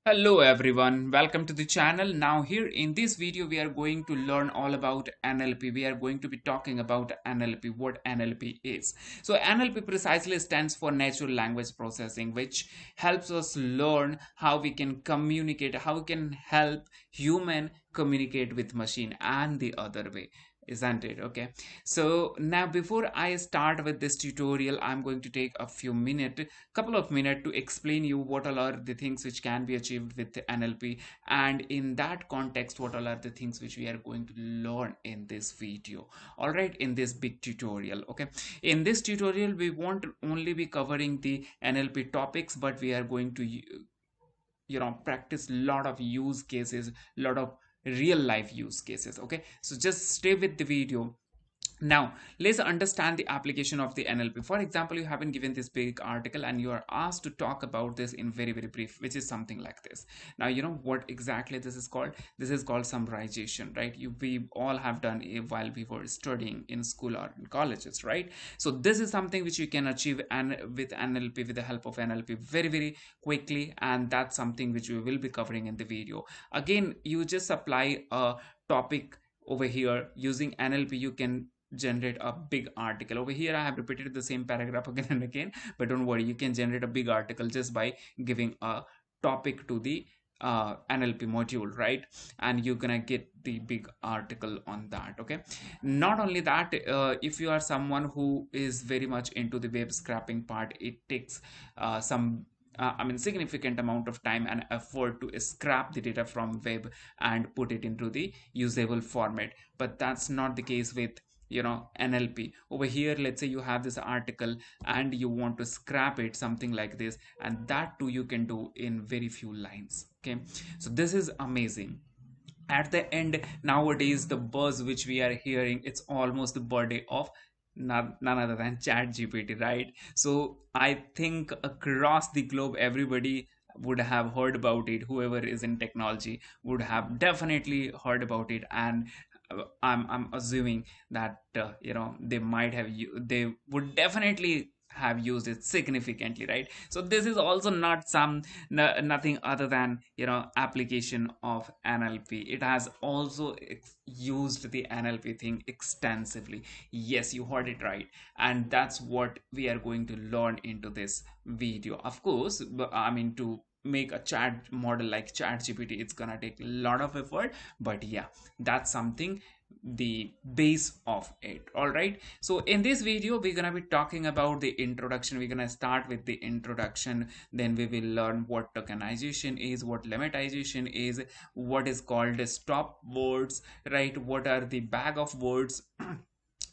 Hello everyone, welcome to the channel. Now here in this video we are going to learn all about NLP. We are going to be talking about NLP, what NLP is. So NLP precisely stands for natural language processing, which helps us learn how we can communicate, how we can help human communicate with machine and the other way, isn't it? Okay, so now before I start with this tutorial, I'm going to take a couple of minutes to explain you what all are the things which can be achieved with NLP, and in that context what all are the things which we are going to learn in this video. All right, in this big tutorial. Okay, in this tutorial we won't only be covering the NLP topics, but we are going to practice lot of use cases, lot of real life use cases. Okay, so just stay with the video. Now let's understand the application of the NLP. For example, you have been given this big article and you are asked to talk about this in very brief, which is something like this. Now you know what exactly this is called. This is called summarization, right? We all have done it while we were studying in school or in colleges, right? So this is something which you can achieve and with NLP, with the help of NLP, very quickly, and that's something which we will be covering in the video. Again, you just apply a topic over here using NLP. You can generate a big article. Over here I have repeated the same paragraph again and again, but don't worry, you can generate a big article just by giving a topic to the NLP module, right? And you're gonna get the big article on that. Okay, not only that, if you are someone who is very much into the web scraping part, it takes significant amount of time and effort to scrap the data from web and put it into the usable format. But that's not the case with NLP. Over here, let's say you have this article and you want to scrap it, something like this, and that too you can do in very few lines. Okay, so this is amazing. At the end, nowadays the buzz which we are hearing, it's almost the birthday of none other than chat GPT, right? So I think across the globe everybody would have heard about it. Whoever is in technology would have definitely heard about it, and I'm assuming that they would definitely have used it significantly, right? So this is also not nothing other than application of NLP. It has also used the NLP thing extensively. Yes, you heard it right, and that's what we are going to learn into this video. Of course, to make a chat model like chat GPT, it's gonna take a lot of effort, but yeah, that's something, the base of it. All right, so in this video we're gonna be talking about the introduction. We're gonna start with the introduction, then we will learn what tokenization is, what lemmatization is, what is called as stop words, right? What are the bag of words?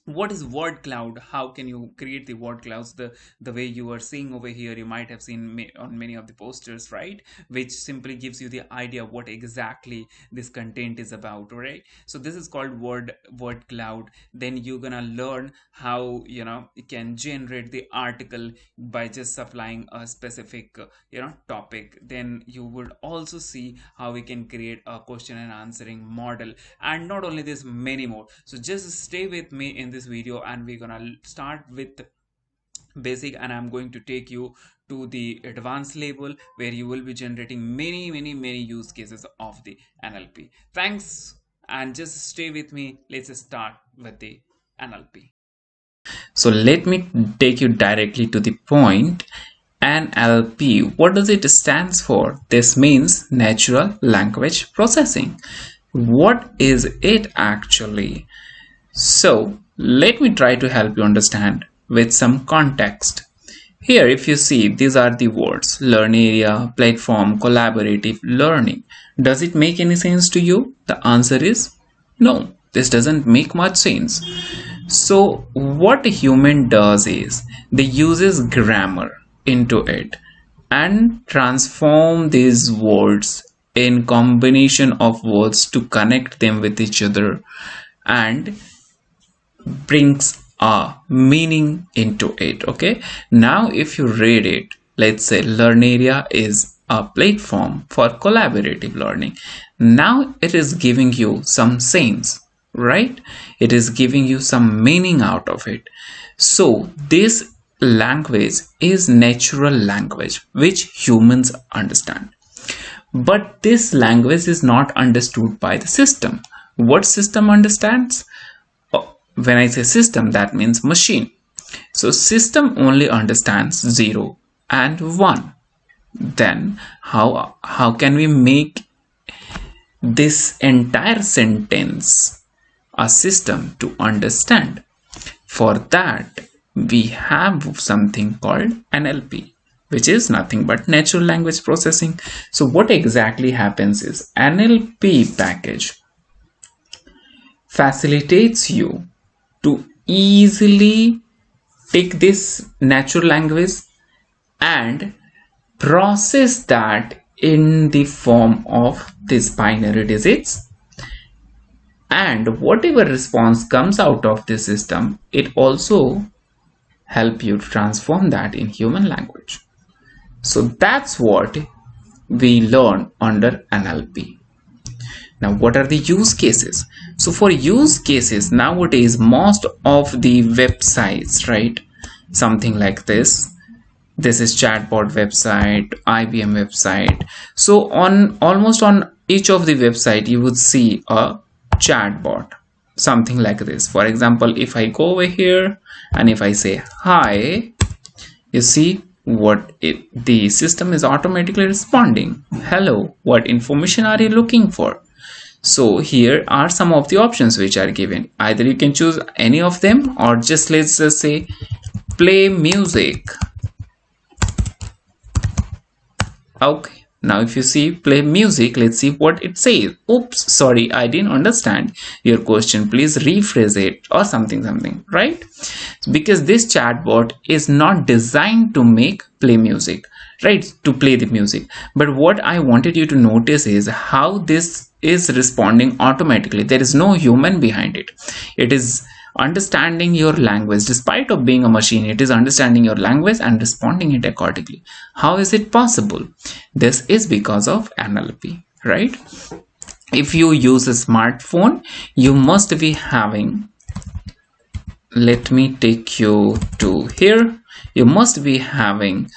What is word cloud? How can you create the word clouds the way you are seeing over here? You might have seen on many of the posters, right? Which simply gives you the idea what exactly this content is about, right? So this is called word cloud. Then you're gonna learn how you can generate the article by just supplying a specific topic. Then you would also see how we can create a question and answering model, and not only this, many more. So just stay with me in this video, and we're gonna start with basic, and I'm going to take you to the advanced level where you will be generating many use cases of the NLP. Thanks, and just stay with me. Let's start with the NLP. So let me take you directly to the point. NLP, what does it stands for? This means natural language processing. What is it actually? So let me try to help you understand with some context. Here, if you see, these are the words: learn area, platform, collaborative, learning. Does it make any sense to you? The answer is no. This doesn't make much sense. So what a human does is they uses grammar into it and transform these words in combination of words to connect them with each other and brings a meaning into it. Okay, now if you read it, let's say learn area is a platform for collaborative learning. Now it is giving you some sense, right? It is giving you some meaning out of it. So this language is natural language which humans understand. but this language is not understood by the system. What system understands? When I say system, that means machine. So system only understands 0 and 1. Then how can we make this entire sentence a system to understand? For that, we have something called NLP, which is nothing but natural language processing. So what exactly happens is NLP package facilitates you to easily take this natural language and process that in the form of these binary digits, and whatever response comes out of the system, it also help you to transform that in human language. So that's what we learn under NLP. Now, what are the use cases? So for use cases, nowadays most of the websites, right, something like this is chatbot website, IBM website. So on almost on each of the website you would see a chatbot, something like this. For example, if I go over here and if I say hi, you see what the system is automatically responding. Hello, what information are you looking for? So here are some of the options which are given. Either you can choose any of them, or just let's just say play music. Okay, now if you see play music, let's see what it says. Oops, sorry, I didn't understand your question, please rephrase it, or something, right? Because this chatbot is not designed to make play music, right, to play the music. But what I wanted you to notice is how this is responding automatically. There is no human behind it. It is understanding your language. Despite of being a machine, it is understanding your language and responding it accordingly. How is it possible? This is because of NLP, right? If you use a smartphone, you must be having, let me take you to here, you must be having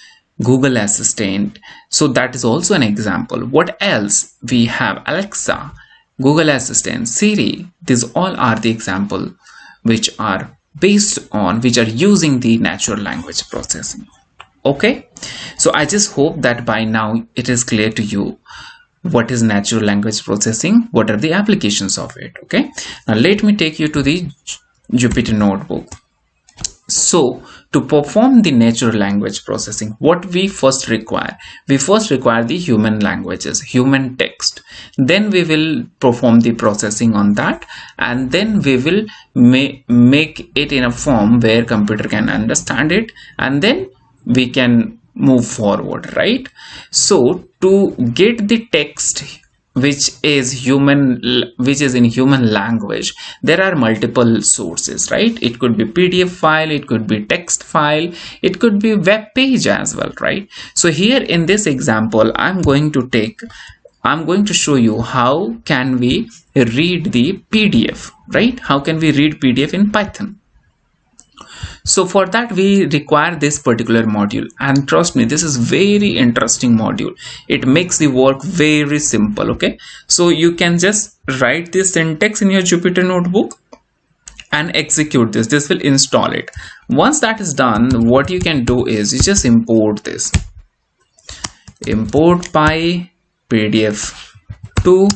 Google Assistant. So that is also an example. What else? We have Alexa, Google Assistant, Siri. These all are the example which are based on, which are using the natural language processing. Okay, so I just hope that by now it is clear to you what is natural language processing, what are the applications of it. Okay, now let me take you to the Jupyter notebook. So to perform the natural language processing, what we first require? We first require the human languages, human text. Then we will perform the processing on that, and then we will make it in a form where computer can understand it, and then we can move forward, right? So to get the text which is in human language, there are multiple sources, right? It could be PDF file, it could be text file, it could be web page as well, right? So here in this example, I'm going to show you how can we read the PDF, right? How can we read PDF in Python? So for that we require this particular module, and trust me, this is very interesting module. It makes the work very simple. Okay, so you can just write this syntax in your Jupyter notebook and execute this will install it. Once that is done, what you can do is you just import this, import by PDF to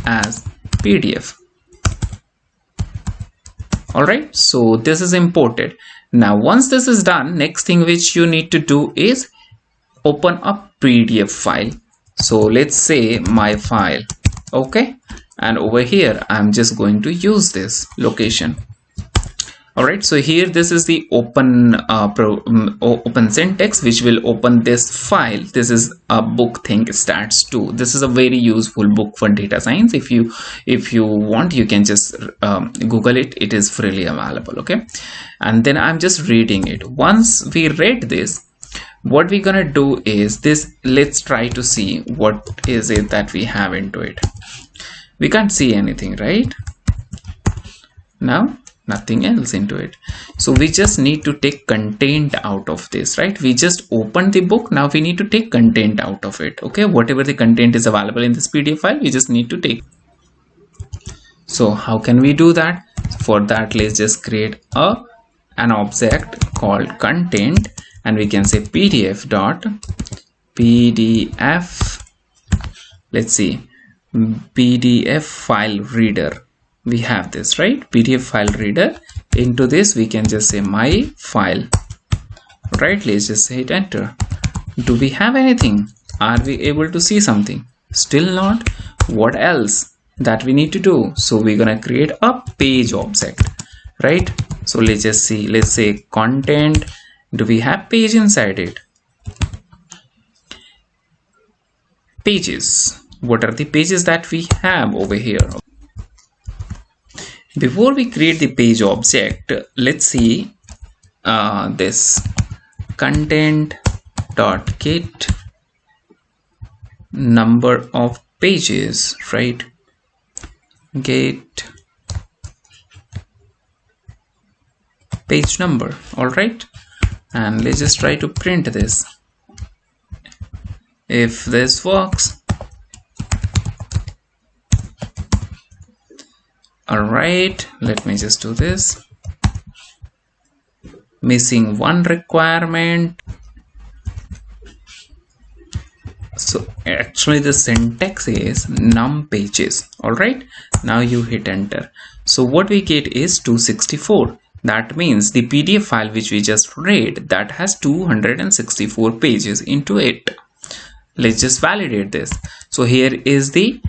as PDF. All right, so this is imported. Now once this is done, next thing which you need to do is open a PDF file. So let's say my file. Okay, and over here I'm just going to use this location. All right, so here this is the open syntax which will open this file. This is a book thing, stats 2. This is a very useful book for data science. If you want, you can just Google it. It is freely available. Okay, and then I'm just reading it. Once we read this, what we're gonna do is this. Let's try to see what is it that we have into it. We can't see anything, right? Now nothing else into it. So we just need to take content out of this, right? We just opened the book. Now we need to take content out of it. Okay, whatever the content is available in this PDF file, we just need to take. So how can we do that? For that, let's just create an object called content, and we can say pdf dot pdf, let's see, pdf file reader. We have this, right? PDF file reader. Into this we can just say my file, right? Let's just hit enter. Do we have anything? Are we able to see something? Still not. What else that we need to do? So we're gonna create a page object, right? So let's just see, let's say content. Do we have page inside it? Pages. What are the pages that we have over here? Before we create the page object, let's see this content dot get number of pages, right? Get page number. All right, and let's just try to print this. If this works. All right, let me just do this. Missing one requirement. So actually the syntax is num pages. All right, now you hit enter. So what we get is 264. That means the PDF file which we just read, that has 264 pages into it. Let's just validate this. So here is the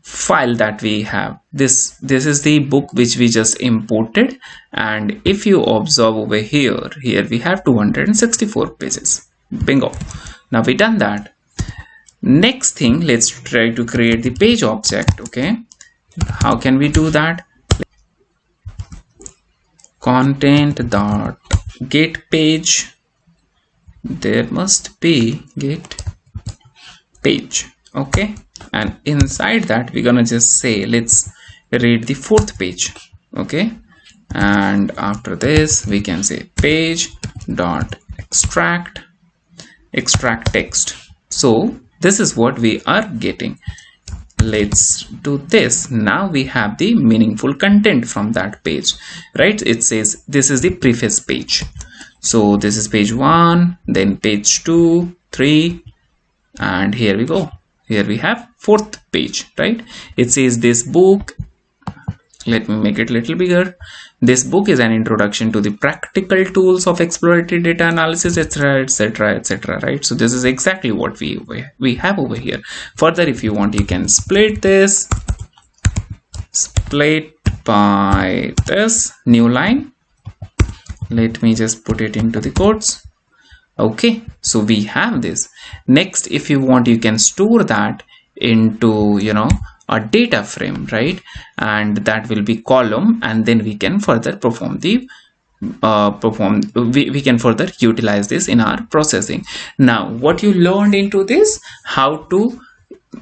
file that we have. This is the book which we just imported, and if you observe over here we have 264 pages. Bingo. Now we done that. Next thing, let's try to create the page object. Okay, how can we do that? Content dot get page. There must be get page. Okay, and inside that we're gonna just say let's read the fourth page. Okay, and after this we can say page dot extract text. So this is what we are getting. Let's do this. Now we have the meaningful content from that page, right? It says this is the preface page. So this is page 1, then page 2, 3, and here we go. Here we have fourth page, right? It says this book, let me make it a little bigger. This book is an introduction to the practical tools of exploratory data analysis, etc., etc., etc., right? So this is exactly what we have over here. Further, if you want, you can split this, split by this new line. Let me just put it into the quotes. Okay, so we have this. Next, if you want, you can store that into, you know, a data frame, right? And that will be column, and then we can further perform the we can further utilize this in our processing. Now what you learned into this, how to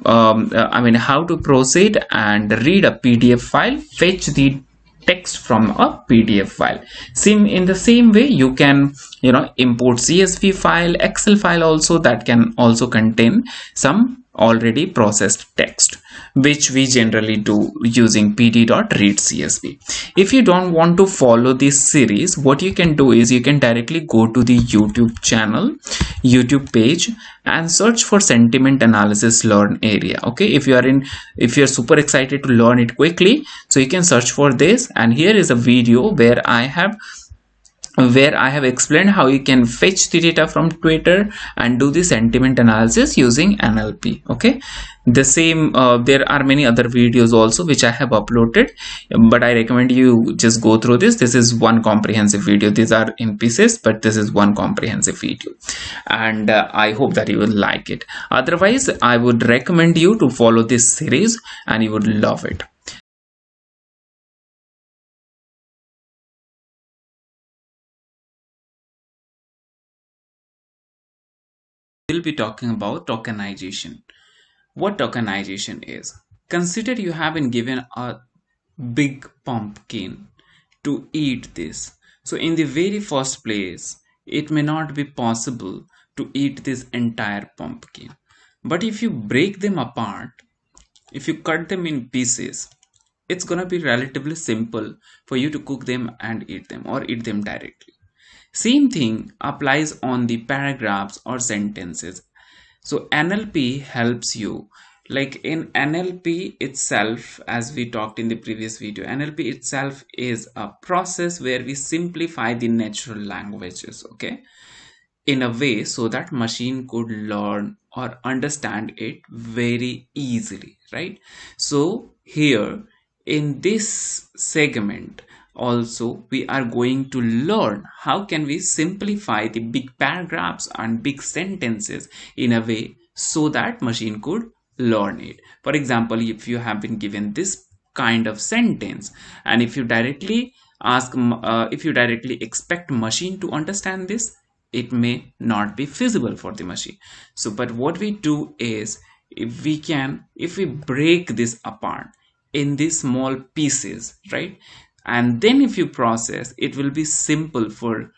how to proceed and read a PDF file, fetch the text from a PDF file. In the same way, you can, you know, import CSV file, Excel file also, that can also contain some already processed text, which we generally do using pd.readcsv. If you don't want to follow this series, what you can do is you can directly go to the YouTube channel, YouTube page, and search for sentiment analysis learn area. Okay, if you're super excited to learn it quickly, so you can search for this, and here is a video where I have explained how you can fetch the data from Twitter and do the sentiment analysis using NLP. Okay, the same there are many other videos also which I have uploaded, but I recommend you just go through this. This is one comprehensive video. These are in pieces, but this is one comprehensive video, and I hope that you will like it. Otherwise, I would recommend you to follow this series and you would love it. We'll be talking about tokenization. What tokenization is? Consider you have been given a big pumpkin to eat this. So in the very first place, it may not be possible to eat this entire pumpkin. But if you break them apart, if you cut them in pieces, it's gonna be relatively simple for you to cook them and eat them, or eat them directly. Same thing applies on the paragraphs or sentences. So NLP helps you, like in NLP itself, as we talked in the previous video, NLP itself is a process where we simplify the natural languages, okay, in a way so that machine could learn or understand it very easily, right? So here in this segment also we are going to learn how can we simplify the big paragraphs and big sentences in a way so that machine could learn it. For example, if you have been given this kind of sentence, and if you directly if you directly expect machine to understand this, it may not be feasible for the machine. So but what we do is, if we break this apart in these small pieces, right, and then if you process, it will be simple for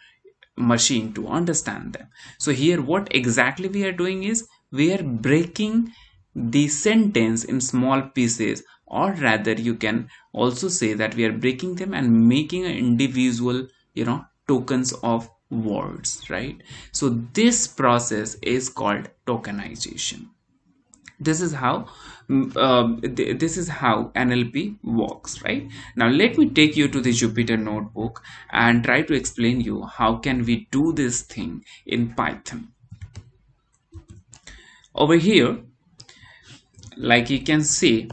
machine to understand them. So here what exactly we are doing is, we are breaking the sentence in small pieces, or rather you can also say that we are breaking them and making an individual, tokens of words, right? So this process is called tokenization. This is how this is how NLP works, right? Now let me take you to the Jupyter notebook and try to explain you how can we do this thing in Python. Over here, like you can see,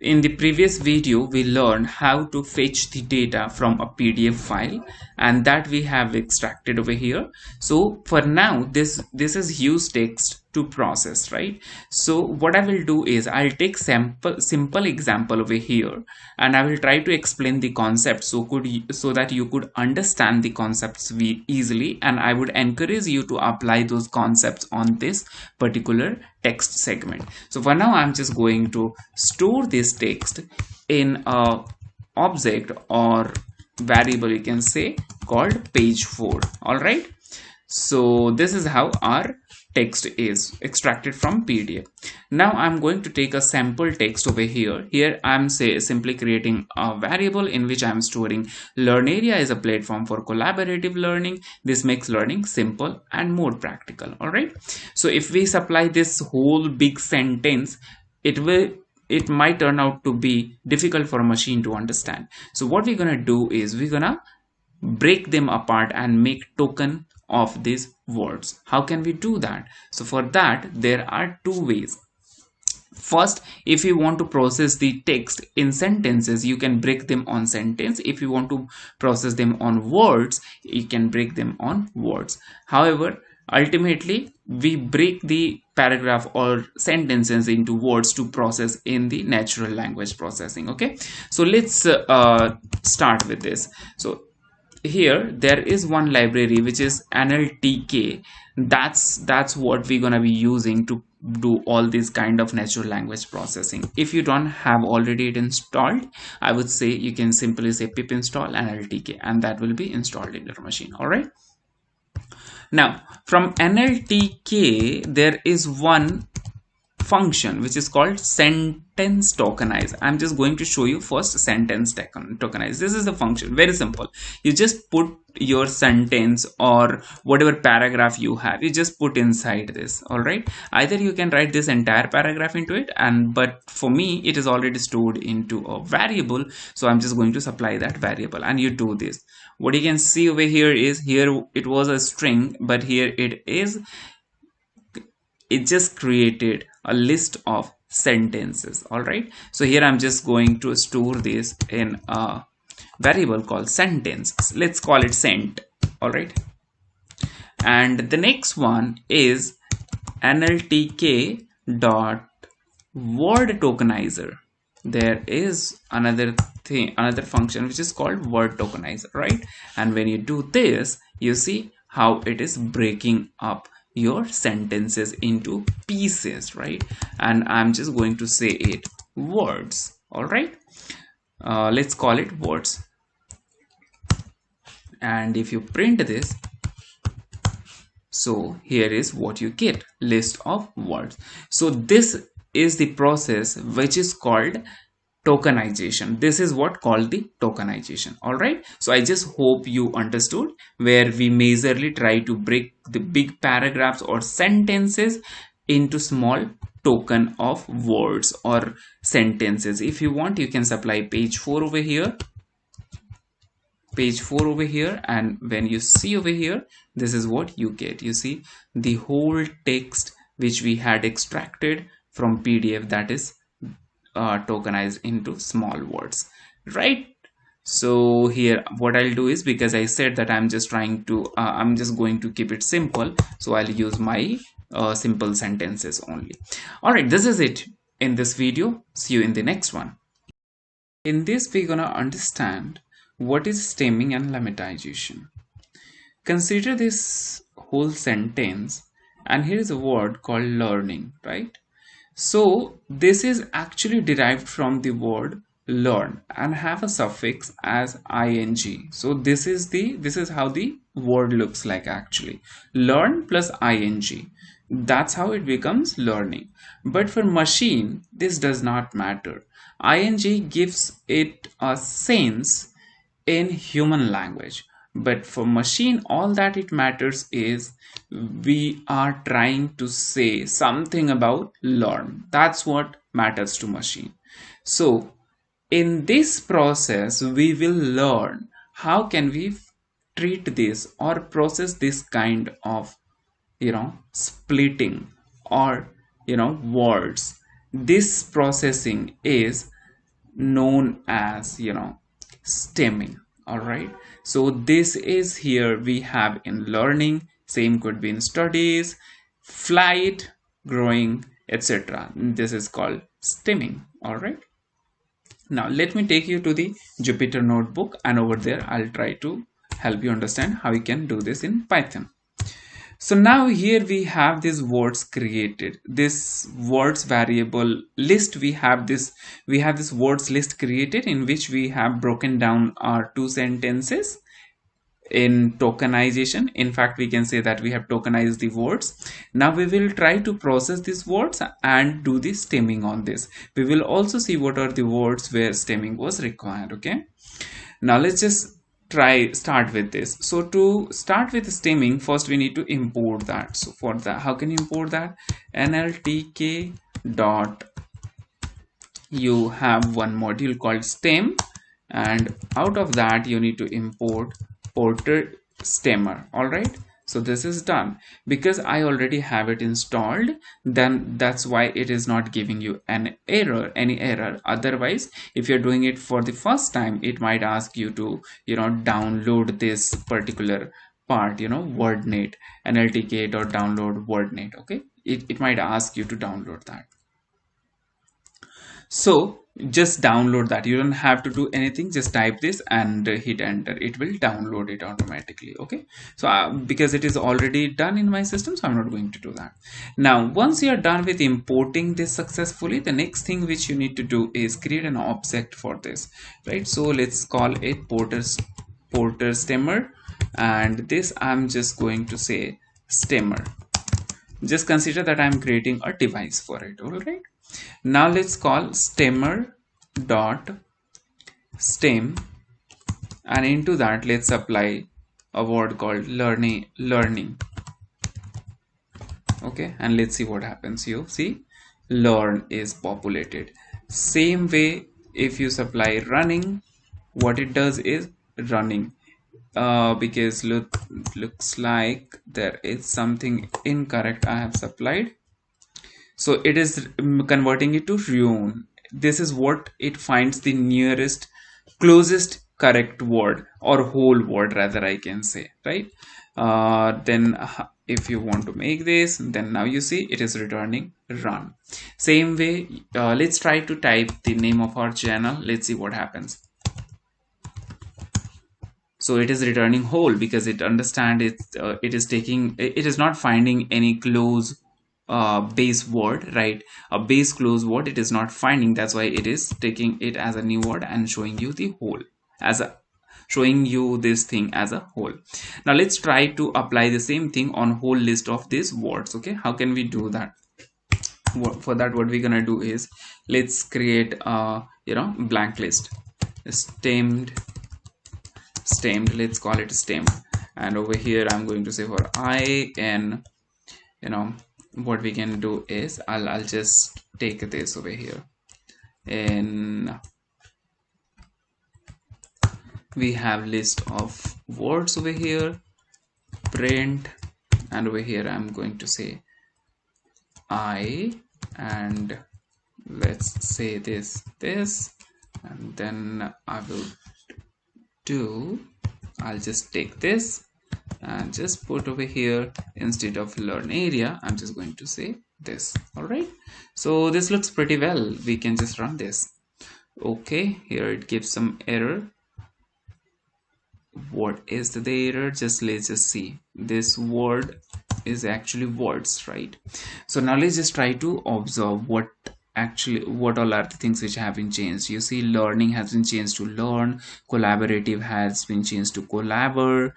in the previous video we learned how to fetch the data from a PDF file, and that we have extracted over here. So for now this is use text to process, right? So what I will do is, I'll take simple example over here, and I will try to explain the concept so that you could understand the concepts easily, and I would encourage you to apply those concepts on this particular text segment. So for now I'm just going to store this text in a object or variable, you can say, called page4. All right, so this is how our text is extracted from PDF. Now I'm going to take a sample text over here. Here I'm simply creating a variable in which I'm storing learn area is a platform for collaborative learning. This makes learning simple and more practical. All right, so if we supply this whole big sentence, it might turn out to be difficult for a machine to understand. So what we're gonna do is, we're gonna break them apart and make token of these words. How can we do that? So for that there are two ways. First, if you want to process the text in sentences, you can break them on sentence. If you want to process them on words, you can break them on words. However, ultimately we break the paragraph or sentences into words to process in the natural language processing. Okay, so let's start with this. So here there is one library which is NLTK. That's what we're gonna be using to do all this kind of natural language processing. If you don't have already it installed, I would say you can simply say pip install NLTK, and that will be installed in your machine. All right, now from NLTK there is one function which is called sentence tokenize. I'm just going to show you first sentence tokenize. This is the function, very simple. You just put your sentence or whatever paragraph you have, you just put inside this. All right, either you can write this entire paragraph into it, but for me it is already stored into a variable, so I'm just going to supply that variable, and you do this. What you can see over here is, here it was a string, but here it just created a list of sentences. All right, so here I'm just going to store this in a variable called sentence. Let's call it sent. All right, and the next one is NLTK dot word tokenizer. There is another function which is called word tokenizer, right? And when you do this, you see how it is breaking up your sentences into pieces, right? And I'm just going to say it words. All right, let's call it words. And if you print this, so here is what you get, list of words. So this is the process which is called tokenization. This is what called the tokenization. All right, so I just hope you understood, where we majorly try to break the big paragraphs or sentences into small token of words or sentences. If you want, you can supply page 4 over here, page 4 over here, and when you see over here, this is what you get. You see the whole text which we had extracted from PDF, that is tokenized into small words, right? So here what I'll do is, because I said that I'm just trying to I'm just going to keep it simple, so I'll use my simple sentences only. All right, this is it in this video. See you in the next one. In this, we're gonna understand what is stemming and lemmatization. Consider this whole sentence, and here is a word called learning, right? So this is actually derived from the word learn and have a suffix as ing. So this is how the word looks like actually. Learn plus ing. That's how it becomes learning. But for machine, this does not matter. Ing gives it a sense in human language, but for machine, all that it matters is we are trying to say something about learn. That's what matters to machine. So in this process, we will learn how can we treat this or process this kind of splitting or words. This processing is known as stemming. All right, so this is here we have in learning, same could be in studies, flight, growing, etc. This is called stemming. All right, now let me take you to the Jupyter notebook, and over there I'll try to help you understand how you can do this in Python. So now here we have these words created, this words variable list. We have this words list created, in which we have broken down our two sentences in tokenization. In fact, we can say that we have tokenized the words. Now we will try to process these words and do the stemming on this. We will also see what are the words where stemming was required. Okay, now let's just start with this. So to start with stemming, first we need to import that. So for that, how can you import that? NLTK dot, you have one module called stem, and out of that you need to import porter stemmer. All right, so this is done. Because I already have it installed, then that's why it is not giving you any error. Otherwise, if you're doing it for the first time, it might ask you to download this particular part, wordnet, nltk.download wordnet. Okay, it might ask you to download that. So just download that. You don't have to do anything, just type this and hit enter. It will download it automatically. Okay, so because it is already done in my system, so I'm not going to do that. Now once you are done with importing this successfully, the next thing which you need to do is create an object for this, right? So let's call it porter stemmer, and this I'm just going to say stemmer. Just consider that I'm creating a device for it. All right, now let's call stemmer dot stem, and into that let's apply a word called learning. Okay, and let's see what happens. You see learn is populated. Same way, if you supply running, what it does is running. Because looks like there is something incorrect I have supplied. So it is converting it to rune. This is what it finds the nearest closest correct word, or whole word rather, I can say, right? Then if you want to make this, then now you see it is returning run. Same way, let's try to type the name of our channel. Let's see what happens. So it is returning whole because it understands it is not finding any close base word, right? A base close word it is not finding. That's why it is taking it as a new word and showing you the whole as a showing you this thing as a whole. Now let's try to apply the same thing on whole list of these words. Okay, how can we do that? For that, what we're gonna do is let's create a blank list. Stemmed, let's call it stemmed, and over here I'm going to say for I n, what we can do is I'll just take this over here, and we have list of words over here, print, and over here I'm going to say I, and let's say this, and then I'll just take this and just put over here, instead of learn area I'm just going to say this. All right, so this looks pretty well. We can just run this. Okay, here it gives some error. What is the error? Let's just see. This word is actually words, right? So now let's just try to observe what all are the things which have been changed. You see, learning has been changed to learn, collaborative has been changed to collaborate,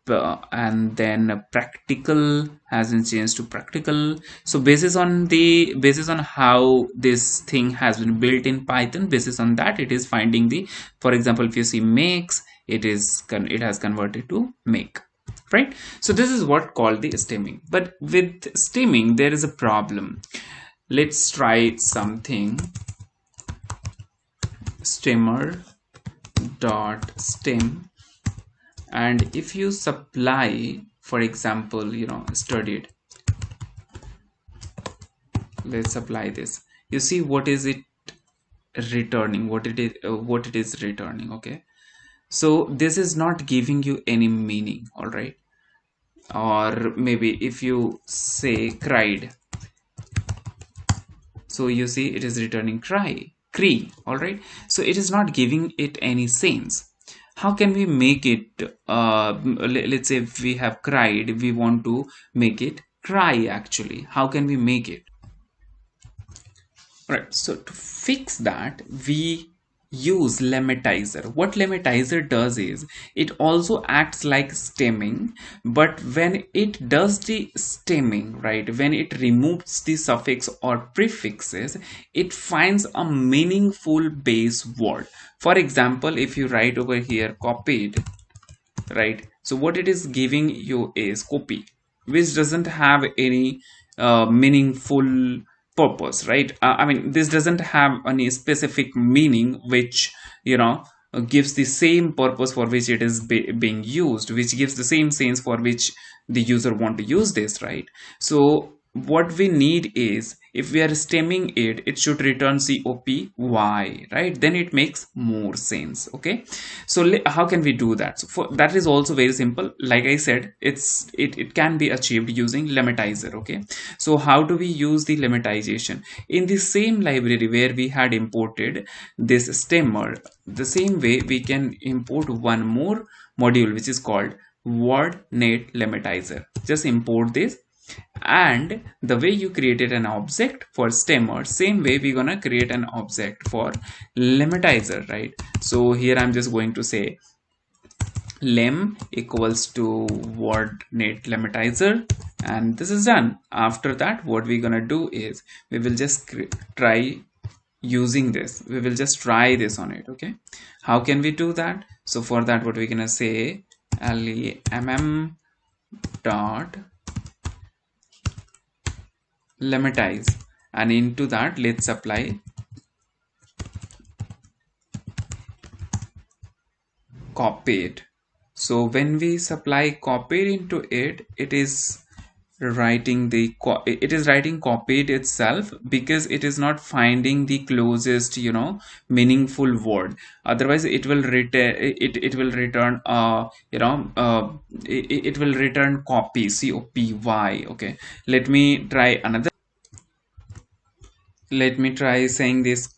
and then practical has been changed to practical. So basis on how this thing has been built in Python, basis on that it is finding the, for example, if you see makes, it has converted to make, right? So this is what called the stemming. But with stemming there is a problem. Let's try something. Stemmer dot stem, and if you supply, for example, studied, let's apply this. You see what is it returning, what it is returning. Okay, so this is not giving you any meaning. All right, or maybe if you say cried, so you see it is returning cree. All right, so it is not giving it any sense. How can we make it, let's say if we have cried, we want to make it cry actually. How can we make it? Right, so to fix that we use Lemmatizer. What Lemmatizer does is it also acts like stemming, but when it does the stemming, right, when it removes the suffix or prefixes, it finds a meaningful base word. For example, if you write over here copied, right, so what it is giving you is copy, which doesn't have any meaningful purpose, right? I mean, this doesn't have any specific meaning which gives the same purpose for which it is being used, which gives the same sense for which the user want to use this, right? So what we need is, if we are stemming it, it should return copy, right? Then it makes more sense. Okay, so how can we do that? So that is also very simple. Like I said, it can be achieved using Lemmatizer. Okay, so how do we use the Lemmatization? In the same library where we had imported this stemmer, the same way we can import one more module which is called WordNet Lemmatizer. Just import this, and the way you created an object for stemmer, same way we're gonna create an object for Lemmatizer, right? So here I'm just going to say lem equals to WordNet Lemmatizer, and this is done. After that, what we're gonna do is we will just try using this. We will just try this on it. Okay, how can we do that? So for that, what we're gonna say, lemm dot lemmatize, and into that let's apply copied. So when we supply copied into it, it is writing copied itself, because it is not finding the closest meaningful word. Otherwise it will return it will return it will return copy, copy. Okay, let me try saying this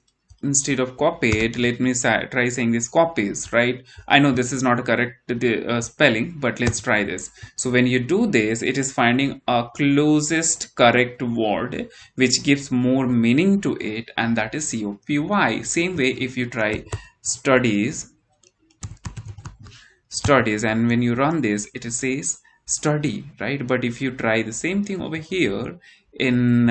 instead of copied, let me try saying this copies, right? I know this is not a correct spelling, but let's try this. So when you do this, it is finding a closest correct word which gives more meaning to it, and that is copy. Same way, if you try studies, and when you run this, it says study, right? But if you try the same thing over here in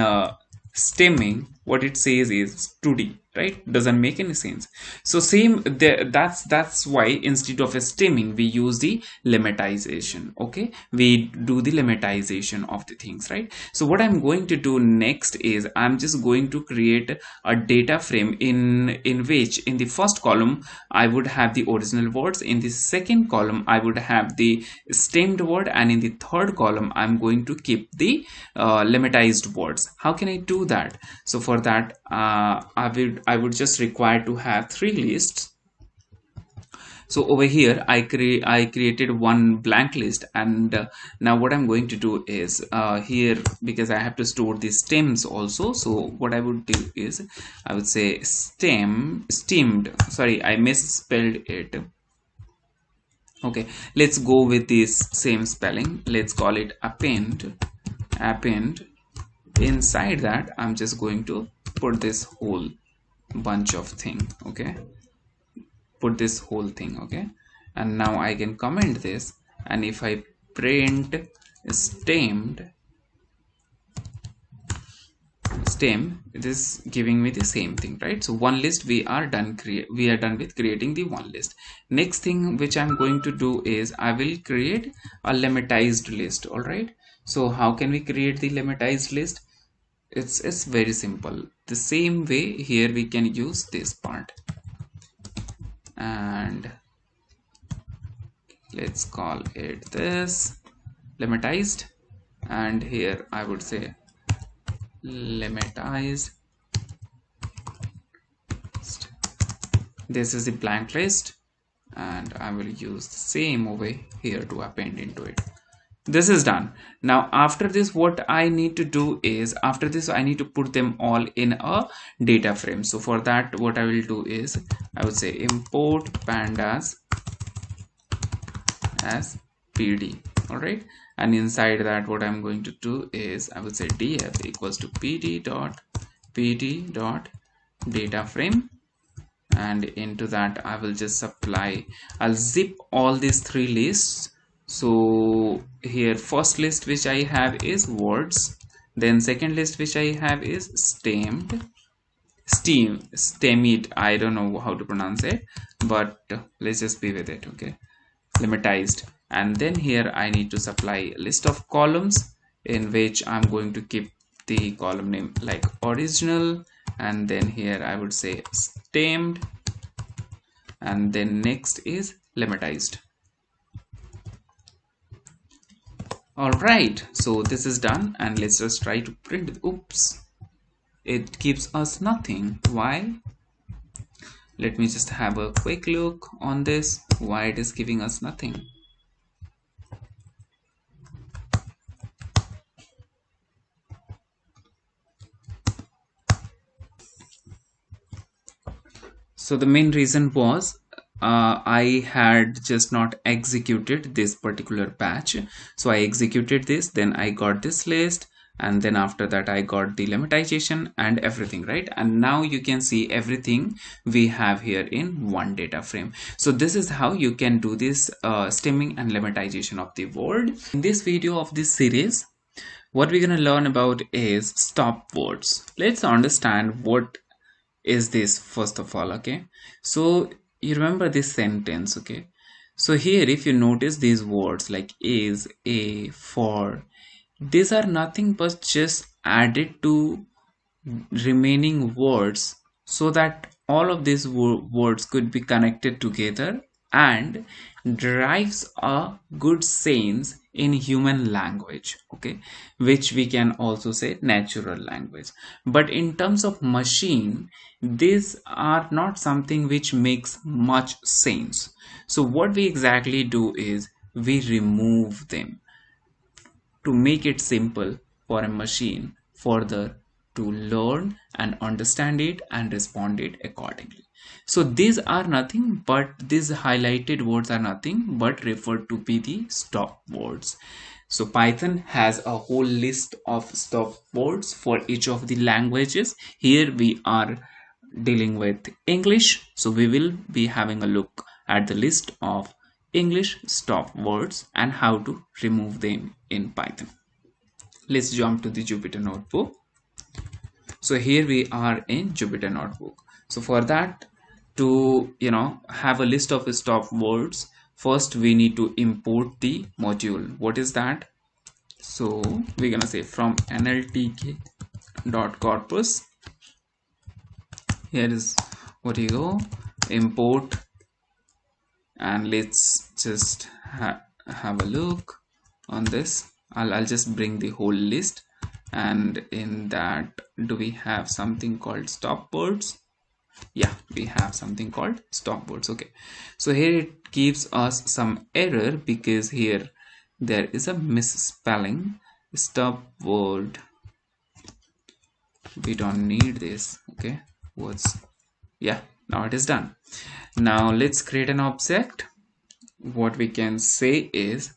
stemming, what it says is study, right? Doesn't make any sense. So same there, that's why instead of a stemming we use the lemmatization. Okay, we do the lemmatization of the things, right? So what I'm going to do next is I'm just going to create a data frame in which in the first column I would have the original words, in the second column I would have the stemmed word, and in the third column I'm going to keep the lemmatized words. How can I do that? So for that I would just require to have three lists. So over here I created one blank list, and now what I'm going to do is here, because I have to store the stems also, so what I would do is I would say stemmed, sorry, I misspelled it. Okay, let's go with this same spelling. Let's call it append. Inside that I'm just going to put this whole bunch of thing. Okay, put this whole thing. Okay, and now I can comment this, and if I print stemmed stem, it is giving me the same thing, right? So one list we are done with creating the one list. Next thing which I'm going to do is I will create a lemmatized list. All right, so how can we create the lemmatized list? It's very simple. The same way here we can use this part, and let's call it this lemmatized, and here I would say lemmatized. This is the blank list, and I will use the same over here to append into it. This is done. Now after this, what I need to do is, after this I need to put them all in a data frame. So for that what I will do is I would say import pandas as pd. All right, and inside that what I'm going to do is I would say df equals to pd dot data frame, and into that I will just supply, I'll zip all these three lists. So here first list which I have is words, then second list which I have is stemmed, I don't know how to pronounce it, but let's just be with it. Okay, lemmatized, and then here I need to supply a list of columns in which I'm going to keep the column name like original, and then here I would say stemmed, and then next is lemmatized. All right, so this is done, and let's just try to print. Oops, it gives us nothing. Why? Let me just have a quick look on this, why it is giving us nothing. So the main reason was I had just not executed this particular batch. So I executed this, then I got this list, and then after that I got the lemmatization and everything, right? And now you can see everything we have here in one data frame. So this is how you can do this stemming and lemmatization of the word. In this video of this series, what we're going to learn about is stop words. Let's understand what is this first of all. Okay, so you remember this sentence. Okay, so here if you notice these words like is, a, for, these are nothing but just added to remaining words so that all of these words could be connected together and derives a good sense in human language. Okay, which we can also say natural language. But in terms of machine, these are not something which makes much sense. So what we exactly do is we remove them to make it simple for a machine further to learn and understand it and respond it accordingly. So these are nothing but these highlighted words are nothing but referred to be the stop words. So Python has a whole list of stop words for each of the languages. Here we are dealing with English, so we will be having a look at the list of English stop words and how to remove them in Python. Let's jump to the Jupyter notebook. So here we are in Jupyter notebook. So for that, to have a list of stop words, first we need to import the module. What is that? So we're gonna say from nltk.corpus. Here is what you go, import, and let's just have a look on this. I'll just bring the whole list, and in that, do we have something called stop words? Yeah, we have something called stop words. Okay, so here it gives us some error because here there is a misspelling. Stop word, we don't need this. Okay, words, yeah, now it is done. Now let's create an object. What we can say is,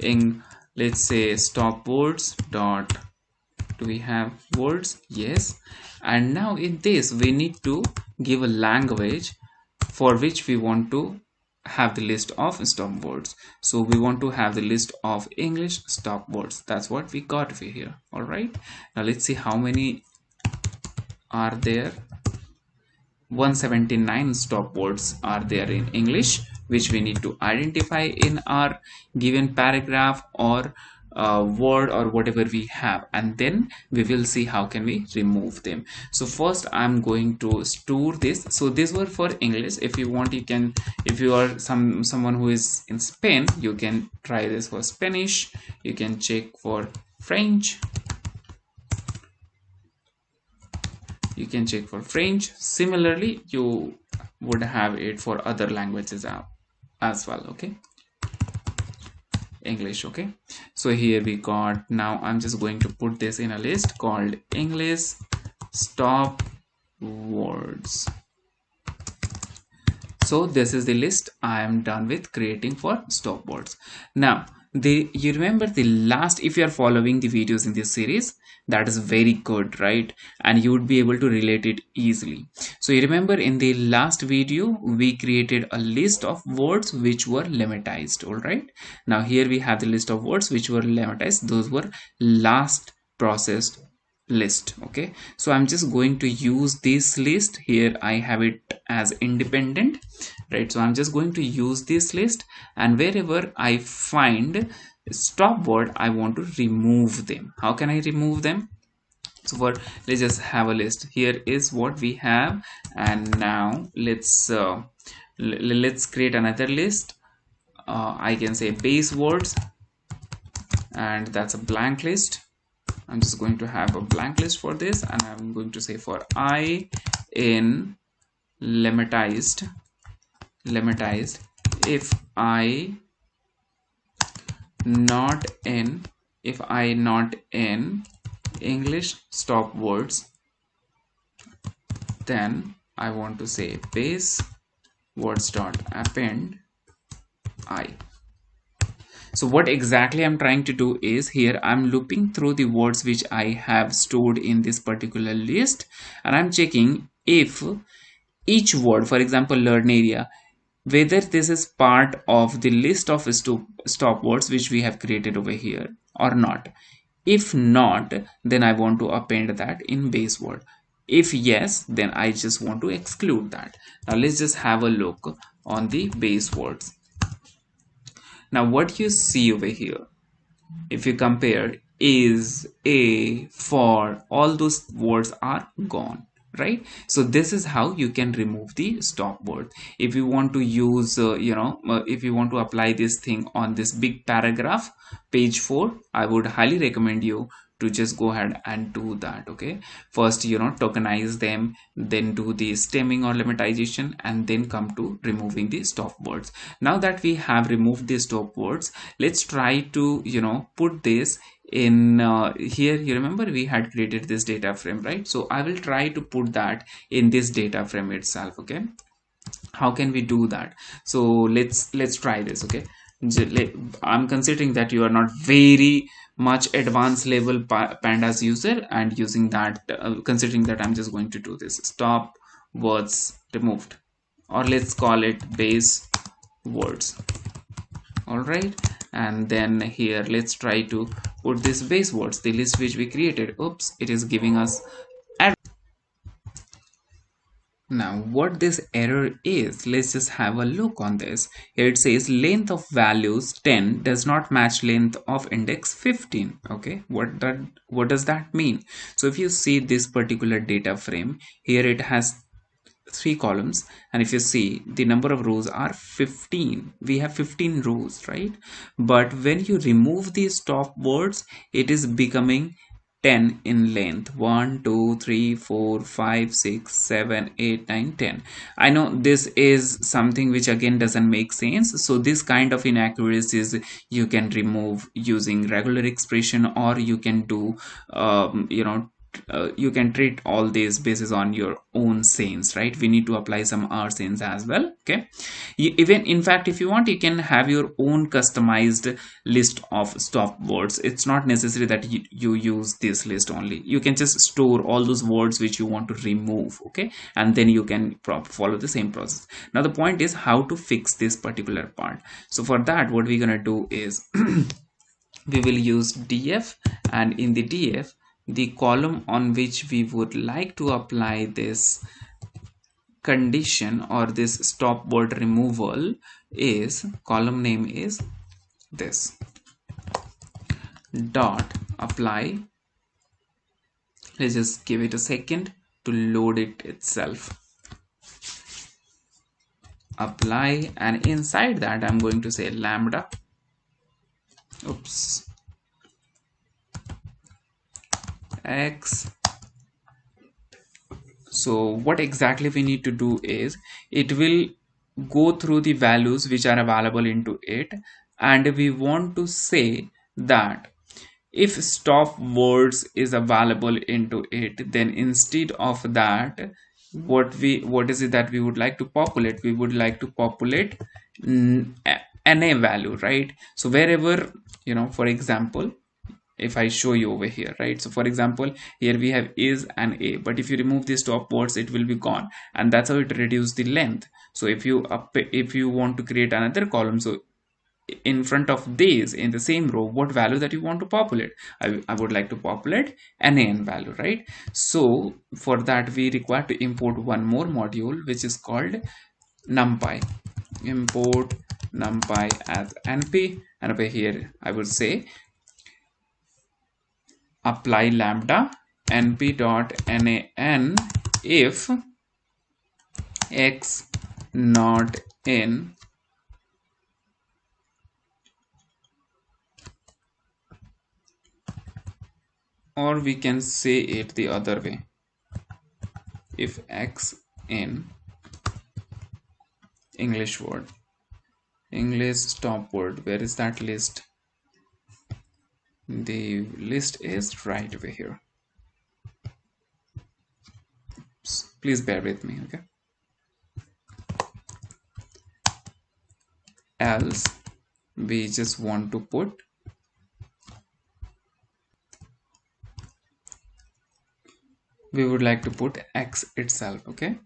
in, let's say, stop words dot, do we have words? Yes. And now in this we need to give a language for which we want to have the list of stop words. So we want to have the list of English stop words. That's what we got over here. All right, now let's see how many are there. 179 stop words are there in English, which we need to identify in our given paragraph or word or whatever we have, and then we will see how can we remove them. So first I'm going to store this. So these were for English. If you want, you can, if you are someone who is in Spain, you can try this for Spanish. You can check for French. You can check for French. Similarly, you would have it for other languages as well. Okay, English. Okay, so here we got, now I'm just going to put this in a list called English stop words. So this is the list I am done with creating for stop words. Now you remember the last, if you are following the videos in this series, that is very good, right? And you would be able to relate it easily. So you remember in the last video we created a list of words which were lemmatized. All right, now here we have the list of words which were lemmatized. Those were last processed list. Okay, so I'm just going to use this list. Here I have it as independent, right? So I'm just going to use this list, and wherever I find stop word, I want to remove them. How can I remove them? So for, let's just have a list. Here is what we have, and now let's create another list. I can say base words, and that's a blank list. I'm just going to have a blank list for this, and I'm going to say for I in lemmatized, if I not in English stop words, then I want to say base words dot append I. So what exactly I'm trying to do is, here I'm looping through the words which I have stored in this particular list, and I'm checking if each word, for example learn area, whether this is part of the list of stop words which we have created over here or not. If not, then I want to append that in base word. If yes, then I just want to exclude that. Now let's just have a look on the base words. Now what you see over here, if you compare, is, a, for, all those words are gone, right? So this is how you can remove the stop word. If you want to use if you want to apply this thing on this big paragraph, page 4, I would highly recommend you to just go ahead and do that. Okay, first tokenize them, then do the stemming or lemmatization, and then come to removing the stop words. Now that we have removed the stop words, let's try to put this in here, you remember we had created this data frame, right? So I will try to put that in this data frame itself. Okay, how can we do that? So let's try this. Okay, I'm considering that you are not very much advanced level pandas user, and using that considering that I'm just going to do this stop words removed, or let's call it base words. All right, and then here let's try to put this base words, the list which we created. Oops, it is giving us. Now what this error is, let's just have a look on this. Here it says length of values 10 does not match length of index 15. Okay, what does that mean? So if you see this particular data frame, here it has 3 columns, and if you see the number of rows are 15, we have 15 rows, right? But when you remove these stop words, it is becoming 10 in length. 1 2 3 4 5 6 7 8 9 10. I know this is something which again doesn't make sense, so this kind of inaccuracies you can remove using regular expression, or you can do you can treat all these bases on your own sense, right? We need to apply some R sense as well. Okay, even in fact, if you want, you can have your own customized list of stop words. It's not necessary that you use this list only. You can just store all those words which you want to remove. Okay, and then you can follow the same process. Now the point is how to fix this particular part. So for that, what we're gonna do is we will use df, and in the df, the column on which we would like to apply this condition or this stop word removal is, column name is this dot apply. Let's just give it a second to load it itself. Apply, and inside that I'm going to say lambda, oops, x. So what exactly we need to do is, it will go through the values which are available into it, and we want to say that if stop words is available into it, then instead of that, what is it that we would like to populate? We would like to populate NA value, right? So wherever, for example, if I show you over here, right? So for example, here we have is and a, but if you remove these stop words, it will be gone, and that's how it reduces the length. So if you want to create another column, so in front of these in the same row, what value that you want to populate? I would like to populate NaN value, right? So for that, we require to import one more module which is called numpy. Import numpy as np, and over here I would say apply lambda np dot nan if x not in, or we can say it the other way, if x in English word, English stop word. Where is that list? The list is right over here. Please bear with me. Okay, else we just want to put x itself. Okay,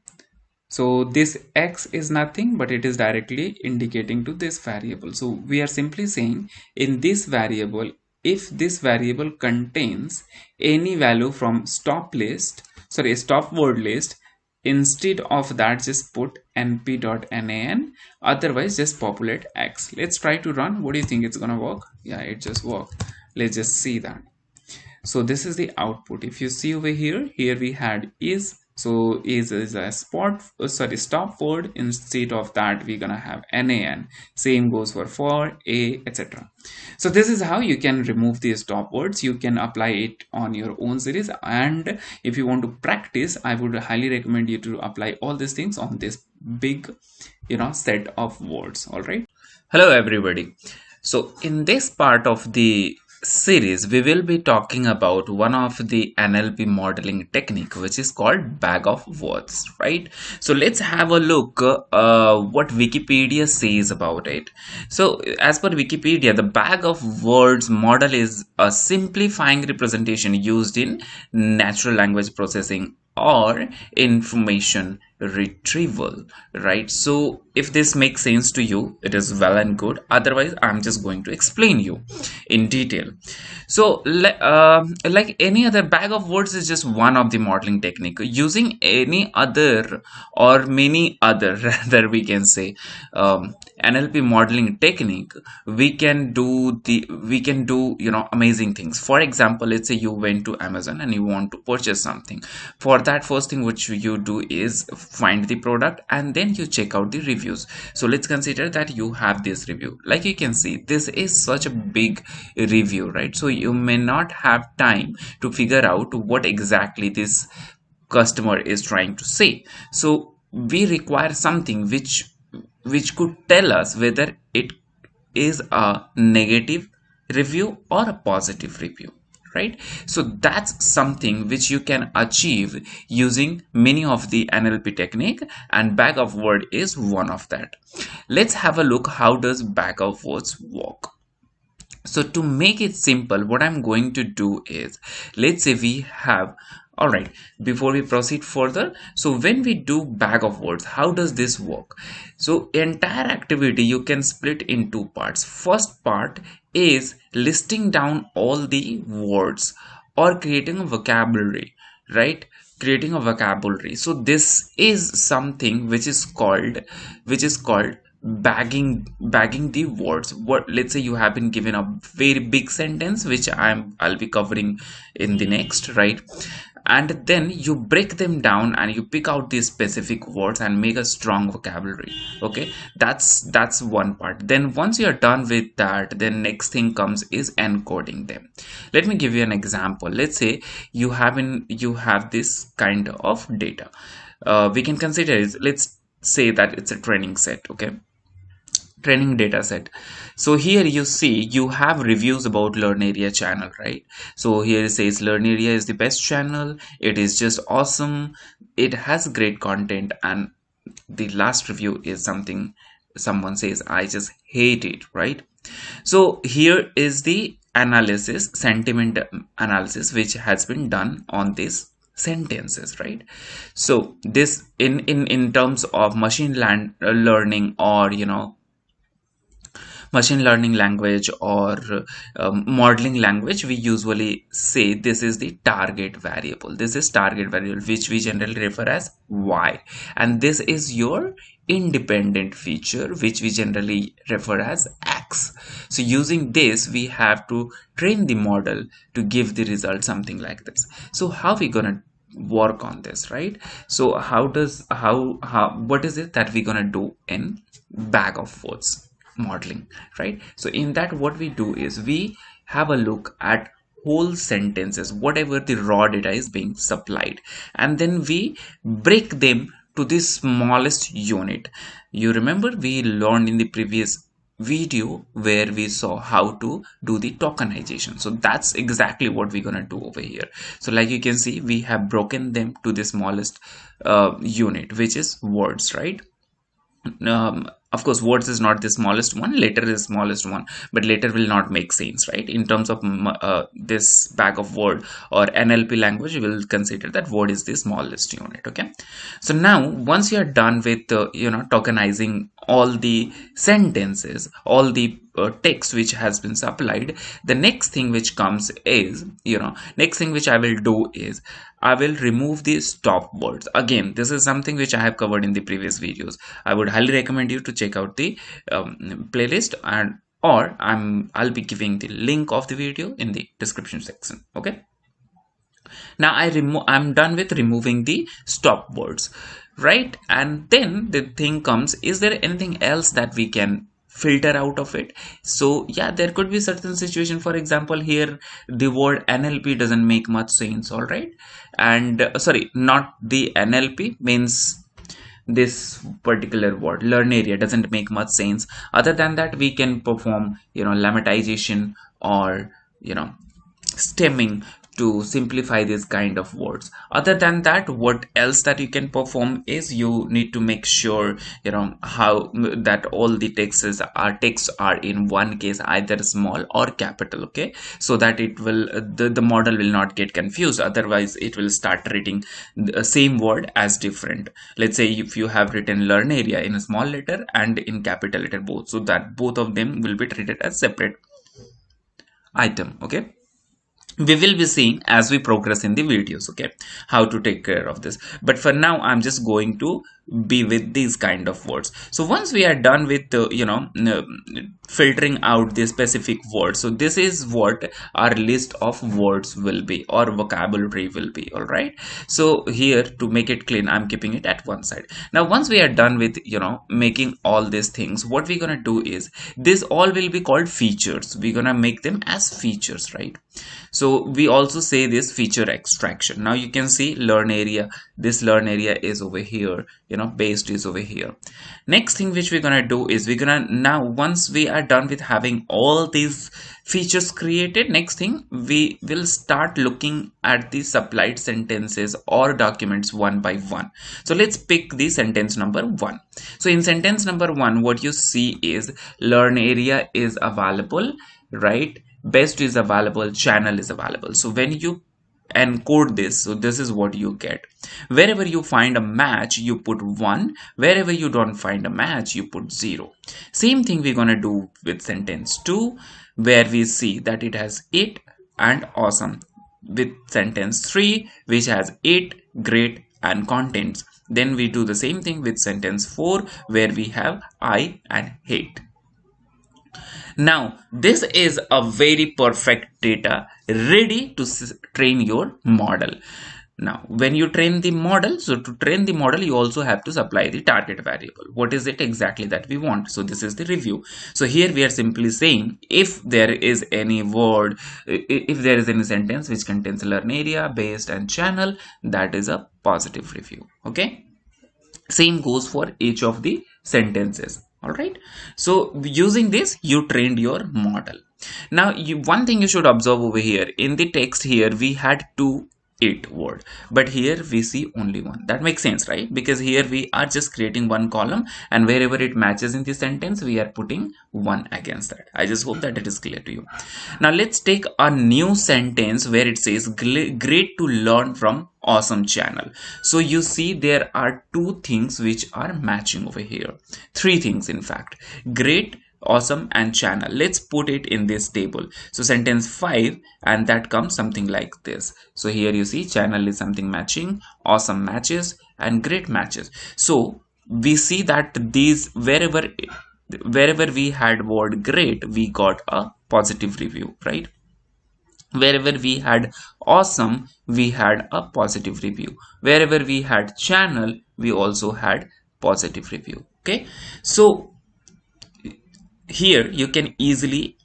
so this x is nothing but it is directly indicating to this variable. So we are simply saying in this variable, if this variable contains any value from stop word list, instead of that just put np.nan, otherwise just populate x. Let's try to run. What do you think? It's gonna work? Yeah, it just worked. Let's just see that. So this is the output. If you see over here we had is, so is a stop word. Instead of that, we're gonna have nan. Same goes for a, etc. So this is how you can remove these stop words. You can apply it on your own series, and if you want to practice, I would highly recommend you to apply all these things on this big set of words. All right, hello everybody. So in this part of the series we will be talking about one of the NLP modeling technique, which is called bag of words, right? So let's have a look what Wikipedia says about it. So as per Wikipedia, the bag of words model is a simplifying representation used in natural language processing or information retrieval, right? So if this makes sense to you, it is well and good. Otherwise, I'm just going to explain you in detail. So like any other, bag of words is just one of the modeling technique. Using any other or many other rather we can say NLP modeling technique, we can do amazing things. For example, let's say you went to Amazon and you want to purchase something. For that, first thing which you do is find the product and then you check out the reviews. So let's consider that you have this review. Like you can see, this is such a big review, right? So you may not have time to figure out what exactly this customer is trying to say. So we require something which could tell us whether it is a negative review or a positive review, right? So that's something which you can achieve using many of the NLP technique, and bag of word is one of that. Let's have a look how does bag of words work. So to make it simple, what I'm going to do is, let's say we have, all right, before we proceed further, so when we do bag of words, how does this work? So entire activity you can split in two parts. First part is listing down all the words or creating a vocabulary, right? Creating a vocabulary. So this is something which is called bagging the words. What, let's say you have been given a very big sentence, which I'll be covering in the next, right? And then you break them down and you pick out these specific words and make a strong vocabulary. Okay, that's one part. Then once you're done with that, then next thing comes is encoding them. Let me give you an example. Let's say you have this kind of data. We can consider it, let's say that it's a training set. Okay, training data set. So here you see you have reviews about Learn Area channel, right? So here it says Learn Area is the best channel, it is just awesome, it has great content. And the last review is something, someone says I just hate it, right? So here is the analysis, sentiment analysis, which has been done on this sentences, right? So this in terms of learning, or machine learning language, or modeling language, we usually say this is the target variable. This is target variable, which we generally refer as y, and this is your independent feature, which we generally refer as x. So using this, we have to train the model to give the result something like this. So how we gonna work on this, right? So what is it that we're gonna do in bag of words modeling, right? So in that, what we do is we have a look at whole sentences, whatever the raw data is being supplied, and then we break them to the smallest unit. You remember we learned in the previous video where we saw how to do the tokenization. So that's exactly what we're gonna do over here. So like you can see, we have broken them to the smallest unit, which is words, right? Of course, words is not the smallest one, letter is the smallest one, but letter will not make sense, right? In terms of this bag of word or NLP language, we will consider that word is the smallest unit. Okay, so now once you are done with tokenizing all the sentences, all the text which has been supplied, the next thing which comes is, next thing which I will do is I will remove the stop words. Again, this is something which I have covered in the previous videos. I would highly recommend you to check out the playlist, and or I'll be giving the link of the video in the description section. Okay. Now I'm done with removing the stop words, right? And then the thing comes, is there anything else that we can filter out of it? So yeah, there could be certain situation. For example, here the word NLP doesn't make much sense, all right? And sorry, not the NLP, means this particular word Learn Area doesn't make much sense. Other than that, we can perform lemmatization or stemming to simplify this kind of words. Other than that, what else that you can perform is you need to make sure how that all the texts are in one case either small or capital, okay, so that it will the model will not get confused. Otherwise it will start treating the same word as different. Let's say if you have written learn area in a small letter and in capital letter both, so that both of them will be treated as separate item, okay. We will be seeing as we progress in the videos, okay, how to take care of this, but for now I'm just going to be with these kind of words. So once we are done with filtering out the specific words, so this is what our list of words will be or vocabulary will be. All right, so here to make it clean, I'm keeping it at one side. Now once we are done with making all these things, what we're gonna do is this all will be called features. We're gonna make them as features, right? So we also say this feature extraction. Now you can see learn area, this learn area is over here, based is over here. Next thing which we're gonna do is we're gonna, now once we are done with having all these features created, next thing we will start looking at the supplied sentences or documents one by one. So let's pick the sentence number 1. So in sentence number 1, what you see is learn area is available, right? Best is available, channel is available. So when you encode this, so this is what you get. Wherever you find a match, you put 1. Wherever you don't find a match, you put 0. Same thing we're gonna do with sentence 2, where we see that it has it and awesome. With sentence 3, which has it, great and contents. Then we do the same thing with sentence 4, where we have I and hate. Now this is a very perfect data ready to train your model. Now when you train the model, so to train the model you also have to supply the target variable. What is it exactly that we want? So this is the review. So here we are simply saying if there is any word, if there is any sentence which contains learn area, based and channel, that is a positive review, okay. Same goes for each of the sentences. All right, so using this you trained your model. Now one thing you should observe over here, in the text here we had 2 it word, but here we see only 1. That makes sense, right? Because here we are just creating one column and wherever it matches in the sentence we are putting 1 against that. I just hope that it is clear to you. Now let's take a new sentence where it says great to learn from awesome channel. So you see there are 2 things which are matching over here, 3 things in fact: great, awesome and channel. Let's put it in this table. So sentence 5, and that comes something like this. So here you see channel is something matching, awesome matches and great matches. So we see that these wherever we had word great, we got a positive review, right? Wherever we had awesome, we had a positive review. Wherever we had channel, we also had positive review, okay. So here you can easily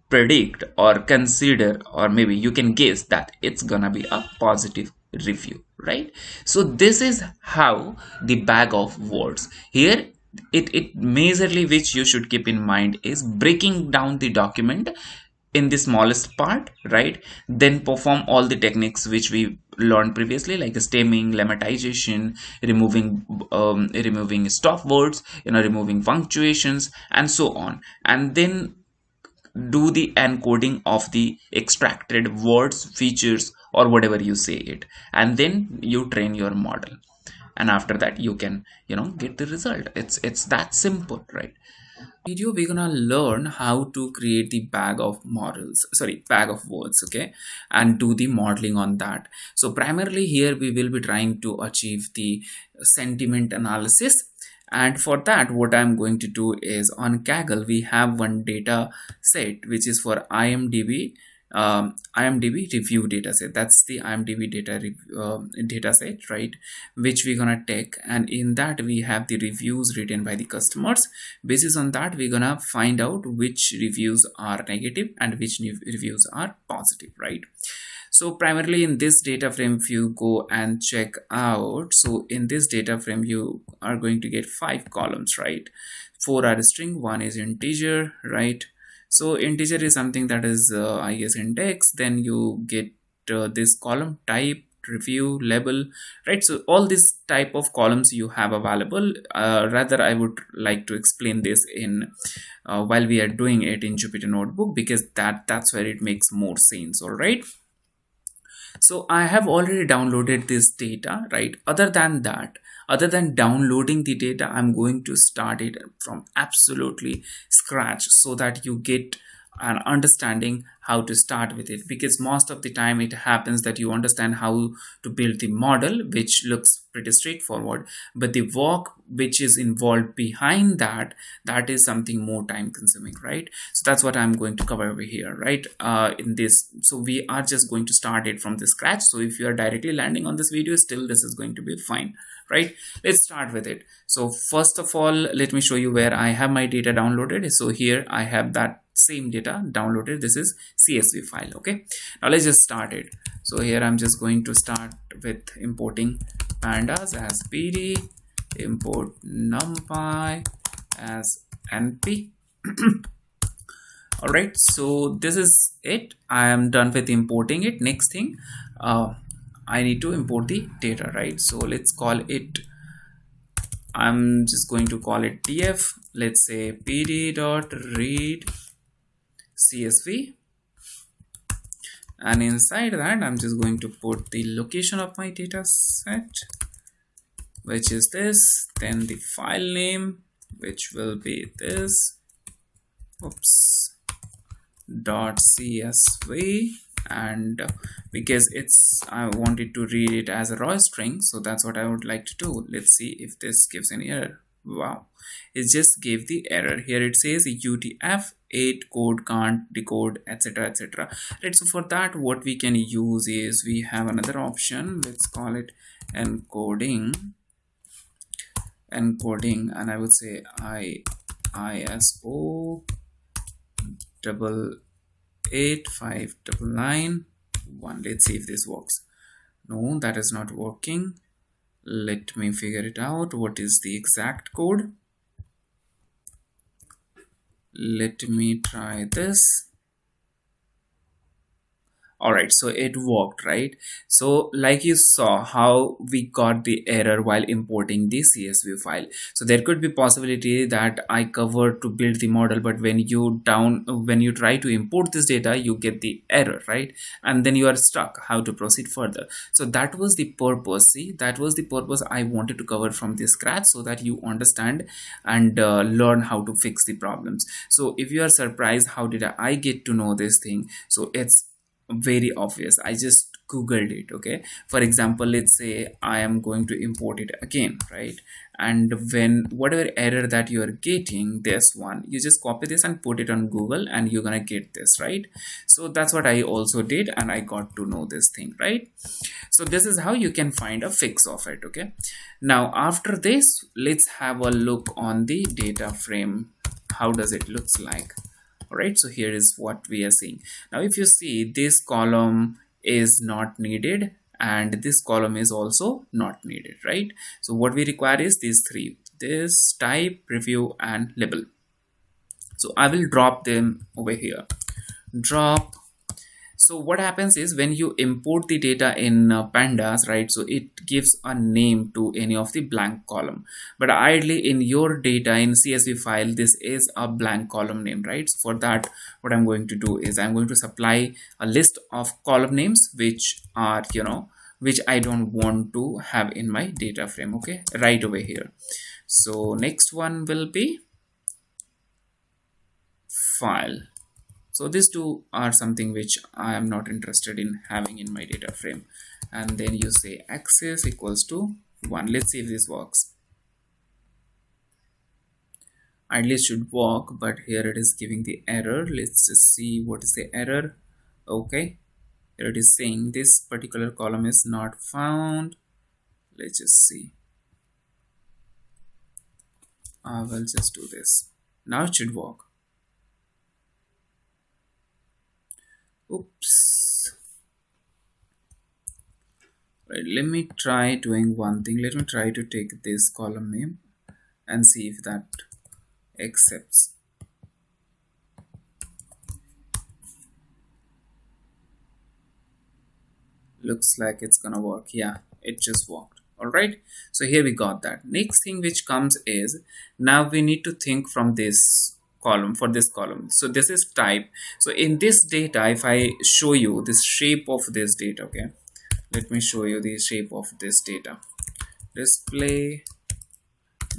predict or consider, or maybe you can guess that it's gonna be a positive review, right? So this is how the bag of words here, it majorly which you should keep in mind is breaking down the document in the smallest part, right? Then perform all the techniques which we learned previously, like stemming, lemmatization, removing stop words, removing punctuations and so on, and then do the encoding of the extracted words, features or whatever you say it, and then you train your model, and after that you can get the result. It's that simple, right? Video we're gonna learn how to create the bag of words, okay, and do the modeling on that. So primarily here we will be trying to achieve the sentiment analysis, and for that what I'm going to do is on Kaggle we have one data set which is for IMDb IMDb review data set. That's the IMDb data set, right, which we're gonna take, and in that we have the reviews written by the customers. Basis on that we're gonna find out which reviews are negative and which reviews are positive, right? So primarily in this data frame, if you go and check out, so in this data frame you are going to get 5 columns, right? 4 are string, 1 is integer, right? So integer is something that is I guess index. Then you get this column type, review, label, right? So all these type of columns you have available. Rather, I would like to explain this in while we are doing it in Jupyter Notebook, because that's where it makes more sense. All right. So I have already downloaded this data, right? Other than that, other than downloading the data, I'm going to start it from absolutely scratch so that you get an understanding how to start with it, because most of the time it happens that you understand how to build the model, which looks pretty straightforward, but the work which is involved behind that, that is something more time consuming, right? So that's what I'm going to cover over here, right? In this, so we are just going to start it from the scratch. So if you are directly landing on this video, still this is going to be fine, right? Let's start with it. So first of all, let me show you where I have my data downloaded. So here I have that same data downloaded. This is CSV file. Okay, now let's just start it. So here I'm just going to start with importing pandas as pd, import numpy as np. All right, so this is it. I am done with importing it. Next thing, I need to import the data, right? So let's call it, I'm just going to call it tf, let's say pd dot read csv, and inside that I'm just going to put the location of my data set, which is this, then the file name, which will be this, oops, dot csv, and because it's, I wanted to read it as a raw string, so that's what I would like to do. Let's see if this gives any error. Wow, it just gave the error. Here it says UTF-8 code can't decode, etc, etc, right? So for that, what we can use is, we have another option, let's call it encoding, and I would say ISO 85991. Let's see if this works. No, that is not working. Let me figure it out. What is the exact code? Let me try this. All right, so it worked, right? So like you saw how we got the error while importing the csv file. So there could be possibility that I covered to build the model, but when you try to import this data, you get the error, right? And then you are stuck how to proceed further. So that was the purpose. See, that was the purpose I wanted to cover from the scratch, so that you understand and learn how to fix the problems. So if you are surprised how did I get to know this thing, so it's very obvious. I just googled it. Okay, for example, let's say I am going to import it again, right? And when whatever error that you are getting, this one, you just copy this and put it on Google, and you're gonna get this, right? So that's what I also did, and I got to know this thing, right? So this is how you can find a fix of it. Okay, now after this, let's have a look on the data frame. How does it looks like? All right, so here is what we are seeing. Now if you see, this column is not needed, and this column is also not needed, right? So what we require is these three: this, type, review, and label. So I will drop them over here. Drop. So what happens is, when you import the data in pandas, right, so it gives a name to any of the blank column, but ideally in your data in csv file, this is a blank column name, right? So for that, what I'm going to do is, I'm going to supply a list of column names which are, which I don't want to have in my data frame. Okay, right over here. So next one will be file. So these two are something which I am not interested in having in my data frame. And then you say access equals to 1. Let's see if this works. Ideally it should work, but here it is giving the error. Let's just see what is the error. Okay, here it is saying this particular column is not found. Let's just see. I will just do this. Now it should work. Oops. Right, let me try doing one thing. Let me try to take this column name and see if that accepts. Looks like it's gonna work. Yeah, it just worked. All right, so here we got that. Next thing which comes is, now we need to think from this column, for this column. So this is type. So in this data, if I show you this shape of this data, okay, let me show you the shape of this data. Display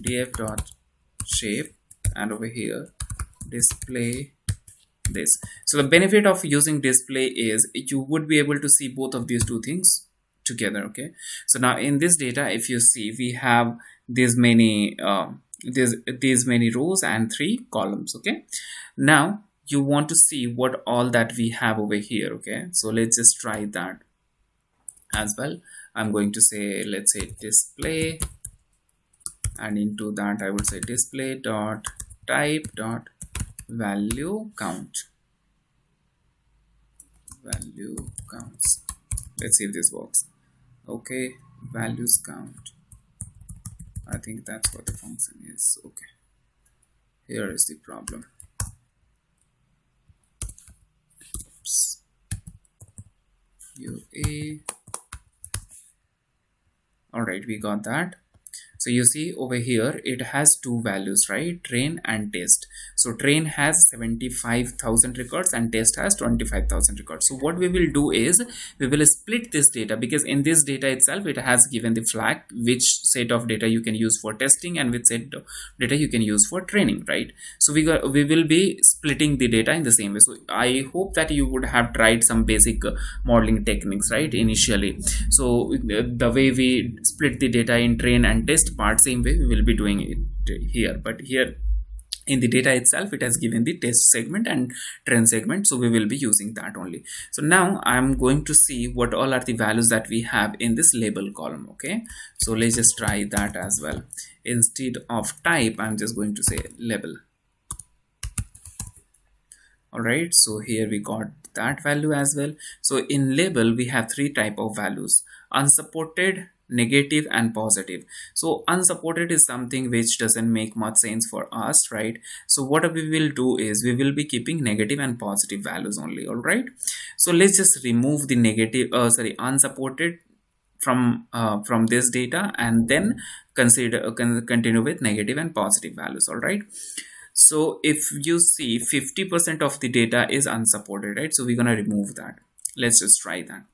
df dot shape, and over here display this. So the benefit of using display is you would be able to see both of these two things together. Okay, so now in this data, if you see, we have these many these many rows and 3 columns. Okay, now you want to see what all that we have over here. Okay, so let's just try that as well. I'm going to say, let's say display, and into that I would say display dot type dot value count. Value counts. Let's see if this works. Okay, values count. I think that's what the function is. Okay, here is the problem. Oops. UA. All right, we got that. So you see over here it has 2 values, right? Train and test. So train has 75,000 records and test has 25,000 records. So what we will do is we will split this data, because in this data itself it has given the flag which set of data you can use for testing and which set of data you can use for training, right? So we will be splitting the data in the same way. So I hope that you would have tried some basic modeling techniques, right, initially. So the way we split the data in train and test part, same way we will be doing it here. But here in the data itself it has given the test segment and train segment, so we will be using that only. So now I'm going to see what all are the values that we have in this label column. Okay, so let's just try that as well. Instead of type, I'm just going to say label. All right, so here we got that value as well. So in label we have 3 type of values: unsupported, negative, and positive. So unsupported is something which doesn't make much sense for us, right? So what we will do is we will be keeping negative and positive values only. All right, so let's just remove the negative unsupported from this data, and then continue with negative and positive values. All right, so if you see 50% of the data is unsupported, right? So we're going to remove that. Let's just try that.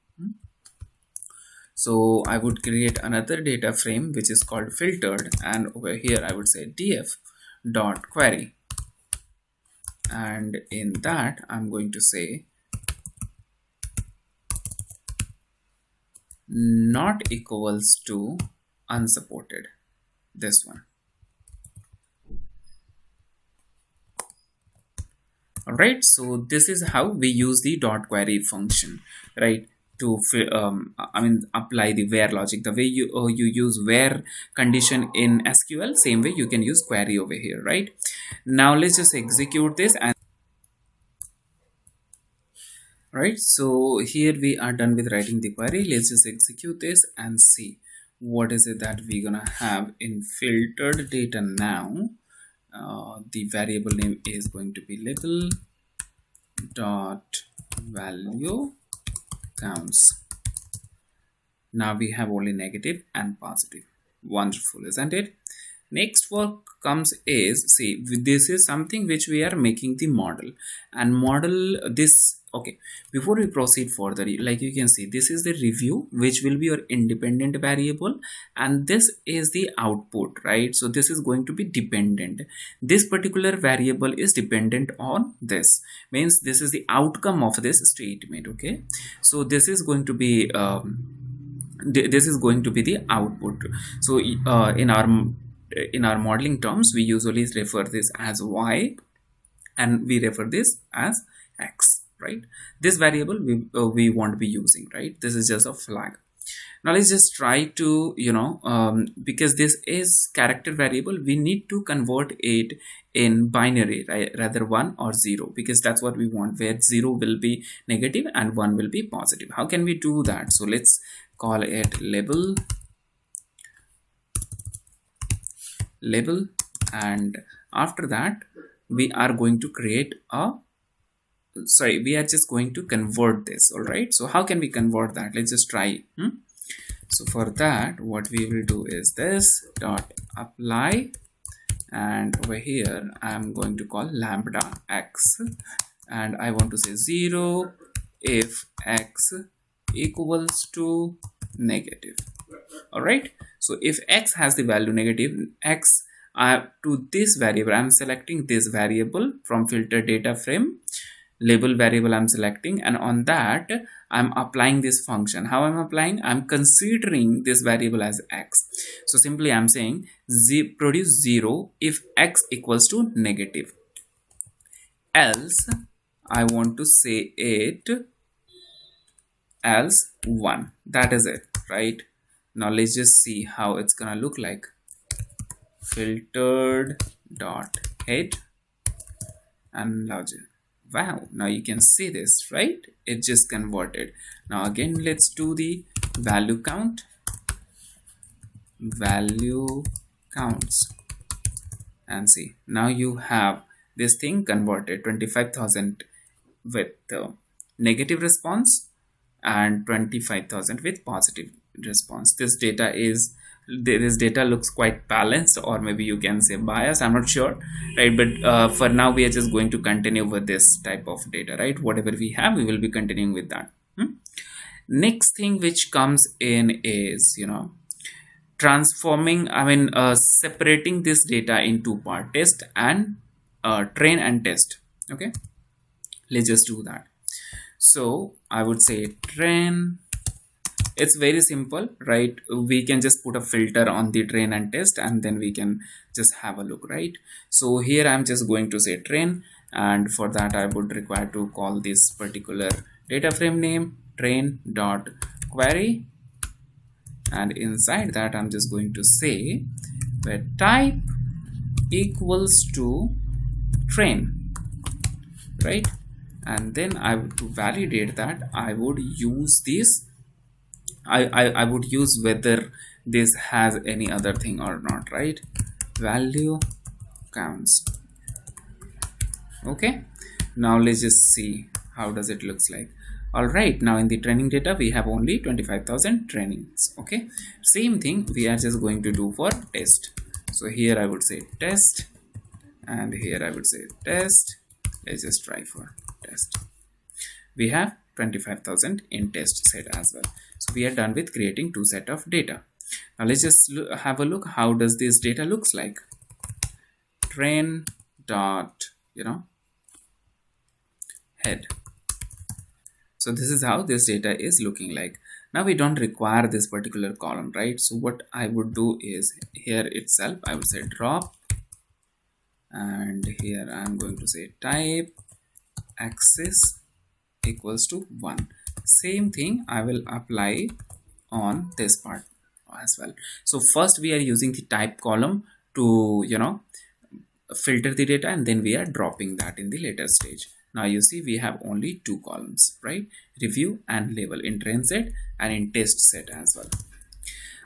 So I would create another data frame which is called filtered, and over here I would say df dot query, and in that I'm going to say not equals to unsupported, this one. All right, so this is how we use the dot query function, right, to apply the where logic. The way you use where condition in SQL, same way you can use query over here, right? Now let's just execute this. And right, so here we are done with writing the query. Let's just execute this and see what is it that we're gonna have in filtered data now. The variable name is going to be label dot value counts. Now we have only negative and positive. Wonderful, isn't it? Next work comes is, see, this is something which we are making the model, and model this. Okay, before we proceed further, like you can see, this is the review which will be your independent variable, and this is the output, right? So this is going to be dependent. This particular variable is dependent on this, means this is the outcome of this statement. Okay, so this is going to be this is going to be the output. So in our modeling terms we usually refer this as y, and we refer this as x, right? This variable we won't be using, right? This is just a flag. Now let's just try to because this is character variable, we need to convert it in binary, right? Rather 1 or 0, because that's what we want, where 0 will be negative and 1 will be positive. How can we do that? So let's call it label, and after that we are going to create a sorry, we are just going to convert this. All right, so how can we convert that? Let's just try. So for that, what we will do is this dot apply, and over here I'm going to call lambda x, and I want to say 0 if x equals to negative. All right, so if x has the value negative, x to this variable, I'm selecting this variable from filter data frame label variable I'm selecting, and on that I'm applying this function. How I'm applying? I'm considering this variable as x. So simply I'm saying produce 0 if x equals to negative, else I want to say it as 1. That is it, right? Now let's just see how it's gonna look like. Filtered dot head and logic. Wow, now you can see this, right? It just converted. Now again, let's do the value count. Value counts, and see, now you have this thing converted 25,000 with negative response and 25,000 with positive response. This data looks quite balanced, or maybe you can say biased, I'm not sure, right? But for now we are just going to continue with this type of data, right? Whatever we have, we will be continuing with that. Next thing which comes in is, transforming, separating this data in two part, test and train and test. Okay, let's just do that. So I would say train. It's very simple, right? We can just put a filter on the train and test, and then we can just have a look, right? So here I'm just going to say train, and for that I would require to call this particular data frame name train dot query, and inside that I'm just going to say where type equals to train, right? And then I would, to validate that, I would use this, I would use whether this has any other thing or not, right? Value counts. Okay, now let's just see how does it looks like. All right, now in the training data we have only 25,000 trainings. Okay, same thing we are just going to do for test. So here I would say test, and here I would say test. Let's just try for test. We have 25,000 in test set as well. So we are done with creating two set of data. Now let's just have a look how does this data looks like. Train dot head. So this is how this data is looking like. Now we don't require this particular column, right? So what I would do is here itself I would say drop, and here I'm going to say type axis equals to 1. Same thing I will apply on this part as well. So first we are using the type column to filter the data, and then we are dropping that in the later stage. Now you see we have only two columns, right? Review and label in train set and in test set as well.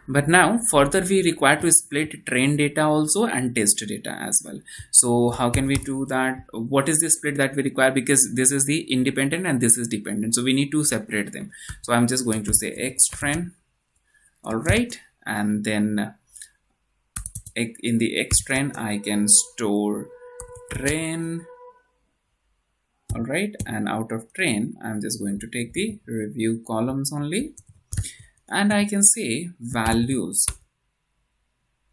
But now further we require to split train data also and test data as well. So how can we do that? What is the split that we require? Because this is the independent and this is dependent, so we need to separate them. So I'm just going to say x train. All right, and then in the x train I can store train. All right, and out of train I'm just going to take the review columns only, and I can say values.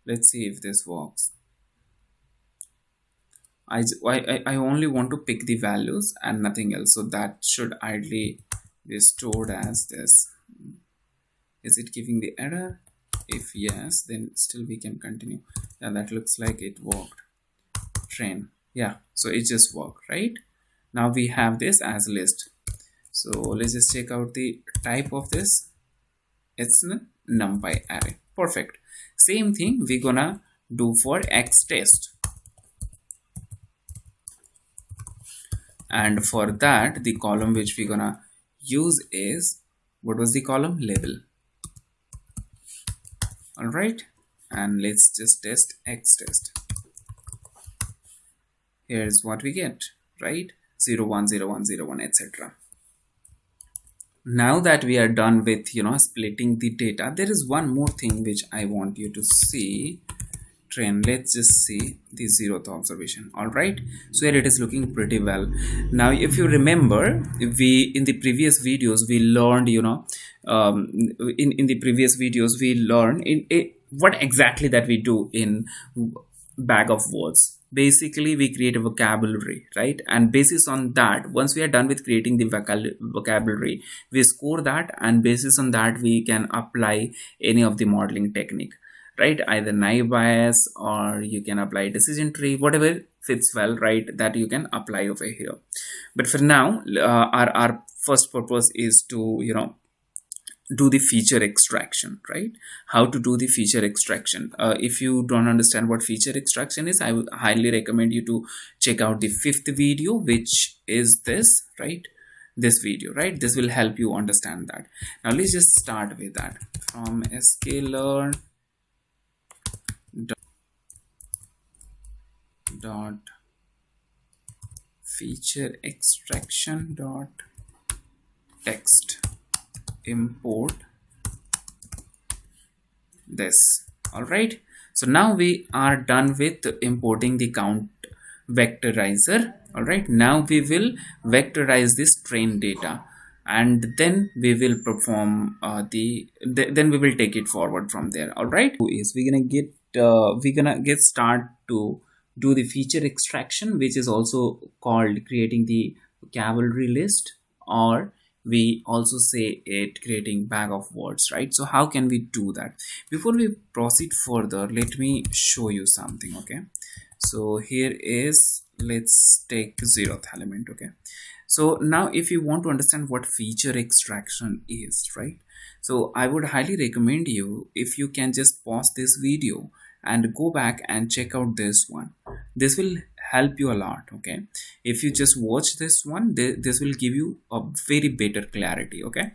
Let's see if this works. I only want to pick the values and nothing else, so that should ideally be stored as this. Is it giving the error? If yes, then still we can continue. Yeah, that looks like it worked. Train, yeah, so it just worked, right? Now we have this as a list. So let's just check out the type of this. It's a numpy array. Perfect. Same thing we're gonna do for x test, and for that the column which we're gonna use is, what was the column? Label. All right, and let's just test x test. Here's what we get, right? 0 1 0 1 0 1, etc. Now that we are done with splitting the data, there is one more thing which I want you to see. Trend, let's just see the zeroth observation. All right, so here it is looking pretty well. Now if you remember, we in the previous videos we learned in the previous videos we learned what exactly that we do in bag of words. Basically we create a vocabulary, right? And basis on that, once we are done with creating the vocabulary, we score that, and basis on that we can apply any of the modeling technique, right? Either naive bias, or you can apply decision tree, whatever fits well, right? That you can apply over here. But for now, our first purpose is to do the feature extraction, right? How to do the feature extraction. If you don't understand what feature extraction is, I would highly recommend you to check out the 5th video, which is this, right? This video, right? This will help you understand that. Now let's just start with that. From sklearn dot feature extraction dot text import this. All right, so now we are done with importing the count vectorizer. All right, now we will vectorize this train data, and then we will perform then we will take it forward from there. All right, is we're gonna get start to do the feature extraction, which is also called creating the vocabulary list, or we also say it creating bag of words, right? So how can we do that? Before we proceed further, let me show you something. Okay, so here is, let's take 0th element. Okay, so now if you want to understand what feature extraction is, right? So I would highly recommend you, if you can just pause this video and go back and check out this one. This will help you a lot. Okay, if you just watch this one, this will give you a very better clarity. Okay,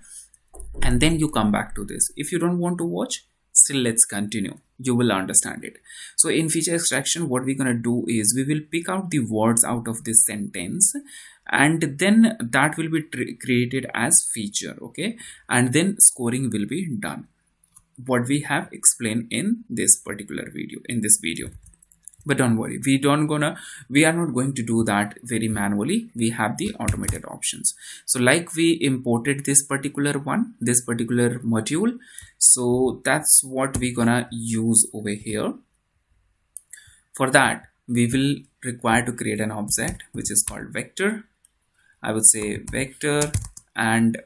and then you come back to this. If you don't want to watch, still let's continue, you will understand it. So in feature extraction, what we're going to do is we will pick out the words out of this sentence, and then that will be created as feature. Okay, and then scoring will be done, what we have explained in this particular video, in this video. But don't worry, we are not going to do that very manually. We have the automated options. So like we imported this particular module, so that's what we're gonna use over here. For that, we will require to create an object which is called vector. I would say vector, and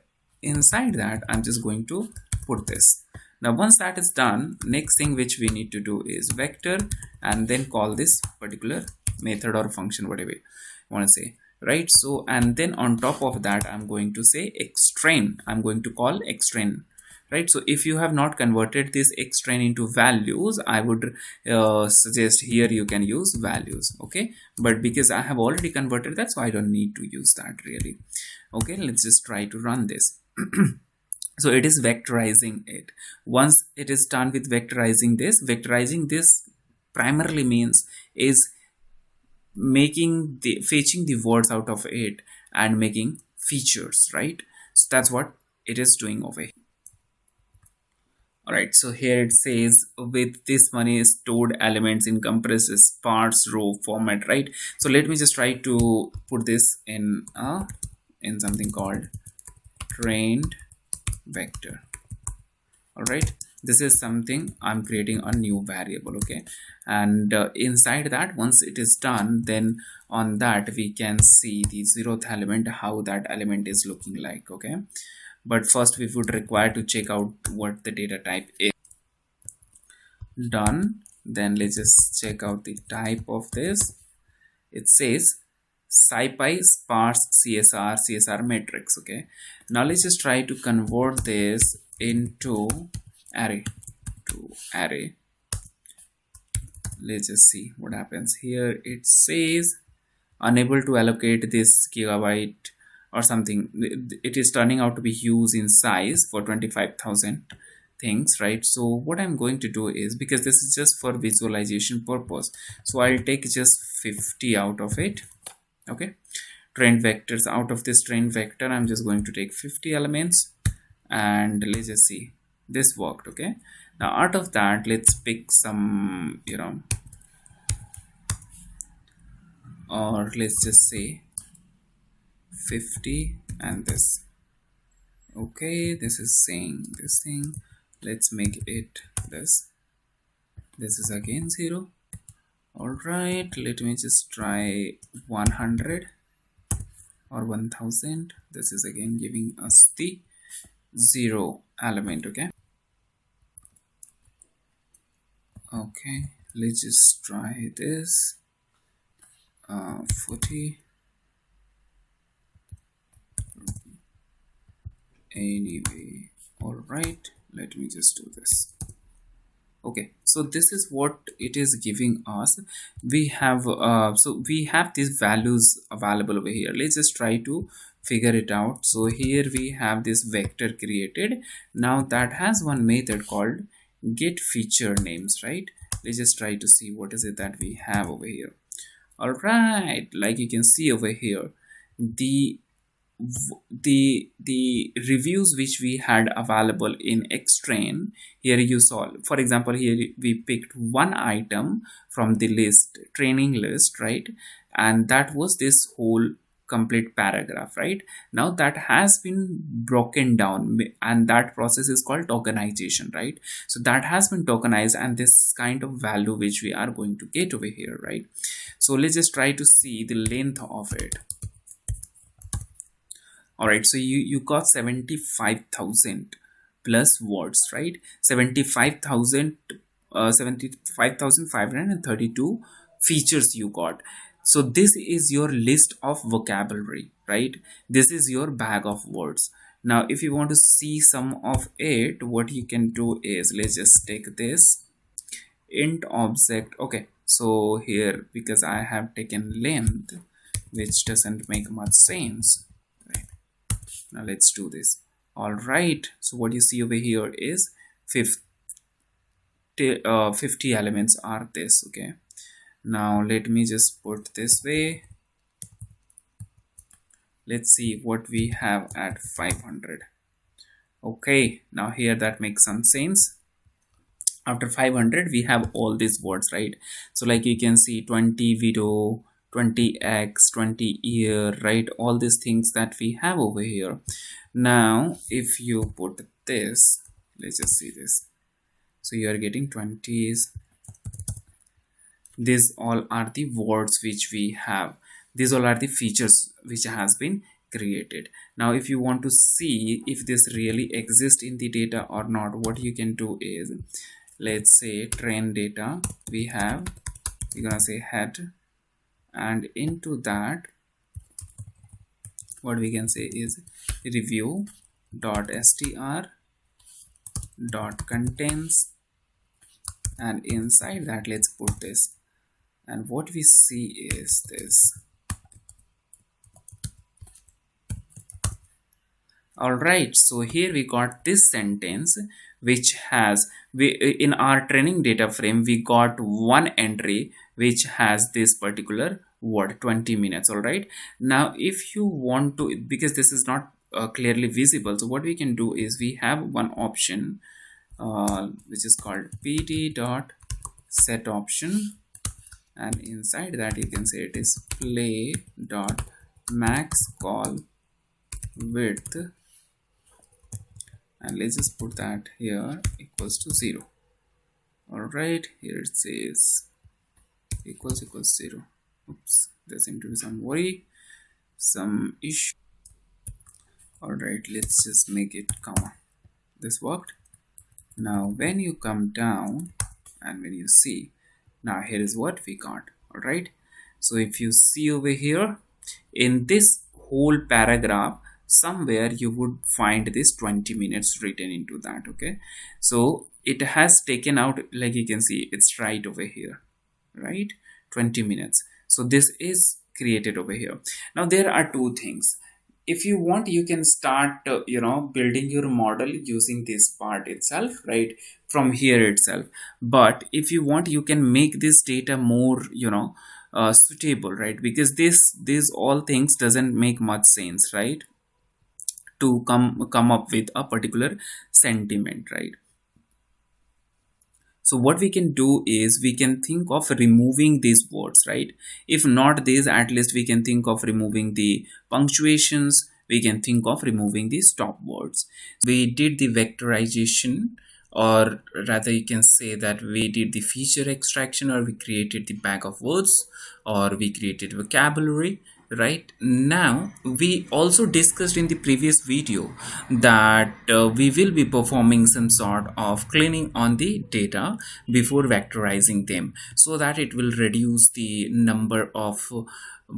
inside that I'm just going to put this. Now once that is done, next thing which we need to do is vector, and then call this particular method or function, whatever you want to say, right? So and then on top of that, I'm going to say extrain. I'm going to call extrain, right? So if you have not converted this extrain into values, I would suggest here you can use values. Okay, but because I have already converted that, so I don't need to use that really. Okay, let's just try to run this. So it is vectorizing it. Once it is done with vectorizing this primarily means is fetching the words out of it and making features, right? So that's what it is doing over here. All right, so here it says with this one is stored elements in compresses parse row format, right? So let me just try to put this in something called trained vector. All right, this is something I'm creating a new variable. Okay, and inside that, once it is done, then on that we can see the 0th element, how that element is looking like. Okay, but first we would require to check out what the data type is. Done, then let's just check out the type of this. It says SciPy sparse CSR matrix. Okay, now let's just try to convert this into array Let's just see what happens here. It says unable to allocate this gigabyte or something. It is turning out to be huge in size for 25,000 things, right? So what I'm going to do is, because this is just for visualization purpose, so I'll take just 50 out of it. Okay, trained vectors. Out of this trained vector, I'm just going to take 50 elements, and let's just see, this worked. Okay, now out of that, let's pick some, or let's just say 50 and this. Okay, this is saying this thing, let's make it this is again 0. All right, let me just try 100 or 1000. This is again giving us the 0 element. Okay, let's just try this 40. Anyway, all right, let me just do this. Okay, so this is what it is giving us. We have so we have these values available over here. Let's just try to figure it out. So here we have this vector created. Now that has one method called get feature names, right? Let's just try to see what is it that we have over here. All right, like you can see over here, the the reviews which we had available in Xtrain, here you saw, for example, here we picked one item from the list, training list, right? And that was this whole complete paragraph, right? Now that has been broken down, and that process is called tokenization, right? So that has been tokenized, and this kind of value which we are going to get over here, right? So let's just try to see the length of it. All right, so you got 75,000 plus words, right? 75,000 75,532 features you got. So this is your list of vocabulary, right? This is your bag of words. Now if you want to see some of it, what you can do is, let's just take this int object. Okay, so here, because I have taken length, which doesn't make much sense. Now let's do this. All right, so what you see over here is 50 elements are this. Okay, now let me just put this way. Let's see what we have at 500. Okay, now here that makes some sense. After 500 we have all these words, right? So like you can see 20 video, 20x, 20 year, right? All these things that we have over here. Now if you put this, let's just see this. So you are getting 20s. These all are the words which we have. These all are the features which has been created. Now if you want to see if this really exists in the data or not, what you can do is, let's say train data, we're gonna say head, and into that what we can say is review.str.contains, and inside that let's put this, and what we see is this. All right, so here we got this sentence which has, in our training data frame we got one entry which has this particular word 20 minutes. All right, now if you want to, because this is not clearly visible, so what we can do is we have one option which is called pd.setOption, and inside that you can say it is play.maxCallWidth, and let's just put that here equals to 0. All right, here it says equals 0. Oops, there seems to be some worry, some issue. All right, let's just make it comma. This worked. Now when you come down and when you see, now here is what we got. All right, so if you see over here in this whole paragraph, somewhere you would find this 20 minutes written into that. Okay, so it has taken out, like you can see, it's right over here, right? 20 minutes. So this is created over here. Now there are two things. If you want, you can start building your model using this part itself, right, from here itself. But if you want, you can make this data more suitable, right? Because these all things doesn't make much sense, right, to come up with a particular sentiment, right? So what we can do is we can think of removing these words, right? If not these, at least we can think of removing the punctuations. We can think of removing the stop words. We did the vectorization, or rather you can say that we did the feature extraction, or we created the bag of words, or we created vocabulary. Right now we also discussed in the previous video that we will be performing some sort of cleaning on the data before vectorizing them, so that it will reduce the number of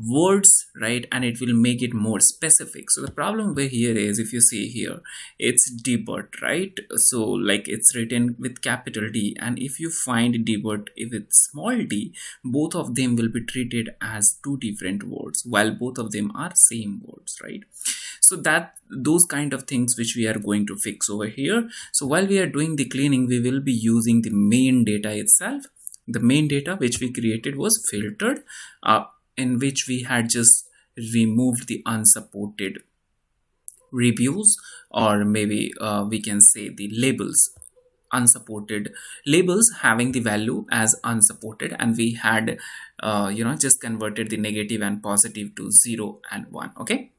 words, right, and it will make it more specific. So the problem over here is, if you see here, it's debut, right? So like it's written with capital D, and if you find debut with small d, both of them will be treated as two different words while both of them are same words, right? So that those kind of things which we are going to fix over here. So while we are doing the cleaning, we will be using the main data itself. The main data which we created was filtered, in which we had just removed the unsupported reviews, or maybe we can say the labels, unsupported labels having the value as unsupported, and we had just converted the negative and positive to 0 and 1. Okay,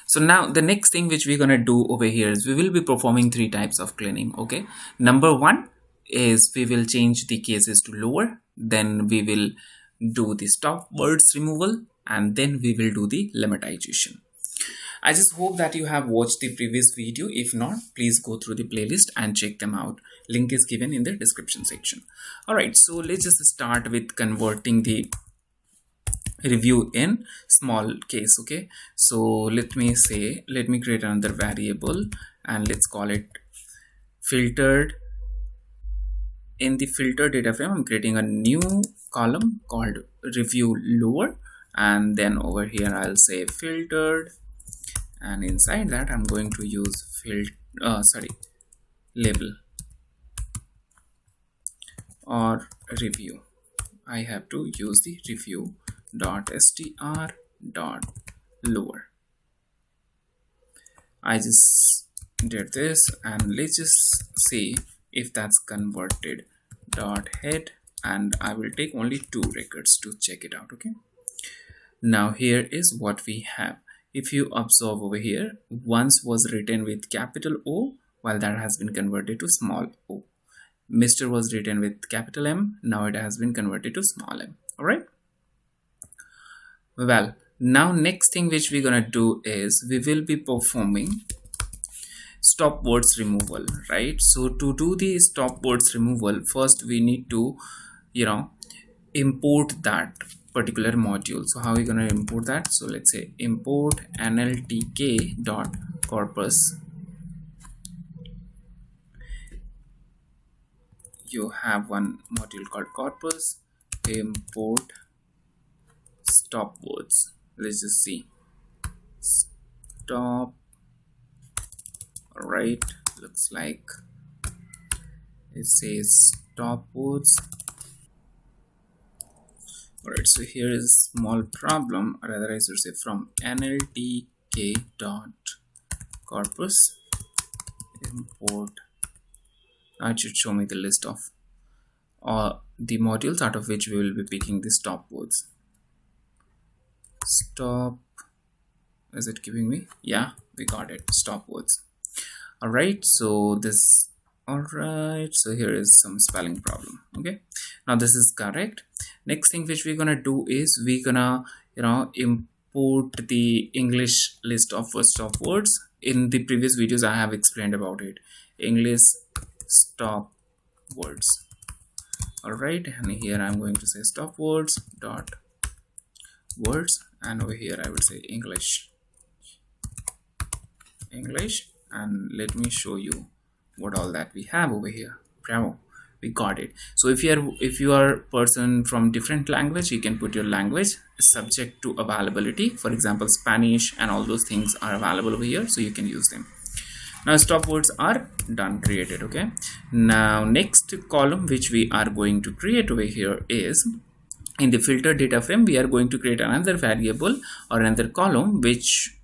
so now the next thing which we're going to do over here is we will be performing three types of cleaning. Okay, number one is we will change the cases to lower, then we will do the stop words removal, and then we will do the lemmatization. I just hope that you have watched the previous video. If not, please go through the playlist and check them out. Link is given in the description section. Alright, so let's just start with converting the review in small case. Okay, so let me create another variable, and let's call it filtered. In the filter data frame, I'm creating a new column called review lower, and then over here I'll say filtered, and inside that I'm going to use label or review. I have to use the review dot str dot lower. I just did this, and let's just see if that's converted. Dot head, and I will take only 2 records to check it out. Okay, now here is what we have. If you observe over here, once was written with capital O, while that has been converted to small o. Mr. was written with capital M, now it has been converted to small m. Alright, well, now next thing which we're gonna do is we will be performing stop words removal, right? So to do the stop words removal, first we need to import that particular module. So how are we going to import that? So let's say import nltk dot corpus. You have one module called corpus. Import stop words. Let's just see. Stop. All right, looks like it says stop words. All right, so here is a small problem, or rather I should say from nltk dot corpus import. Now it should show me the list of the modules out of which we will be picking the stop words. Stop, is it giving me? Yeah, we got it, stop words. All right, so this, all right, so here is some spelling problem. Okay, now this is correct. Next thing which we're gonna do is we're gonna import the English list of stop words. In the previous videos I have explained about it. English stop words. All right, and here I'm going to say stop words dot words, and over here I will say English, and let me show you what all that we have over here. Bravo, we got it. So if you are person from different language, you can put your language subject to availability. For example, Spanish and all those things are available over here, so you can use them. Now stop words are done, created. Okay, now next column which we are going to create over here is in the filter data frame, we are going to create another variable or another column which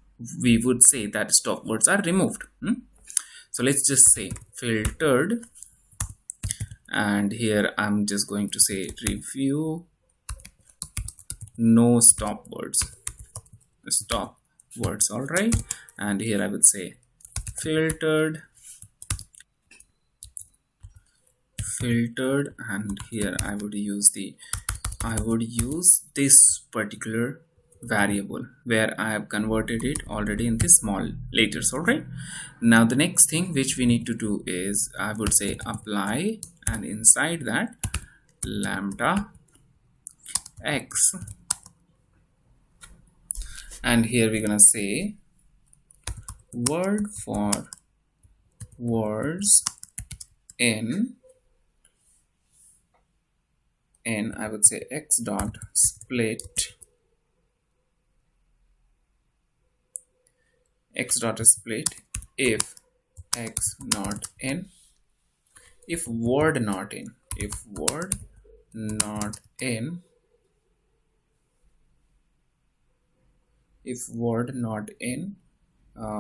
we would say that stop words are removed. So let's just say filtered, and here I'm just going to say review no stop words. All right, and here I would say filtered, and here I would use this particular variable where I have converted it already in the small letters. All right, now the next thing which we need to do is I would say apply, and inside that lambda x, and here we're gonna say word for words in I would say x dot split if x not in, if word not in,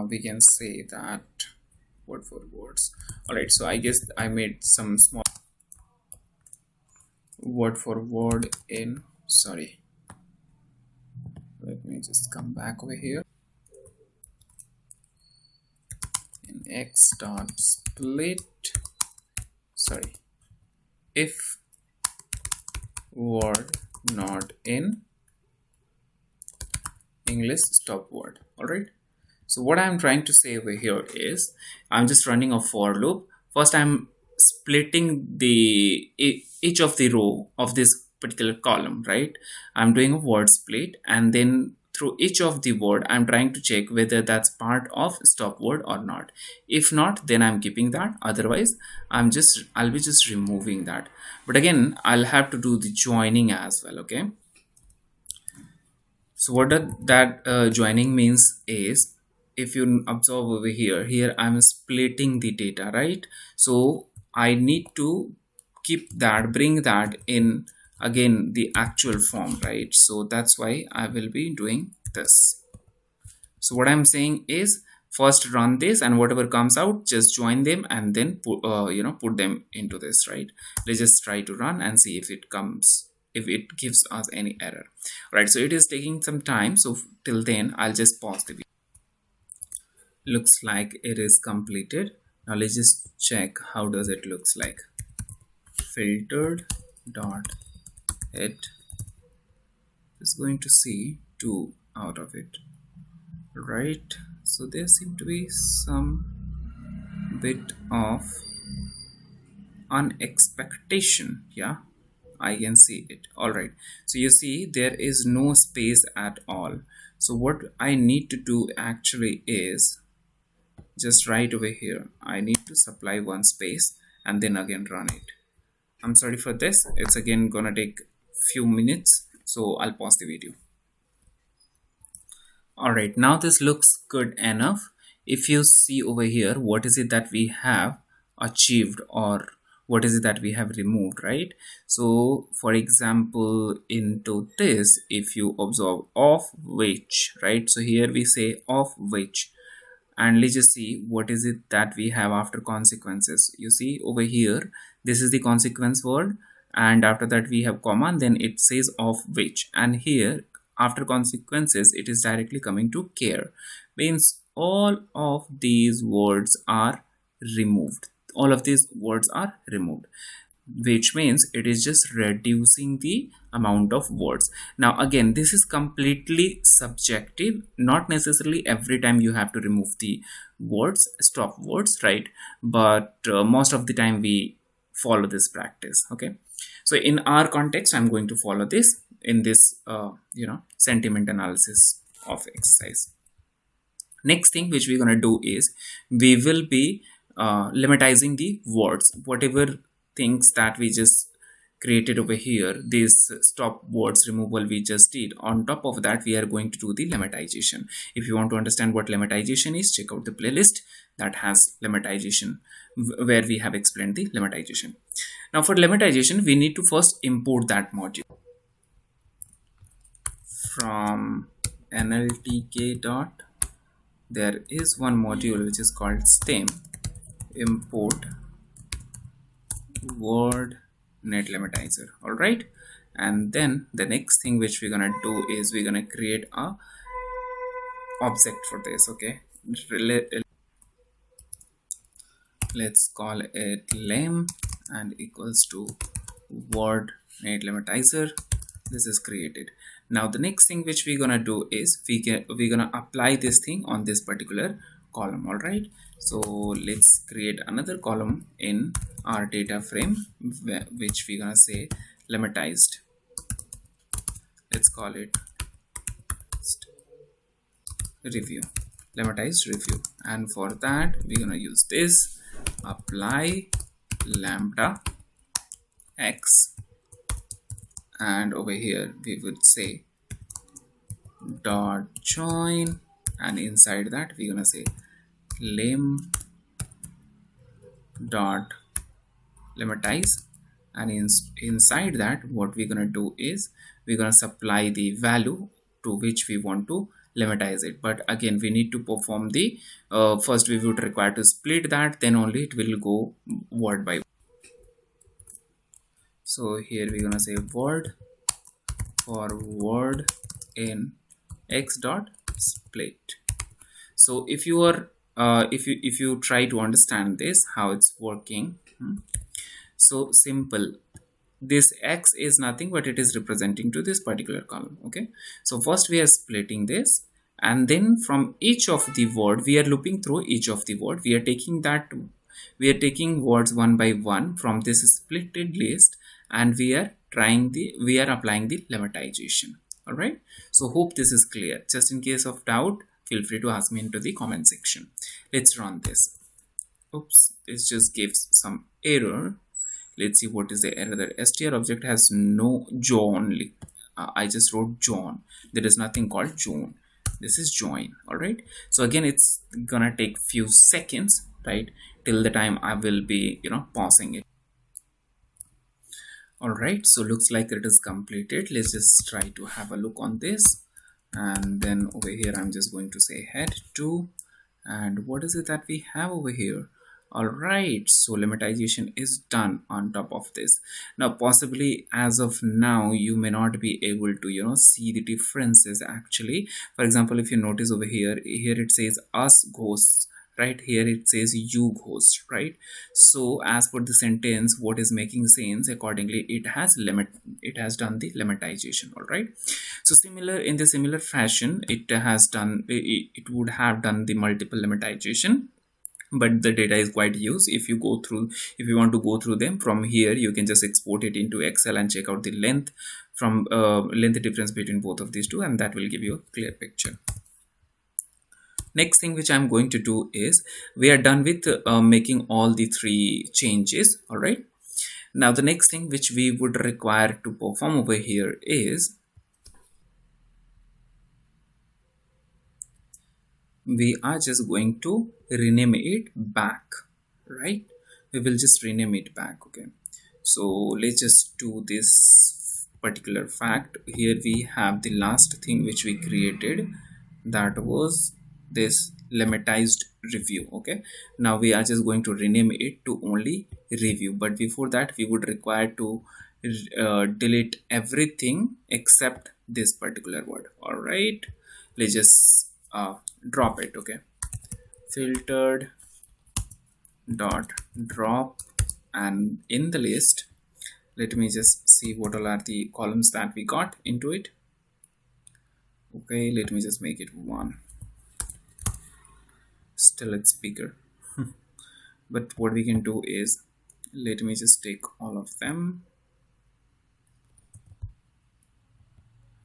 we can say that word for words. All right, so I guess I made some small word for word in, sorry, let me just come back over here, in x dot split, sorry, if word not in English stop word. All right, so what I'm trying to say over here is I'm just running a for loop. First I'm splitting the each of the row of this particular column, right? I'm doing a word split, and then through each of the word I'm trying to check whether that's part of stop word or not. If not, then I'm keeping that, otherwise I'll be just removing that. But again, I'll have to do the joining as well. Okay, so what that joining means is, if you observe over here I'm splitting the data, right? So I need to bring that in again the actual form, right? So that's why I will be doing this. So what I'm saying is, first run this, and whatever comes out, just join them and then put them into this, right? Let's just try to run and see if it gives us any error. All right, so it is taking some time, so till then I'll just pause the video. Looks like it is completed. Now let's just check how does it looks like. Filtered dot head is going to see 2 out of it, right? So there seem to be some bit of unexpectation. Yeah, I can see it. All right, so you see there is no space at all. So what I need to do actually is just right over here I need to supply one space and then again run it. I'm sorry for this, it's again gonna take few minutes, so I'll pause the video. All right, now this looks good enough. If you see over here, what is it that we have achieved, or what is it that we have removed, right? So for example, into this, if you observe of which, right? So here we say of which, and let's just see what is it that we have after consequences. You see over here, this is the consequence word, and after that we have comma, and then it says of which, and here after consequences it is directly coming to care, means all of these words are removed. All of these words are removed, which means it is just reducing the amount of words. Now again, this is completely subjective, not necessarily every time you have to remove the words, stop words, right? But most of the time we follow this practice. Okay, so in our context I'm going to follow this in this sentiment analysis of exercise. Next thing which we're going to do is we will be lemmatizing the words, whatever things that we just created over here, this stop words removal we just did. On top of that, we are going to do the lemmatization. If you want to understand what lemmatization is, check out the playlist that has lemmatization, where we have explained the lemmatization. Now for lemmatization, we need to first import that module. from NLTK dot, there is one module which is called stem import word net lematizer. All right, and then the next thing which we're gonna do is we're gonna create a object for this. Okay, let's call it lem and equals to word net lematizer. This is created. Now the next thing which we're gonna do is we're gonna apply this thing on this particular column. All right, so let's create another column in our data frame which we're gonna say lemmatized. Let's call it review, lemmatized review, and for that we're gonna use this apply lambda x, and over here we would say dot join, and inside that we're gonna say lem dot lemmatize, and inside that what we're gonna do is we're gonna supply the value to which we want to lemmatize it. But again we need to perform the first we would require to split that, then only it will go word by word. So here we're gonna say word for word in x dot split. So if you are if you try to understand this how it's working, so simple, this x is nothing but it is representing to this particular column. Okay, so first we are splitting this, and then from each of the word we are looping through each of the word, we are taking that, we are taking words one by one from this splitted list, and we are applying the lemmatization. All right, so hope this is clear. Just in case of doubt, feel free to ask me into the comment section. Let's run this. Oops, it just gives some error. Let's see what is the error. That str object has no John. I just wrote John. There is nothing called John. This is join. All right, so again it's gonna take few seconds, right, till the time I will be pausing it. All right, so looks like it is completed. Let's just try to have a look on this, and then over here I'm just going to say head to, and what is it that we have over here? All right, so lemmatization is done on top of this. Now possibly as of now you may not be able to see the differences actually. For example, if you notice over here it says us ghosts, right? Here it says you ghost, right? So as per the sentence what is making sense, accordingly it has done the lemmatization. All right, so in the similar fashion it would have done the multiple lemmatization, but the data is quite huge. If you want to go through them from here, you can just export it into Excel and check out the length difference between both of these two, and that will give you a clear picture. Next thing which I'm going to do is we are done with making all the three changes. All right, now the next thing which we would require to perform over here is we are just going to rename it back, right? We will just rename it back. Okay, so let's just do this particular fact. Here we have the last thing which we created, that was this lemmatized review. Okay, now we are just going to rename it to only review, but before that we would require to delete everything except this particular word. All right, let's just drop it. Okay, filtered dot drop, and in the list let me just see what all are the columns that we got into it. Okay, let me just make it one. Still it's bigger but what we can do is let me just take all of them,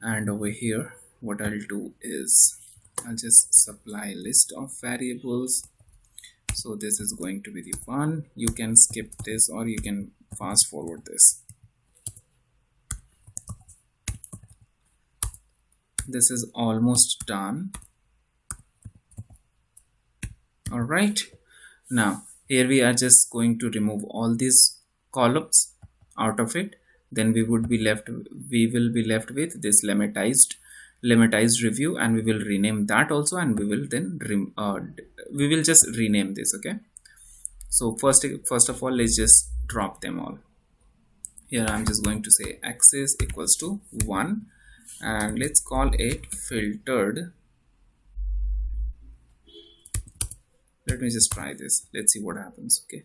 and over here what I'll do is I'll just supply list of variables. So this is going to be the one. You can skip this or you can fast forward this. This is almost done. All right, now here we are just going to remove all these columns out of it. Then we will be left with this lemmatized lemmatized review, and we will rename that also, and we will then we will just rename this. Okay, so first of all, let's just drop them all. Here I'm just going to say axis equals to 1, and let's call it filtered. Let me just try this. Let's see what happens. Okay,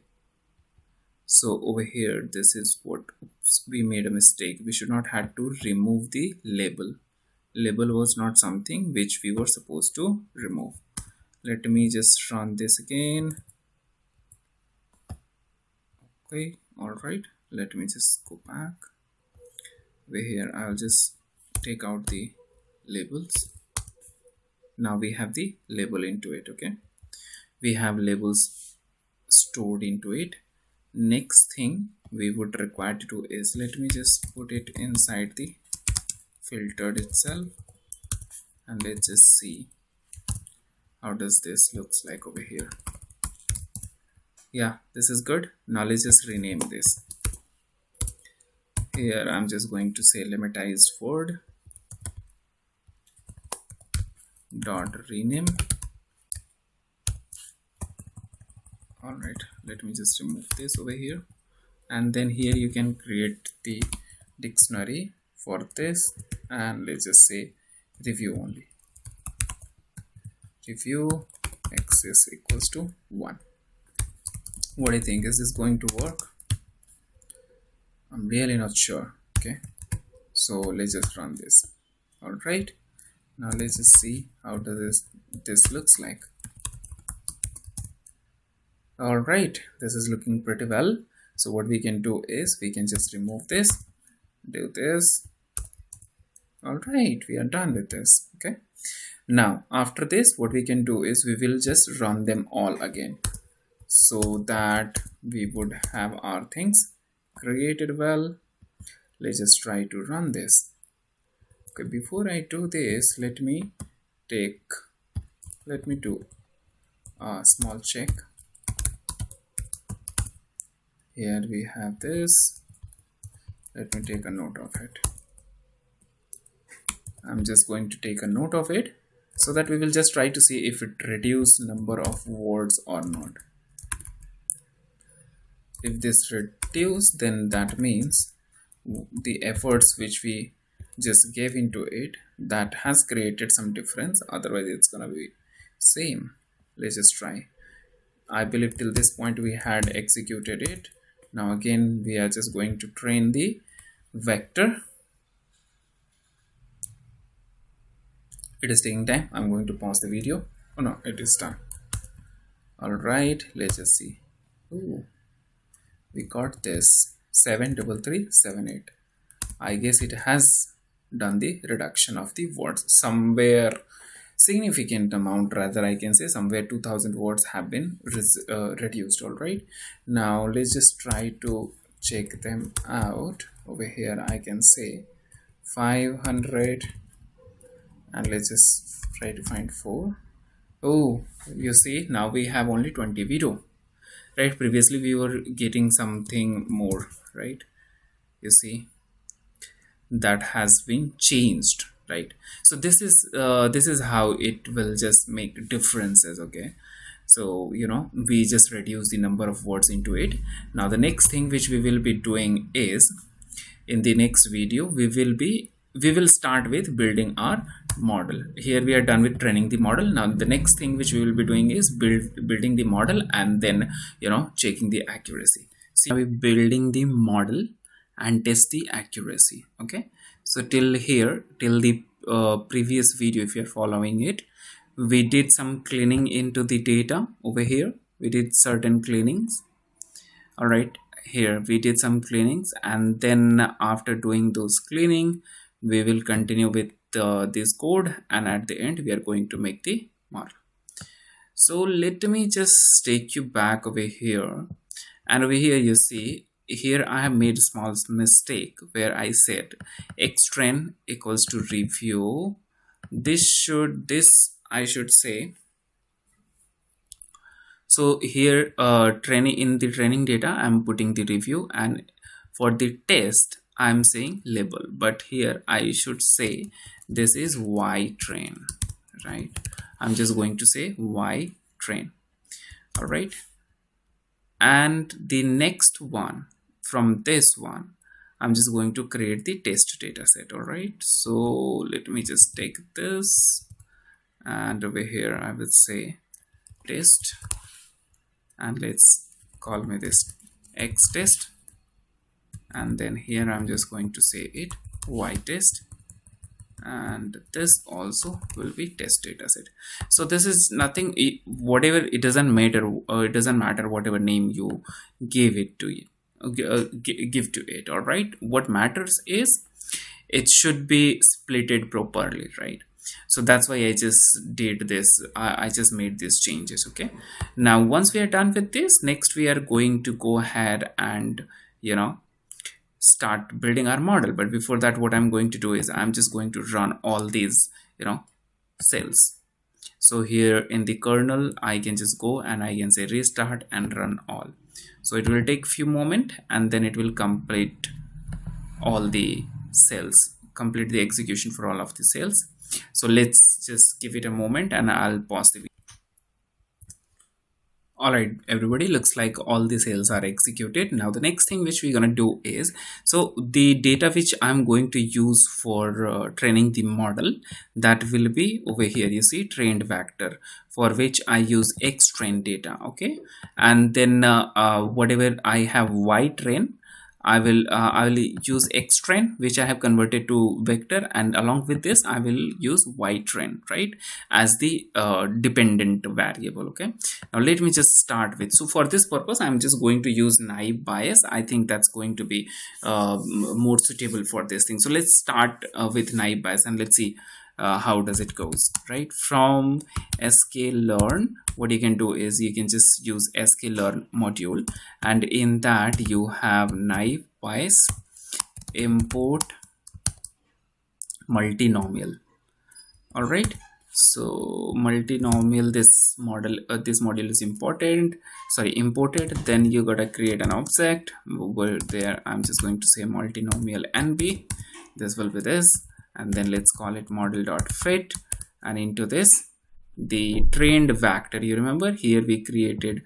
so over here, this is what, oops, we made a mistake. We should not have to remove the label. Label was not something which we were supposed to remove. Let me just run this again. Okay, all right, let me just go back. Over here I'll just take out the labels. Now we have the label into it. Okay, we have labels stored into it. Next thing we would require to do is, let me just put it inside the filtered itself, and let's just see how does this looks like over here. Yeah, this is good. Now let's just rename this. Here I'm just going to say lemmatized word dot rename. All right, let me just remove this over here, and then here you can create the dictionary for this, and let's just say review only. Review axis equals to 1. What do you think? Is this going to work? I'm really not sure. Okay, so let's just run this. All right, now let's just see how does this looks like. All right, this is looking pretty well. So what we can do is we can just remove this, do this. All right, we are done with this. Okay, now after this, what we can do is we will just run them all again, so that we would have our things created well. Let's just try to run this. Okay, before I do this, let me do a small check. Here we have this. Let me take a note of it. I'm just going to take a note of it, so that we will just try to see if it reduces number of words or not. If this reduce, then that means the efforts which we just gave into it, that has created some difference. Otherwise it's gonna be same. Let's just try. I believe till this point we had executed it. Now again we are just going to train the vector. It is taking time. I'm going to pause the video. Oh no, it is done. All right, let's just see. Ooh, we got this 73378. I guess it has done the reduction of the words somewhere, significant amount, rather I can say somewhere 2000 words have been reduced. All right, now let's just try to check them out. Over here I can say 500, and let's just try to find 4. Oh, you see, now we have only 20 video, right? Previously we were getting something more, right? You see, that has been changed, right? So this is how it will just make differences. Okay, so you know, we just reduce the number of words into it. Now the next thing which we will be doing is, in the next video we will start with building our model. Here we are done with training the model. Now the next thing which we will be doing is building the model, and then you know, checking the accuracy. See, we building the model and test the accuracy. Okay, so till here, till the previous video, if you're following it, we did some cleaning into the data. Over here we did certain cleanings. All right, here we did some cleanings, and then after doing those cleaning, we will continue with this code, and at the end we are going to make the model. So let me just take you back over here, and over here you see, here I have made a small mistake where I said xtrain equals to review. This I should say. So here training, in the training data I'm putting the review, and for the test I'm saying label, but here I should say this is Y train, right? I'm just going to say Y train. All right. And the next one, from this one, I'm just going to create the test data set. All right. So let me just take this, and over here I will say test, and let's call me this X test, and then here I'm just going to say it Y test, and this also will be test data set. So this is nothing, whatever, it doesn't matter, it doesn't matter whatever name you give it to it, give to it. All right, what matters is it should be splitted properly, right? So that's why I just did this. I just made these changes. Okay, now once we are done with this, next we are going to go ahead and start building our model. But before that, what I'm going to do is I'm just going to run all these cells. So here in the kernel, I can just go and I can say restart and run all. So it will take few moments, and then it will complete all the cells, complete the execution for all of the cells. So let's just give it a moment and I'll pause the video. All right, everybody, looks like all the cells are executed. Now the next thing which we're going to do is, so the data which I'm going to use for training the model, that will be over here. You see trained vector, for which I use X train data. Okay, and then whatever I have Y train, I will use X train, which I have converted to vector, and along with this I will use Y train, right, as the dependent variable. Okay, now let me just start with, so for this purpose I'm just going to use naive Bayes. I think that's going to be more suitable for this thing. So let's start with naive Bayes, and let's see how does it goes, right? From sklearn, what you can do is you can just use sklearn module, and in that you have naive Bayes import multinomial. All right, so multinomial, this module is imported. Then you gotta create an object where there I'm just going to say multinomial nb. This will be this, and then let's call it model.fit, and into this the trained vector. You remember here we created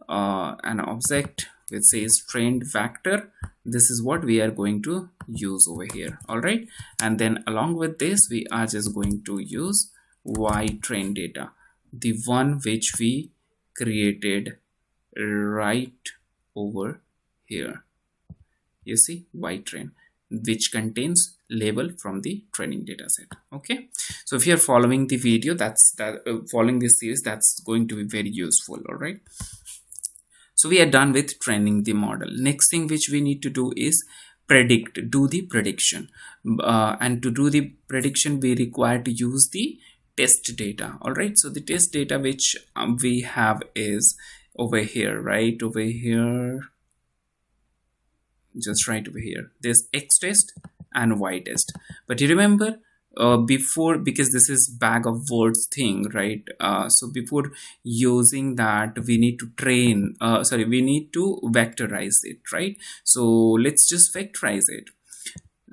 an object which says trained vector. This is what we are going to use over here. All right, and then along with this we are just going to use Y train data, the one which we created right over here. You see Y train, which contains label from the training data set. Okay, so if you are following the video, following this series, that's going to be very useful. All right, so we are done with training the model. Next thing which we need to do is do the prediction, and to do the prediction we require to use the test data. All right, so the test data which we have is over here, right over here, just right over here. There's X test and Y test, but you remember before, because this is bag of words thing, right? So before using that we need to we need to vectorize it, right? So let's just vectorize it.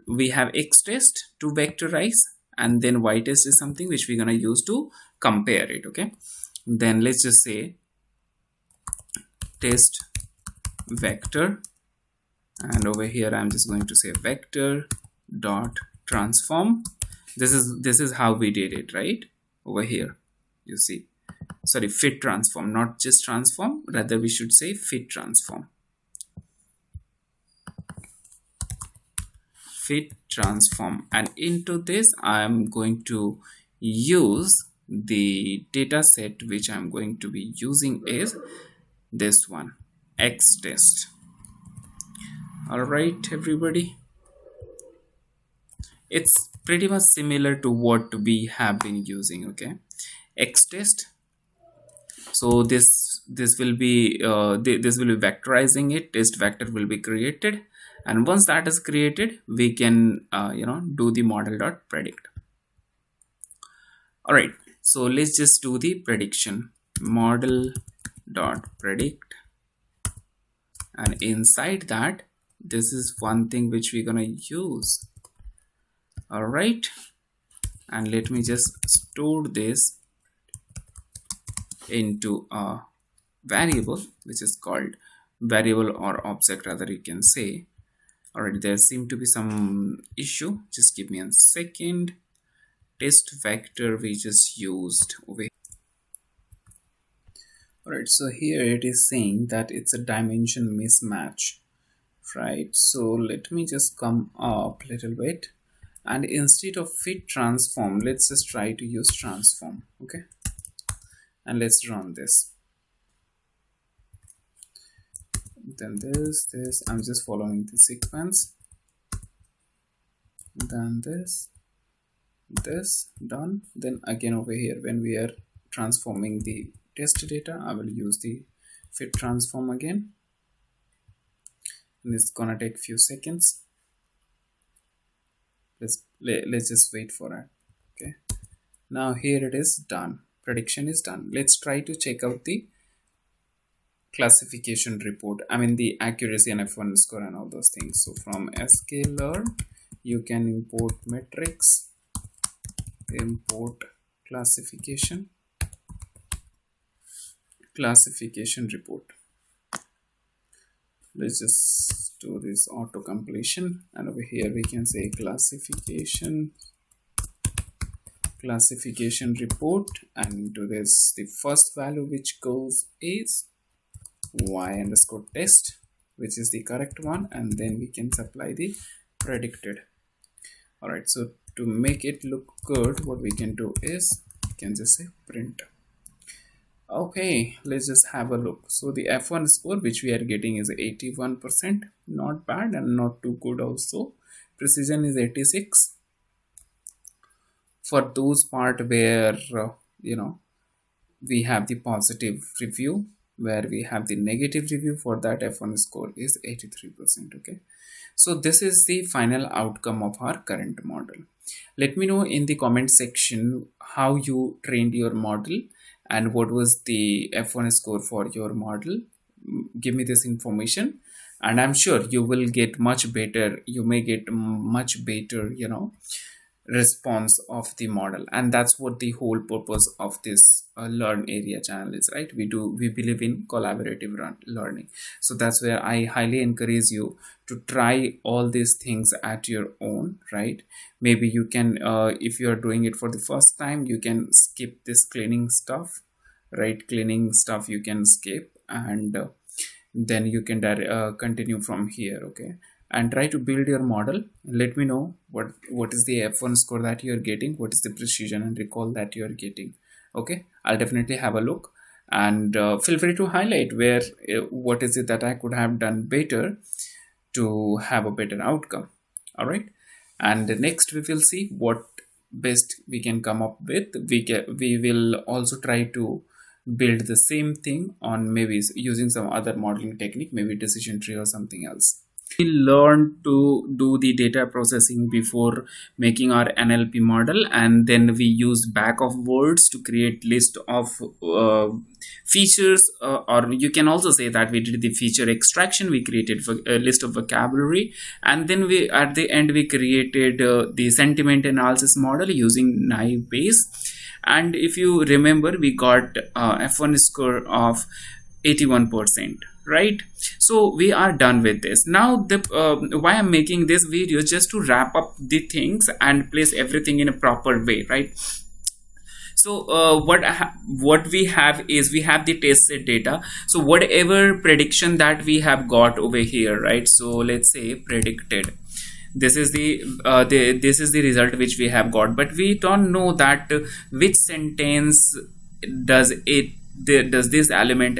We have X test to vectorize, and then Y test is something which we're gonna use to compare it. Okay, then let's just say test vector, and over here I'm just going to say vector dot transform. This is how we did it, right? Over here you see, sorry, fit transform, not just transform, rather we should say fit transform. Fit transform, and into this I'm going to use the data set which I'm going to be using is this one, X test. All right, everybody, it's pretty much similar to what we have been using. Okay, X test. So this will be this will be vectorizing it. Test vector will be created, and once that is created we can do the model dot predict. All right, so let's just do the prediction. Model dot predict, and inside that this is one thing which we're gonna use. All right, and let me just store this into a variable which is called variable or object, rather you can say. All right, there seem to be some issue, just give me a second. Test vector we just used over here. All right, so here it is saying that it's a dimension mismatch, right? So let me just come up a little bit, and instead of fit transform, let's just try to use transform. Okay, and let's run this. Then this I'm just following the sequence, then this done. Then again over here, when we are transforming the test data, I will use the fit transform again, and it's gonna take few seconds. Let's just wait for it. Okay, now here it is done, prediction is done. Let's try to check out the classification report, I mean the accuracy and F1 score and all those things. So from sklearn you can import metrics, import classification report. Let's just do this auto completion, and over here we can say classification report, and into this the first value which goes is y underscore test, which is the correct one, and then we can supply the predicted. All right, so to make it look good, what we can do is we can just say print. Okay, let's just have a look. So the F1 score which we are getting is 81%, not bad and not too good also. Precision is 86. For those part where we have the positive review, where we have the negative review, for that F1 score is 83%. Okay, so this is the final outcome of our current model. Let me know in the comment section how you trained your model and what was the F1 score for your model. Give me this information, and I'm sure you will get much better, you may get much better response of the model. And that's what the whole purpose of this learn area channel is, right? We believe in collaborative learning. So that's where I highly encourage you to try all these things at your own, right? Maybe you can if you are doing it for the first time, you can skip this cleaning stuff, right? Cleaning stuff you can skip, and then you can continue from here. Okay, and try to build your model. Let me know what is the F1 score that you're getting, what is the precision and recall that you're getting. Okay, I'll definitely have a look, and feel free to highlight where what is it that I could have done better to have a better outcome. All right, and next we will see what best we can come up with. We will also try to build the same thing on maybe using some other modeling technique, maybe decision tree or something else. We learned to do the data processing before making our NLP model, and then we used back of words to create list of features, or you can also say that we did the feature extraction. We created a list of vocabulary, and then we at the end we created the sentiment analysis model using naive Bayes. And if you remember, we got F1 score of 81%, right? So we are done with this. Now why I'm making this video, just to wrap up the things and place everything in a proper way, right? So what we have is we have the test set data. So whatever prediction that we have got over here, right? So let's say predicted, this is the result which we have got, but we don't know that which sentence does this element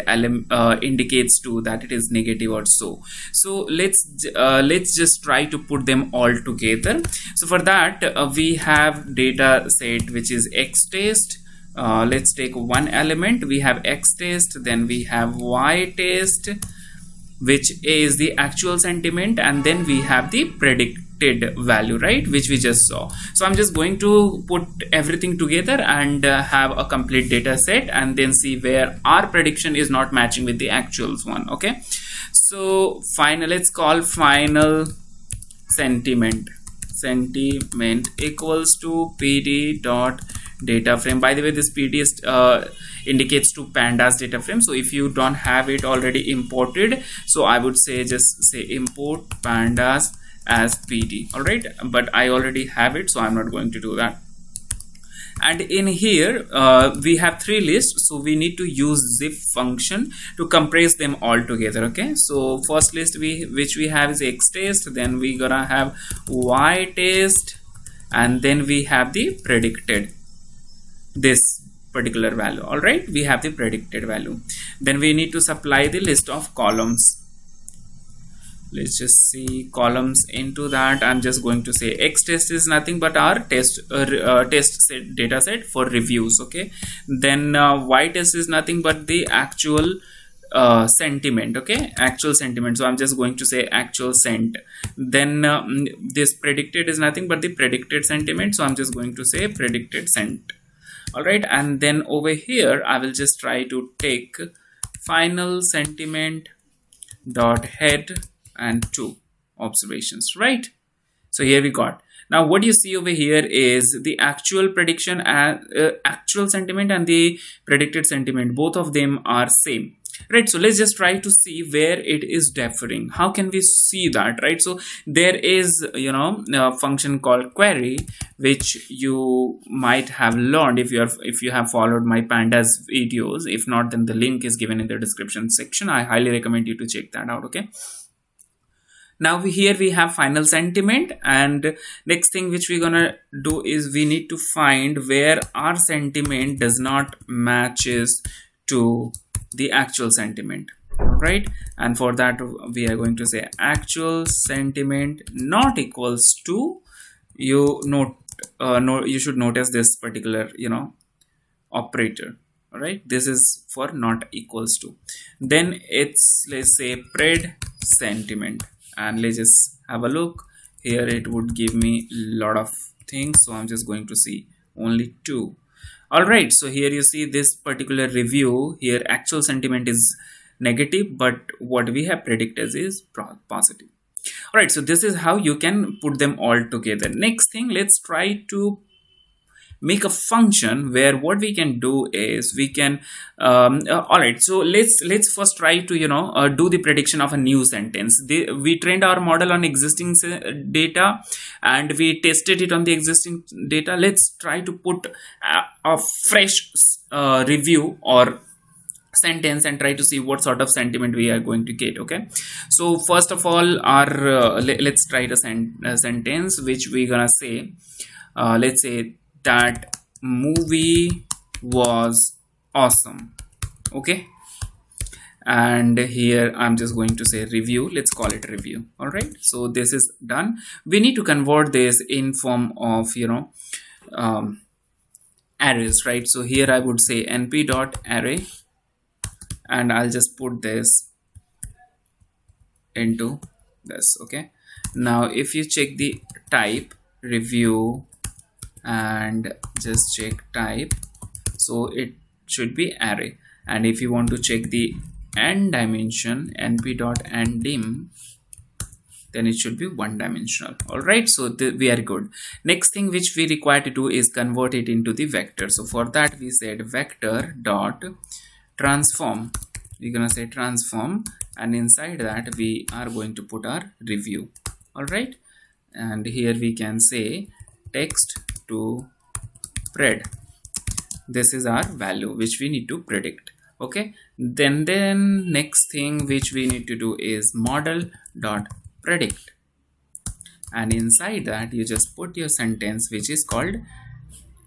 indicates to that it is negative or so. So let's just try to put them all together. So for that we have data set which is x test. Let's take one element. We have x test, then we have y test, which is the actual sentiment, and then we have the predicted value, right, which we just saw. So I'm just going to put everything together and have a complete data set, and then see where our prediction is not matching with the actuals one. Okay, So final, let's call final sentiment equals to pd dot data frame. By the way, this pd is indicates to pandas data frame. So if you don't have it already imported, so I would say just say import pandas as pd. All right, but I already have it, so I'm not going to do that. And in here we have three lists, so we need to use zip function to compress them all together. Okay, so first list which we have is x test, then we gonna have y test, and then we have the predicted, this particular value. All right, we have the predicted value. Then we need to supply the list of columns. Let's just see columns into that. I'm just going to say x test is nothing but our test set data set for reviews. Okay, then y test is nothing but the actual sentiment. Okay, actual sentiment, so I'm just going to say actual sent. Then this predicted is nothing but the predicted sentiment, so I'm just going to say predicted sent. All right, and then over here I will just try to take final sentiment dot head and two observations, right? So here we got. Now what you see over here is the actual prediction and actual sentiment and the predicted sentiment, both of them are same, right? So let's just try to see where it is differing. How can we see that, right? So there is, you know, a function called query, which you might have learned if you have followed my pandas videos. If not, then the link is given in the description section. I highly recommend you to check that out. Okay, now here we have final sentiment, and next thing which we're gonna do is we need to find where our sentiment does not matches to the actual sentiment. Right, and for that we are going to say actual sentiment not equals to, you you should notice this particular, you know, operator. All right, this is for not equals to. Then it's, let's say, pred sentiment, and let's just have a look here. It would give me a lot of things, so I'm just going to see only two. All right, so here you see this particular review here, actual sentiment is negative, but what we have predicted is positive. All right, so this is how you can put them all together. Next thing, let's try to make a function where what we can do is we can all right, so let's first try to, you know, do the prediction of a new sentence. We trained our model on existing data, and we tested it on the existing data. Let's try to put a fresh review or sentence and try to see what sort of sentiment we are going to get. Okay, so first of all, our let's try the sentence which we're gonna say, let's say that movie was awesome. Okay, and here I'm just going to say review. Let's call it review. All right, so this is done. We need to convert this in form of, you know, arrays, right? So here I would say np dot array, and I'll just put this into this. Okay, now if you check the type review and just check type, so it should be array. And if you want to check the end dimension, np.enddim, then it should be one dimensional. All right, so we are good. Next thing which we require to do is convert it into the vector. So for that we said vector dot transform. We're gonna say transform, and inside that we are going to put our review. All right, and here we can say text to pred. This is our value which we need to predict. Okay, then next thing which we need to do is model dot predict, and inside that you just put your sentence which is called,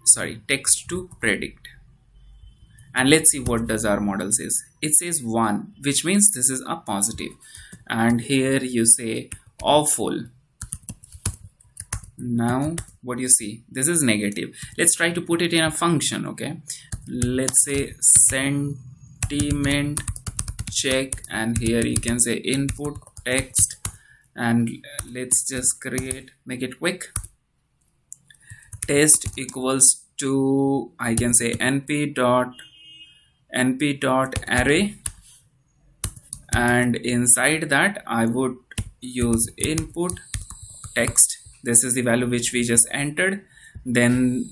sorry, text to predict. And let's see what does our model says. It says 1, which means this is a positive, and here you say awful. Now what you see, this is negative. Let's try to put it in a function. Okay, let's say sentiment check, and here you can say input text, and let's just make it quick. Test equals to, I can say np dot array, and inside that I would use input text. This is the value which we just entered. Then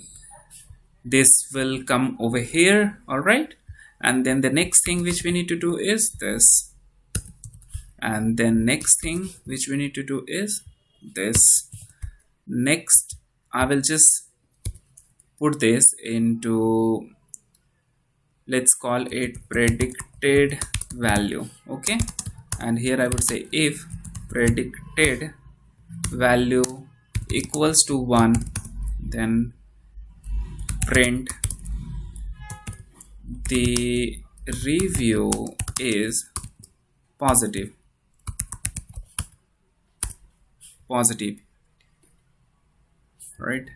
this will come over here. All right, and then the next thing which we need to do is this, and then next thing which we need to do is this. Next I will just put this into, let's call it predicted value. Okay, and here I would say if predicted value equals to 1, then print the review is positive. Right.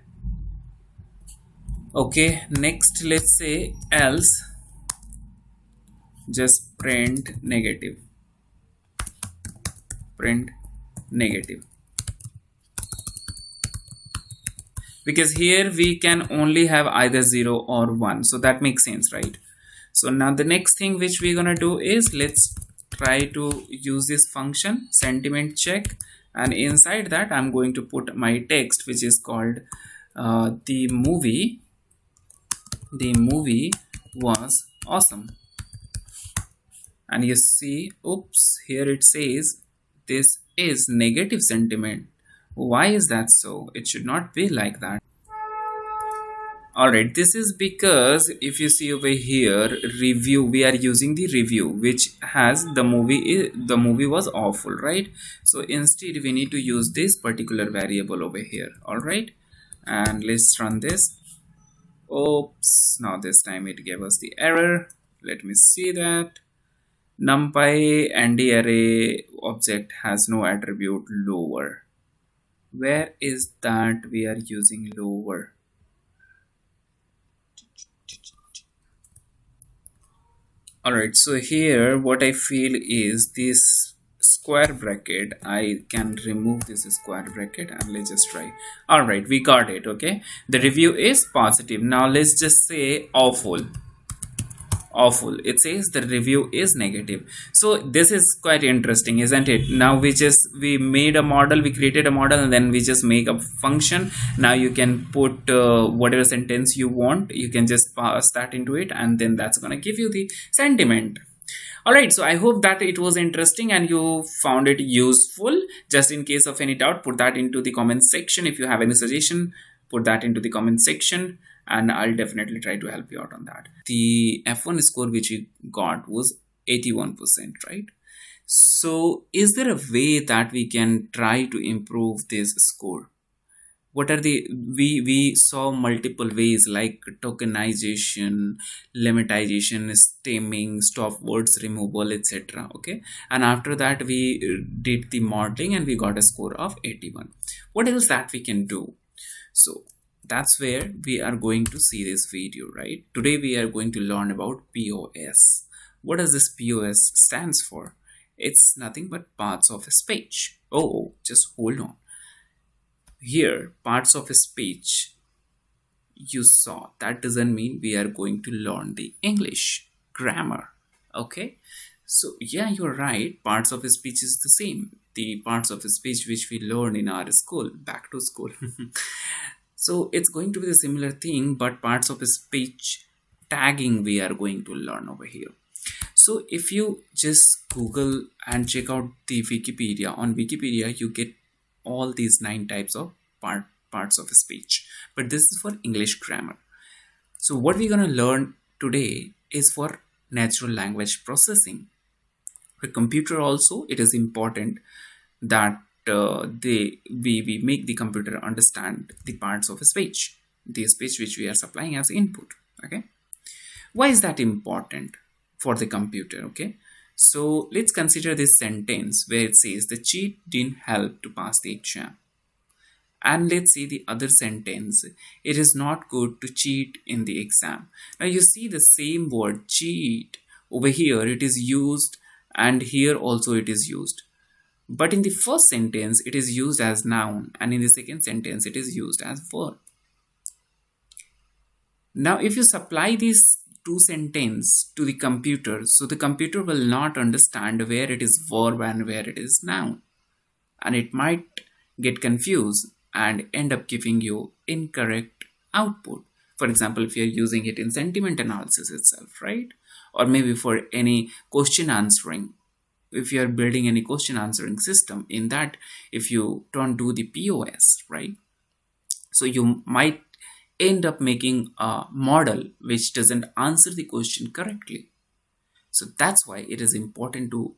Okay, next let's say else just print negative. Because here we can only have either 0 or 1, so that makes sense, right? So now the next thing which we're gonna do is let's try to use this function sentiment check, and inside that I'm going to put my text which is called the movie was awesome. And you see, oops, here it says this is negative sentiment. Why is that so? It should not be like that. Alright, this is because if you see over here review, we are using the review which has the movie was awful, right? So instead we need to use this particular variable over here. Alright, and let's run this. Oops, now this time it gave us the error. Let me see that. NumPy and the array object has no attribute lower. Where is that we are using lower? Alright, so here what I feel is this square bracket, I can remove this square bracket and let's just try. Alright, we got it. Okay, the review is positive. Now let's just say awful. It says the review is negative. So this is quite interesting, isn't it? Now we made a model, we created a model, and then we just make a function. Now you can put whatever sentence you want, you can just pass that into it, and then that's gonna give you the sentiment. Alright, so I hope that it was interesting and you found it useful. Just in case of any doubt, put that into the comment section. If you have any suggestion, put that into the comment section and I'll definitely try to help you out on that. The F1 score which you got was 81%, right? So is there a way that we can try to improve this score? What are the, we saw multiple ways like tokenization, lemmatization, stemming, stop words removal, etc. Okay, and after that we did the modeling and we got a score of 81. What else that we can do? So that's where we are going to see this video, right? Today we are going to learn about POS. What does this POS stands for? It's nothing but parts of a speech. Oh, just hold on. Here, parts of a speech you saw. That doesn't mean we are going to learn the English grammar. Okay, so yeah, you're right. Parts of a speech is the same. The parts of a speech which we learn in our school, back to school. So it's going to be the similar thing, but parts of a speech tagging we are going to learn over here. So if you just Google and check out the Wikipedia, on Wikipedia you get all these 9 types of parts of a speech, but this is for English grammar. So what we're going to learn today is for natural language processing. For computer also, it is important that we make the computer understand the parts of a speech, the speech which we are supplying as input. Okay, why is that important for the computer? Okay, so let's consider this sentence where it says the cheat didn't help to pass the exam. And let's see the other sentence, it is not good to cheat in the exam. Now you see the same word cheat over here, it is used, and here also it is used. But in the first sentence, it is used as noun, and in the second sentence, it is used as verb. Now, if you supply these two sentence to the computer, so the computer will not understand where it is verb and where it is noun, and it might get confused and end up giving you incorrect output. For example, if you're using it in sentiment analysis itself, right? Or maybe for any question answering, if you are building any question answering system, in that if you don't do the POS, right, so you might end up making a model which doesn't answer the question correctly. So that's why it is important to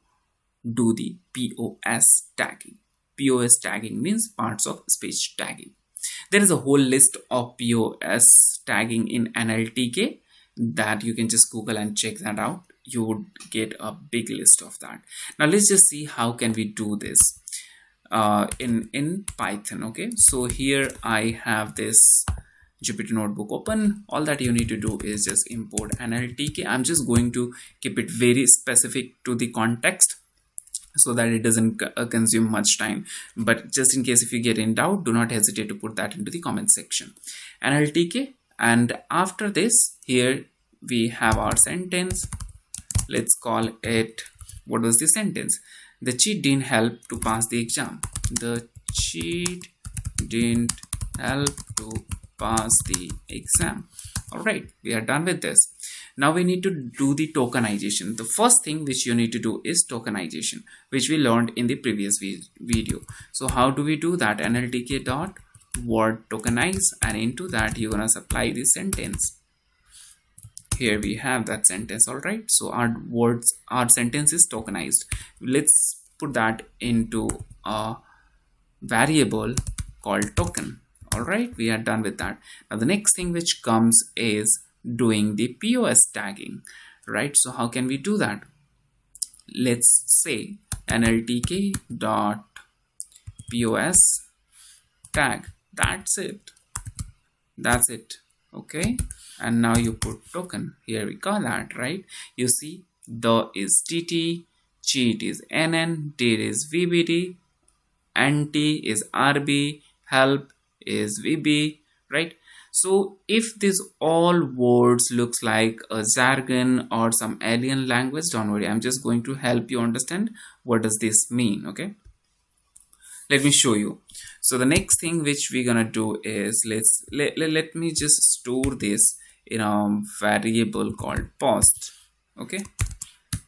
do the POS tagging. POS tagging means parts of speech tagging. There is a whole list of POS tagging in NLTK that you can just Google and check that out. You would get a big list of that. Now let's just see how can we do this in Python. Okay, so here I have this Jupyter notebook open. All that you need to do is just import NLTK. I'm just going to keep it very specific to the context so that it doesn't consume much time, but just in case if you get in doubt, do not hesitate to put that into the comment section. NLTK, and after this here we have our sentence. Let's call it, what was the sentence? The cheat didn't help to pass the exam. The cheat didn't help to pass the exam. All right, we are done with this. Now we need to do the tokenization. The first thing which you need to do is tokenization, which we learned in the previous video. So how do we do that? NLTK dot word tokenize, and into that you're gonna supply the sentence. Here we have that sentence. All right, so our sentence is tokenized. Let's put that into a variable called token. All right, we are done with that. Now the next thing which comes is doing the POS tagging, right? So how can we do that? Let's say NLTK dot POS tag. That's it. Okay, and now you put token. Here we got that, right? You see, the is TT, cheat is NN, did is VBD, NT is RB, help is VB, right? So if this all words looks like a jargon or some alien language, don't worry, I'm just going to help you understand what does this mean. Okay, let me show you. So the next thing which we're gonna do is let me just store this in a variable called post. Okay,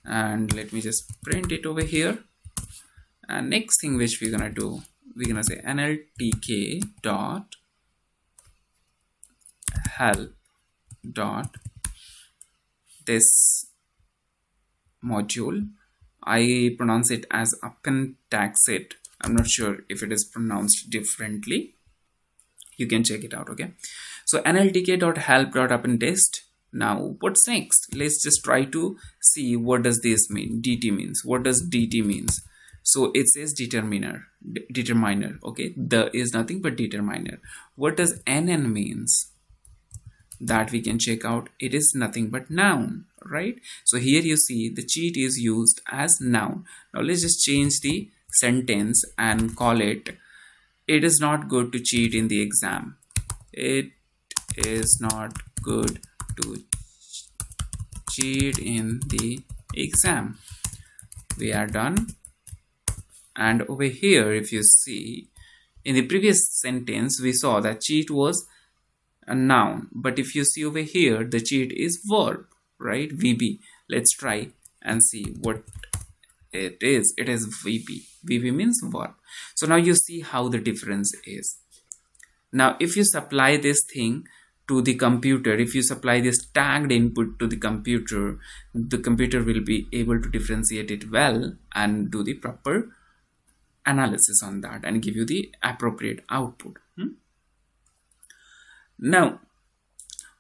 and let me just print it over here. And next thing which we're gonna do, we're gonna say NLTK dot help dot this module. I pronounce it as appentaxit. I'm not sure if it is pronounced differently. You can check it out. Okay, so NLTK dot help dot appendtext. Now what's next? Let's just try to see what does this mean. DT means, what does DT means? So it says determiner. Okay, the is nothing but determiner. What does NN means? That we can check out. It is nothing but noun, right? So here you see the cheat is used as noun. Now let's just change the sentence and call it, it is not good to cheat in the exam. It is not good to cheat in the exam. We are done. And over here, if you see, in the previous sentence we saw that cheat was a noun, but if you see over here, the cheat is verb, right? VB. Let's try and see what it is. It is VB. VB means verb. So now you see how the difference is. Now if you supply this thing to the computer, if you supply this tagged input to the computer will be able to differentiate it well and do the proper analysis on that and give you the appropriate output. Now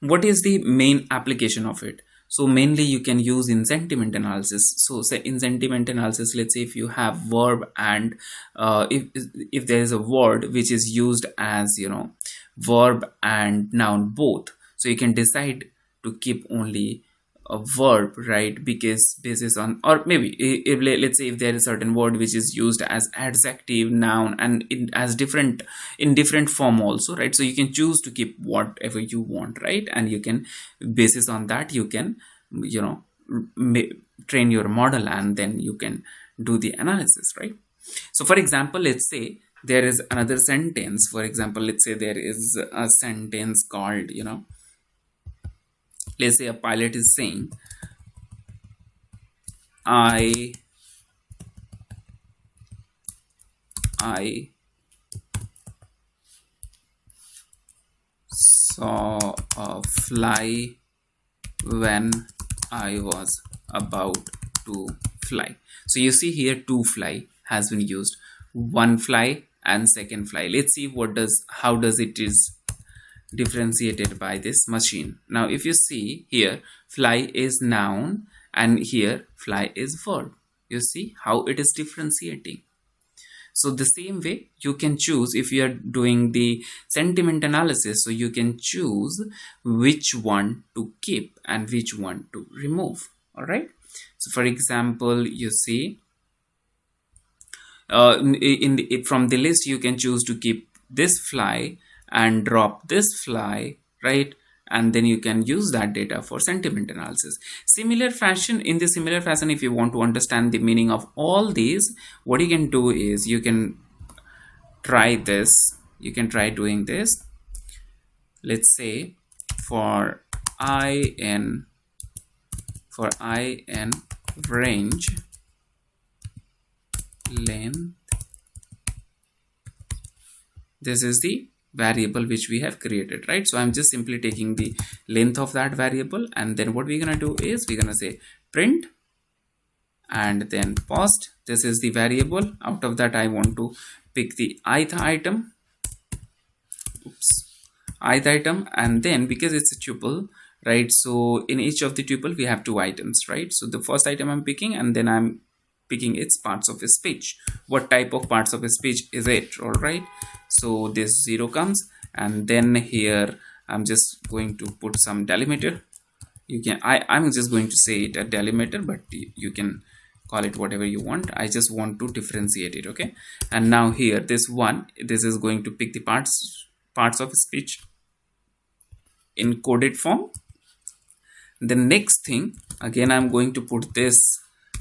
what is the main application of it? So mainly you can use in sentiment analysis. So say in sentiment analysis, let's say if you have verb and if there is a word which is used as, you know, verb and noun both, so you can decide to keep only a verb, right? Because basis on, or maybe if let's say if there is a certain word which is used as adjective, noun, and as different in different form also, right? So you can choose to keep whatever you want, right? And you can, basis on that, you can, you know, train your model, and then you can do the analysis, right? So for example, let's say there is another sentence. For example, let's say there is a sentence called, you know, let's say a pilot is saying, I I saw a fly when I was about to fly. So you see here two fly has been used, one fly and second fly. Let's see what does, how does it is differentiated by this machine. Now if you see here, fly is noun and here fly is verb. You see how it is differentiating. So the same way you can choose, if you are doing the sentiment analysis, so you can choose which one to keep and which one to remove. All right. So for example, you see from the list you can choose to keep this fly and drop this fly, right? And then you can use that data for sentiment analysis. Similar fashion, in the similar fashion, if you want to understand the meaning of all these, what you can do is you can try this, you can try doing this. Let's say for in range length, this is the variable which we have created, right? So I'm just simply taking the length of that variable, and then what we're gonna do is we're gonna say print and then post. This is the variable. Out of that I want to pick the ith item, ith item, and then because it's a tuple, right? So in each of the tuple we have two items, right? So the first item I'm picking, and then I'm picking its parts of a speech. What type of parts of a speech is it? All right, so this 0 comes, and then here I'm just going to put some delimiter. You can, I'm just going to say it a delimiter, but you can call it whatever you want. I just want to differentiate it. Okay, and now here this one, this is going to pick the parts of speech in coded form. The next thing, again I'm going to put this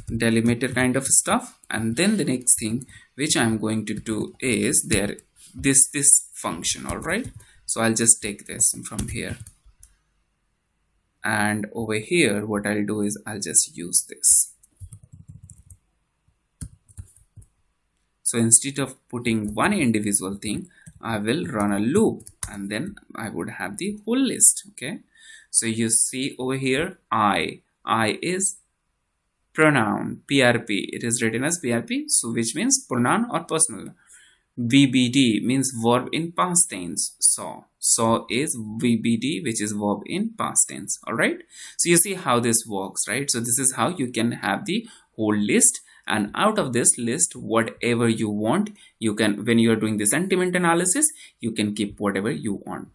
delimiter kind of stuff, and then the next thing which I'm going to do is there this function. All right, so I'll just take this from here, and over here what I'll do is I'll just use this. So instead of putting one individual thing, I will run a loop, and then I would have the whole list. Okay, so you see over here, I is pronoun, PRP. It is written as PRP, so which means pronoun or personal. VBD means verb in past tense. Saw is VBD, which is verb in past tense. All right, so you see how this works, right? So this is how you can have the whole list, and out of this list, whatever you want, you can, when you are doing the sentiment analysis, you can keep whatever you want,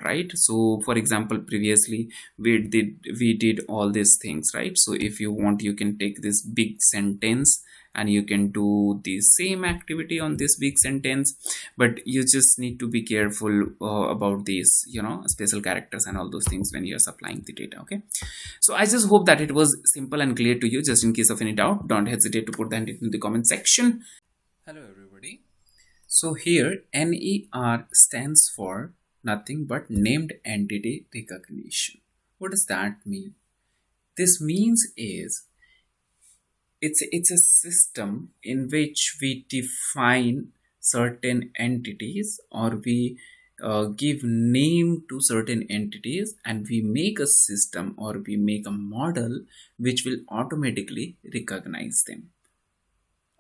right? So for example, previously we did all these things, right? So if you want, you can take this big sentence and you can do the same activity on this big sentence, but you just need to be careful about these, you know, special characters and all those things when you're supplying the data. Okay, so I just hope that it was simple and clear to you. Just in case of any doubt, don't hesitate to put that in the comment section. Hello everybody. So here NER stands for nothing but named entity recognition. What does that mean? This means is it's a system in which we define certain entities, or we give name to certain entities, and we make a system or we make a model which will automatically recognize them.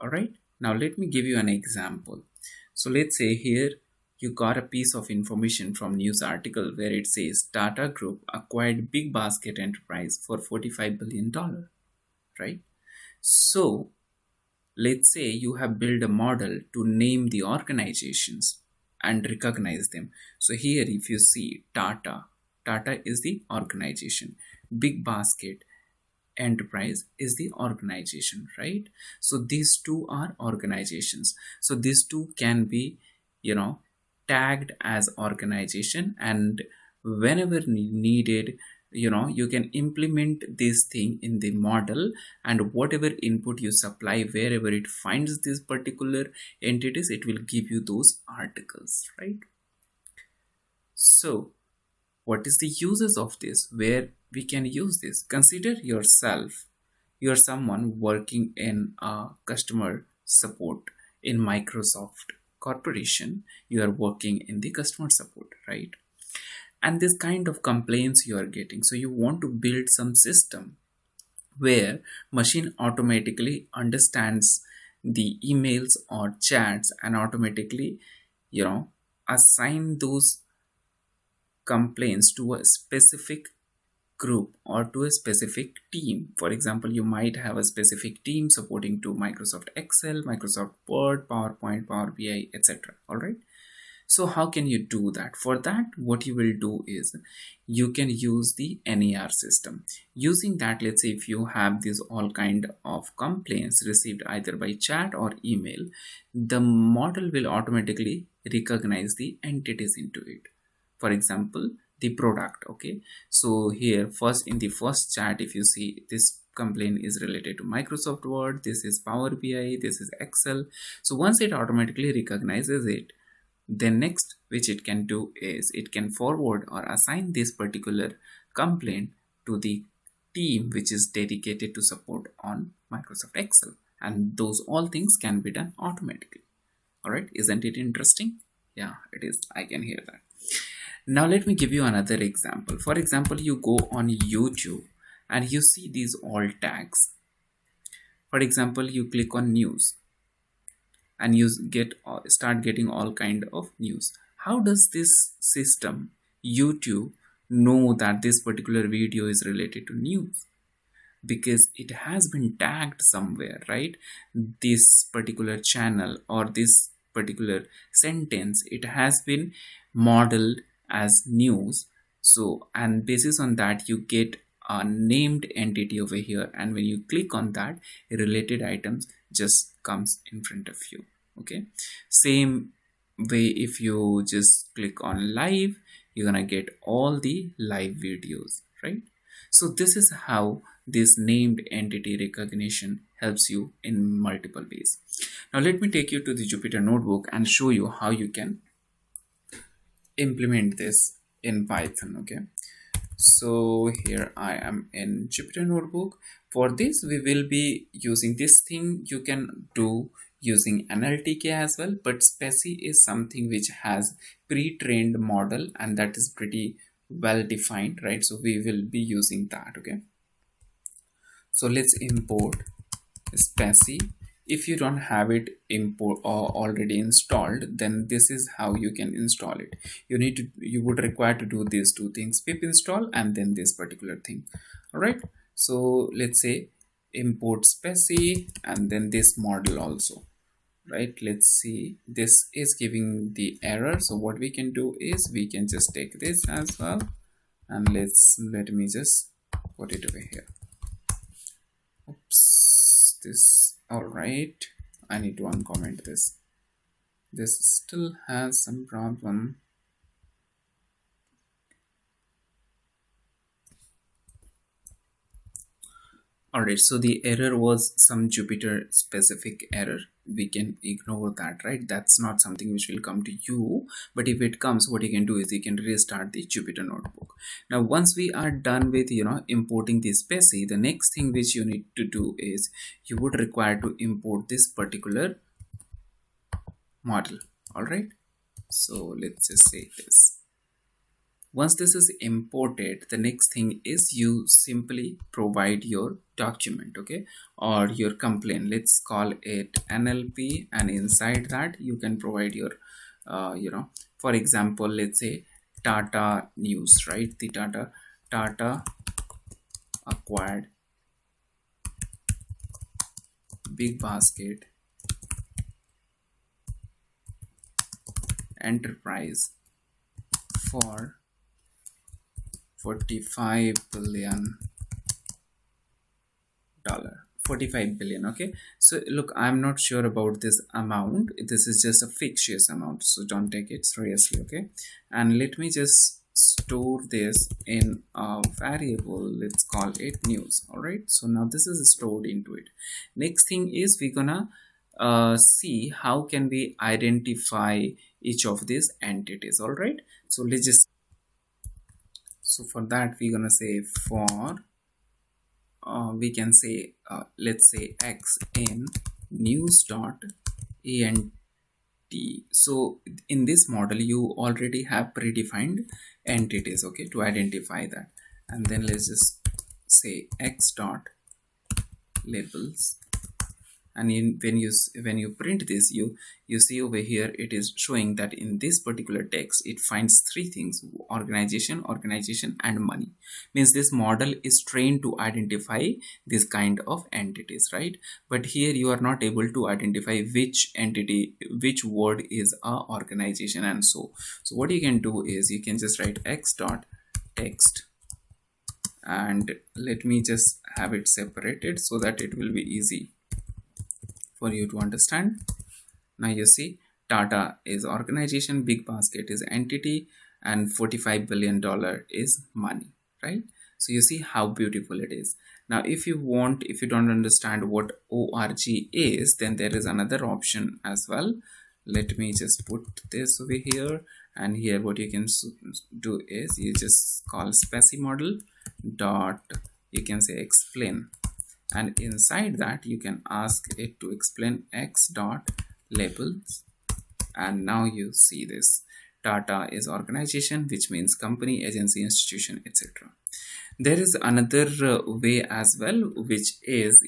All right, now let me give you an example. So let's say here you got a piece of information from news article where it says Tata Group acquired Big Basket Enterprise for $45 billion, right? So let's say you have built a model to name the organizations and recognize them. So here if you see Tata, Tata is the organization, Big Basket Enterprise is the organization, right? So these two are organizations. So these two can be, tagged as organization, and whenever needed, you can implement this thing in the model, and whatever input you supply, wherever it finds these particular entities, it will give you those articles, right? So what is the uses of this, where we can use this? Consider yourself, you're someone working in customer support in Microsoft Corporation. You are working in the customer support, right? And this kind of complaints you are getting, so you want to build some system where machine automatically understands the emails or chats and automatically, you know assign those complaints to a specific group or to a specific team. For example, you might have a specific team supporting to Microsoft Excel, Microsoft Word, PowerPoint, Power BI, etc. All right. So how can you do that? For that, what you will do is you can use the NER system. Using that, let's say if you have these all kind of complaints received either by chat or email, the model will automatically recognize the entities into it. For example, the product. Okay, so here first, in the first chat, if you see, this complaint is related to Microsoft Word, this is Power BI, this is Excel. So once it automatically recognizes it, then next which it can do is it can forward or assign this particular complaint to the team which is dedicated to support on Microsoft Excel, and those all things can be done automatically. All right, isn't it interesting? Yeah, it is. I can hear that. Now let me give you another example. For example, you go on YouTube and you see these all tags. For example, you click on news and you start getting all kind of news. How does this system, YouTube, know that this particular video is related to news? Because it has been tagged somewhere, right? This particular channel or this particular sentence, it has been modeled as news. So, and basis on that, you get a named entity over here, and when you click on that, related items just comes in front of you. Okay, same way, if you just click on live, you're gonna get all the live videos, right? So this is how this named entity recognition helps you in multiple ways. Now let me take you to the Jupyter notebook and show you how you can implement this in Python. Okay, so here I am in Jupyter notebook. For this, we will be using this thing. You can do using NLTK as well, but Speci is something which has pre-trained model, and that is pretty well defined, right? So we will be using that. Okay, so let's import Speci. If you don't have it import or already installed, then this is how you can install it. You would require to do these two things: pip install and then this particular thing. All right, so let's say import Speci and then this model also, right? Let's see, this is giving the error. So what we can do is we can just take this as well, and let me just put it over here. Oops, this, all right, I need to uncomment this. This still has some problem. Alright, so the error was some Jupyter specific error. We can ignore that, right? That's not something which will come to you, but if it comes, what you can do is you can restart the Jupyter notebook. Now once we are done with importing this Speci, the next thing which you need to do is you would require to import this particular model. Alright, so let's just say this. Once this is imported, the next thing is you simply provide your document, okay, or your complaint. Let's call it NLP, and inside that you can provide your for example, let's say Tata News, right? The Tata acquired Big Basket Enterprise for $45 billion. 45 billion. Okay, so look, I'm not sure about this amount. This is just a fictitious amount, so don't take it seriously. Okay, and let me just store this in a variable. Let's call it news. All right, so now this is stored into it. Next thing is we're gonna see how can we identify each of these entities. All right, so let's just, so for that we're gonna say for we can say let's say x in news dot ent. So in this model you already have predefined entities, okay, to identify that. And then let's just say x dot labels, and when you print this, you see over here it is showing that in this particular text it finds three things: organization and money. Means this model is trained to identify this kind of entities, right? But here you are not able to identify which entity, which word is a organization. And so what you can do is you can just write x dot text, and let me just have it separated so that it will be easy for you to understand. Now you see Tata is organization, big basket is entity, and $45 billion is money, right? So you see how beautiful it is. Now if you don't understand what org is, then there is another option as well. Let me just put this over here, and here what you can do is you just call speci model dot, you can say explain, and inside that you can ask it to explain x dot labels. And now you see this Tata is organization, which means company, agency, institution, etc. There is another way as well, which is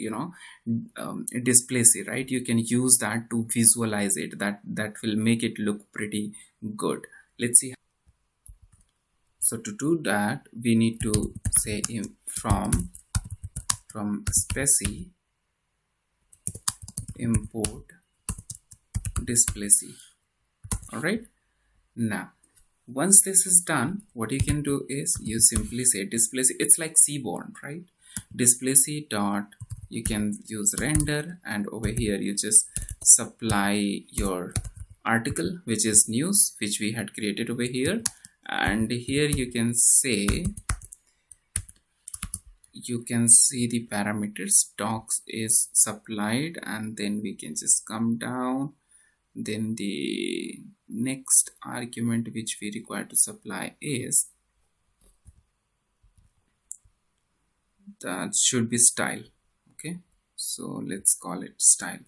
displacy, right? You can use that to visualize it. That will make it look pretty good. Let's see. So to do that we need to say from speci import displacy. All right, now once this is done, what you can do is you simply say displacy. It's like seaborn, right? Displacy dot, you can use render, and over here you just supply your article, which is news, which we had created over here. And here you can say, you can see the parameters docs is supplied, and then we can just come down. Then the next argument which we require to supply is, that should be style. Okay, so let's call it style,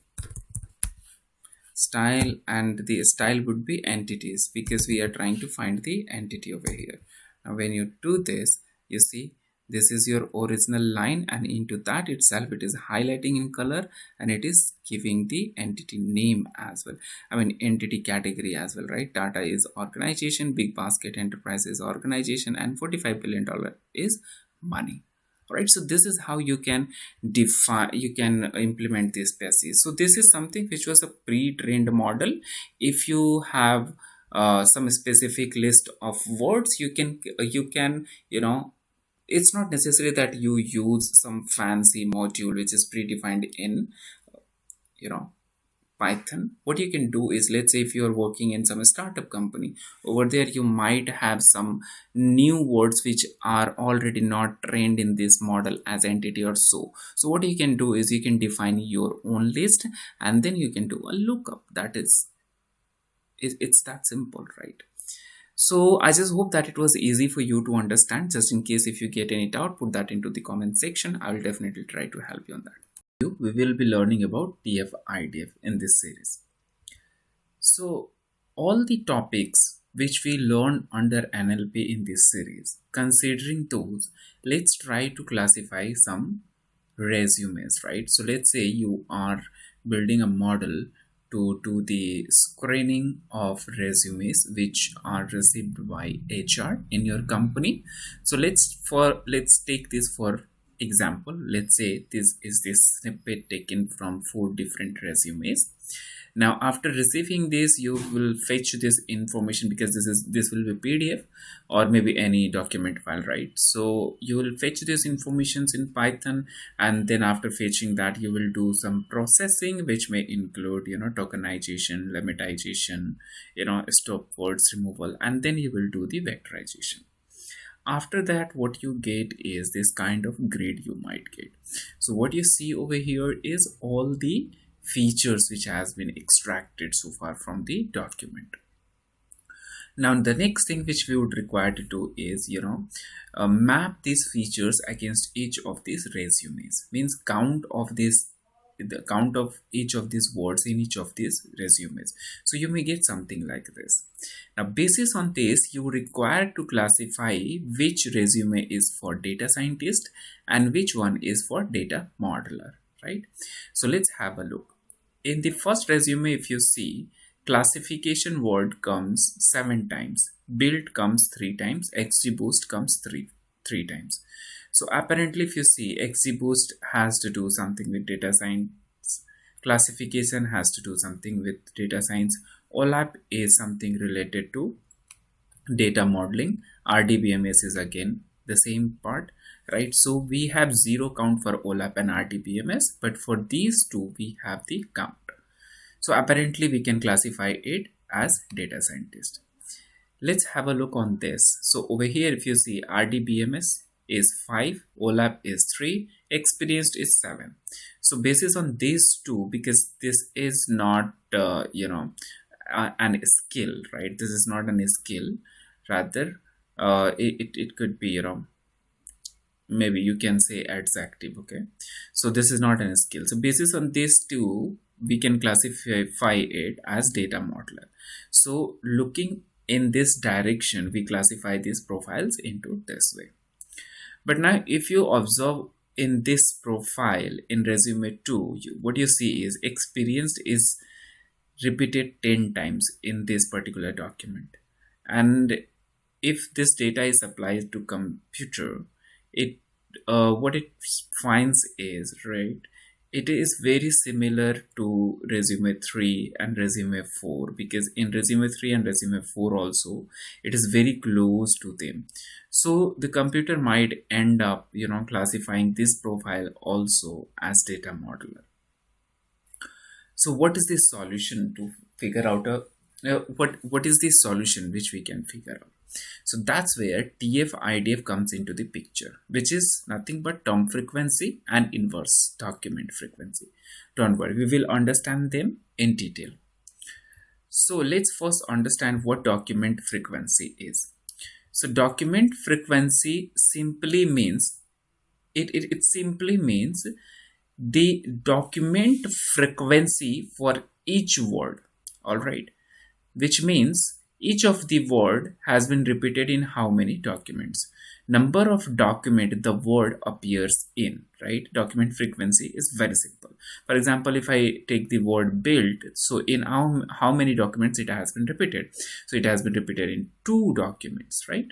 and the style would be entities, because we are trying to find the entity over here. Now when you do this, you see this is your original line, and into that itself it is highlighting in color, and it is giving the entity name as well. I mean entity category as well, right? Tata is organization, big basket enterprise is organization, and $45 billion is money. All right, so this is how you can define, you can implement these species. So this is something which was a pre-trained model. If you have some specific list of words, you can it's not necessary that you use some fancy module which is predefined in Python. What you can do is, let's say if you're working in some startup company, over there you might have some new words which are already not trained in this model as entity or so. So what you can do is you can define your own list, and then you can do a lookup. That is, it's that simple, right? So I just hope that it was easy for you to understand. Just in case if you get any doubt, put that into the comment section. I will definitely try to help you on that. We will be learning about TF-IDF in this series. So all the topics which we learn under NLP in this series, considering those, let's try to classify some resumes, right? So let's say you are building a model to do the screening of resumes which are received by HR in your company. So let's take this for example. Let's say this is this snippet taken from 4 different resumes. Now after receiving this, you will fetch this information, because this will be PDF or maybe any document file, right? So you will fetch this informations in Python, and then after fetching that, you will do some processing, which may include, tokenization, lemmatization, stop words removal, and then you will do the vectorization. After that, what you get is this kind of grid you might get. So what you see over here is all the features which has been extracted so far from the document. Now the next thing which we would require to do is, map these features against each of these resumes. Means the count of each of these words in each of these resumes. So you may get something like this. Now basis on this, you require to classify which resume is for data scientist and which one is for data modeler, right? So let's have a look. In the first resume, if you see, classification word comes 7 times, build comes 3 times, XGBoost comes three times. So apparently, if you see, XGBoost has to do something with data science, classification has to do something with data science, OLAP is something related to data modeling, RDBMS is again the same part, right? So we have 0 count for OLAP and RDBMS, but for these two we have the count. So apparently we can classify it as data scientist. Let's have a look on this. So over here, if you see, RDBMS is 5, OLAP is 3, experienced is 7. So basis on these two, because this is not an skill, right? This is not an skill, rather it could be, maybe you can say adds active. Okay, so this is not an skill. So basis on these two, we can classify it as data modeler. So looking in this direction, we classify these profiles into this way. But now if you observe in this profile in resume 2, what you see is experienced is repeated 10 times in this particular document. And if this data is applied to computer, it what it finds is, right, it is very similar to resume 3 and resume 4, because in resume 3 and resume 4 also it is very close to them. So the computer might end up classifying this profile also as data modeler. So what is the solution to figure out what is the solution which we can figure out? So that's where TF-IDF comes into the picture, which is nothing but term frequency and inverse document frequency. Don't worry, we will understand them in detail. So let's first understand what document frequency is. So document frequency simply means it simply means the document frequency for each word, all right, which means each of the word has been repeated in how many documents, number of document the word appears in, right? Document frequency is very simple. For example, if I take the word build, so in how many documents it has been repeated, so it has been repeated in 2 documents, right?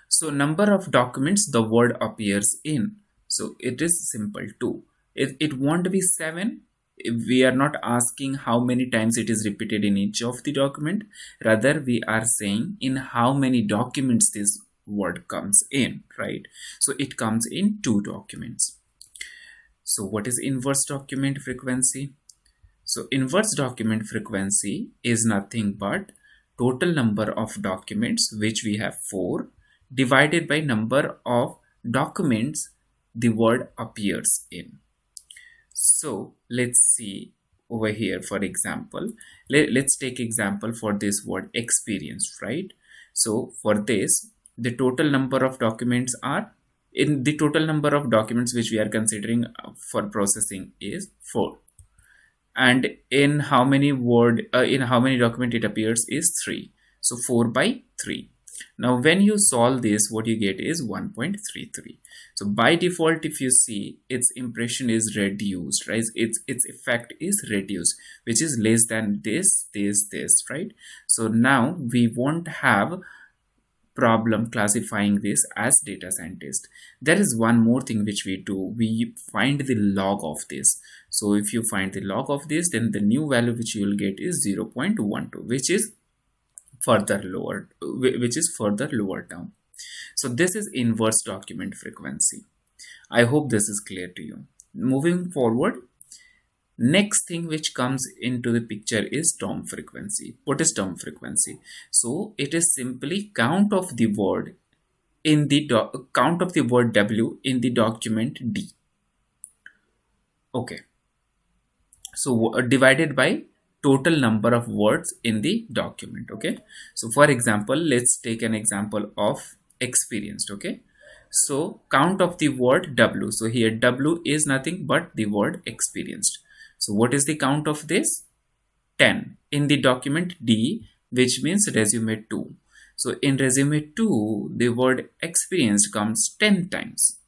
So number of documents the word appears in, so it is simple too. It won't be 7. We are not asking how many times it is repeated in each of the document, rather we are saying in how many documents this word comes in, right? So it comes in 2 documents. So what is inverse document frequency? So inverse document frequency is nothing but total number of documents, which we have 4, divided by number of documents the word appears in. So let's see over here, for example, let's take example for this word experience, right? So for this, the total number of documents are, in the total number of documents which we are considering for processing is 4, and in how many document it appears is 3, so 4 by 3. Now when you solve this, what you get is 1.33. So by default, if you see, its impression is reduced, right? Its effect is reduced, which is less than this, right? So now we won't have problem classifying this as data scientist. There is one more thing which we do. We find the log of this. So if you find the log of this, then the new value which you will get is 0.12, which is further lower, down. So this is inverse document frequency. I hope this is clear to you. Moving forward, next thing which comes into the picture is term frequency. What is term frequency? So it is simply count of the word in the count of the word W in the document D. Okay. So divided by total number of words in the document. Okay. So for example, let's take an example of experienced. Okay. So count of the word W. So here W is nothing but the word experienced. So what is the count of this? 10 in the document D, which means resume 2. So in resume 2, the word experienced comes 10 times.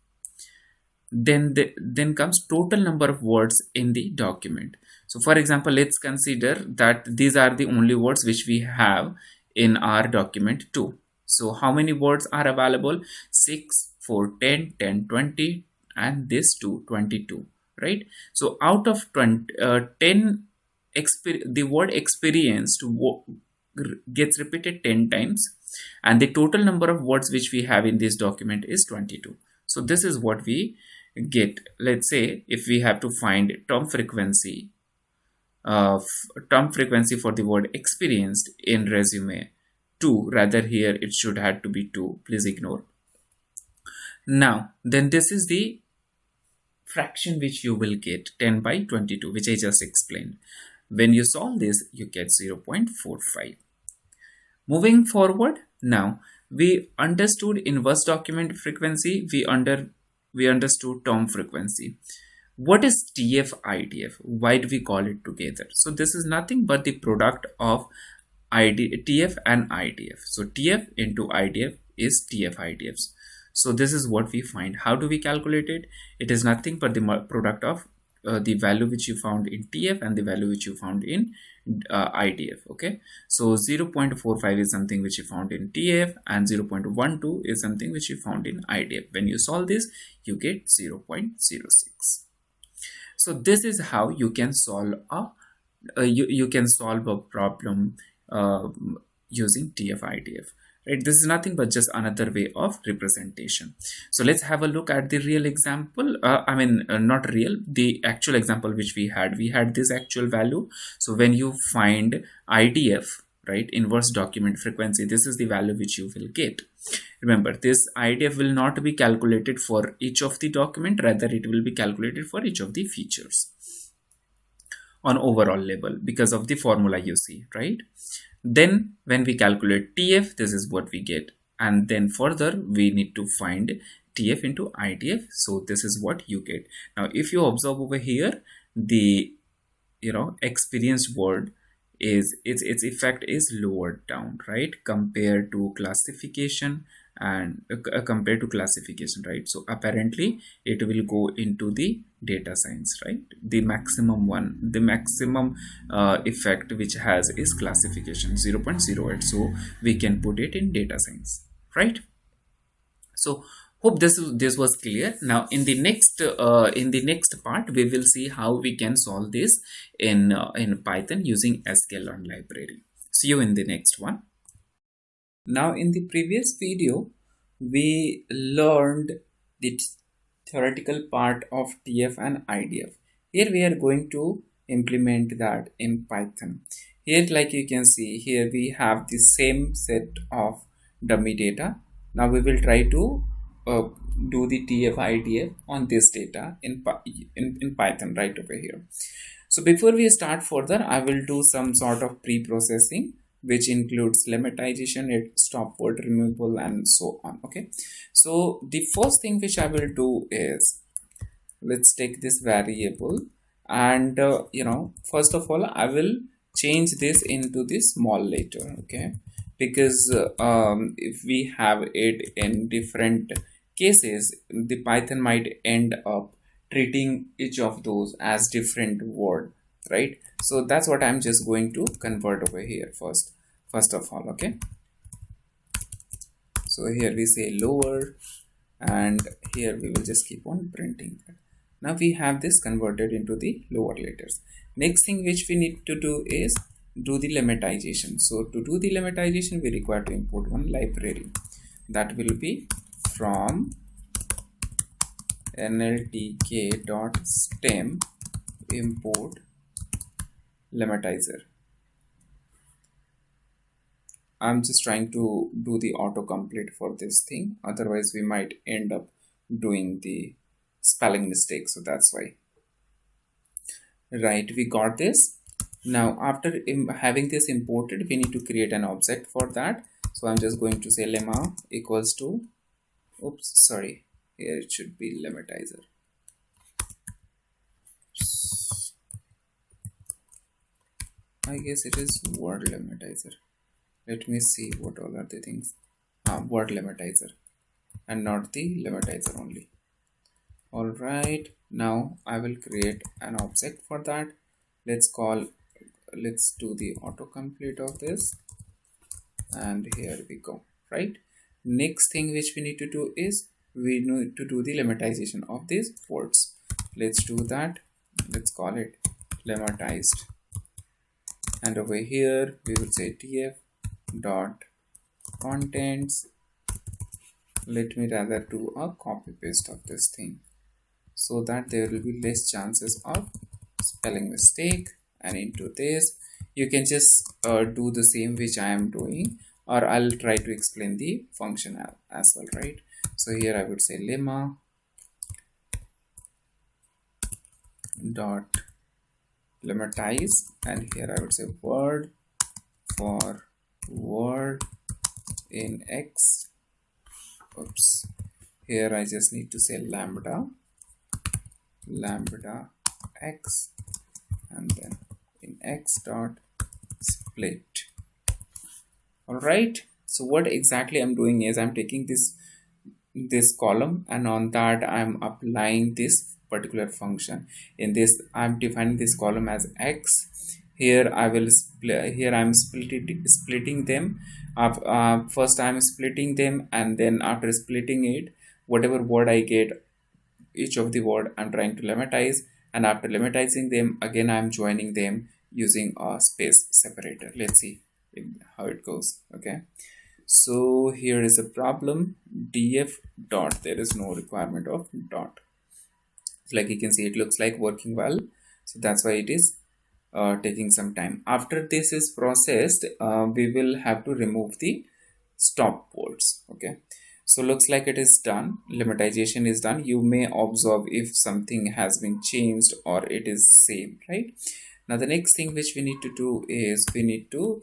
Then comes total number of words in the document. So for example, let's consider that these are the only words which we have in our document 2. So how many words are available? 6, 4, 10, 10, 20, and this 2, 22, right? So out of 10, the word experienced gets repeated 10 times, and the total number of words which we have in this document is 22. So this is what we get. Let's say if we have to find term frequency for the word experienced in resume 2, rather here it should have to be 2, please ignore. Now then this is the fraction which you will get, 10 by 22, which I just explained. When you solve this, you get 0.45. Moving forward, now we understood inverse document frequency, we understood term frequency. What is TF-IDF? Why do we call it together? So this is nothing but the product of TF and IDF. So TF into IDF is TF-IDFs. So this is what we find. How do we calculate it? It is nothing but the product of the value which you found in TF and the value which you found in IDF. Okay, so 0.45 is something which you found in TF, and 0.12 is something which you found in IDF. When you solve this, you get 0.06. So this is how you can solve a problem using TF-IDF. Right? This is nothing but just another way of representation. So let's have a look at the real example. Not real, the actual example which we had this actual value. So when you find IDF, right, inverse document frequency, this is the value which you will get. Remember, this IDF will not be calculated for each of the document, rather it will be calculated for each of the features on overall level because of the formula you see, right? Then when we calculate TF, this is what we get, and then further we need to find TF into IDF. So this is what you get. Now if you observe over here, the experienced word is its effect is lowered down, right, compared to classification right? So apparently it will go into the data science, right? The maximum effect which has is classification, 0.08. so we can put it in data science, right? So hope this was clear. Now in the next part we will see how we can solve this in Python using sklearn library. See you in the next one. Now in the previous video we learned the theoretical part of TF and IDF. Here we are going to implement that in Python. Here, like you can see, here we have the same set of dummy data. Now we will try to do the TF-IDF on this data in Python right over here. So before we start further, I will do some sort of pre-processing, which includes lemmatization, stop word removal, and so on. Okay, so the first thing which I will do is, let's take this variable, and first of all I will change this into the small letter. Okay, because if we have it in different cases, the Python might end up treating each of those as different word, right? So that's what I'm just going to convert over here first of all. Okay, So here we say lower, and here we will just keep on printing that. Now we have this converted into the lower letters. Next thing which we need to do is do the lemmatization. So to do the lemmatization, we require to import one library that will be from nltk.stem import lemmatizer. I'm just trying to do the autocomplete for this thing, otherwise we might end up doing the spelling mistake, so that's why. Right, we got this. Now after having this imported, we need to create an object for that. So I'm just going to say lemma equals to, oops, sorry, here it should be lemmatizer. I guess it is word lemmatizer. Let me see what all are the things. Word lemmatizer and not the lemmatizer only. All right, now I will create an object for that. Let's do the autocomplete of this, and here we go. Right, next thing which we need to do is we need to do the lemmatization of these words. Let's do that. Let's call it lemmatized, and over here we will say tf dot contents. Let me rather do a copy paste of this thing so that there will be less chances of spelling mistake. And into this you can just do the same which I am doing, or I'll try to explain the function as well. Right, so here I would say lemma dot lemmatize, and here I would say word for word in x. Oops, here I just need to say lambda x, and then in x dot split. All right, so what exactly I'm doing is I'm taking this column, and on that I'm applying this particular function. In this I'm defining this column as x. Here I will here I'm splitting them up. First I'm splitting them, and then after splitting it, whatever word I get, each of the word I'm trying to lemmatize, and after lemmatizing them again I'm joining them using a space separator. Let's see how it goes. Okay, so here is a problem. df dot, there is no requirement of dot. Like you can see, it looks like working well, so that's why it is taking some time. After this is processed, we will have to remove the stop words. Okay, so looks like it is done. Lemmatization is done. You may observe if something has been changed or it is same. Right, now the next thing which we need to do is we need to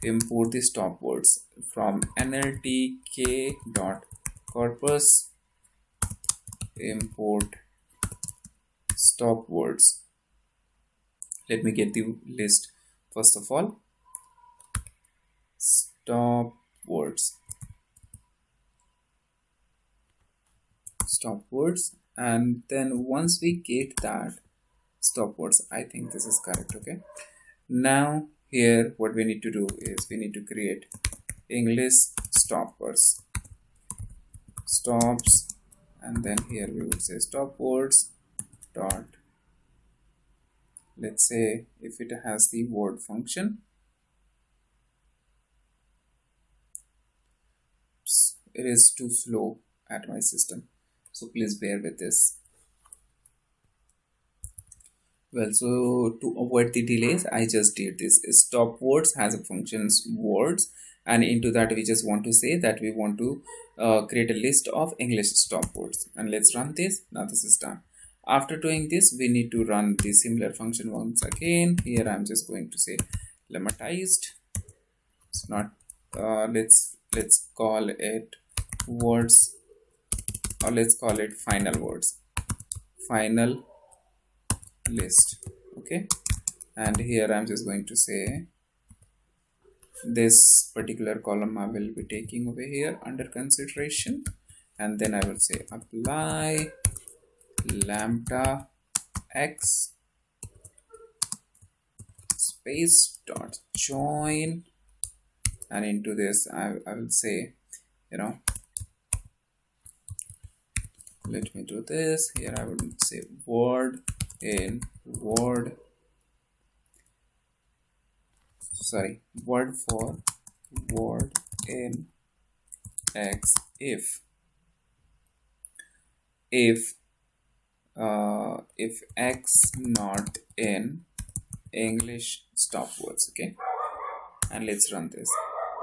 import the stop words from nltk dot corpus import stop words. Let me get the list first of all. Stop words, and then once we get that stop words, I think this is correct. Okay, now here what we need to do is we need to create English stop words, stops, and then here we would say stop words dot, let's say if it has the word function. It is too slow at my system, so please bear with this. Well, so to avoid the delays, I just did this. Stop words has a functions words, and into that we just want to say that we want to create a list of English stop words, and let's run this. Now this is done. After doing this, we need to run the similar function once again. Here I'm just going to say lemmatized. It's not let's call it words, or let's call it final words, final list. Okay, and here I'm just going to say this particular column I will be taking over here under consideration, and then I will say apply lambda x space dot join, and into this I will say, you know, let me do this. Here I would say word in word, sorry, word for word in x if if x not in English stop words. Okay, and let's run this.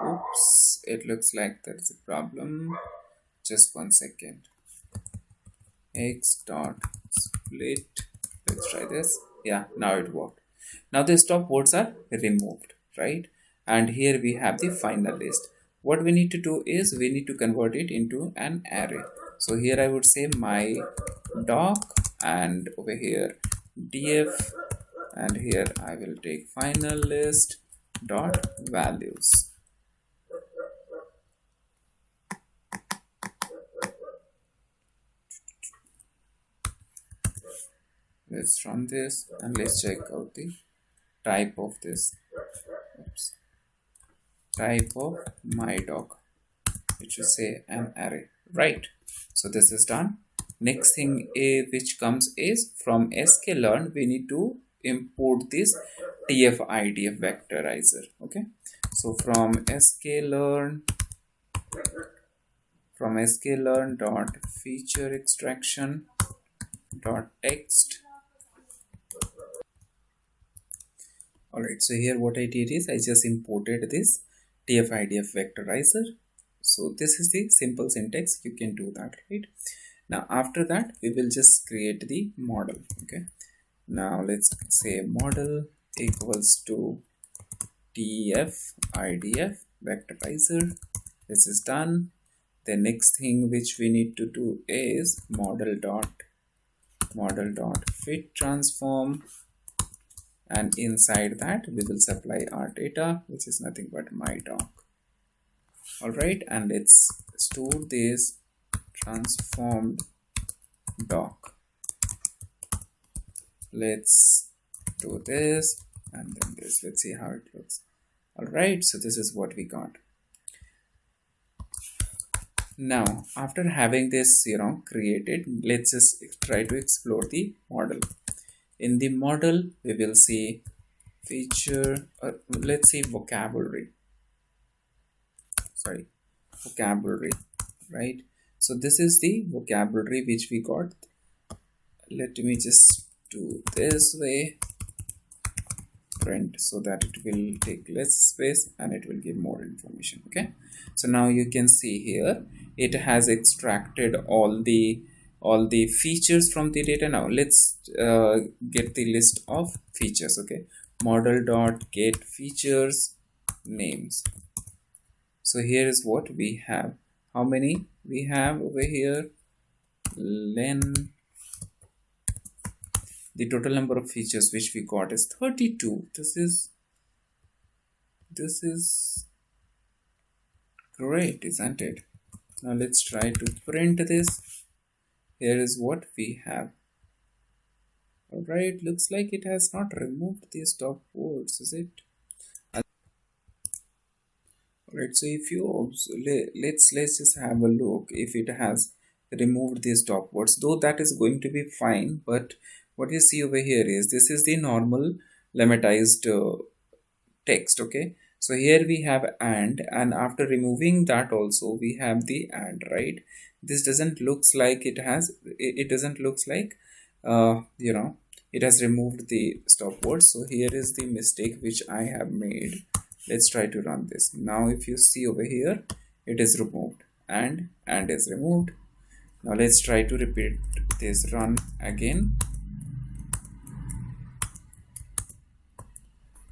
Oops, it looks like there's a problem. Just 1 second. X dot split. Let's try this. Yeah, now it worked. Now the stop words are removed, right? And here we have the final list. What we need to do is we need to convert it into an array. So here I would say my doc, and over here df, and here I will take final list dot values. Let's run this and let's check out the type of this. Oops. Type of my doc. It should say an array, right? So this is done. Next thing which comes is from sklearn we need to import this TF-IDF vectorizer. Okay, so from sklearn dot feature extraction dot text. Alright, so here what I did is I just imported this TF-IDF vectorizer. So this is the simple syntax. You can do that, right? Now after that we will just create the model. Okay, now let's say model equals to TF-IDF vectorizer. This is done. The next thing which we need to do is model dot fit transform, and inside that we will supply our data, which is nothing but my doc. All right, and let's store this transformed doc. Let's do this and then this. Let's see how it looks. All right, so this is what we got. Now after having this created, let's just try to explore the model. In the model we will see feature, let's see vocabulary, right? So this is the vocabulary which we got. Let me just do this way, print, so that it will take less space and it will give more information. Okay, so now you can see here it has extracted all the features from the data. Now let's get the list of features. Okay, model dot get features names. So here is what we have. How many we have over here? Len. The total number of features which we got is 32. This is great, isn't it? Now let's try to print this. Here is what we have. All right, looks like it has not removed these stop words, is it? Alright, so if you let's just have a look if it has removed these stop words, though that is going to be fine. But what you see over here is this is the normal lemmatized text. Okay, so here we have and after removing that also we have the and, right? This doesn't looks like it has, it doesn't looks like it has removed the stop words. So here is the mistake which I have made. Let's try to run this. Now if you see over here it is removed and is removed. Now let's try to repeat this run again,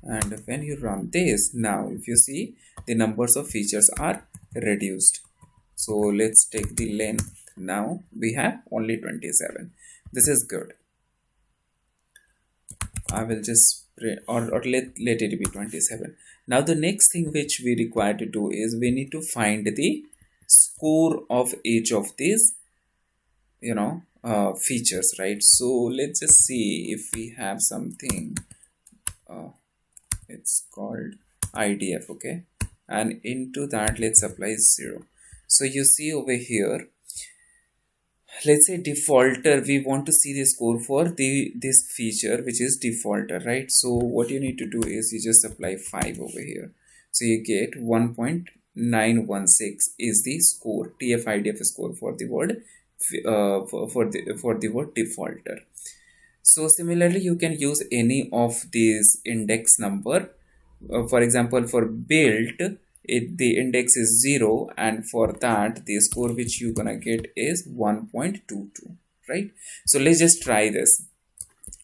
and when you run this, now if you see the numbers of features are reduced. So let's take the length. Now we have only 27. This is good. I will just or let it be 27. Now the next thing which we require to do is we need to find the score of each of these features, right? So let's just see if we have something, it's called IDF. Okay, and into that let's apply 0. So you see over here let's say defaulter, we want to see the score for this feature which is defaulter, right? So what you need to do is you just apply 5 over here, so you get 1.916 is the score, TF-IDF score for the word for the word defaulter. So similarly, you can use any of these index number. For example, for built, the index is 0, and for that the score which you're gonna get is 1.22, right? So let's just try this.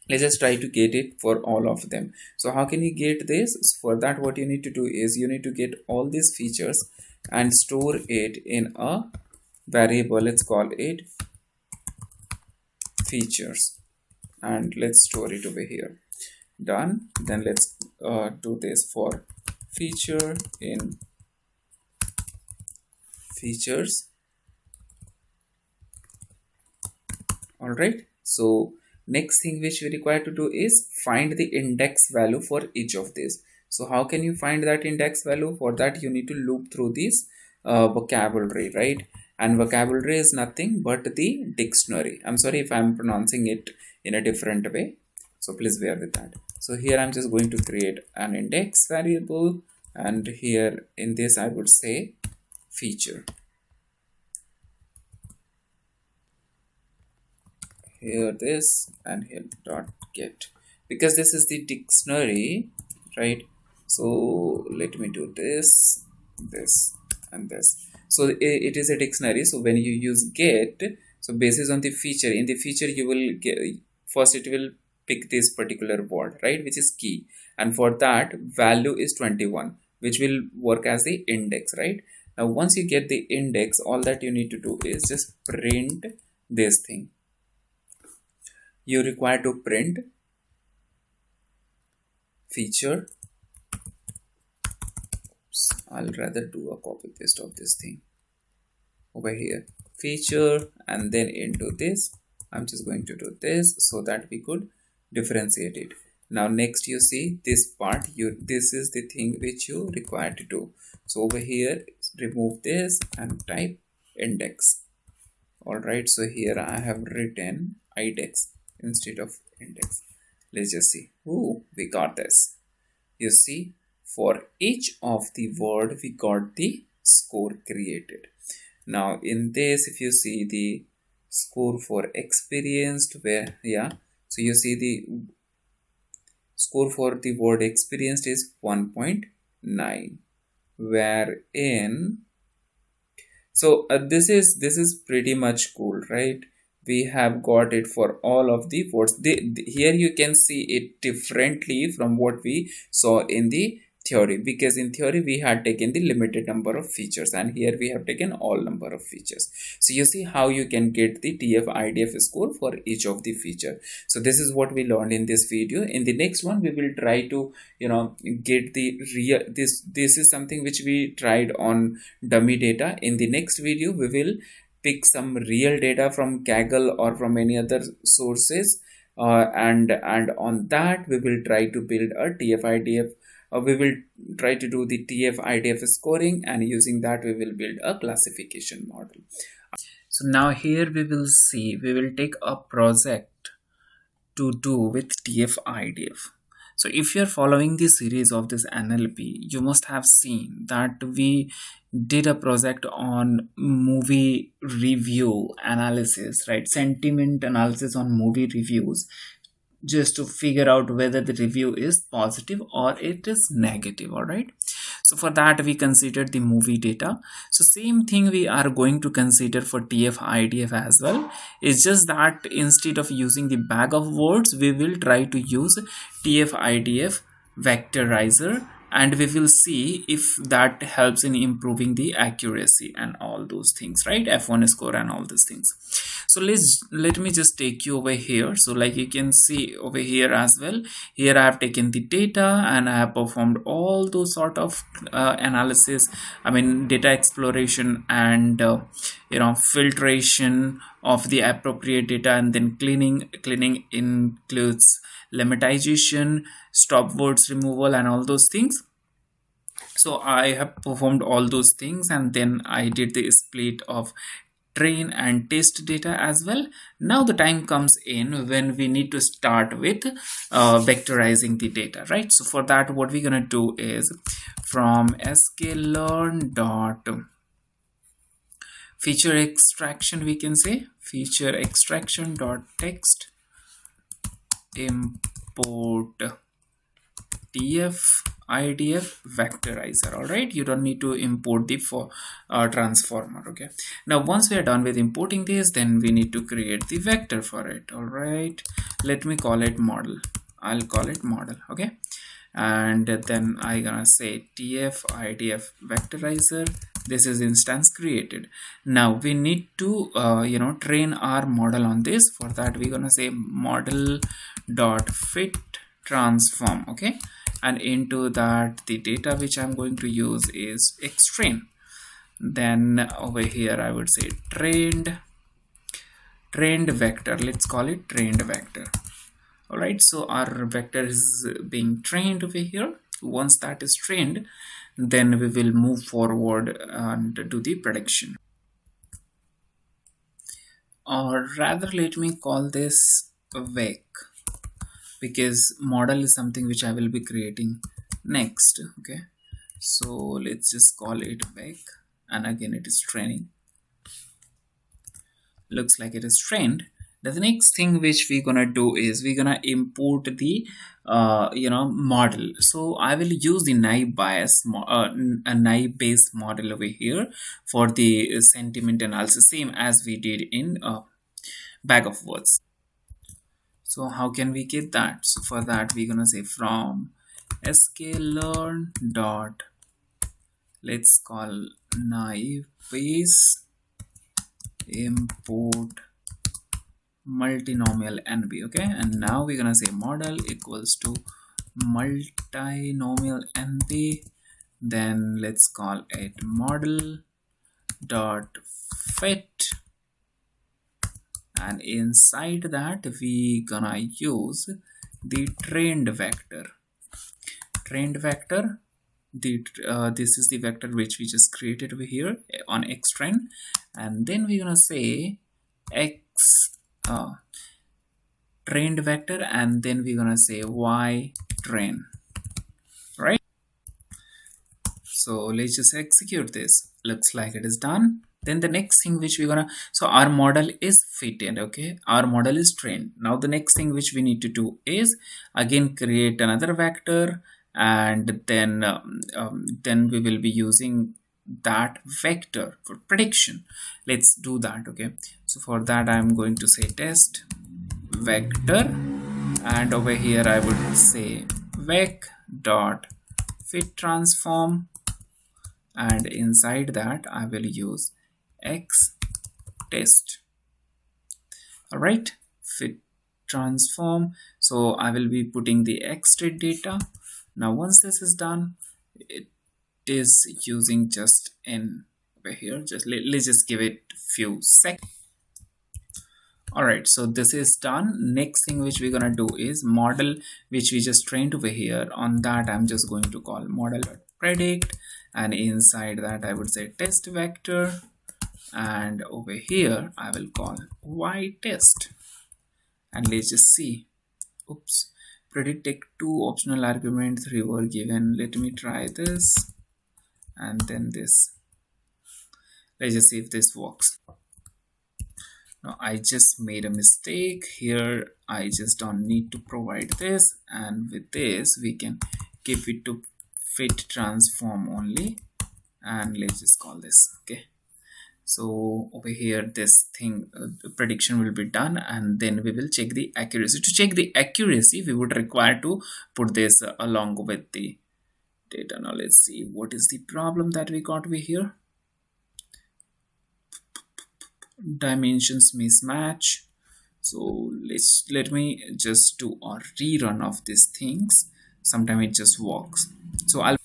Let's just try to get it for all of them. So how can you get this? For that, what you need to do is you need to get all these features and store it in a variable. Let's call it features, and let's store it over here. Done. Then let's do this for feature in features. All right, so next thing which we require to do is find the index value for each of these. So how can you find that index value? For that, you need to loop through this vocabulary, right? And vocabulary is nothing but the dictionary. I'm sorry if I'm pronouncing it in a different way, so please bear with that. So here I'm just going to create an index variable, and here in this I would say feature. Here this, and here dot get, because this is the dictionary, right? So let me do this, this, and this. So it is a dictionary. So when you use get, so basis on the feature, in the feature you will get, first it will pick this particular word, right, which is key, and for that value is 21, which will work as the index, right? Now once you get the index, all that you need to do is just print this thing. You require to print feature. Oops, I'll rather do a copy paste of this thing over here, feature, and then into this I'm just going to do this so that we could differentiate it. Now next, you see this part, this is the thing which you require to do. So over here, remove this and type index. All right, so here I have written IDEX instead of index. Let's just see. Ooh, we got this. You see, for each of the word we got the score created. Now in this, if you see the score for experienced, where so you see the score for the word experienced is 1.9, wherein this is pretty much cool, right? We have got it for all of the words. Here you can see it differently from what we saw in the theory, because in theory we had taken the limited number of features, and here we have taken all number of features. So you see how you can get the TF-IDF score for each of the feature. So this is what we learned in this video. In the next one, we will try to get the real, this is something which we tried on dummy data. In the next video, we will pick some real data from Kaggle or from any other sources, and on that we will try to build a TF-IDF. We will try to do the TF-IDF scoring, and using that we will build a classification model. So now here we will take a project to do with TF-IDF. So if you're following the series of this NLP, you must have seen that we did a project on movie review analysis, right? Sentiment analysis on movie reviews, just to figure out whether the review is positive or it is negative. All right, so for that we considered the movie data. So same thing we are going to consider for TF-IDF as well. It's just that instead of using the bag of words, we will try to use TF-IDF vectorizer, and we will see if that helps in improving the accuracy and all those things, right? F1 score and all these things. So let me just take you over here. So like you can see over here as well, here I have taken the data and I have performed all those sort of analysis, I mean data exploration and filtration of the appropriate data, and then cleaning includes lemmatization, stop words removal, and all those things. So I have performed all those things, and then I did the split of train and test data as well. Now the time comes in when we need to start with vectorizing the data, right? So for that, what we're gonna do is from sklearn dot feature extraction, we can say feature extraction dot text import TF-IDF vectorizer. All right, you don't need to import the transformer. Okay, now once we are done with importing this, then we need to create the vector for it. All right, let me call it model. I'll call it model. Okay, and then I gonna say TF-IDF vectorizer. This is instance created. Now we need to train our model on this. For that, we're gonna say model dot fit transform. Okay, and into that the data which I'm going to use is xtrain. Then over here I would say trained vector. Let's call it trained vector. All right, so our vector is being trained over here. Once that is trained, then we will move forward and do the prediction, or rather let me call this vec, because model is something which I will be creating next. Okay, so let's just call it vec, and again it is training. Looks like it is trained. The next thing which we're gonna do is we're gonna import the model. So I will use the naive bias a naive based model over here for the sentiment analysis, same as we did in bag of words. So how can we get that? So for that, we're gonna say from sklearn dot, let's call naive base import multinomial nb. Okay, and now we're gonna say model equals to multinomial nb. Then let's call it model dot fit, and inside that we gonna use the trained vector. This is the vector which we just created over here on xtrain, and then we're gonna say x trained vector, and then we're gonna say y train, right? So let's just execute this. Looks like it is done. Then the next thing which we're gonna, so our model is fitted. Okay, our model is trained. Now the next thing which we need to do is again create another vector, and then we will be using that vector for prediction. Let's do that. Okay, so for that I'm going to say test vector, and over here I would say vec dot fit transform, and inside that I will use x test. All right, fit transform. So I will be putting the x state data. Now once this is done, it is using just n over here. Let's just give it few seconds. All right, so this is done. Next thing which we're gonna do is model, which we just trained over here. On that I'm just going to call model predict, and inside that I would say test vector, and over here I will call y test, and let's just see. Oops, predict take 2 optional arguments, 3 were given. Let me try this, and then this. Let's just see if this works. Now I just made a mistake here. I just don't need to provide this, and with this we can keep it to fit transform only, and let's just call this. Okay, so over here this thing the prediction will be done, and then we will check the accuracy. To check the accuracy we would require to put this along with the data. Now let's see what is the problem that we got over here. Dimensions mismatch. So let me just do a rerun of these things. Sometimes it just works. So I'll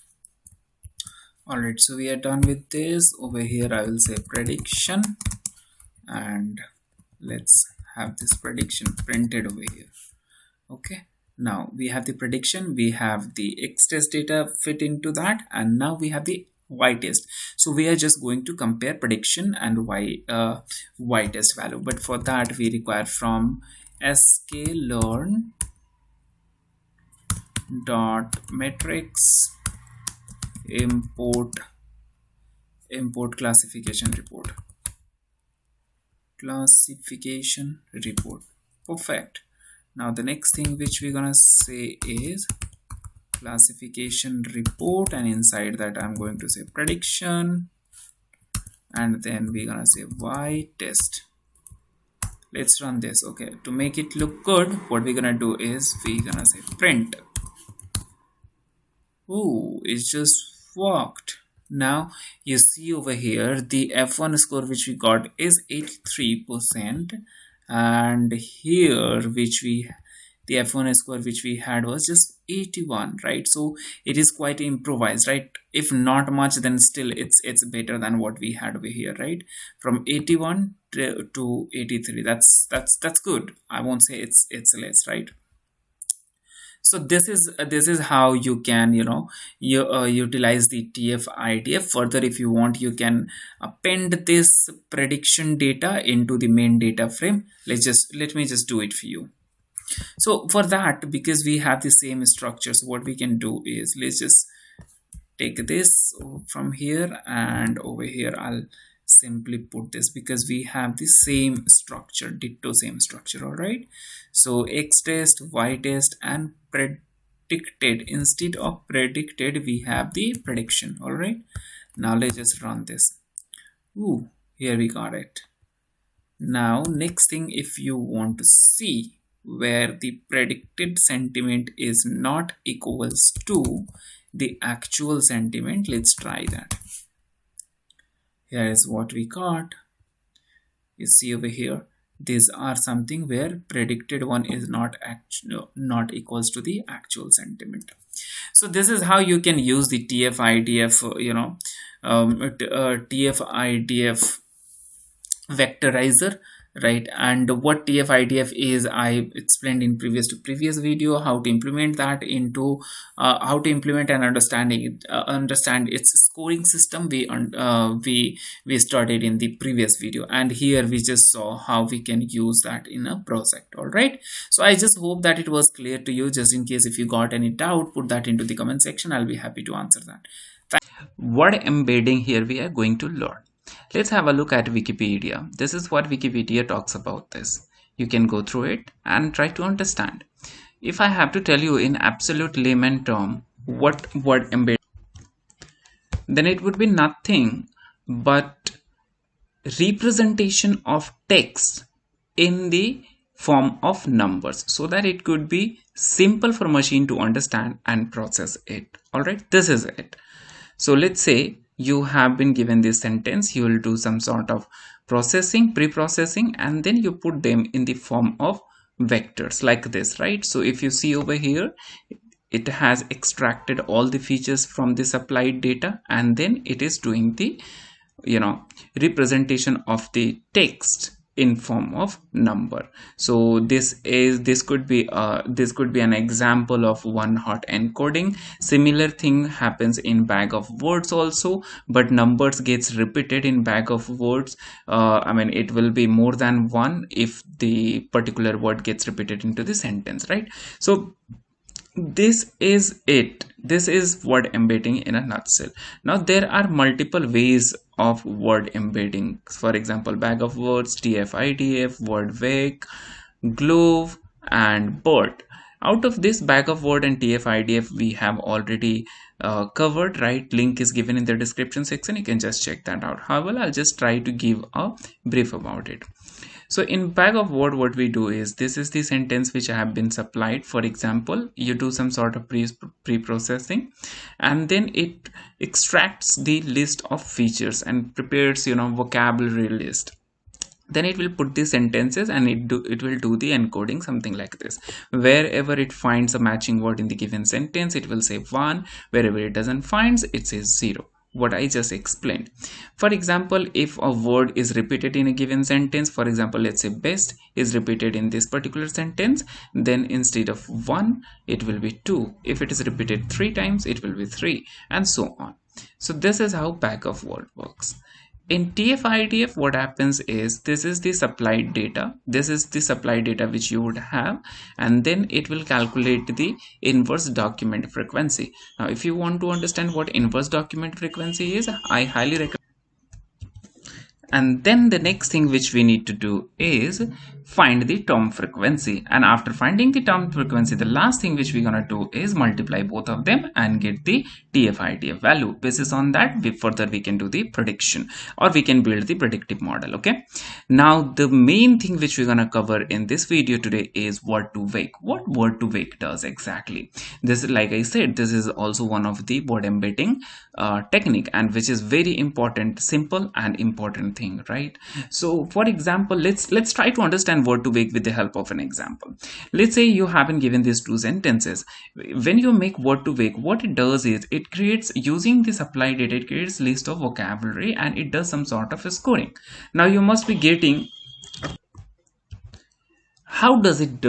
all right, so we are done with this. Over here I will say prediction, and let's have this prediction printed over here. Okay, now we have the prediction, we have the x test data fit into that, and now we have the y test. So we are just going to compare prediction and y test value, but for that we require from sklearn dot metrics import classification report. Perfect. Now the next thing which we're gonna say is classification report, and inside that I'm going to say prediction, and then we're gonna say y test. Let's run this. Okay, to make it look good, what we're gonna do is we're gonna say print. Oh, it's just worked. Now you see over here the F1 score which we got is 83%, and here the F1 score which we had was just 81, right? So it is quite improvised, right? If not much, then still it's better than what we had over here, right? From 81 to 83, that's good. I won't say it's less, right? So this is how you can utilize the TF-IDF. Further, if you want, you can append this prediction data into the main data frame. Let me just do it for you. So for that, because we have the same structure, so what we can do is let's just take this from here, and over here I'll simply put this because we have the same structure, ditto same structure. All right, so x test, y test, and predicted. Instead of predicted, we have the prediction. All right, now let's just run this. Ooh, here we got it. Now next thing, if you want to see where the predicted sentiment is not equals to the actual sentiment, let's try that. Here is what we got. You see over here, these are something where predicted one is not equals to the actual sentiment. So this is how you can use the TF-IDF TF-IDF vectorizer, right? And what TF-IDF is, I explained in previous video how to implement that into how to implement and understand its scoring system. We started in the previous video, and here we just saw how we can use that in a project. All right, so I just hope that it was clear to you. Just in case if you got any doubt, put that into the comment section. I'll be happy to answer that. What embedding here we are going to learn. Let's have a look at Wikipedia. This is what Wikipedia talks about this. You can go through it and try to understand. If I have to tell you in absolute layman term what word embedding, then it would be nothing but representation of text in the form of numbers, so that it could be simple for machine to understand and process it. All right, this is it. So let's say you have been given this sentence, you will do some sort of pre-processing, and then you put them in the form of vectors like this, right? So if you see over here, it has extracted all the features from the supplied data, and then it is doing the representation of the text in form of number. So this could be an example of one hot encoding. Similar thing happens in bag of words also, but numbers gets repeated in bag of words. I mean, it will be more than one if the particular word gets repeated into the sentence, right? So this is it. This is word embedding in a nutshell. Now there are multiple ways of word embedding. For example, bag of words, TF-IDF, word vec, glove, and bird. Out of this bag of word and TF-IDF we have already covered, right? Link is given in the description section. You can just check that out. However, I'll just try to give a brief about it. So in bag of word, what we do is, this is the sentence which I have been supplied. For example, you do some sort of pre-processing, and then it extracts the list of features and prepares vocabulary list. Then it will put the sentences, and it will do the encoding, something like this. Wherever it finds a matching word in the given sentence, it will say 1. Wherever it doesn't find, it says 0. what I just explained. For example, if a word is repeated in a given sentence, for example, let's say best is repeated in this particular sentence, then instead of 1 it will be 2. If it is repeated 3 times, it will be 3, and so on. So this is how bag of word works. In TF-IDF, what happens is, this is the supplied data. This is the supplied data which you would have, and then it will calculate the inverse document frequency. Now, if you want to understand what inverse document frequency is, I highly recommend. And then the next thing which we need to do is find the term frequency, and after finding the term frequency, the last thing which we're gonna do is multiply both of them and get the TF-IDF value. Basis on that, we can do the prediction, or we can build the predictive model. Okay, now the main thing which we're gonna cover in this video today is word to wake. What word to wake does exactly? This is, like I said, this is also one of the word embedding technique, and which is very important, simple and important thing, right? So for example, let's try to understand word to wake with the help of an example. Let's say you have been given these two sentences. When you make word to wake, what it does is, it creates, using the supply data, it creates list of vocabulary and it does some sort of a scoring. Now you must be getting, how does it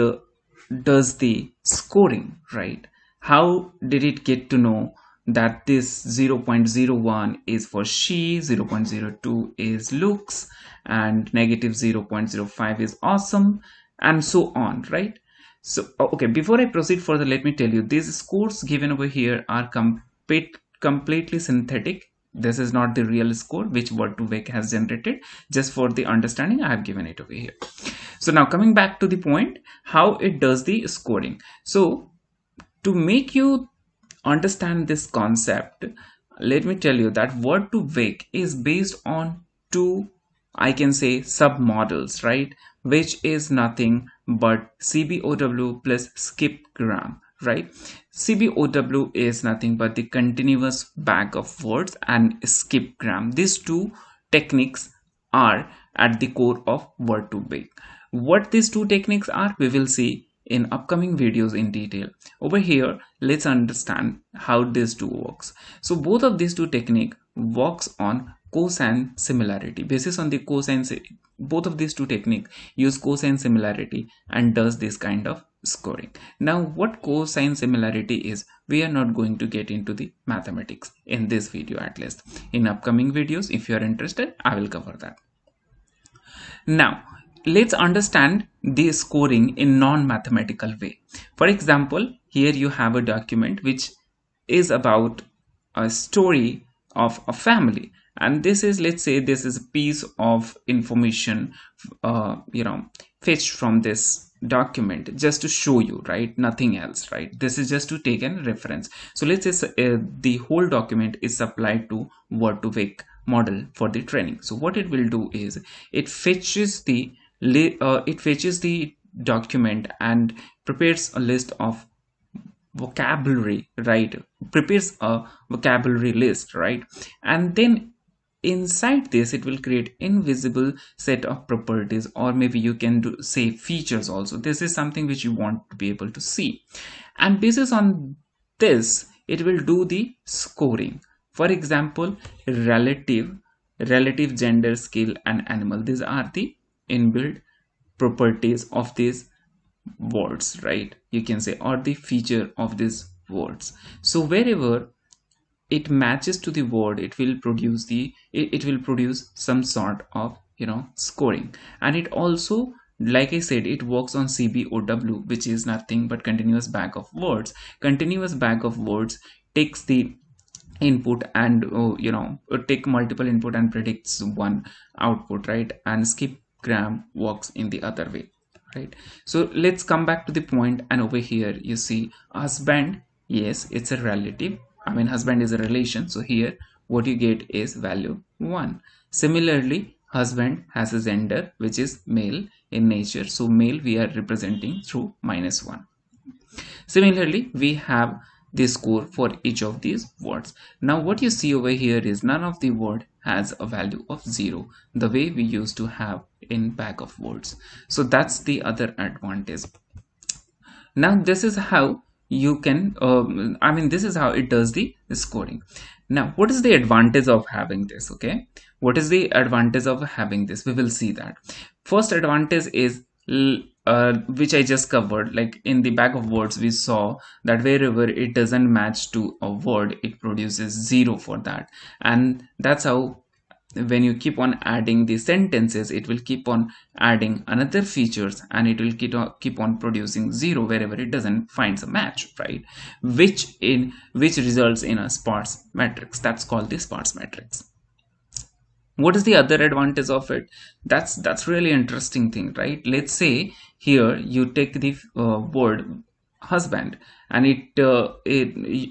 does the scoring, right? How did it get to know that this 0.01 is for she, 0.02 is looks, and negative 0.05 is awesome, and so on, right? So okay, before I proceed further, let me tell you, these scores given over here are completely synthetic. This is not the real score which word to wake has generated. Just for the understanding, I have given it over here. So now coming back to the point, how it does the scoring. So to make you understand this concept, let me tell you that word to wake is based on two, I can say, sub models, right? Which is nothing but CBOW plus skip gram, right? CBOW is nothing but the continuous bag of words, and skip gram. These two techniques are at the core of word to wake. What these two techniques are, we will see in upcoming videos in detail. Over here, let's understand how these two works. So both of these two technique works on cosine similarity. Basis on the cosine, both of these two techniques use cosine similarity and does this kind of scoring. Now what cosine similarity is, we are not going to get into the mathematics in this video. At least in upcoming videos, if you are interested, I will cover that. Now let's understand the scoring in non-mathematical way. For example, here you have a document which is about a story of a family, and this is, let's say, this is a piece of information fetched from this document just to show you, right? Nothing else, right? This is just to take a reference. So let's say the whole document is supplied to word to wake model for the training. So what it will do is, it fetches the document and prepares a list of vocabulary, right? Prepares a vocabulary list, right? And then inside this, it will create invisible set of properties, or maybe you can say features also. This is something which you want to be able to see, and basis on this, it will do the scoring. For example, relative, gender, skill, and animal. These are the inbuilt properties of these words, right? You can say, or the feature of these words. So wherever it matches to the word, it will produce some sort of scoring. And it also, like I said, it works on CBOW, which is nothing but continuous bag of words. Continuous bag of words takes the input and take multiple input and predicts one output, right? And skip gram works in the other way, right? So let's come back to the point, and over here you see husband. Yes, it's a relative, I mean husband is a relation, so here what you get is value 1. Similarly, husband has a gender which is male in nature, so male we are representing through -1. Similarly, we have the score for each of these words. Now what you see over here is, none of the word has a value of 0, the way we used to have in bag of words. So that's the other advantage. Now this is how you can I mean, this is how it does the scoring. Now, what is the advantage of having this? Okay, what is the advantage of having this? We will see that. First advantage is which I just covered. Like in the bag of words, we saw that wherever it doesn't match to a word, it produces 0 for that. And that's how, when you keep on adding the sentences, it will keep on adding another features, and it will keep on producing 0 wherever it doesn't finds a match, right? Which results in a sparse matrix. That's called the sparse matrix. What is the other advantage of it? That's really interesting thing, right? Let's say here you take the word husband, and it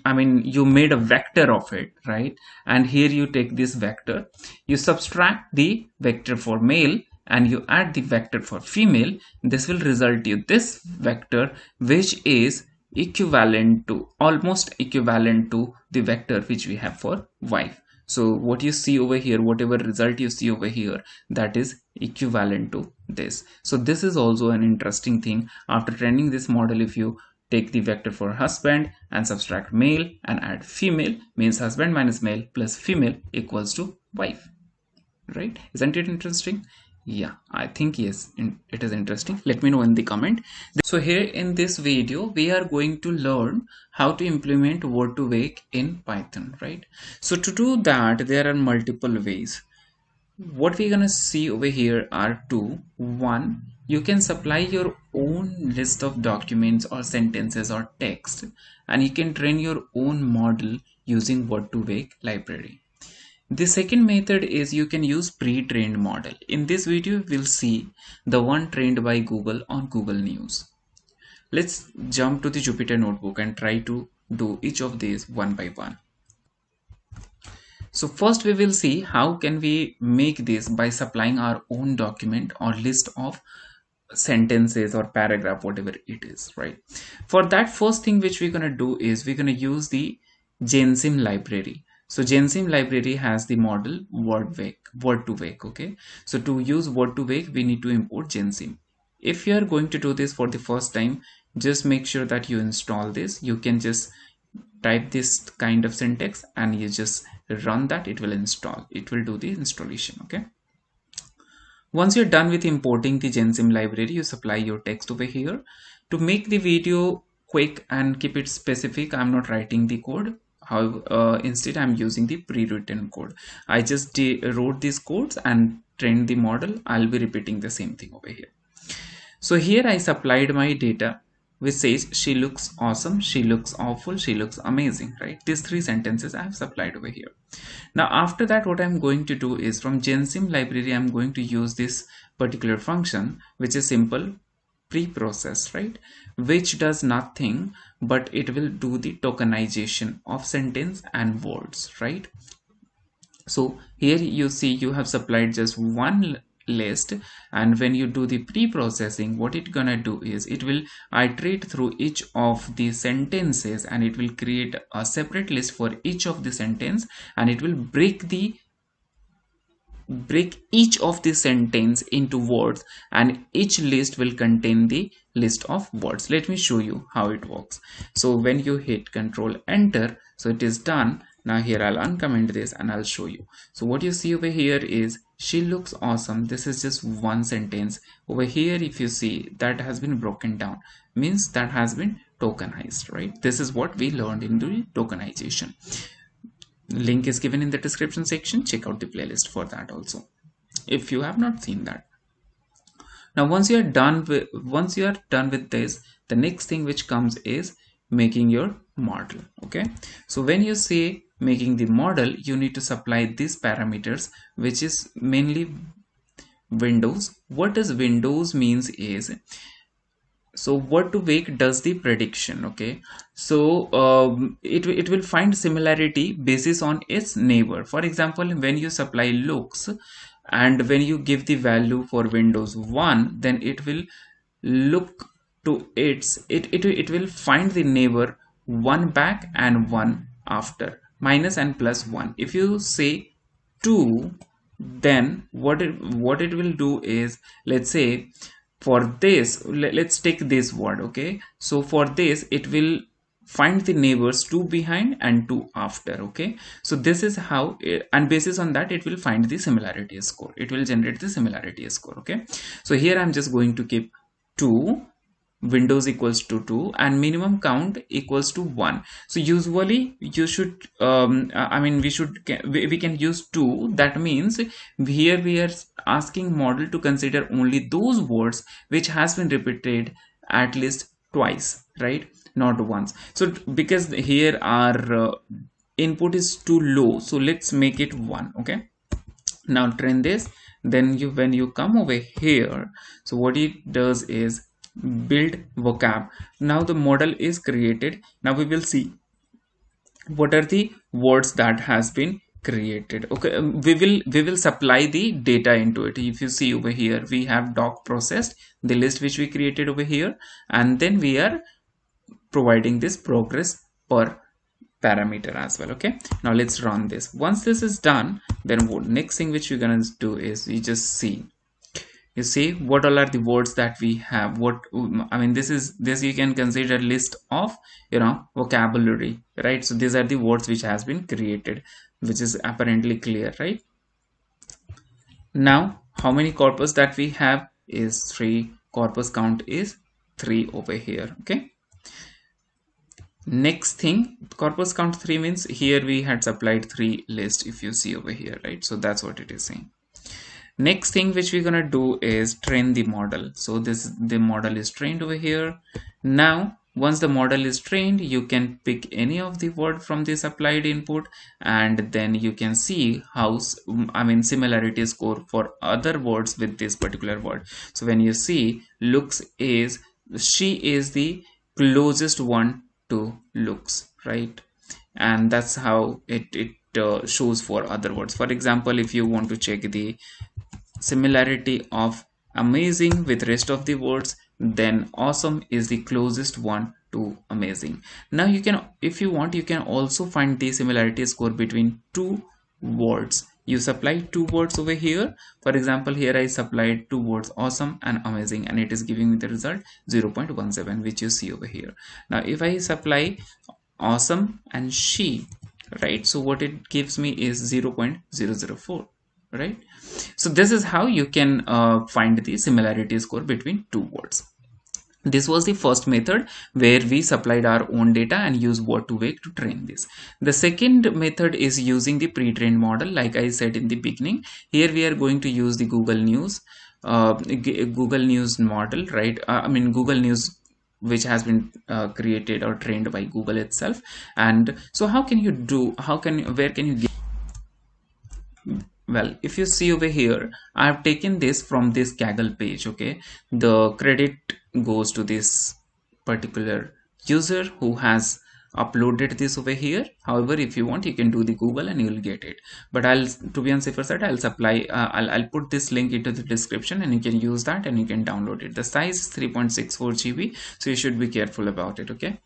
I mean, you made a vector of it, right? And here you take this vector, you subtract the vector for male, and you add the vector for female. This will result you this vector, which is equivalent to, almost equivalent to, the vector which we have for wife. So what you see over here, whatever result you see over here, that is equivalent to this. So this is also an interesting thing. After training this model, if you take the vector for husband and subtract male and add female, means husband minus male plus female equals to wife, right? Isn't it interesting? Yeah, I think yes, it is interesting. Let me know in the comment. So here in this video, we are going to learn how to implement word to wake in Python, right? So to do that, there are multiple ways. What we're gonna see over here are two. One, you can supply your own list of documents or sentences or text, and you can train your own model using word to wake library. The second method is you can use pre-trained model. In this video, we'll see the one trained by Google on Google News. Let's jump to the Jupyter Notebook and try to do each of these one by one. So first we will see how can we make this by supplying our own document or list of sentences or paragraph, whatever it is, right? For that, first thing which we're going to do is we're going to use the Gensim library. So Gensim library has the model word to wake. Okay, so to use word to wake, we need to import Gensim. If you are going to do this for the first time, just make sure that you install this. You can just type this kind of syntax and you just run that. It will install, it will do the installation. Okay, once you're done with importing the Gensim library, you supply your text over here. To make the video quick and keep it specific, I'm not writing the code. However, instead I'm using the pre-written code. I just wrote these codes and trained the model. I'll be repeating the same thing over here. So here I supplied my data, which says she looks awesome, she looks awful, she looks amazing, right? These three sentences I have supplied over here. Now after that, what I'm going to do is from Gensim library, I'm going to use this particular function, which is simple pre-process, right? Which does nothing but it will do the tokenization of sentence and words, right? So here you see you have supplied just one list, and when you do the pre-processing, what it's gonna do is it will iterate through each of the sentences and it will create a separate list for each of the sentence, and it will break each of the sentence into words, and each list will contain the list of words. Let me show you how it works. So when you hit Control Enter, so it is done. Now here I'll uncomment this and I'll show you. So what you see over here is she looks awesome. This is just one sentence. Over here, if you see, that has been broken down, means that has been tokenized, right? This is what we learned in the tokenization. Link is given in the description section. Check out the playlist for that also, if you have not seen that. Now once you are done with this, the next thing which comes is making your model. Okay, so when you say making the model, you need to supply these parameters, which is mainly Windows. What does Windows means is, so word to wake does the prediction. Okay, so it will find similarity basis on its neighbor. For example, when you supply looks and when you give the value for Windows 1, then it will look to it will find the neighbor 1 back and 1 after, minus and plus 1. If you say 2, then what it will do is, let's say for this, let's take this word. Okay, so for this it will find the neighbors 2 behind and 2 after. Okay, so this is how and basis on that it will find the similarity score, it will generate the similarity score. Okay, so here I'm just going to keep 2, windows equals to 2, and minimum count equals to 1. So usually you should I mean we can use 2. That means here we are asking model to consider only those words which has been repeated at least twice, right, not once. So because here our input is too low, so let's make it 1. Okay, now train this. Then you, when you come over here, so what it does is build vocab. Now the model is created. Now we will see what are the words that has been created. Okay, we will supply the data into it. If you see over here, we have doc processed the list which we created over here, and then we are providing this progress per parameter as well. Okay, now let's run this. Once this is done, then what next thing which we're gonna do is we just see, you see what all are the words that we have. What I mean, this you can consider list of, you know, vocabulary, right? So these are the words which has been created, which is apparently clear, right? Now how many corpus that we have is 3. Corpus count is 3 over here. Okay, next thing, corpus count 3 means here we had supplied 3 list, if you see over here, right? So that's what it is saying. Next thing which we're gonna do is train the model. So the model is trained over here. Now once the model is trained, you can pick any of the word from the supplied input, and then you can see how I mean similarity score for other words with this particular word. So when you see looks is, she is the closest one to looks, right? And that's how it shows for other words. For example, if you want to check the similarity of amazing with rest of the words, then awesome is the closest one to amazing. Now you can, if you want, you can also find the similarity score between 2 words. You supply 2 words over here. For example, here I supplied 2 words awesome and amazing, and it is giving me the result 0.17, which you see over here. Now if I supply awesome and she, right, so what it gives me is 0.004, right? So this is how you can find the similarity score between 2 words. This was the first method where we supplied our own data and use word to wake to train this. The second method is using the pre-trained model. Like I said in the beginning, here we are going to use the Google News model, right? I mean Google News, which has been created or trained by Google itself. And so how can you do, where can you get? Well, if you see over here, I have taken this from this Kaggle page. Okay, the credit goes to this particular user who has uploaded this over here. However, if you want, you can do the Google and you will get it. But I'll, to be on safer side, I'll supply I'll put this link into the description, and you can use that and you can download it. The size is 3.64 GB, so you should be careful about it. Okay,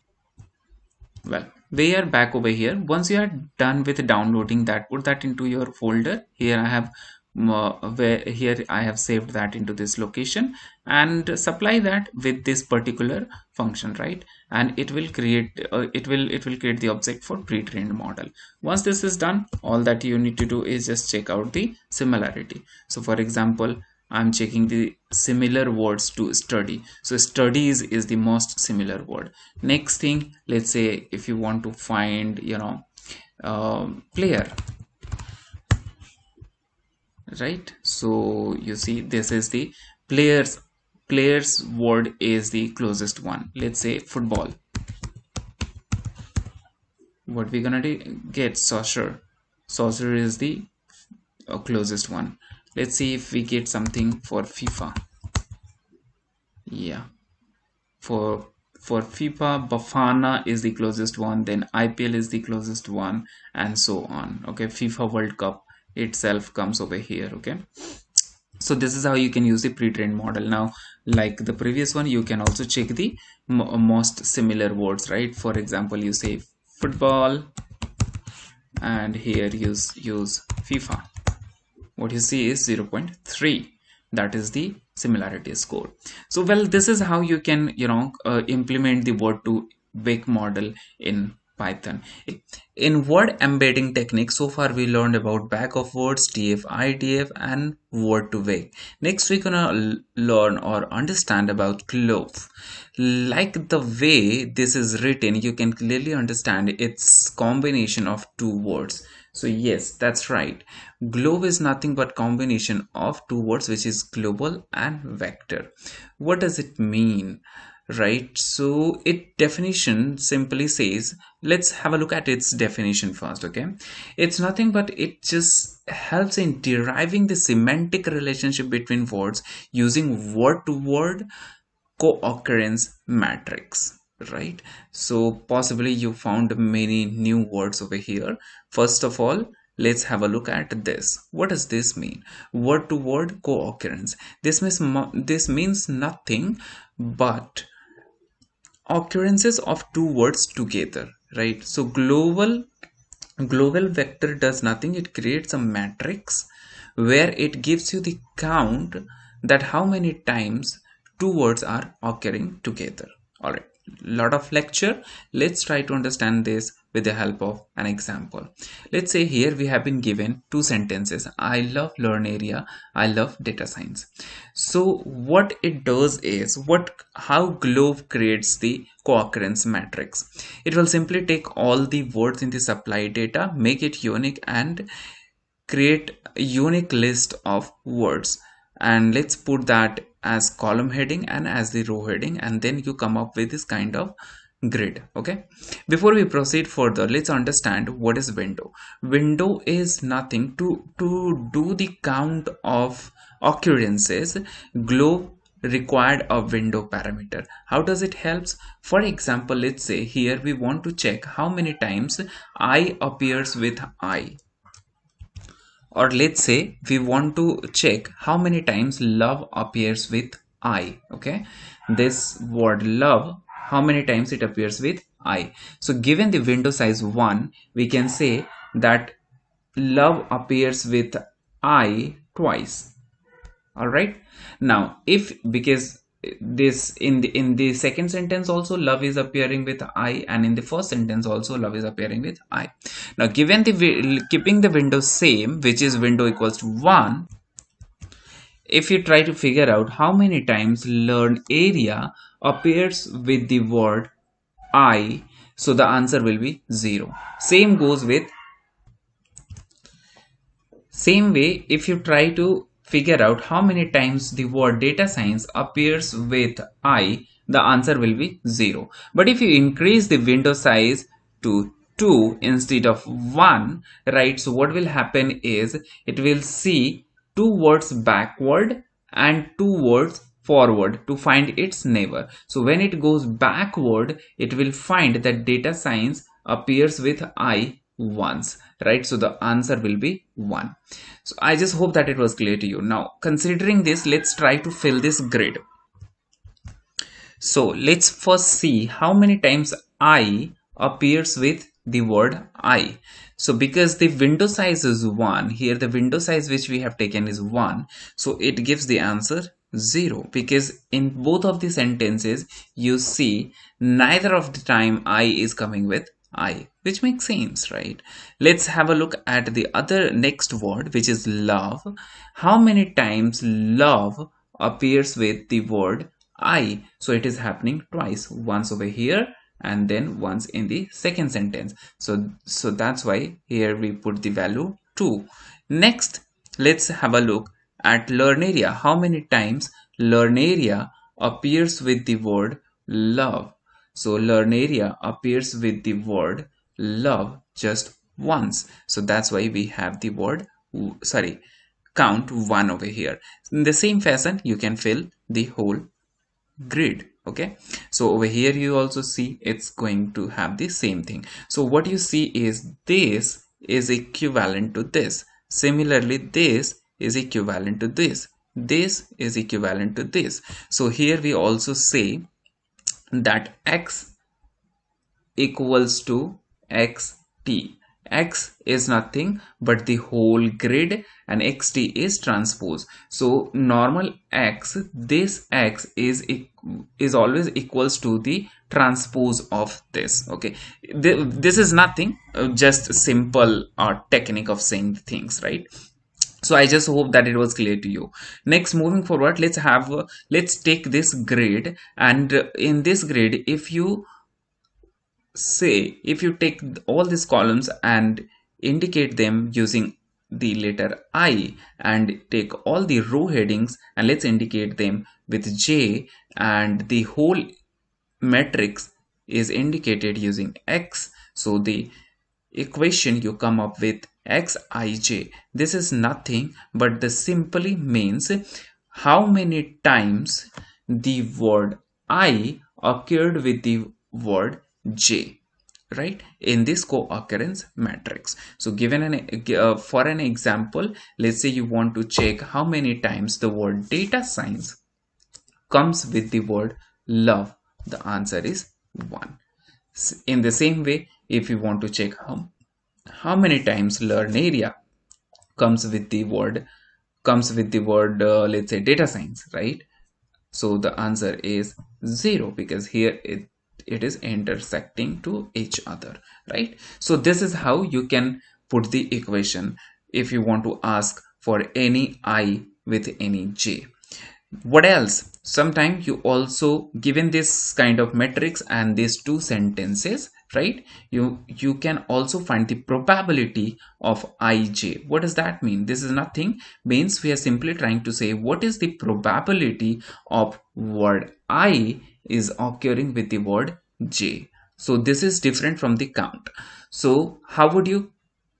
well, we are back over here. Once you are done with downloading that, put that into your folder. Here I have here I have saved that into this location, and supply that with this particular function, right? And it will create it will create the object for pre-trained model. Once this is done, all that you need to do is just check out the similarity. So for example, I'm checking the similar words to study. So studies is the most similar word. Next thing, let's say if you want to find, you know, player, right? So you see this is the players word is the closest one. Let's say football. What we're gonna get? Saucer is the closest one. Let's see if we get something for FIFA. Yeah, for FIFA, Bafana is the closest one, then IPL is the closest one, and so on. Okay, FIFA World Cup itself comes over here. Okay, so this is how you can use the pre-trained model. Now, like the previous one, you can also check the most similar words, right? For example, you say football, and here use FIFA. What you see is 0.3. that is the similarity score. So well, this is how you can, you know, implement the word to big model in Python. In word embedding technique, so far we learned about back of words, TF-IDF, and word to vec. Next we're gonna learn or understand about glove. Like the way this is written, you can clearly understand it's combination of two words. So yes, that's right. Globe is nothing but combination of two words, which is global and vector. What does it mean? Right, so it definition simply says, let's have a look at its definition first. Okay, it's nothing but it just helps in deriving the semantic relationship between words using word to word co-occurrence matrix. Right, so possibly you found many new words over here. First of all, let's have a look at this. What does this mean? Word to word co-occurrence. This means nothing but occurrences of two words together, right? So global vector does nothing, it creates a matrix where it gives you the count that how many times two words are occurring together. All right, lot of lecture. Let's try to understand this with the help of an example. Let's say here we have been given two sentences: I love learn area, I love data science. So what it does is, how globe creates the co-occurrence matrix. It will simply take all the words in the supply data, make it unique, and create a unique list of words. And let's put that as column heading and as the row heading, and then you come up with this kind of grid. Okay, before we proceed further, let's understand what is window. Window is nothing to do the count of occurrences. Globe required a window parameter. How does it helps? For example, let's say here we want to check how many times I appears with I, or let's say we want to check how many times love appears with I. Okay, this word love, how many times it appears with I. So given the window size 1, we can say that love appears with I twice. All right, now if, because this in the second sentence also love is appearing with I, and in the first sentence also love is appearing with I. Now given the keeping the window same, which is window equals to 1, if you try to figure out how many times learn area appears with the word I, so the answer will be 0. Same goes with, same way, if you try to figure out how many times the word data science appears with I, the answer will be 0. But if you increase the window size to 2 instead of 1, right, so what will happen is it will see two words backward and two words forward to find its neighbor. So when it goes backward, it will find that data science appears with I once, right? So the answer will be 1. So I just hope that it was clear to you. Now considering this, let's try to fill this grid. So let's first see how many times I appears with the word I. So because the window size is 1, here the window size which we have taken is 1, so it gives the answer 0, because in both of the sentences you see neither of the time I is coming with I, which makes sense, right? Let's have a look at the other next word, which is love. How many times love appears with the word I? So it is happening twice, once over here and then once in the second sentence. So that's why here we put the value 2. Next, let's have a look at learn area. How many times learn area appears with the word love? So learn area appears with the word love just once. So that's why we have the word, sorry, count 1 over here. In the same fashion, you can fill the whole grid. Okay, so over here you also see it's going to have the same thing. So what you see is this is equivalent to this. Similarly, this is equivalent to this. This is equivalent to this. So here we also say that x equals to xt. X is nothing but the whole grid and xt is transpose. So normal X, this X is always equals to the transpose of this. Okay, this is nothing, just simple technique of saying things, right? So I just hope that it was clear to you. Next, moving forward, let's take this grid, and in this grid, if you take all these columns and indicate them using the letter I, and take all the row headings and let's indicate them with J, and the whole matrix is indicated using X, so the equation you come up with Xij, this is nothing but the simply means how many times the word I occurred with the word J, right, in this co-occurrence matrix. So given for an example, let's say you want to check how many times the word data science comes with the word love, the answer is 1. In the same way, if you want to check how many times learn area comes with the word let's say data science, right, so the answer is 0, because here it is intersecting to each other, right? So this is how you can put the equation if you want to ask for any I with any J. What else? Sometimes you also given this kind of metrics and these two sentences, right, you can also find the probability of ij. What does that mean? This is nothing, means we are simply trying to say what is the probability of word I is occurring with the word j. So this is different from the count. So how would you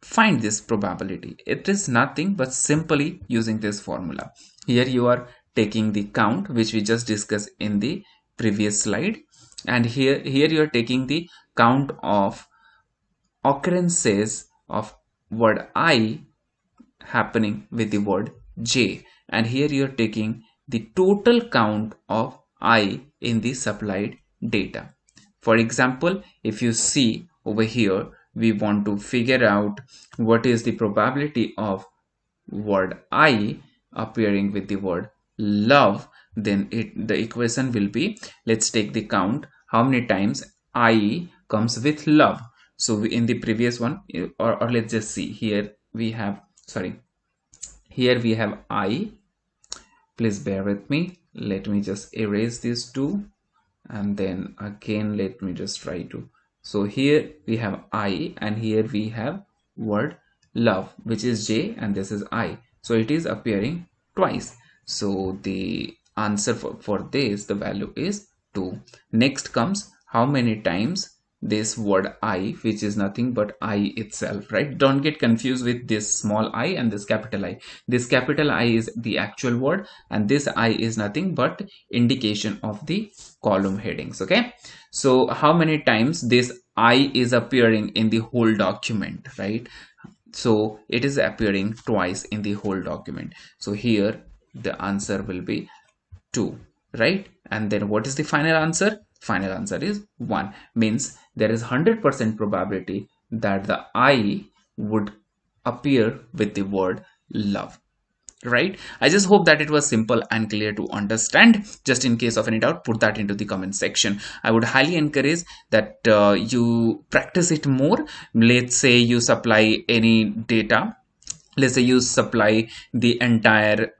find this probability? It is nothing but simply using this formula. Here you are taking the count which we just discussed in the previous slide, and here you are taking the count of occurrences of word I happening with the word J, and here you are taking the total count of I in the supplied data. For example, if you see over here, we want to figure out what is the probability of word I appearing with the word love, then the equation will be, let's take the count how many times I comes with love. So in the previous one, or let's just see, here we have I. Please bear with me, let me just erase these two, and then again let me just try to. So here we have I, and here we have word love, which is J, and this is I, so it is appearing twice. So the answer for this, the value is 2. Next comes how many times this word I, which is nothing but I itself, right? Don't get confused with this small I and this capital I. This capital I is the actual word, and this I is nothing but indication of the column headings. Okay, so how many times this I is appearing in the whole document, right? So it is appearing twice in the whole document, so here the answer will be 2, right? And then what is the final answer? Final answer is 1, means there is 100% probability that the I would appear with the word love, right? I just hope that it was simple and clear to understand. Just in case of any doubt, put that into the comment section. I would highly encourage that you practice it more. Let's say you supply any data, let's say you supply the entire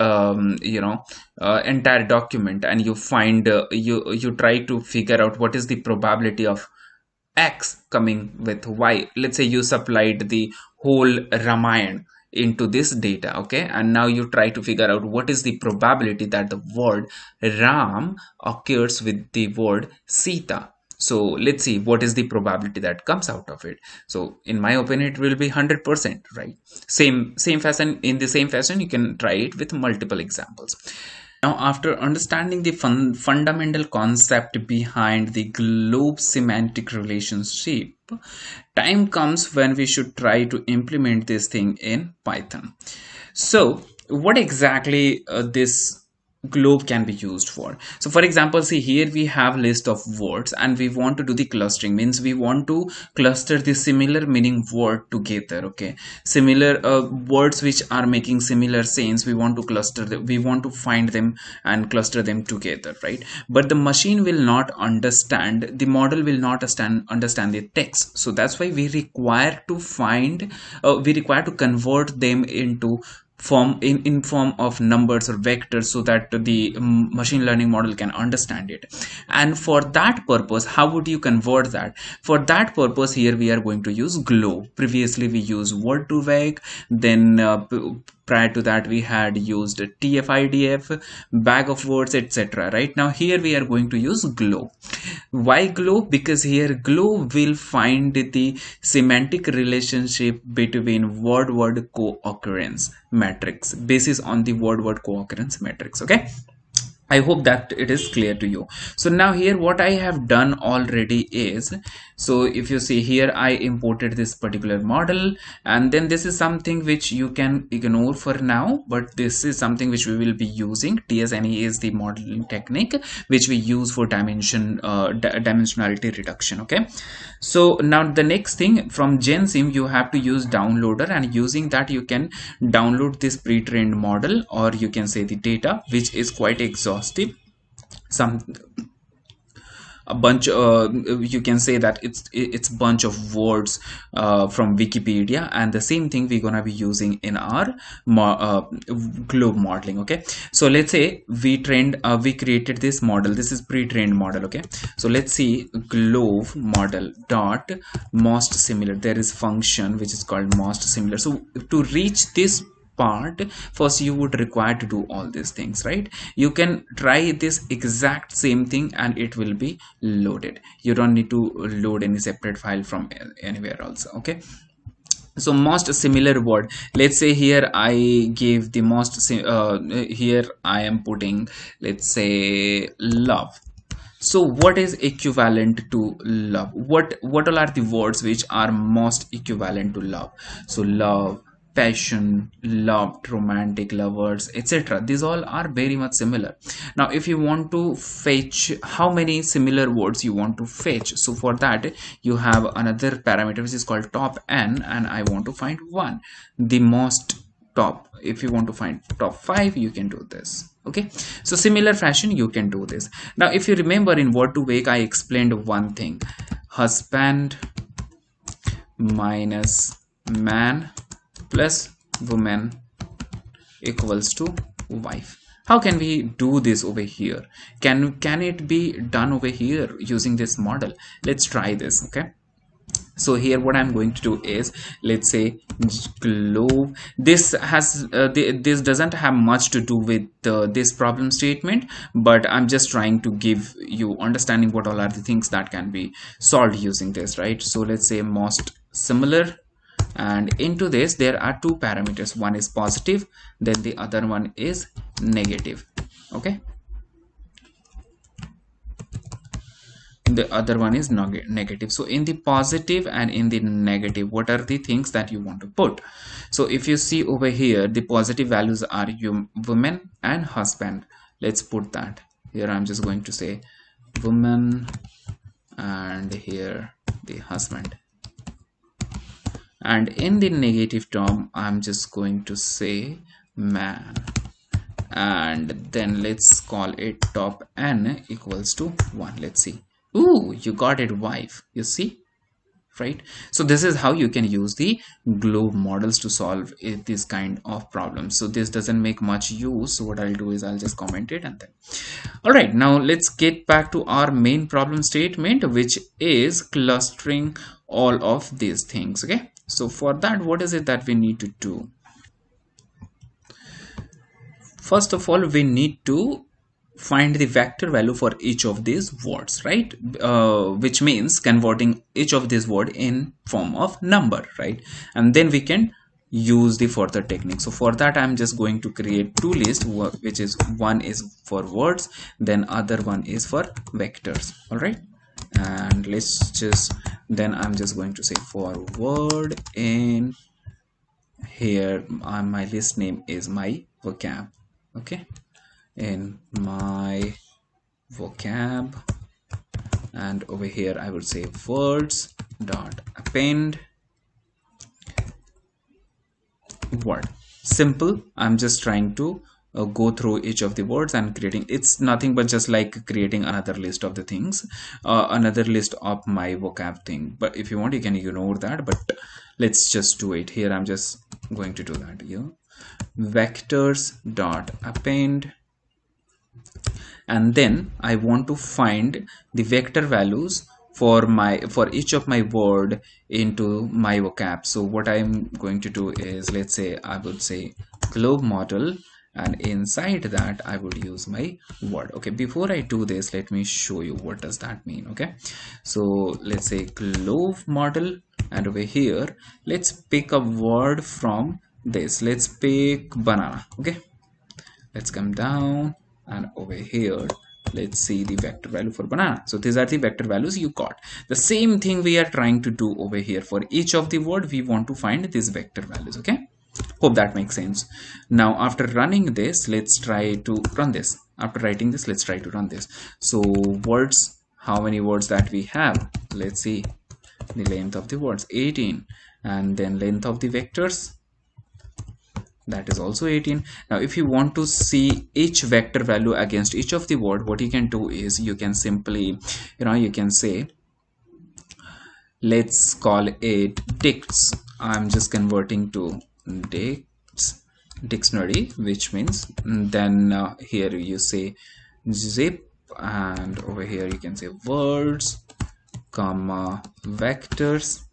entire document, and you find you try to figure out what is the probability of X coming with Y. Let's say you supplied the whole Ramayana into this data, okay, and now you try to figure out what is the probability that the word Ram occurs with the word Sita. So let's see what is the probability that comes out of it. So in my opinion, it will be 100%, right? Same fashion, in the same fashion you can try it with multiple examples. Now, after understanding the fundamental concept behind the globe semantic relationship, time comes when we should try to implement this thing in Python. So what exactly this globe can be used for. So for example, see here we have list of words and we want to do the clustering, means we want to cluster the similar meaning word together. Okay, similar words which are making similar sense, we want to cluster them, we want to find them and cluster them together, right? But the machine will not understand, the model will not understand the text. So that's why we require to find we require to convert them into form in form of numbers or vectors, so that the machine learning model can understand it. And for that purpose, how would you convert that? For that purpose, here we are going to use globe. Previously we used word to vec, then prior to that we had used TF-IDF, bag of words, etc. Right now here we are going to use globe. Why globe? Because here globe will find the semantic relationship between word-word co-occurrence matrix, basis on the word-word co-occurrence matrix. Okay, I hope that it is clear to you. So now here what I have done already is, so if you see here, I imported this particular model, and then this is something which you can ignore for now, but this is something which we will be using. TSNE is the modeling technique which we use for dimensionality reduction. Okay, so now the next thing, from GenSim you have to use downloader, and using that you can download this pre-trained model, or you can say the data, which is quite exhaustive. Some a bunch you can say that it's bunch of words from Wikipedia, and the same thing we're gonna be using in our globe modeling. Okay, so let's say we created this model, this is pre-trained model. Okay, so let's see globe model dot most similar, there is function which is called most similar. So to reach this part, first you would require to do all these things, right? You can try this exact same thing and it will be loaded. You don't need to load any separate file from anywhere else. Okay, so most similar word, let's say here I gave the here I am putting, let's say, love. So what is equivalent to love? What all are the words which are most equivalent to love? So love, passion, loved, romantic, lovers, etc. These all are very much similar. Now if you want to fetch how many similar words you want to fetch, so for that you have another parameter which is called top n, and I want to find one, the most top. If you want to find top 5, you can do this. Okay, so similar fashion you can do this. Now if you remember, in word to wake I explained one thing, husband minus man plus woman equals to wife. How can we do this over here? Can it be done over here using this model? Let's try this. Okay, so here what I'm going to do is, let's say globe, this has this doesn't have much to do with this problem statement, but I'm just trying to give you understanding what all are the things that can be solved using this, right? So let's say most similar, and into this there are two parameters, one is positive, then the other one is negative. Okay, the other one is negative. So in the positive and in the negative, what are the things that you want to put? So if you see over here, the positive values are women and husband. Let's put that here. I'm just going to say woman, and here the husband. And in the negative term, I'm just going to say man, and then let's call it top n equals to 1. Let's see. Ooh, you got it, wife. You see, right? So this is how you can use the globe models to solve this kind of problems. So this doesn't make much use, so what I'll do is I'll just comment it, and then all right, now let's get back to our main problem statement, which is clustering all of these things. Okay, so for that, what is it that we need to do? First of all, we need to find the vector value for each of these words, right? Which means converting each of these word in form of number, right? And then we can use the further technique. So for that, I'm just going to create two lists, which is one is for words, then other one is for vectors. All right, and let's just, then I'm just going to say for word in here, my list name is my vocab. Okay, in my vocab, and over here I would say words dot append word. Simple. I'm just trying to go through each of the words and creating, it's nothing but just like creating another list of the things, another list of my vocab thing. But if you want, you can ignore that, but let's just do it here. I'm just going to do that here. Vectors dot append, and then I want to find the vector values for each of my word into my vocab. So what I'm going to do is, let's say I would say globe model, and inside that I would use my word. Okay, before I do this, let me show you what does that mean. Okay, so let's say globe model, and over here let's pick a word from this. Let's pick banana. Okay, let's come down, and over here let's see the vector value for banana. So these are the vector values you got. The same thing we are trying to do over here. For each of the word we want to find these vector values. Okay, hope that makes sense. Now after running this, let's try to run this. After writing this, let's try to run this. So words, how many words that we have, let's see. The length of the words 18, and then length of the vectors, that is also 18. Now if you want to see each vector value against each of the word, what you can do is you can simply, you can say, let's call it dicts. I'm just converting to dicts dictionary, which means then here you say zip, and over here you can say words comma vectors.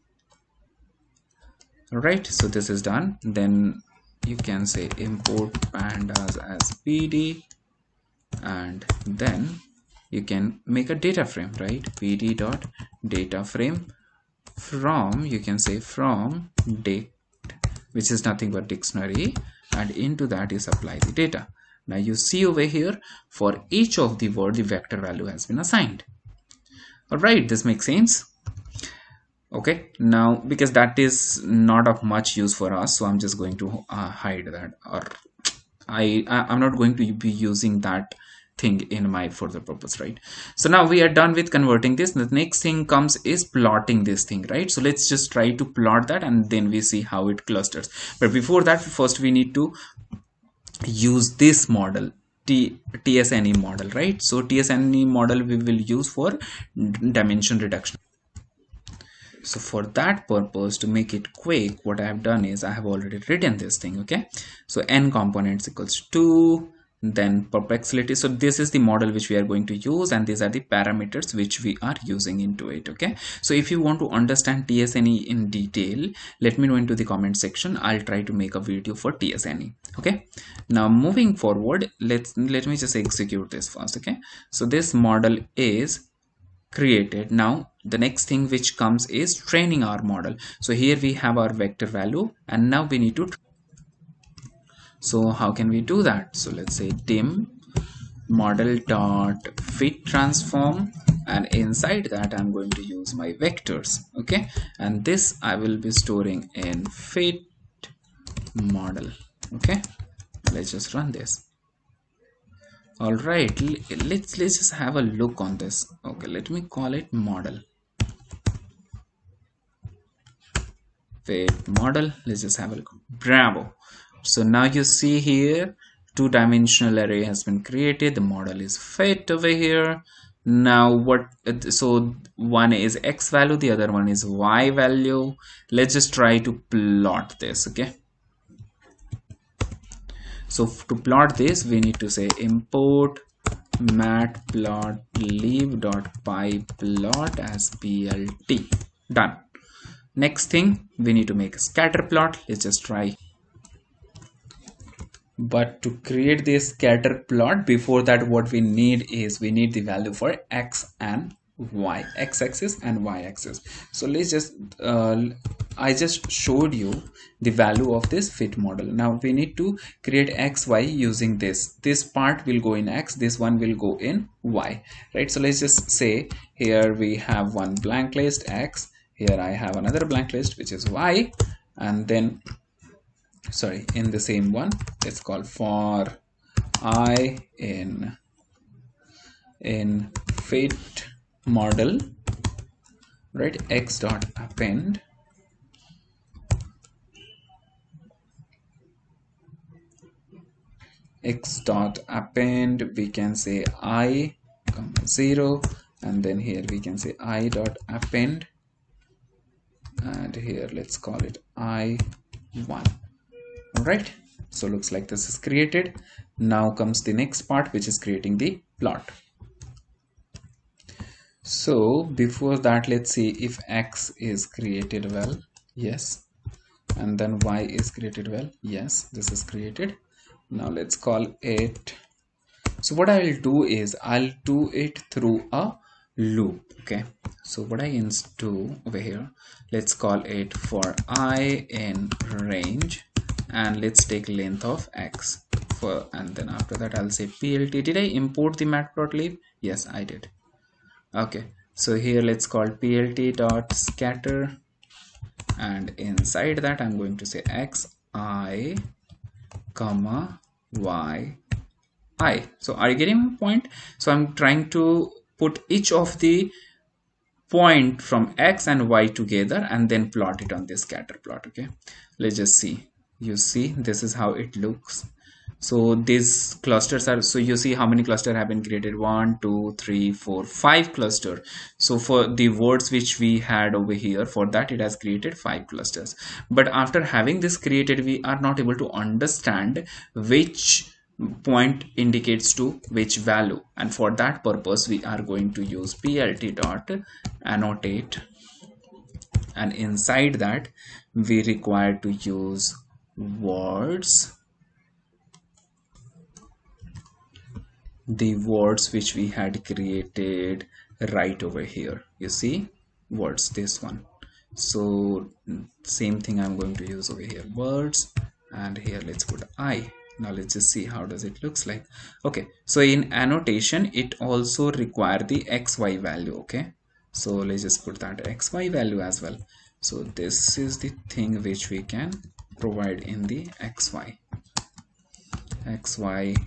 All right, so this is done. Then you can say import pandas as pd, and then you can make a data frame, right? pd dot data frame from, you can say from dict, which is nothing but dictionary, and into that you supply the data. Now you see over here for each of the word the vector value has been assigned. All right, this makes sense. Okay, now because that is not of much use for us, so I'm just going to hide that, or I'm not going to be using that thing in my further purpose, right? So now we are done with converting this. The next thing comes is plotting this thing, right? So let's just try to plot that, and then we see how it clusters. But before that, first we need to use this model, TSNE model, right? So TSNE model we will use for dimension reduction. So for that purpose, to make it quick, what I have done is I have already written this thing. Okay, so n components equals 2, then perplexity. So this is the model which we are going to use, and these are the parameters which we are using into it. Okay, so if you want to understand TSNE in detail, let me know into the comment section. I'll try to make a video for TSNE. Okay, now moving forward, let me just execute this first. Okay, so this model is created. Now the next thing which comes is training our model. So here we have our vector value, and now we need to, so how can we do that? So let's say dim model dot fit transform, and inside that I'm going to use my vectors. Okay, and this I will be storing in fit model. Okay, let's just run this. All right, let's just have a look on this. Okay, let me call it model. Fit model. Let's just have a look. Bravo. So now you see here, two-dimensional array has been created. The model is fit over here. Now what, so one is x value, the other one is y value. Let's just try to plot this. Okay, so to plot this, we need to say import matplotlib.py plot as plt. Done. Next thing, we need to make a scatter plot. Let's just try. But to create this scatter plot, before that what we need is we need the value for x and y, x-axis and y-axis. So let's just I just showed you the value of this fit model. Now we need to create x, y using this part will go in x, this one will go in y, right? So let's just say here we have one blank list x, here I have another blank list which is y, and then sorry, in the same one let's call for I in fit model, right? X dot append we can say I comma 0, and then here we can say I dot append, and here let's call it I1. All right, so looks like this is created. Now comes the next part, which is creating the plot. So before that, let's see if X is created well. Yes. And then Y is created well. Yes, this is created. Now let's call it. So what I will do is I'll do it through a loop. Okay. So what I can do over here, let's call it for I in range, and let's take length of X for, and then after that I'll say PLT. Did I import the matplotlib? Yes, I did. Okay, so here let's call plt dot scatter, and inside that I'm going to say xi comma yi. So are you getting my point? So I'm trying to put each of the point from x and y together and then plot it on this scatter plot. Okay, let's just see. You see, this is how it looks. So these clusters are, so you see how many clusters have been created: 1 2 3 4 5 cluster. So for the words which we had over here, for that it has created 5 clusters. But after having this created, we are not able to understand which point indicates to which value, and for that purpose we are going to use plt dot annotate, and inside that we require to use words, the words which we had created right over here. You see, words, this one. So same thing I'm going to use over here, words, and here let's put I. Now let's just see how does it looks like. Okay, so in annotation it also require the xy value. Okay, so let's just put that xy value as well. So this is the thing which we can provide in the xy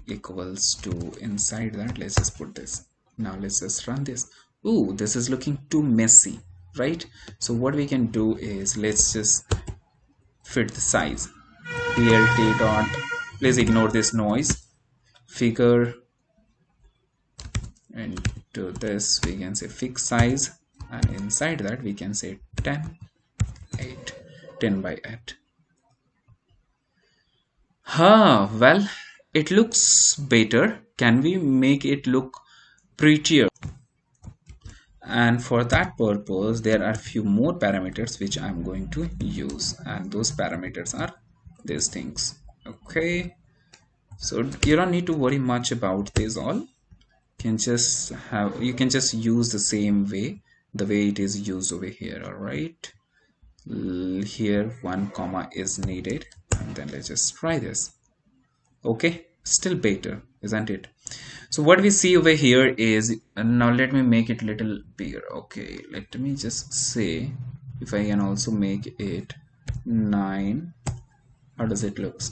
equals to, inside that let's just put this. Now let's just run this. Ooh, this is looking too messy, right? So what we can do is let's just fit the size. plt dot, please ignore this noise, figure into this we can say fixed size, and inside that we can say 10 by 8. Well, it looks better. Can we make it look prettier? And for that purpose there are few more parameters which I'm going to use, and those parameters are these things. Okay, so you don't need to worry much about this. All you can just use the same way, the way it is used over here. All right, here 1 comma is needed, and then let's just try this. Okay, still better, isn't it? So what we see over here is, now let me make it a little bigger. Okay, let me just say if I can also make it 9, how does it look?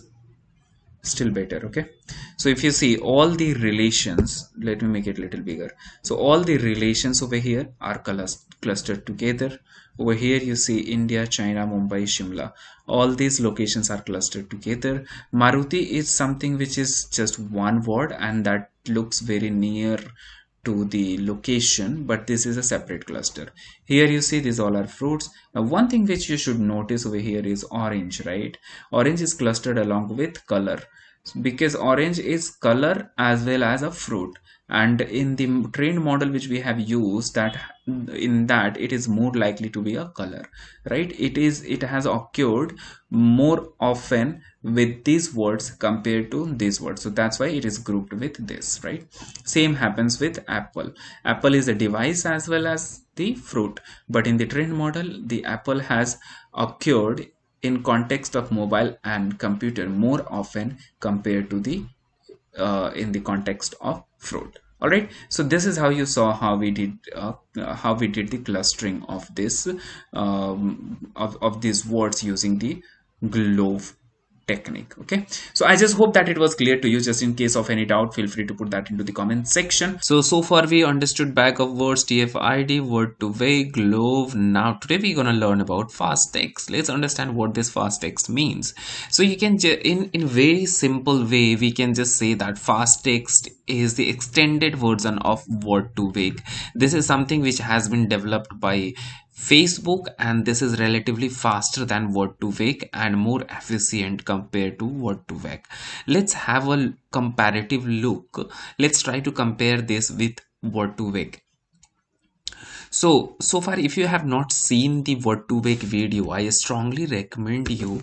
Still better. Okay, so if you see all the relations, let me make it a little bigger. So all the relations over here are clustered together. Over here you see India, China, Mumbai, Shimla. All these locations are clustered together. Maruti is something which is just one word, and that looks very near to the location, but this is a separate cluster. Here you see these all are fruits. Now one thing which you should notice over here is orange, right? Orange is clustered along with color, because orange is color as well as a fruit, and in the trained model which we have used, that in that it is more likely to be a color, right? It has occurred more often with these words compared to these words, so that's why it is grouped with this, right? Same happens with apple. Apple is a device as well as the fruit, but in the trained model the apple has occurred in context of mobile and computer more often compared to the in the context of fruit. All right, so this is how you saw how we did the clustering of this of these words using the glove technique. Okay, so I just hope that it was clear to you. Just in case of any doubt, feel free to put that into the comment section. So far we understood bag of words, TF-ID, word to wake, glove. Now today we're gonna learn about FastText. Let's understand what this FastText means. So you can in very simple way we can just say that FastText is the extended version of word to wake. This is something which has been developed by Facebook, and this is relatively faster than word to wake and more efficient compared to word to wake. Let's have a comparative look. Let's try to compare this with word to wake. So far, if you have not seen the word to wake video, I strongly recommend you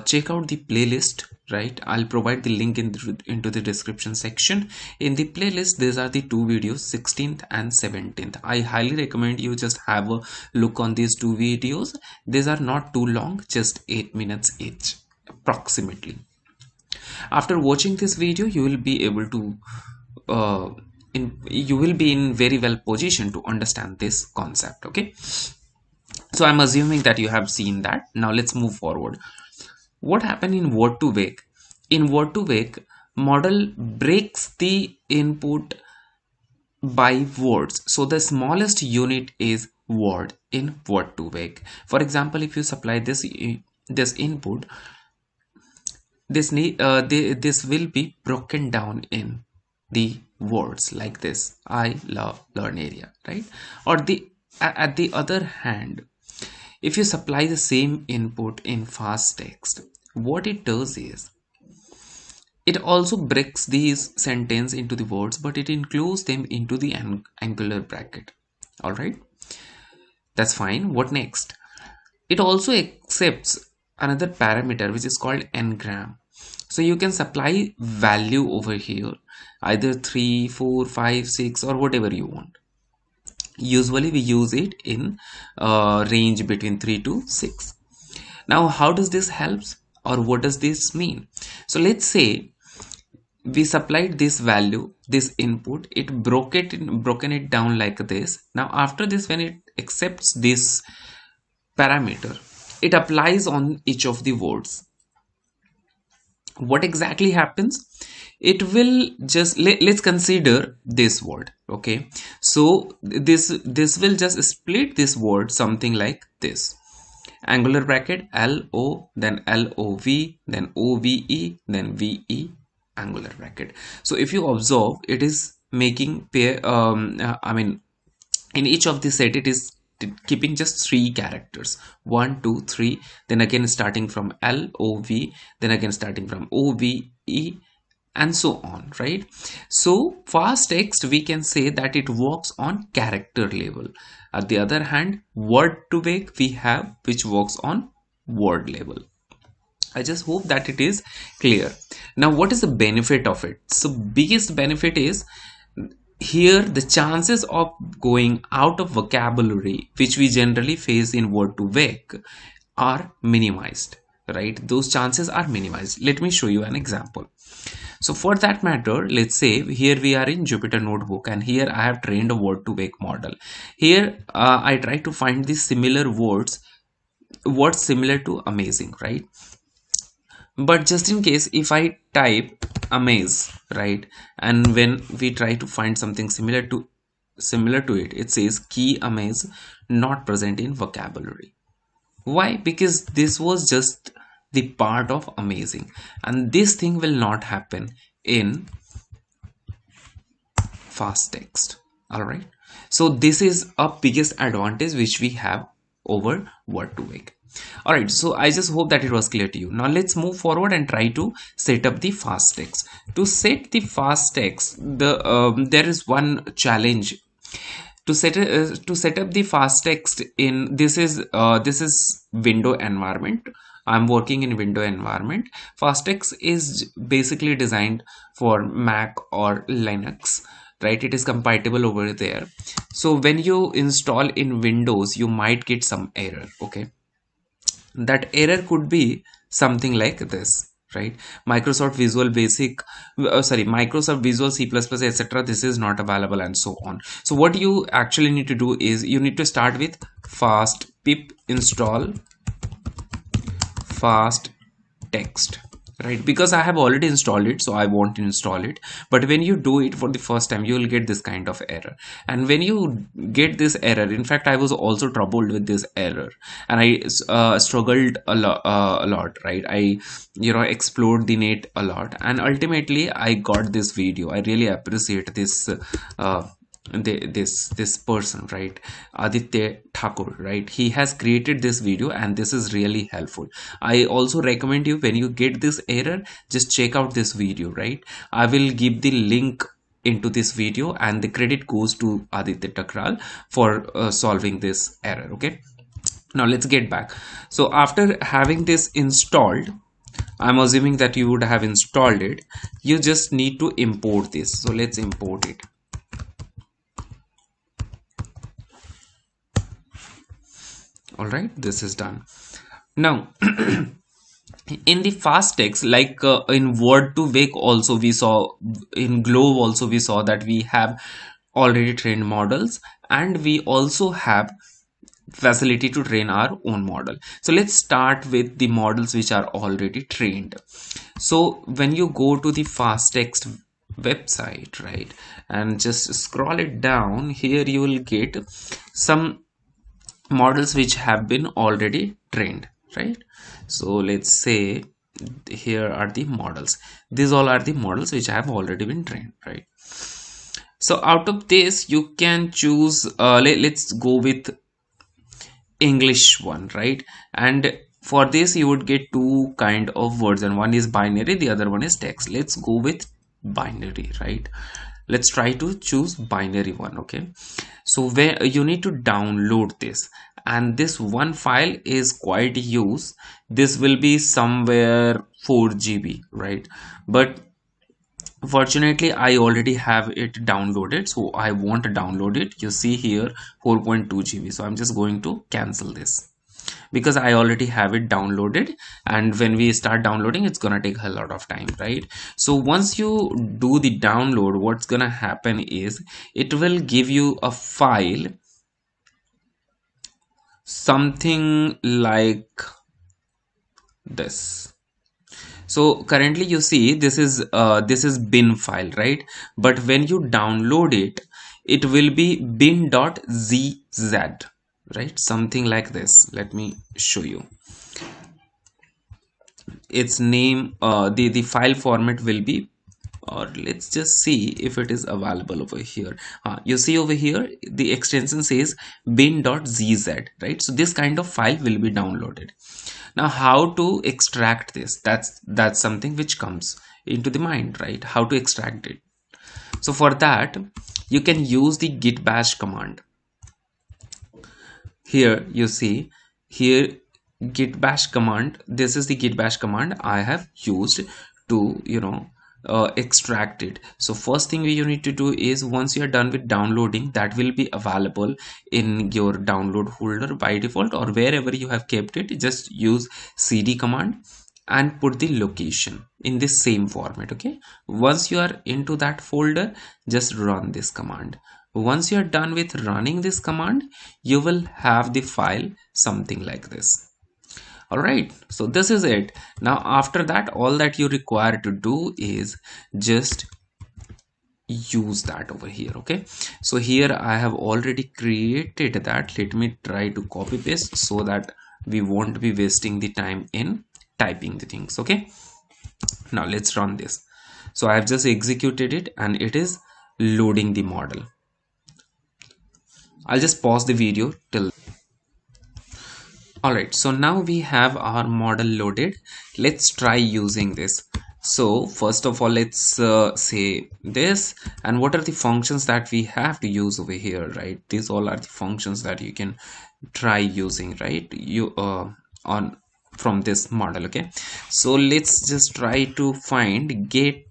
check out the playlist. Right, I'll provide the link into the description section. In the playlist, these are the two videos, 16th and 17th. I highly recommend you just have a look on these two videos. These are not too long, just 8 minutes each approximately. After watching this video, you will be able to you will be in very well position to understand this concept. Okay, so I'm assuming that you have seen that. Now let's move forward. What happened in word to wake? In word to wake, model breaks the input by words. So the smallest unit is word in word to wake. For example, if you supply this input, this will be broken down in the words like this: I love learn area, right? Or at the other hand, if you supply the same input in FastText, what it does is it also breaks these sentence into the words, but it includes them into the angular bracket. All right, that's fine. What next? It also accepts another parameter which is called ngram. So you can supply value over here, either 3, 4, 5, 6 or whatever you want. Usually we use it in range between 3 to 6. Now how does this helps, or what does this mean? So let's say we supplied this value, this input, it broken it down like this. Now after this, when it accepts this parameter, it applies on each of the words. What exactly happens? It will just let's consider this word. Okay, so this will just split this word something like this: angular bracket LO, then LOV, then OVE, then VE, angular bracket. So if you observe, it is making pair I mean, in each of the set it is keeping just 3 characters: 1, 2, 3, then again starting from LOV, then again starting from OVE, and so on, right? So FastText, we can say that it works on character level. At the other hand, word to wake we have which works on word level. I just hope that it is clear. Now what is the benefit of it? So biggest benefit is here the chances of going out of vocabulary which we generally face in word to wake are minimized, right? Those chances are minimized. Let me show you an example. So for that matter, let's say here we are in Jupyter Notebook, and here I have trained a word to wake model. Here I try to find the similar words similar to amazing, right? But just in case, if I type amaze, right, and when we try to find something similar to it, it says key amaze not present in vocabulary. Why? Because this was just the part of amazing, and this thing will not happen in FastText. All right, so this is a biggest advantage which we have over word to wake. All right, so I just hope that it was clear to you. Now let's move forward and try to set up the FastText. To set the FastText, there is one challenge. To set up the FastText in this is window environment. I'm working in window environment. FastText is basically designed for Mac or Linux, right? It is compatible over there. So when you install in Windows, you might get some error. Okay, that error could be something like this, right? Microsoft Visual Basic, Microsoft Visual C++, etc. This is not available, and so on. So what you actually need to do is you need to start with fast pip install fast text, right? Because I have already installed it, so I won't install it. But when you do it for the first time, you will get this kind of error. And when you get this error, in fact, I was also troubled with this error, and I struggled a lot, right? I explored the net a lot, and ultimately I got this video. I really appreciate this this person, right? Aditya Thakur, right? He has created this video, and this is really helpful. I also recommend you, when you get this error, just check out this video, right? I will give the link into this video, and the credit goes to Aditya Takral for solving this error. Okay, now let's get back. So after having this installed, I'm assuming that you would have installed it. You just need to import this. So let's import it. All right, this is done. Now in the FastText, like in Word to Wake also we saw, in Globe also we saw that we have already trained models, and we also have facility to train our own model. So let's start with the models which are already trained. So when you go to the FastText website, right, and just scroll it down, here you will get some models which have been already trained, right? So let's say here are the models. These all are the models which have already been trained, right? So out of this you can choose let's go with English one, right? And for this you would get two kind of words, and one is binary, the other one is text. Let's go with binary, right? Let's try to choose binary one. Okay, so where you need to download this, and this one file is quite huge. This will be somewhere 4 GB, right? But fortunately I already have it downloaded, so I won't download it. You see here 4.2 GB, so I'm just going to cancel this because I already have it downloaded, and when we start downloading, it's gonna take a lot of time, right? So once you do the download, what's gonna happen is it will give you a file something like this. So currently you see this is bin file, right? But when you download it, it will be bin.zz, right? Something like this. Let me show you its name. The file format will be, or let's just see if it is available over here. You see over here the extension says bin.zz, right? So this kind of file will be downloaded. Now how to extract this, that's something which comes into the mind, right? How to extract it. So for that you can use the git bash command. Here you see here git bash command. This is the git bash command I have used to extract it. So first thing you need to do is, once you are done with downloading, that will be available in your download folder by default, or wherever you have kept it. Just use cd command and put the location in the same format. Okay, once you are into that folder, just run this command. Once you are done with running this command, you will have the file something like this. All right, so this is it. Now after that, all that you require to do is just use that over here. Okay, so here I have already created that. Let me try to copy paste so that we won't be wasting the time in typing the things. Okay, now let's run this. So I have just executed it, and it is loading the model. I'll just pause the video till. Alright, so now we have our model loaded. Let's try using this. So first of all, let's say this, and what are the functions that we have to use over here, right? These all are the functions that you can try using, right? You on from this model. Okay, so let's just try to find get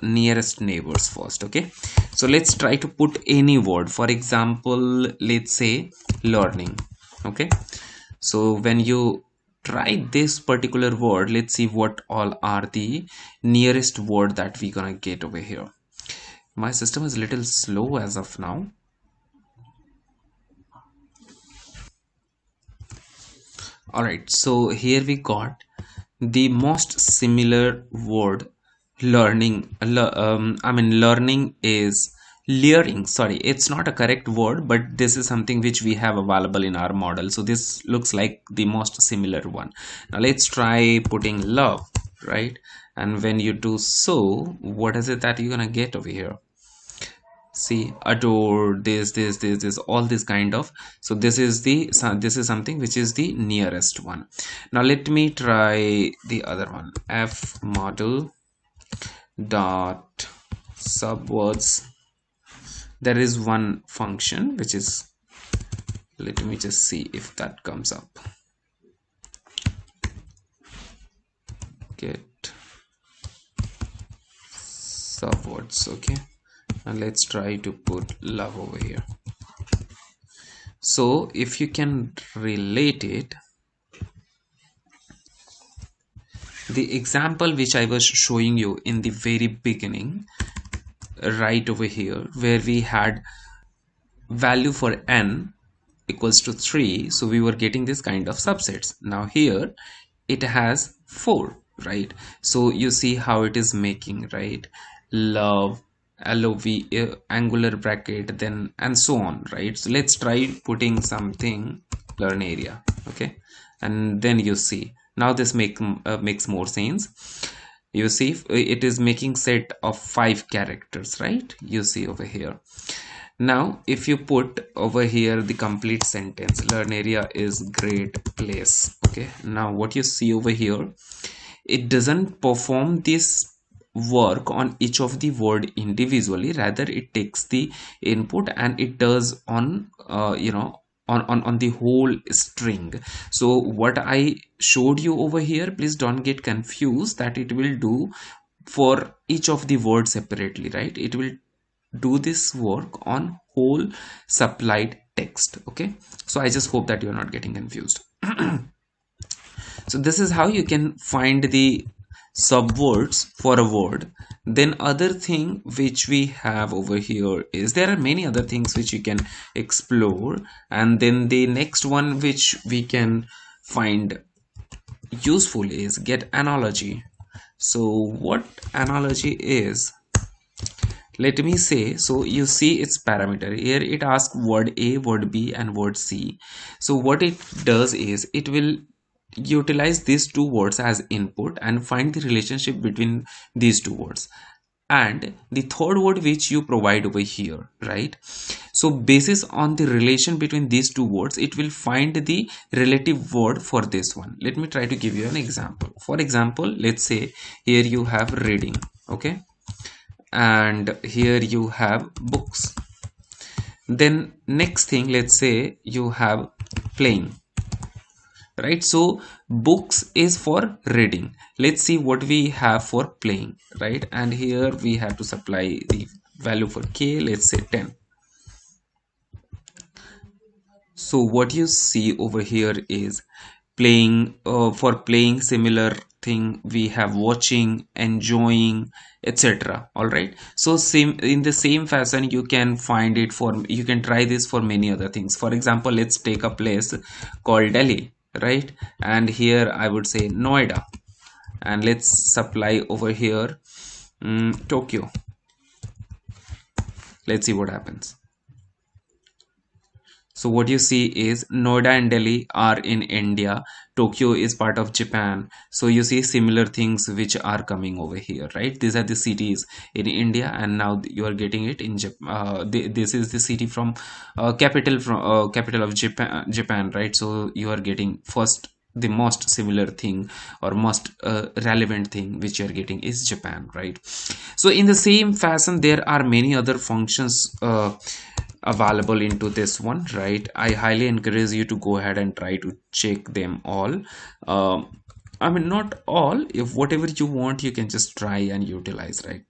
nearest neighbors first. Okay, so let's try to put any word. For example, let's say learning. Okay, so when you try this particular word, let's see what all are the nearest word that we gonna get over here. My system is a little slow as of now. All right, so here we got the most similar word learning is learning. Sorry, it's not a correct word, but this is something which we have available in our model. So this looks like the most similar one. Now let's try putting love, right? And when you do so, what is it that you're gonna get over here? See, adore, this, all this kind of. So this is something which is the nearest one. Now let me try the other one. F model dot subwords. There is one function which is, let me just see if that comes up. Get subwords. Okay, and let's try to put love over here. So if you can relate it, the example which I was showing you in the very beginning, right over here, where we had value for n equals to 3, so we were getting this kind of subsets. Now here it has 4, right? So you see how it is making, right? Love, lov, angular bracket, then and so on, right? So let's try putting something learn area. Okay, and then you see now this makes more sense. You see it is making set of 5 characters, right? You see over here. Now if you put over here the complete sentence, learn area is great place. Okay, now what you see over here, it doesn't perform this work on each of the word individually, rather it takes the input and it does on on the whole string. So what I showed you over here, please don't get confused that it will do for each of the words separately, right? It will do this work on whole supplied text. Okay, so I just hope that you're not getting confused. So this is how you can find the subwords for a word. Then other thing which we have over here is there are many other things which you can explore, and then the next one which we can find useful is get analogy. So what analogy is, let me say, so you see its parameter here, it asks word A, word B and word C. So what it does is it will utilize these two words as input and find the relationship between these two words and the third word which you provide over here, right? So basis on the relation between these two words, it will find the relative word for this one. Let me try to give you an example. For example, let's say here you have reading, okay, and here you have books. Then next thing, let's say you have playing, right? So books is for reading. Let's see what we have for playing, right? And here we have to supply the value for k, let's say 10. So what you see over here is playing. For playing, similar thing we have watching, enjoying, etc. All right, so same in the same fashion you can find it for, you can try this for many other things. For example, let's take a place called Delhi, right? And here I would say Noida, and let's supply over here Tokyo. Let's see what happens. So what you see is Noida and Delhi are in India. Tokyo is part of Japan. So you see similar things which are coming over here, right? These are the cities in India, and now you are getting it in Japan. This is the city from capital of Japan, right? So you are getting first the most similar thing or most relevant thing which you are getting is Japan, right? So in the same fashion, there are many other functions available into this one, right? I highly encourage you to go ahead and try to check them all. I mean, not all, if whatever you want you can just try and utilize, right?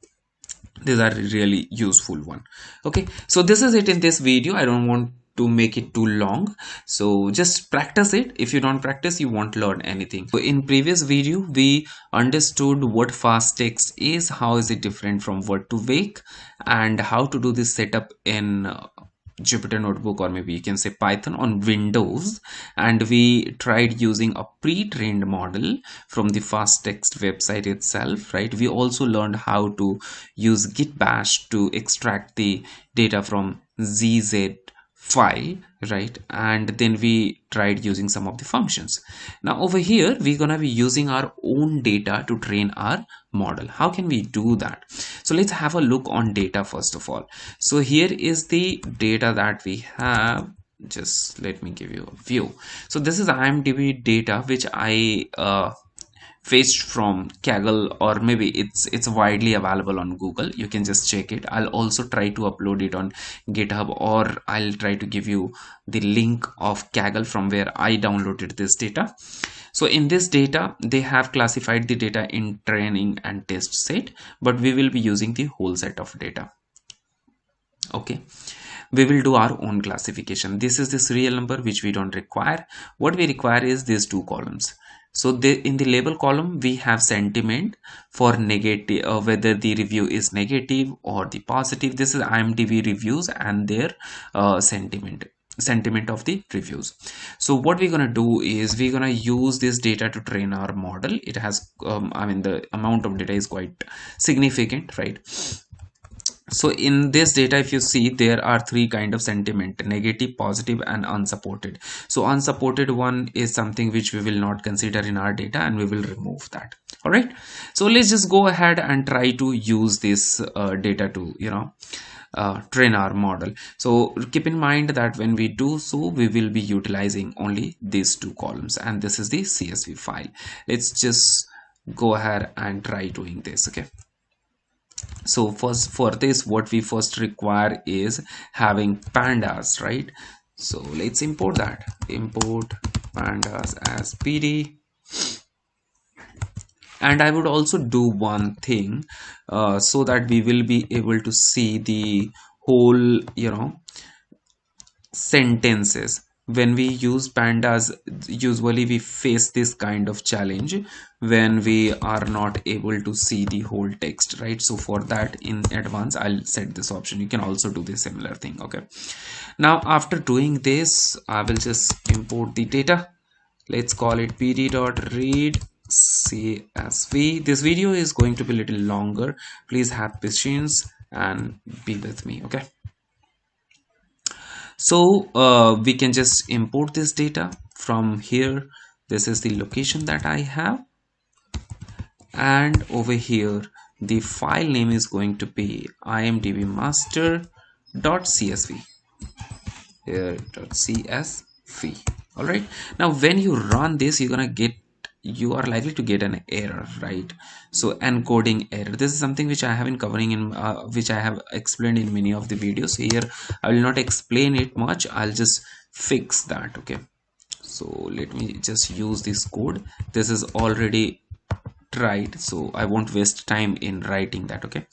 These are really useful one. Okay, so this is it in this video. I don't want to make it too long, so just practice it. If you don't practice, you won't learn anything. So in previous video we understood what FastText is, how is it different from word to wake, and how to do this setup in Jupyter Notebook, or maybe you can say Python on Windows, and we tried using a pre-trained model from the FastText website itself, right? We also learned how to use Git bash to extract the data from ZZ file, right? And then we tried using some of the functions. Now over here we're gonna be using our own data to train our model. How can we do that? So let's have a look on data first of all. So here is the data that we have. Just let me give you a view. So this is IMDb data which I fetched from Kaggle, or maybe it's widely available on Google. You can just check it. I'll also try to upload it on GitHub, or I'll try to give you the link of Kaggle from where I downloaded this data. So in this data they have classified the data in training and test set, but we will be using the whole set of data. Okay, we will do our own classification. This is the serial number which we don't require. What we require is these two columns. So in the label column we have sentiment for negative, whether the review is negative or the positive. This is IMDb reviews and their sentiment of the reviews. So what we're gonna do is we're gonna use this data to train our model. It has I mean the amount of data is quite significant, right? So in this data, if you see, there are three kind of sentiment: negative, positive, and unsupported. So unsupported one is something which we will not consider in our data, and we will remove that. All right, so let's just go ahead and try to use this data to train our model. So keep in mind that when we do so, we will be utilizing only these two columns, and this is the CSV file. Let's just go ahead and try doing this. Okay, so first, for this, what we first require is having pandas, right? So let's import that. Import pandas as PD. And I would also do one thing so that we will be able to see the whole sentences. When we use pandas, usually we face this kind of challenge when we are not able to see the whole text, right? So for that, in advance, I'll set this option. You can also do the similar thing. Okay, now after doing this, I will just import the data. Let's call it pd.read csv. This video is going to be a little longer. Please have patience and be with me. Okay, so we can just import this data from here. This is the location that I have, and over here the file name is going to be imdbmaster.csv here .csv. All right, now when you run this, you are likely to get an error, right? So encoding error, this is something which I have been covering in which I have explained in many of the videos. Here I will not explain it much. I'll just fix that. Okay, so let me just use this code. This is already tried, so I won't waste time in writing that. Okay,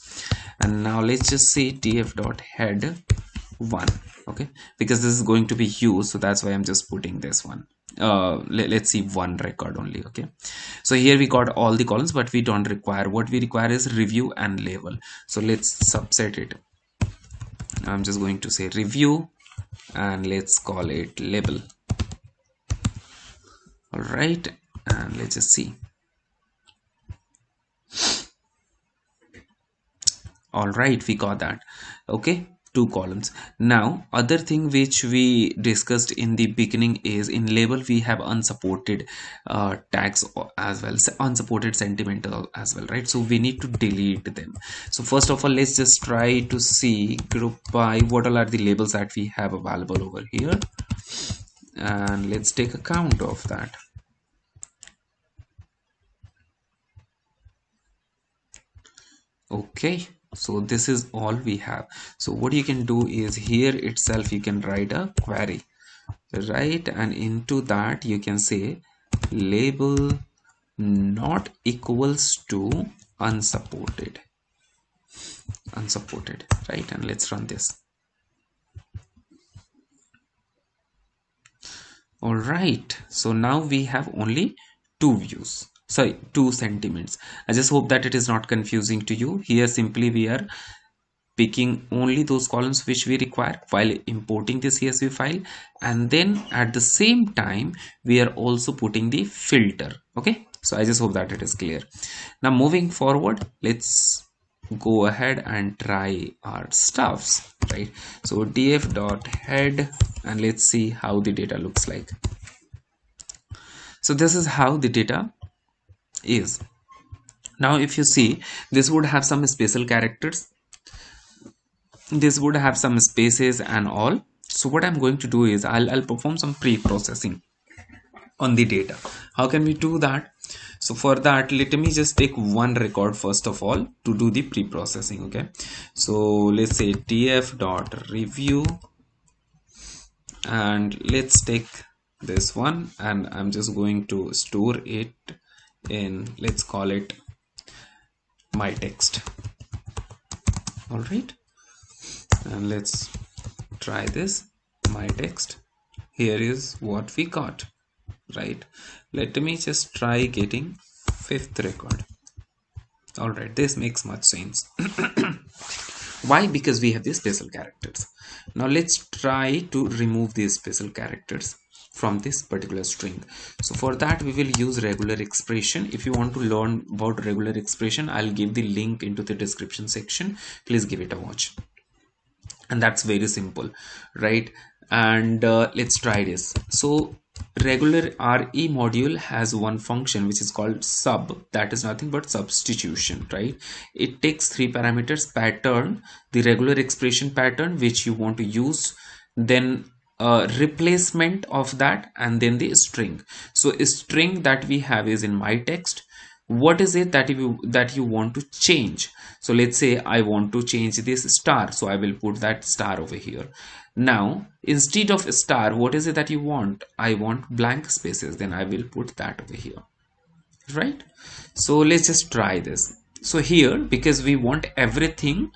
and now let's just say tf.head1. okay, because this is going to be used, so that's why I'm just putting this one. Let's see one record only. Okay, so here we got all the columns, but we don't require. What we require is review and label. So let's subset it. I'm just going to say review and let's call it label. All right, and let's just see. All right, we got that. Okay, two columns. Now other thing which we discussed in the beginning is in label we have unsupported tags as well, unsupported sentimental as well, right? So we need to delete them. So first of all, let's just try to see group by what all are the labels that we have available over here, and let's take account of that. Okay, so this is all we have. So what you can do is here itself you can write a query, right? And into that you can say label not equals to unsupported, right? And let's run this. All right, so now we have only two views, two sentiments. I just hope that it is not confusing to you. Here simply we are picking only those columns which we require while importing the CSV file, and then at the same time we are also putting the filter. Okay, so I just hope that it is clear. Now moving forward, let's go ahead and try our stuffs, right? So df.head, and let's see how the data looks like. So this is how the data is. Now if you see, this would have some special characters, this would have some spaces and all. So what I'm going to do is I'll perform some pre-processing on the data. How can we do that? So for that, let me just take one record first of all to do the pre-processing. Okay, so let's say tf.review, and let's take this one, and I'm just going to store it in, let's call it my text. All right, and let's try this. My text, here is what we got, right? Let me just try getting fifth record. All right, this makes much sense. Why? Because we have these special characters. Now let's try to remove these special characters from this particular string. So for that we will use regular expression. If you want to learn about regular expression, I'll give the link into the description section. Please give it a watch. And that's very simple, right? And let's try this. So regular RE module has one function which is called sub, that is nothing but substitution, right? It takes three parameters: pattern, the regular expression pattern which you want to use, then replacement of that, and then the string. So a string that we have is in my text. What is it that you want to change? So let's say I want to change this star, so I will put that star over here. Now instead of a star, what is it that you want? I want blank spaces, then I will put that over here, right? So let's just try this. So here, because we want everything,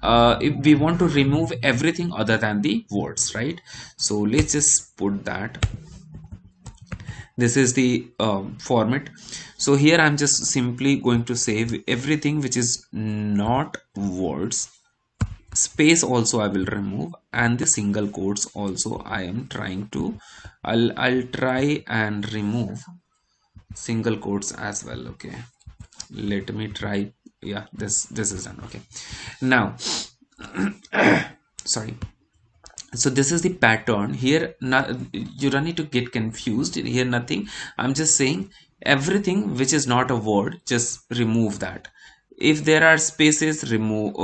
if we want to remove everything other than the words, right? So let's just put that. This is the format. So here I'm just simply going to save everything which is not words. Space also I will remove, and the single quotes also I am trying to, I'll try and remove single quotes as well. Okay, let me try. Yeah, this is done. Okay, now sorry. So this is the pattern here. Not, you don't need to get confused here, nothing. I'm just saying everything which is not a word, just remove that. If there are spaces, remove.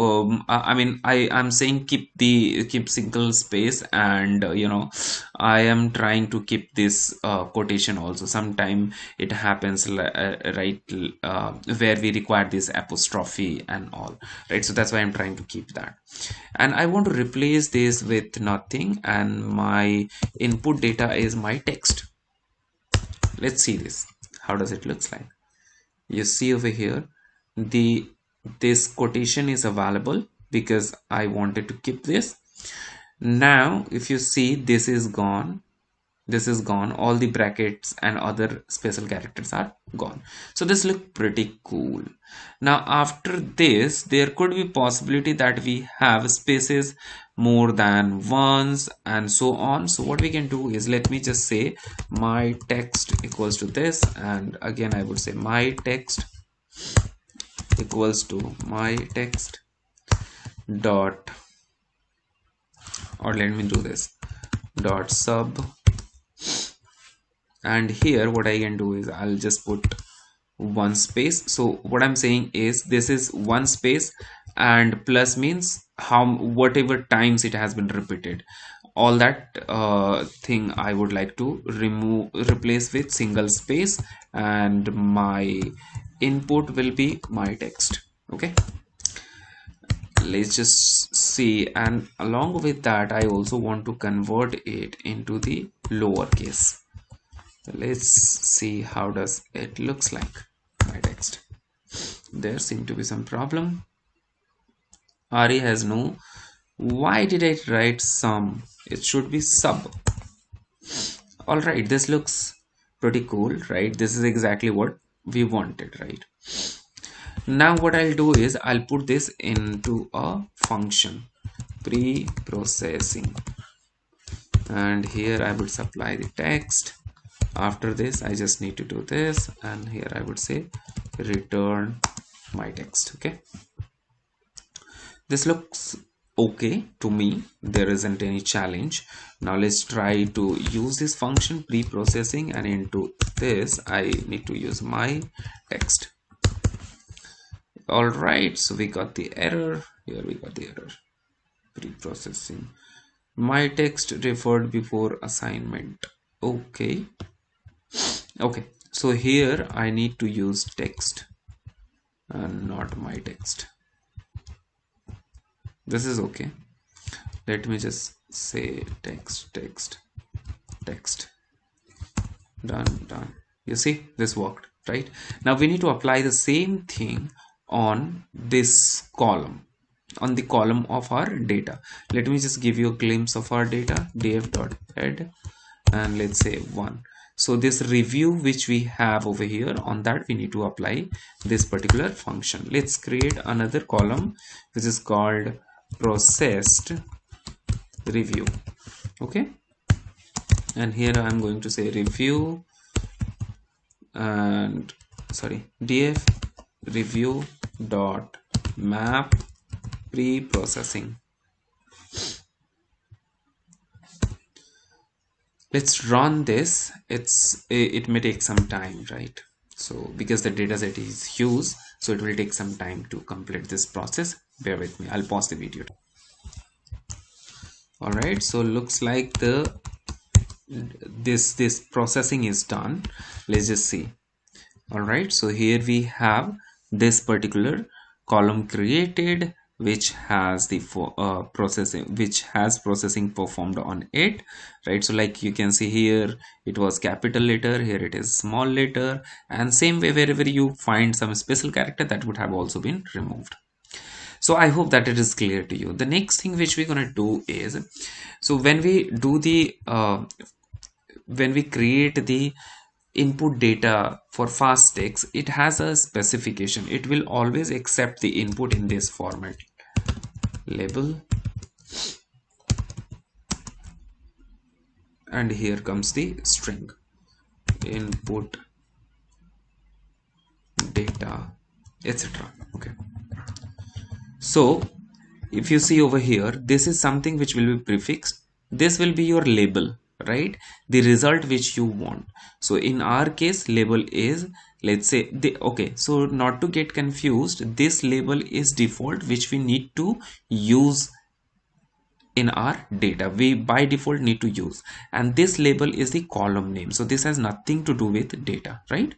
I mean, I'm saying keep single space, and I am trying to keep this quotation also. Sometime it happens right where we require this apostrophe and all, right? So that's why I'm trying to keep that, and I want to replace this with nothing, and my input data is my text. Let's see this. How does it looks like? You see over here, this quotation is available because I wanted to keep this. Now if you see, this is gone, all the brackets and other special characters are gone. So this look pretty cool. Now after this, there could be possibility that we have spaces more than once and so on. So what we can do is, let me just say my text equals to this, and again I would say my text equals to my text dot, or let me do this, dot sub, and here what I can do is I'll just put one space. So what I'm saying is, this is one space, and plus means whatever times it has been repeated, all that thing I would like to replace with single space, and my input will be my text. Okay, let's just see, and along with that I also want to convert it into the lowercase. Let's see how does it looks like. My text, there seem to be some problem. RE has no, why did I write some? It should be sub. All right, this looks pretty cool, right? This is exactly what we wanted, right? Now what I'll do is I'll put this into a function, pre-processing, and here I would supply the text. After this I just need to do this, and here I would say return my text. Okay, this looks okay to me, there isn't any challenge. Now let's try to use this function pre-processing, and into this I need to use my text. All right, so we got the error here, we got the error, pre-processing my text referred before assignment. Okay, so here I need to use text and not my text. This is okay. Let me just say text. Done. You see, this worked, right? Now we need to apply the same thing on this column, on the column of our data. Let me just give you a glimpse of our data, df.head, and let's say 1. So this review which we have over here, on that we need to apply this particular function. Let's create another column which is called processed review. Okay, and here I'm going to say review, and df review dot map pre-processing. Let's run this. It may take some time, right? So because the data set is huge, so it will take some time to complete this process. Bear with me, I'll pause the video. All right, so looks like this processing is done. Let's just see. All right, so here we have this particular column created, which has the processing performed on it, right? So like you can see here, it was capital letter, here it is small letter, and same way wherever you find some special character, that would have also been removed. So I hope that it is clear to you. The next thing which we're going to do is, so when we do the when we create the input data for FastText, it has a specification. It will always accept the input in this format: label, and here comes the string, input data, etc. Okay, so if you see over here, this is something which will be prefixed. This will be your label, right? The result which you want. So in our case, label is, let's say okay, so not to get confused, this label is default, which we need to use in our data. We by default need to use, and this label is the column name. So this has nothing to do with data, right?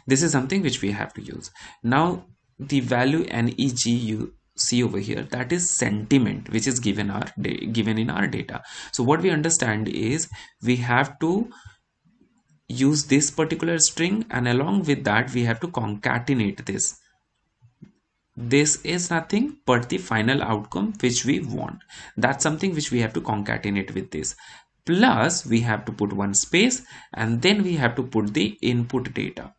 This is something which we have to use. Now the value neg you see over here, that is sentiment, which is given in our data. So what we understand is we have to use this particular string, and along with that we have to concatenate this. This is nothing but the final outcome which we want. That's something which we have to concatenate with this. Plus we have to put one space, and then we have to put the input data.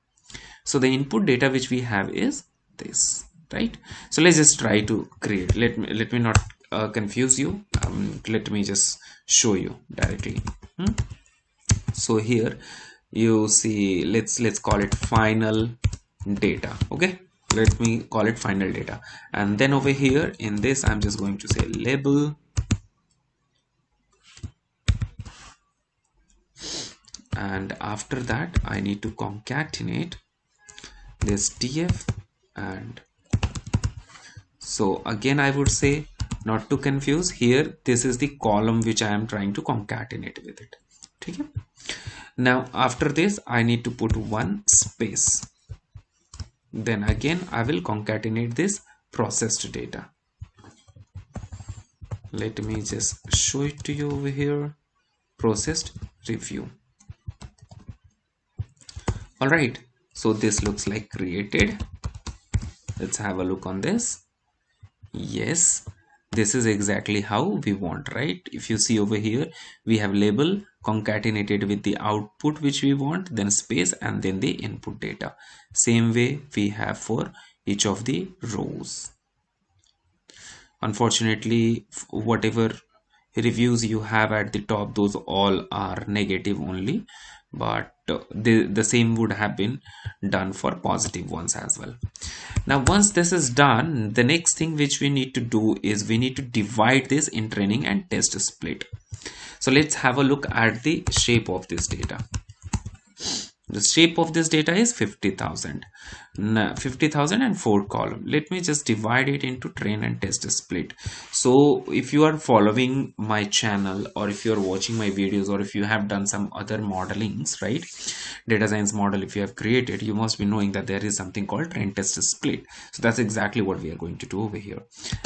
So the input data which we have is this, right? So let's just try to create. Let me not confuse you. Let me just show you directly. So here you see, let's call it final data. Okay, let me call it final data, and then over here in this I'm just going to say label, and after that I need to concatenate this TF, and so again I would say, not to confuse here, this is the column which I am trying to concatenate with it. Okay, now after this I need to put one space, then again I will concatenate this processed data. Let me just show it to you over here, processed review. All right, so this looks like created. Let's have a look on this. Yes, this is exactly how we want, right? If you see over here, we have label concatenated with the output which we want, then space, and then the input data. Same way we have for each of the rows. Unfortunately, whatever reviews you have at the top, those all are negative only, but the same would have been done for positive ones as well. Now once this is done, the next thing which we need to do is we need to divide this in training and test split. So let's have a look at the shape of this data. The shape of this data is 50,000. 50,000 and 4 column. Let me just divide it into train and test split. So if you are following my channel, or if you are watching my videos, or if you have done some other modelings, right, data science model, if you have created, you must be knowing that there is something called train test split. So that's exactly what we are going to do over here,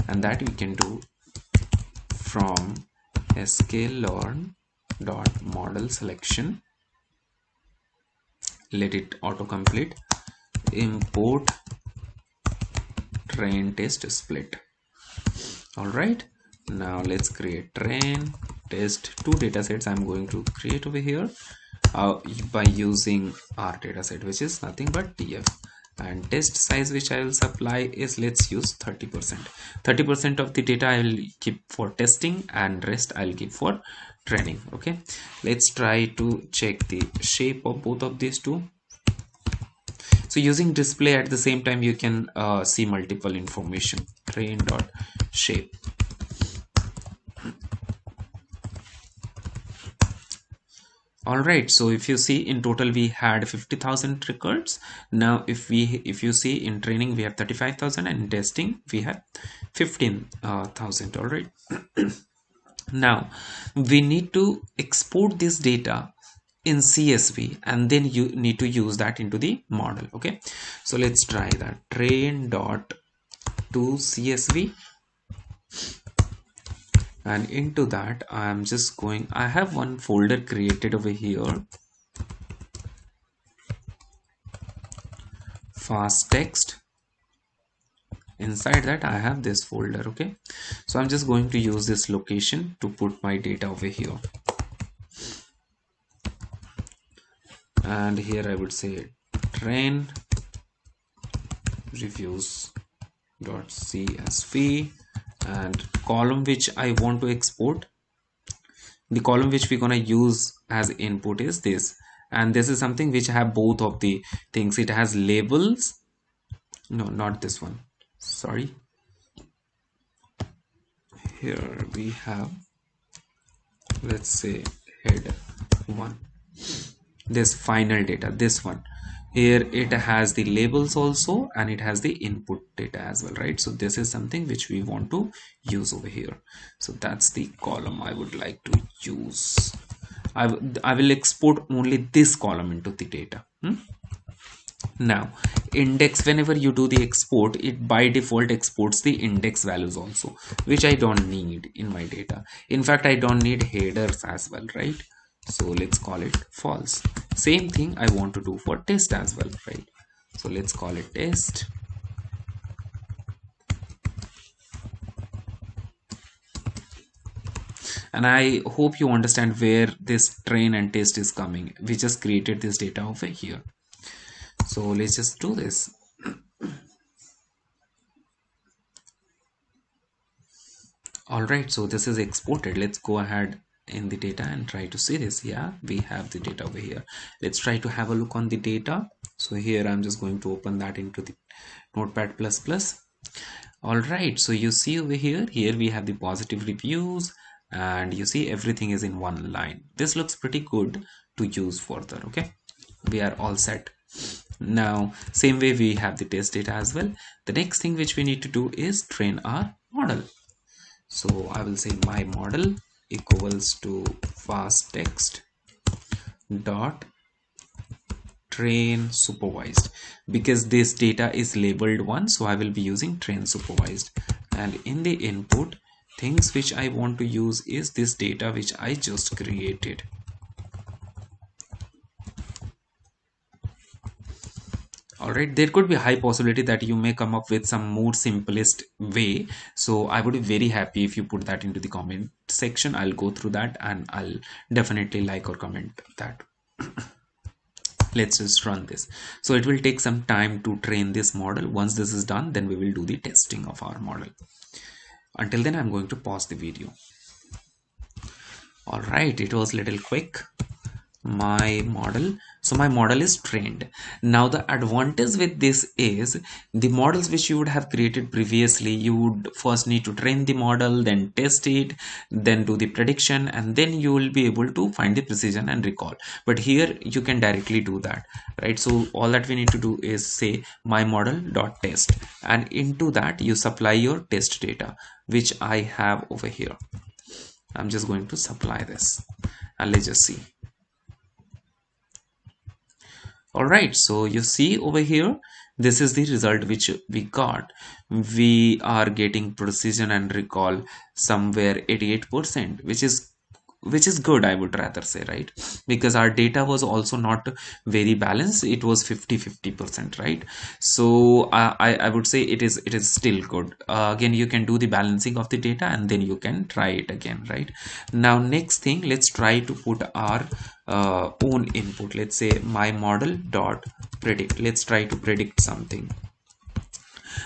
and that we can do from sklearn dot model selection. Let it autocomplete. Import train test split. All right, now let's create train test. Two data sets I'm going to create over here by using our data set, which is nothing but TF, and test size which I will supply is, let's use 30%. 30% of the data I will keep for testing, and rest I'll keep for training. Okay, let's try to check the shape of both of these two. So using display, at the same time you can see multiple information. Train dot shape. All right, so if you see, in total we had 50,000 records. Now if you see, in training we have 35,000, and in testing we have 15,000. All right. Now we need to export this data in CSV, and then you need to use that into the model. Okay, so let's try that. Train dot to CSV, and into that I'm just going, I have one folder created over here, FastText. Inside that I have this folder. Okay, so I'm just going to use this location to put my data over here, and here I would say train reviews dot CSV, and column which I want to export, the column which we're gonna use as input is this, and this is something which have both of the things. It has labels, no, not this one, sorry. Here we have, let's say, head 1, this final data, this one. Here it has the labels also, and it has the input data as well, right? So this is something which we want to use over here. So that's the column I would like to use. I will export only this column into the data. Now index, whenever you do the export, it by default exports the index values also, which I don't need in my data. In fact, I don't need headers as well, right? So let's call it false. Same thing I want to do for test as well, right? So let's call it test. And I hope you understand where this train and test is coming. We just created this data over here. So let's just do this. All right, so this is exported. Let's go ahead in the data and try to see this. Yeah, we have the data over here. Let's try to have a look on the data. So here I'm just going to open that into the Notepad++. All right, so you see over here we have the positive reviews, and you see everything is in one line. This looks pretty good to use further. Okay, we are all set. Now same way we have the test data as well. The next thing which we need to do is train our model. So I will say my model equals to FastText dot train supervised, because this data is labeled 1, so I will be using train supervised. And in the input, things which I want to use is this data which I just created. All right, there could be a high possibility that you may come up with some more simplest way, so I would be very happy if you put that into the comment section. I'll go through that and I'll definitely like or comment that. Let's just run this. So it will take some time to train this model. Once this is done, then we will do the testing of our model. Until then, I'm going to pause the video. All right, it was a little quick. My model, so my model is trained. Now the advantage with this is the models which you would have created previously, you would first need to train the model, then test it, then do the prediction, and then you will be able to find the precision and recall. But here you can directly do that, right? So all that we need to do is say my model dot test, and into that you supply your test data, which I have over here. I'm just going to supply this and let's just see. All right, so you see over here, this is the result which we got. We are getting precision and recall somewhere 88%, which is good, I would rather say, right? Because our data was also not very balanced. It was 50-50%, right? So I would say it is still good. Again, you can do the balancing of the data and then you can try it again, right? Now next thing, let's try to put our own input. Let's say my model dot predict. Let's try to predict something.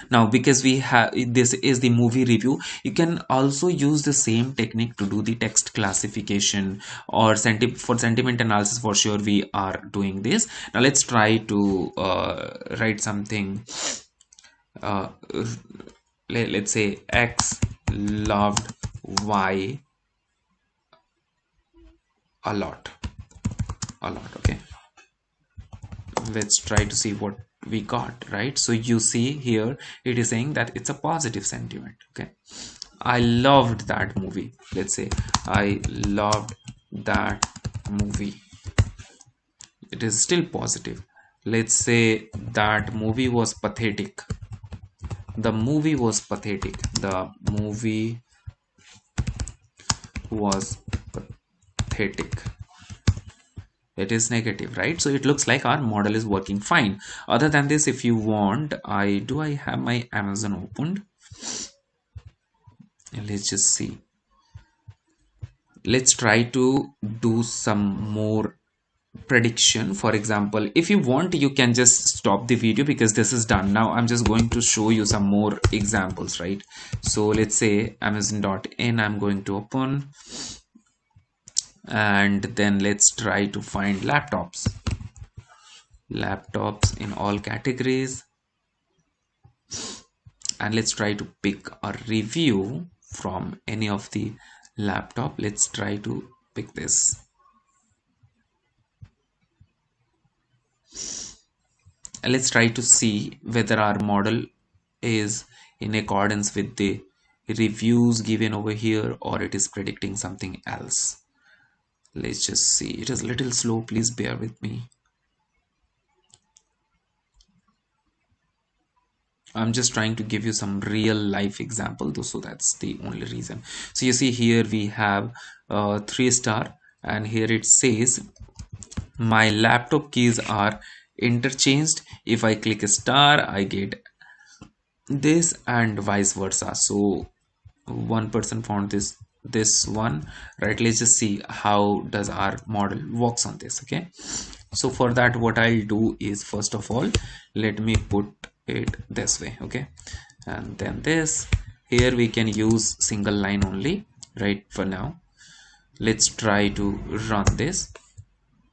Now because we have, this is the movie review, you can also use the same technique to do the text classification or for sentiment analysis. For sure we are doing this. Now let's try to write something. Let's say X loved Y a lot. Okay, let's try to see what we got, right? So you see here it is saying that it's a positive sentiment. Okay, I loved that movie. Let's say I loved that movie. It is still positive. Let's say that movie was pathetic. The movie was pathetic. The movie was pathetic. It is negative, right? So it looks like our model is working fine. Other than this, if you want, I have my Amazon opened. Let's just see. Let's try to do some more prediction. For example, if you want, you can just stop the video because this is done. Now I'm just going to show you some more examples, right? So let's say Amazon.in, I'm going to open, and then let's try to find laptops in all categories, and let's try to pick a review from any of the laptop. Let's try to pick this. And let's try to see whether our model is in accordance with the reviews given over here or it is predicting something else. Let's just see. It is a little slow, please bear with me. I'm just trying to give you some real life example though, so that's the only reason. So you see here we have 3-star, and here it says my laptop keys are interchanged. If I click a star, I get this, and vice versa. So one person found this one, right? Let's just see how does our model works on this. Okay, so for that, what I'll do is, first of all, let me put it this way. Okay, and then this here we can use single line only, right? For now, let's try to run this.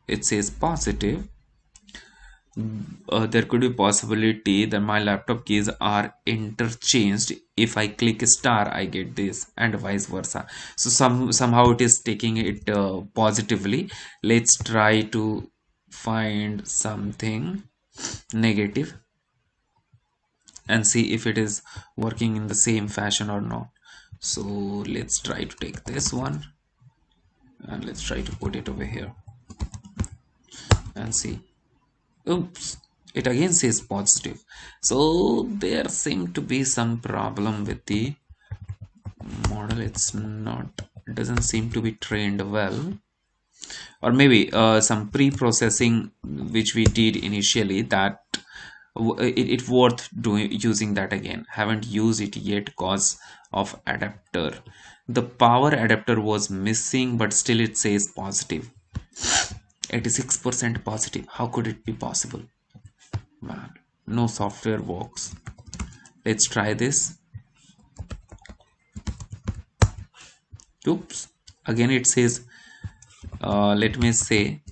It says positive. There could be possibility that my laptop keys are interchanged. If I click star, I get this, and vice versa. So somehow it is taking it positively. Let's try to find something negative and see if it is working in the same fashion or not. So let's try to take this one and let's try to put it over here and see. Oops, it again says positive. So there seem to be some problem with the model. It doesn't seem to be trained well, or maybe some pre-processing which we did initially, that it worth using that again. Haven't used it yet cause of adapter. The power adapter was missing, but still it says positive. 86% positive. How could it be possible? Man, no software works. Let's try this. Oops, again it says let me say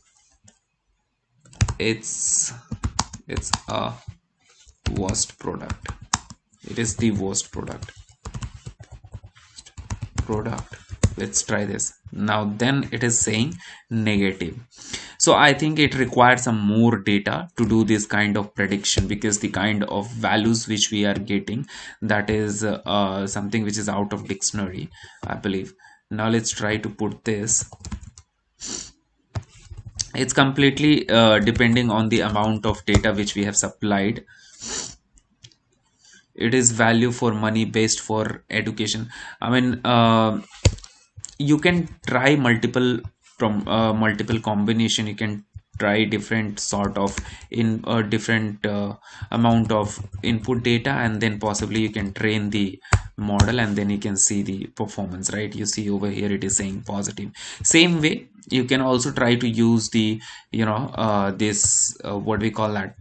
it's a worst product. It is the worst product. Let's try this now. Then it is saying negative. So I think it requires some more data to do this kind of prediction, because the kind of values which we are getting, that is something which is out of dictionary, I believe. Now let's try to put this. It's completely depending on the amount of data which we have supplied. It is value for money based for education. I mean, you can try multiple from multiple combination. You can try different sort of in a different amount of input data, and then possibly you can train the model, and then you can see the performance, right? You see over here it is saying positive. Same way you can also try to use the this what we call that,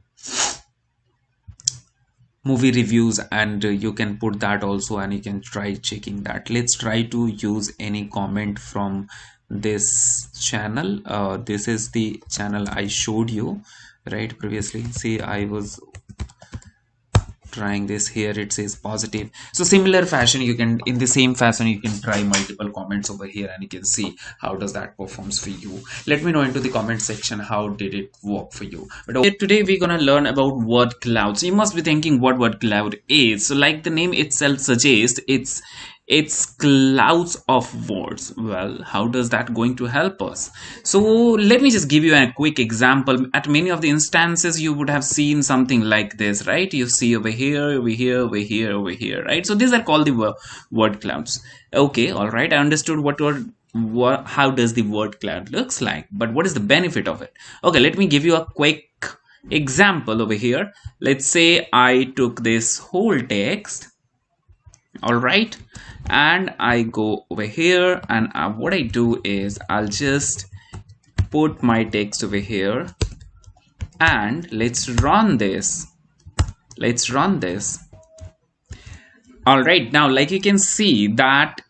movie reviews, and you can put that also, and you can try checking that. Let's try to use any comment from this channel. This is the channel I showed you right previously. See, I was trying this. Here it says positive. So similar fashion, you can, in the same fashion, you can try multiple comments over here, and you can see how does that performs for you. Let me know into the comment section how did it work for you. But today we're gonna learn about word clouds. You must be thinking what word cloud is. So like the name itself suggests, it's clouds of words. Well, how does that going to help us? So let me just give you a quick example. At many of the instances you would have seen something like this, right? You see over here, over here, over here, over here, right? So these are called the word clouds. Okay, all right, I understood how does the word cloud looks like, but what is the benefit of it? Okay, let me give you a quick example over here. Let's say I took this whole text, all right, and I go over here, and what I do is I'll just put my text over here, and let's run this. All right, now like you can see that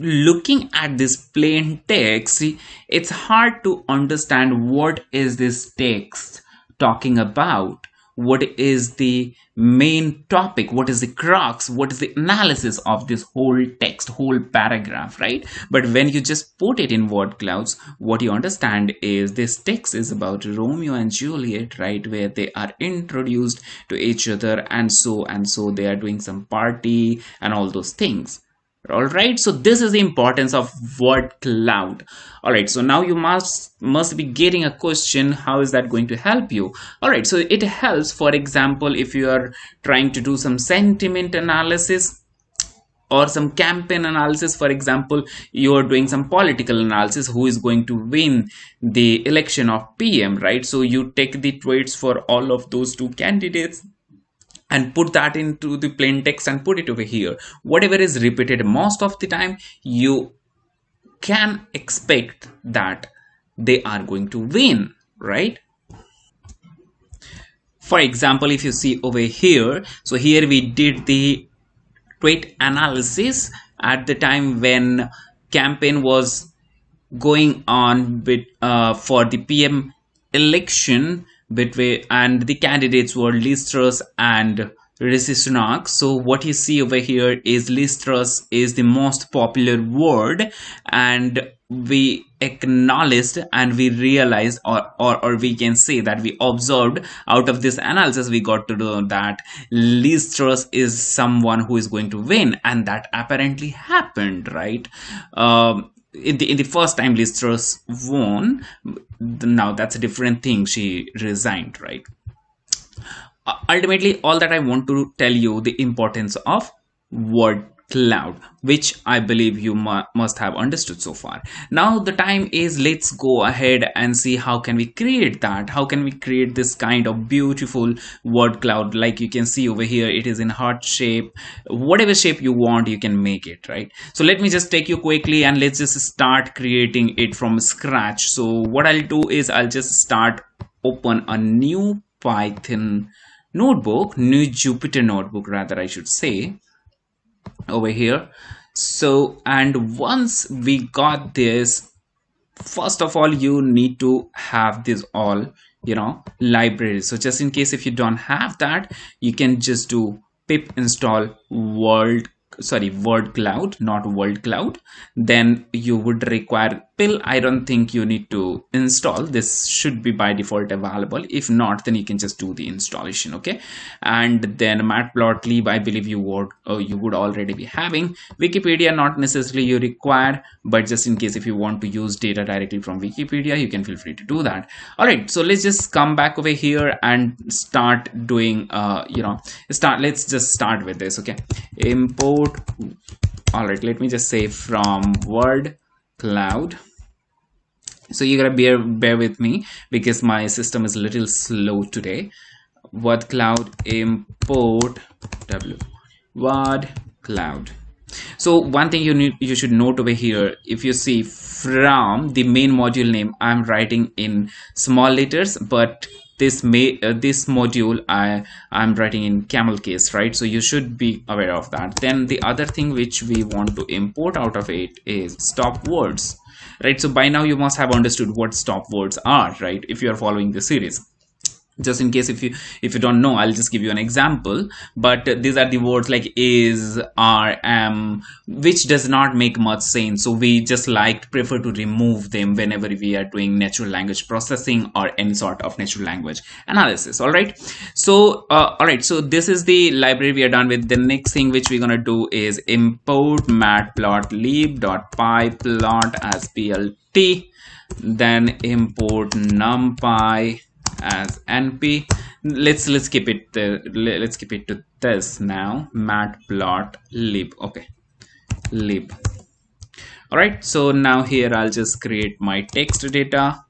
looking at this plain text, it's hard to understand what is this text talking about, what is the main topic, what is the crux, what is the analysis of this whole text, whole paragraph, right? But when you just put it in word clouds, what you understand is this text is about Romeo and Juliet, right, where they are introduced to each other, and so they are doing some party and all those things. All right, so this is the importance of word cloud. All right, so now you must be getting a question, how is that going to help you? All right, so it helps, for example, if you are trying to do some sentiment analysis or some campaign analysis. For example, you are doing some political analysis, who is going to win the election of PM, right? So you take the tweets for all of those two candidates and put that into the plain text and put it over here. Whatever is repeated most of the time, you can expect that they are going to win, right? For example, if you see over here, so here we did the tweet analysis at the time when campaign was going on for the PM election between, and the candidates were Liz Truss and Rishi Sunak. So what you see over here is Liz Truss is the most popular word, and we acknowledged and we realized, or we can say that we observed out of this analysis, we got to know that Liz Truss is someone who is going to win, and that apparently happened, right? In the first time Liz Truss won, now that's a different thing, she resigned, right? Ultimately, all that I want to tell you, the importance of word cloud, which I believe you must have understood so far. Now the time is, let's go ahead and see how can we create that. How can we create this kind of beautiful word cloud? Like you can see over here, it is in heart shape. Whatever shape you want, you can make it, right? So let me just take you quickly and let's just start creating it from scratch. So what I'll do is I'll just start open a new Python notebook, new Jupyter notebook rather, I should say, over here. So, and once we got this, first of all you need to have this all, libraries. So just in case if you don't have that, you can just do pip install word cloud, not world cloud. Then you would require pill. I don't think you need to install this, should be by default available. If not, then you can just do the installation. Okay, and then matplotlib, I believe you would already be having. Wikipedia, not necessarily you require, but just in case if you want to use data directly from Wikipedia, you can feel free to do that. All right, so let's just come back over here and start doing let's just start with this. Okay, import. All right, let me just say from word cloud. So you gotta bear with me because my system is a little slow today. Word cloud import word cloud. So one thing you should note over here, if you see from the main module name, I'm writing in small letters, but this module I'm writing in camel case, right? So you should be aware of that. Then the other thing which we want to import out of it is stop words, right? So by now you must have understood what stop words are, right? If you are following the series. Just in case if you don't know, I'll just give you an example. But these are the words like is, are, am, which does not make much sense, so we just prefer to remove them whenever we are doing natural language processing or any sort of natural language analysis. All right, so so this is the library we are done with. The next thing which we're gonna do is import matplotlib.pyplot as plt, then import numpy as np. Let's keep it to this now, matplotlib. Okay, lib. All right, so now here I'll just create my text data.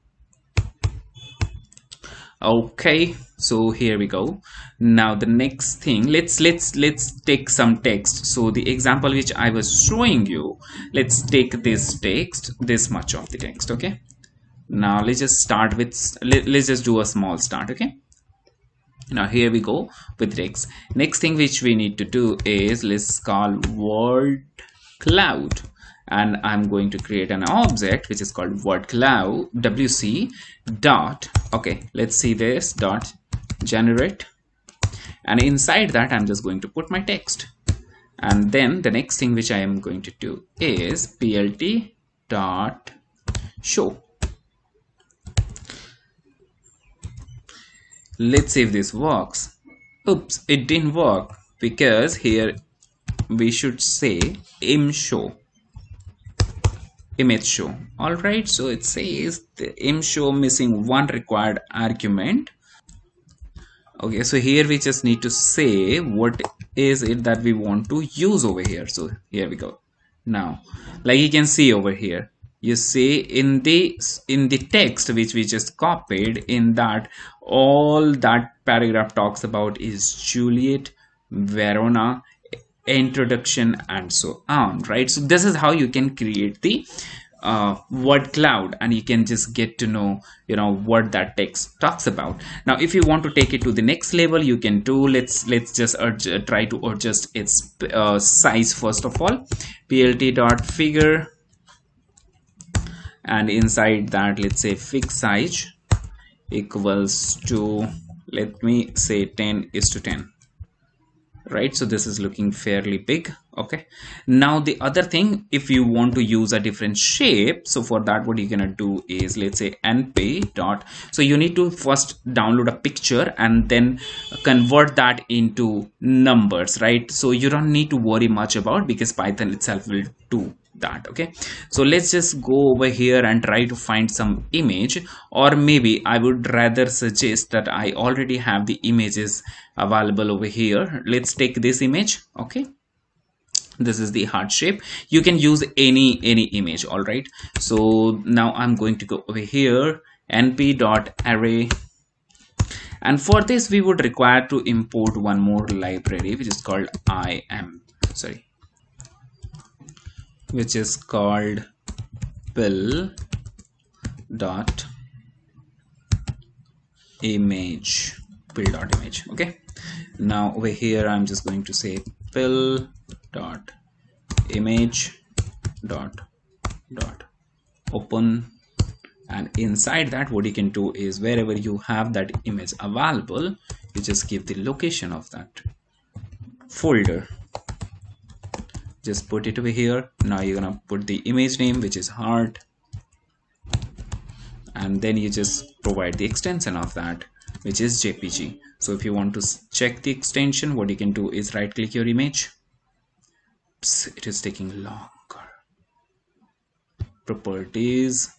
Okay, so here we go. Now the next thing, let's take some text. So the example which I was showing you, let's take this text, this much of the text. Okay, now let's just start with, let's just do a small start. Okay, now here we go with text. Next thing which we need to do is let's call word cloud, and I'm going to create an object which is called word cloud wc dot, okay, let's see this, dot generate, and inside that I'm just going to put my text. And then the next thing which I am going to do is plt dot show. Let's see if this works. Oops, it didn't work, because here we should say image show. All right, so it says the image show missing one required argument. Okay, so here we just need to say what is it that we want to use over here. So here we go. Now, like you can see over here, you see in the text which we just copied, in that all that paragraph talks about is Juliet, Verona, introduction, and so on, right? So this is how you can create the word cloud, and you can just get to know what that text talks about. Now if you want to take it to the next level, you can do, let's just try to adjust its size first of all. plt.figure, and inside that let's say fig size equals to, let me say 10:10, right? So this is looking fairly big. Okay, now the other thing, if you want to use a different shape, so for that what you're gonna do is let's say np dot, so you need to first download a picture and then convert that into numbers, right? So you don't need to worry much about, because Python itself will do that. Okay, so let's just go over here and try to find some image, or maybe I would rather suggest that I already have the images available over here. Let's take this image. Okay, This is the heart shape. You can use any image. All right, so now I'm going to go over here, np.array, and for this we would require to import one more library which is called which is called pill dot image, pill.image. Okay, now over here I'm just going to say pill dot image dot open, and inside that what you can do is wherever you have that image available, you just give the location of that folder, just put it over here. Now you're gonna put the image name which is heart, and then you just provide the extension of that which is JPG. So if you want to check the extension, what you can do is right click your image. It is taking longer. Properties,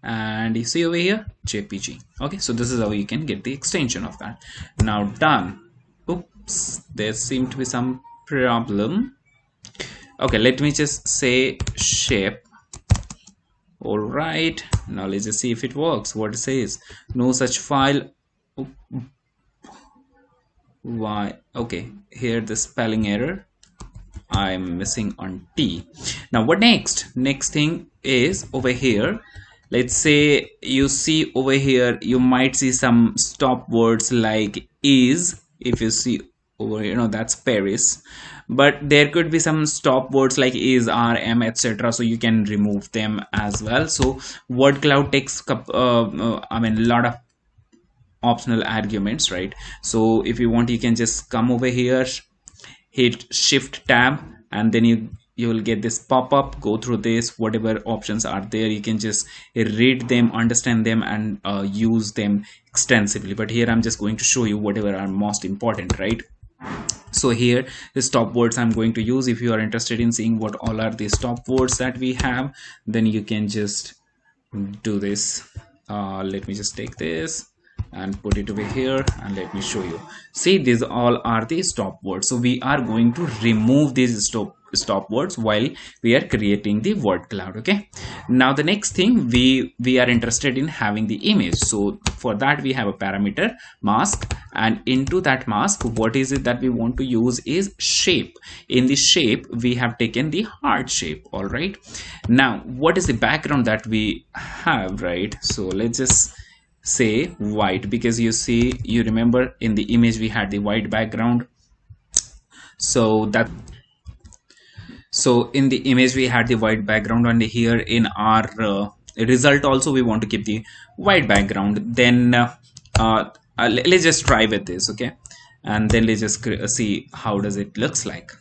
and you see over here JPG. Okay, so this is how you can get the extension of that. Now done. Oops, there seemed to be some problem. Okay, let me just say shape. All right, now let's just see if it works. What it says, no such file. Why? Okay, here the spelling error, I'm missing on T. Now what next? Next thing is over here, let's say you see over here, you might see some stop words like is. If you see over here, no, that's Paris, but there could be some stop words like is, are, am, etc. So you can remove them as well. So word cloud takes I mean a lot of optional arguments, right? So if you want, you can just come over here, hit shift tab, and then you will get this pop-up. Go through this, whatever options are there, you can just read them, understand them, and use them extensively. But here I'm just going to show you whatever are most important, right? So here the stop words I'm going to use. If you are interested in seeing what all are the stop words that we have, then you can just do this. Let me just take this and put it over here, and let me show you. See, these all are the stop words. So we are going to remove these stop words while we are creating the word cloud. Okay, now the next thing, we are interested in having the image. So for that we have a parameter mask, and into that mask, what is it that we want to use is shape. In the shape we have taken the heart shape. All right, now what is the background that we have, right? So let's just say white, because you see, you remember in the image we had the white background. So in the image we had the white background, and here in our result also we want to keep the white background. Then let's just try with this. Okay, and then let's just see how does it looks like.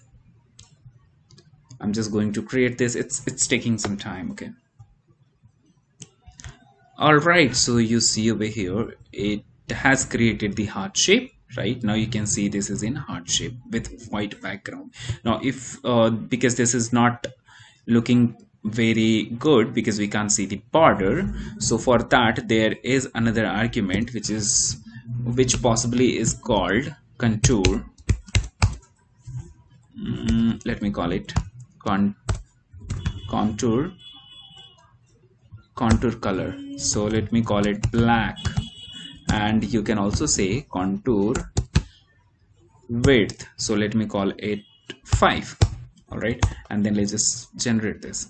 I'm just going to create this. It's taking some time. Okay, all right, so you see over here it has created the heart shape. Right now you can see this is in heart shape with white background. Now if because this is not looking very good because we can't see the border, so for that there is another argument which possibly is called contour. Let me call it contour color. So let me call it black, and you can also say contour width. So let me call it 5. All right, and then let's just generate this.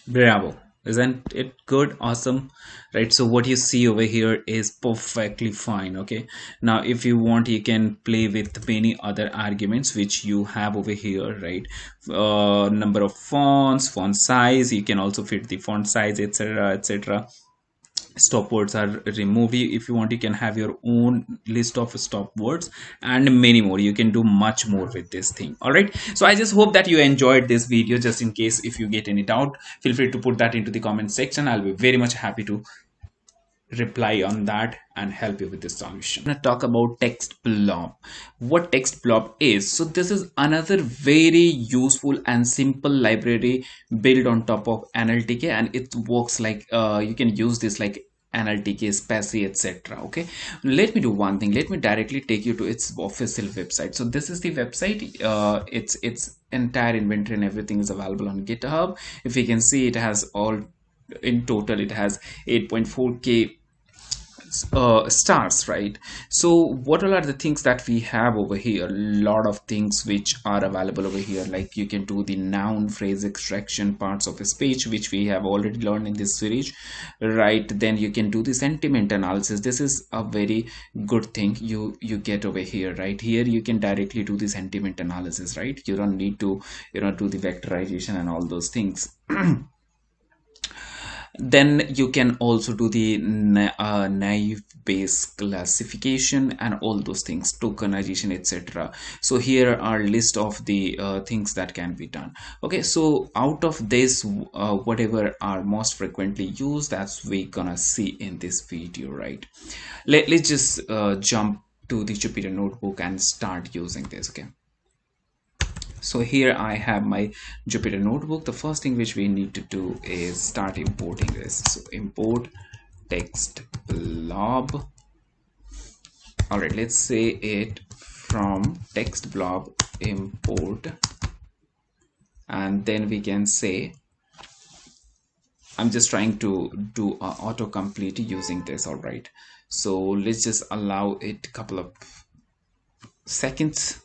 Bravo, isn't it good? Awesome, right? So what you see over here is perfectly fine. Okay, now if you want, you can play with many other arguments which you have over here, right? Number of fonts, font size, you can also fit the font size, etc, etc. Stop words are removed. If you want, you can have your own list of stop words and many more. You can do much more with this thing. All right, so I just hope that you enjoyed this video. Just in case if you get any doubt, feel free to put that into the comment section. I'll be very much happy to reply on that and help you with this solution. I'm going to talk about TextBlob. What TextBlob is, so this is another very useful and simple library built on top of NLTK, and it works like you can use this like NLTK, SPACY, etc. Okay, let me do one thing. Let me directly take you to its official website. So this is the website. Its entire inventory and everything is available on GitHub. If you can see, it has all in total it has 8.4k stars, right? So what all are the things that we have over here? A lot of things which are available over here, like you can do the noun phrase extraction, parts of a speech, which we have already learned in this series, right? Then you can do the sentiment analysis. This is a very good thing you get over here, right? Here you can directly do the sentiment analysis, right? You don't need to do the vectorization and all those things. Then you can also do the naive based classification and all those things, tokenization, etc. So here are list of the things that can be done. Okay, so out of this, whatever are most frequently used, that's we gonna see in this video, right? Let's just jump to the Jupyter notebook and start using this. Okay, so here I have my Jupyter notebook. The first thing which we need to do is start importing this. So import TextBlob. All right, let's say it from TextBlob import, and then we can say, I'm just trying to do autocomplete using this. All right, so let's just allow it a couple of seconds.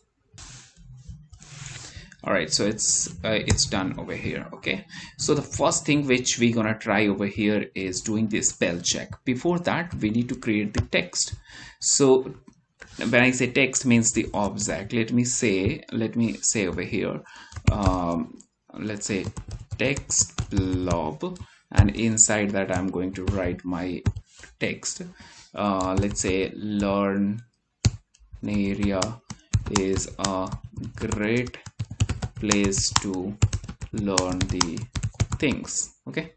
All right, so it's done over here. Okay, so the first thing which we're gonna try over here is doing the spell check. Before that, we need to create the text. So when I say text, means the object. Let me say over here, let's say text blob, and inside that I'm going to write my text. Let's say learn area is a great place to learn the things. Okay,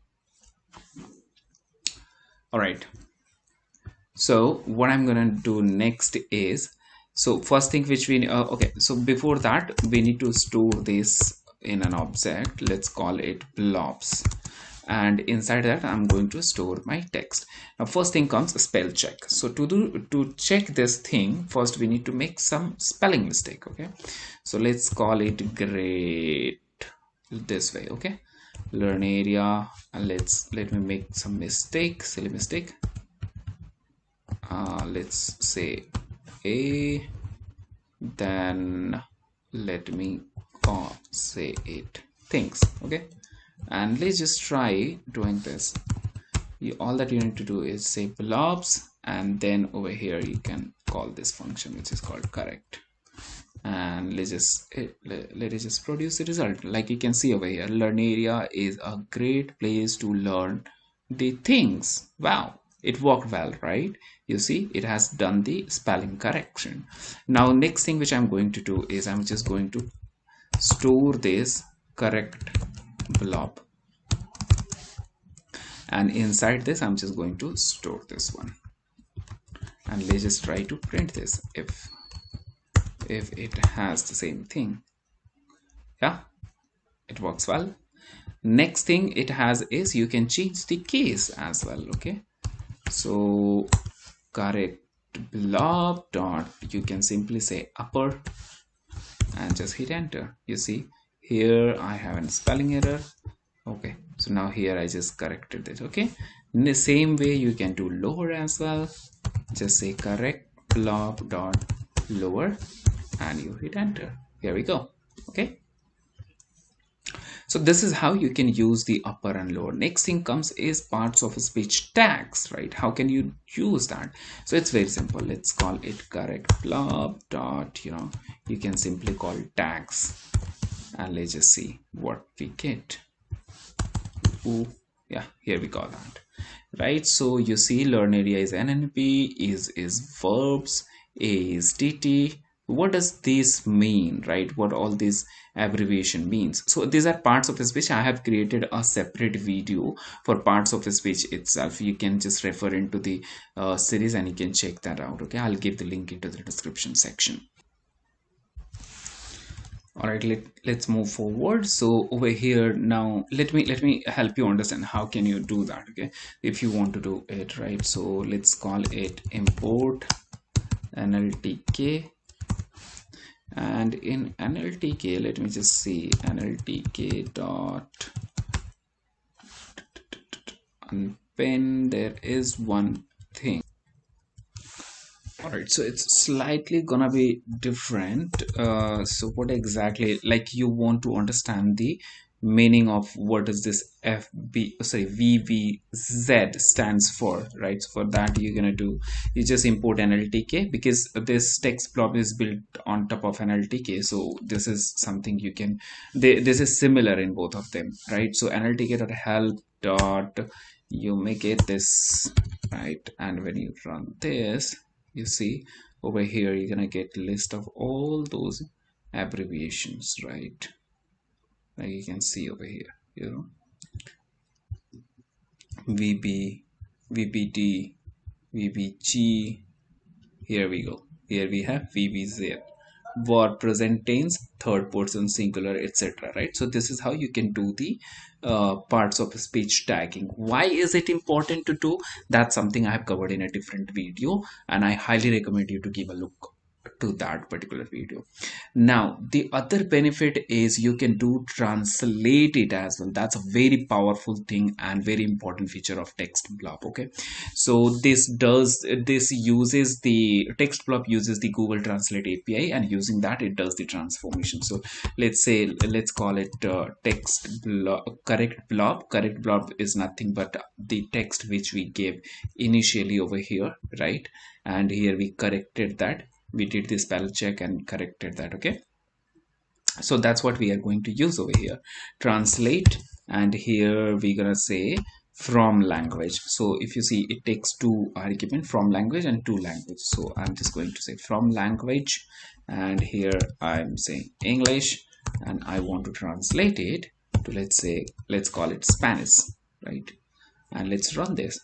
all right, so what I'm gonna do next is, so first thing which we okay, so before that we need to store this in an object. Let's call it blobs, and inside that I'm going to store my text. Now first thing comes spell check. So to check this thing, first we need to make some spelling mistake. Okay, so let's call it great this way. Okay, learn area, and let me make some mistake, silly mistake. Let's say a, then let me say it things. Okay, and let's just try doing this. All that you need to do is say blobs, and then over here you can call this function which is called correct, and let it just produce the result. Like you can see over here, learn area is a great place to learn the things. Wow, it worked well, right? You see, it has done the spelling correction. Now next thing which I'm going to do is I'm just going to store this correct blob, and inside this I'm just going to store this one, and let's just try to print this if it has the same thing. Yeah, it works well. Next thing it has is you can change the case as well. Okay, so correct blob dot, you can simply say upper and just hit enter. You see here I have a spelling error. Okay, so now here I just corrected it. Okay, in the same way you can do lower as well. Just say correct blob dot lower, and you hit enter. Here we go. Okay, so this is how you can use the upper and lower. Next thing comes is parts of a speech tags, right? How can you use that? So it's very simple. Let's call it correct blob dot, you can simply call tags, and let's just see what we get. Ooh, yeah, here we got that, right? So you see learn area is NLP, is verbs, A is TT. What does this mean, right? What all this abbreviation means? So these are parts of the speech. I have created a separate video for parts of the speech itself. You can just refer into the series and you can check that out. Okay, I'll give the link into the description section. All right, let's move forward. So over here now, let me help you understand how can you do that. Okay, if you want to do it right, so let's call it import NLTK, and in NLTK, let me just see NLTK dot unpin. There is one thing. All right, so it's slightly gonna be different. So what exactly, like, you want to understand the meaning of what is this VVZ stands for, right? So for that, you're gonna do, you just import NLTK, because this text blob is built on top of NLTK. So this is something you can, this is similar in both of them, right? So NLTK dot help dot, you make it this, right? And when you run this, you see over here you're gonna get list of all those abbreviations, right? Like you can see over here, you know, VB, VBT, VBG. Here we go, here we have VBZ, var present tense, third person singular, etc., right? So this is how you can do the parts of speech tagging. Why is it important to do? That's something I have covered in a different video, and I highly recommend you to give a look to that particular video. Now the other benefit is you can do translate it as well. That's a very powerful thing and very important feature of TextBlob. Okay, so this uses the TextBlob uses the Google Translate API, and using that it does the transformation. So let's say, let's call it correct blob is nothing but the text which we gave initially over here, right? And here we corrected that, we did the spell check and corrected that. Okay, so that's what we are going to use over here, translate. And here we're gonna say from language. So if you see, it takes two argument, from language and to language. So I'm just going to say from language, and here I'm saying English, and I want to translate it to, let's say, let's call it Spanish, right? And let's run this.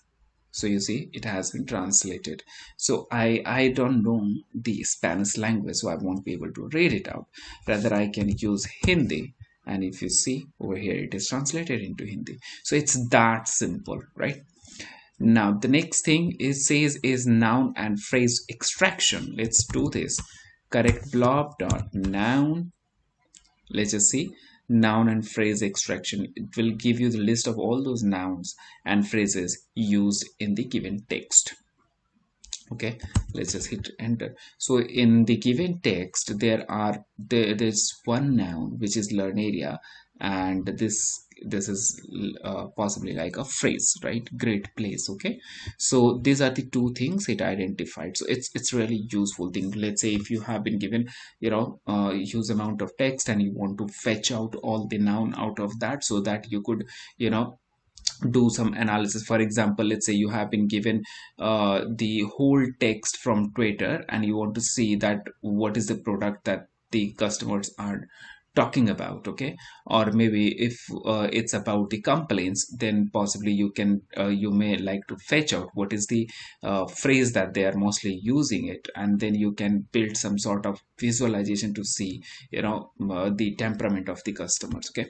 So you see it has been translated. So I don't know the Spanish language, so I won't be able to read it out. Rather I can use Hindi, and if you see over here it is translated into Hindi. So it's that simple, right? Now the next thing is says is noun and phrase extraction. Let's do this. Correct blob dot noun. Let's just see noun and phrase extraction. It will give you the list of all those nouns and phrases used in the given text. Okay, let's just hit enter. So in the given text there's one noun which is learn area, and this is possibly like a phrase, right? Great place. Okay, so these are the two things it identified. So it's really useful thing. Let's say if you have been given, you know, huge amount of text, and you want to fetch out all the noun out of that, so that you could, you know, do some analysis. For example, let's say you have been given the whole text from Twitter, and you want to see that what is the product that the customers are talking about. Okay, or maybe if it's about the complaints, then possibly you can you may like to fetch out what is the phrase that they are mostly using it, and then you can build some sort of visualization to see, you know, the temperament of the customers. Okay,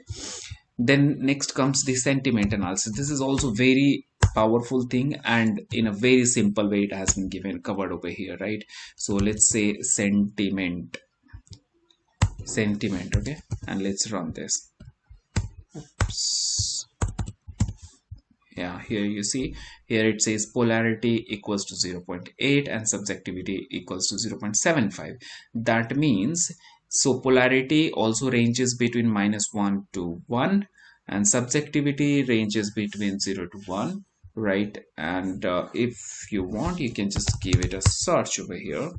then next comes the sentiment analysis. This is also very powerful thing, and in a very simple way it has been given covered over here, right? So let's say sentiment. Okay, and let's run this. Yeah, here you see, here it says polarity equals to 0.8 and subjectivity equals to 0.75. That means, so polarity also ranges between -1 to 1, and subjectivity ranges between 0 to 1, right? And if you want, you can just give it a search over here.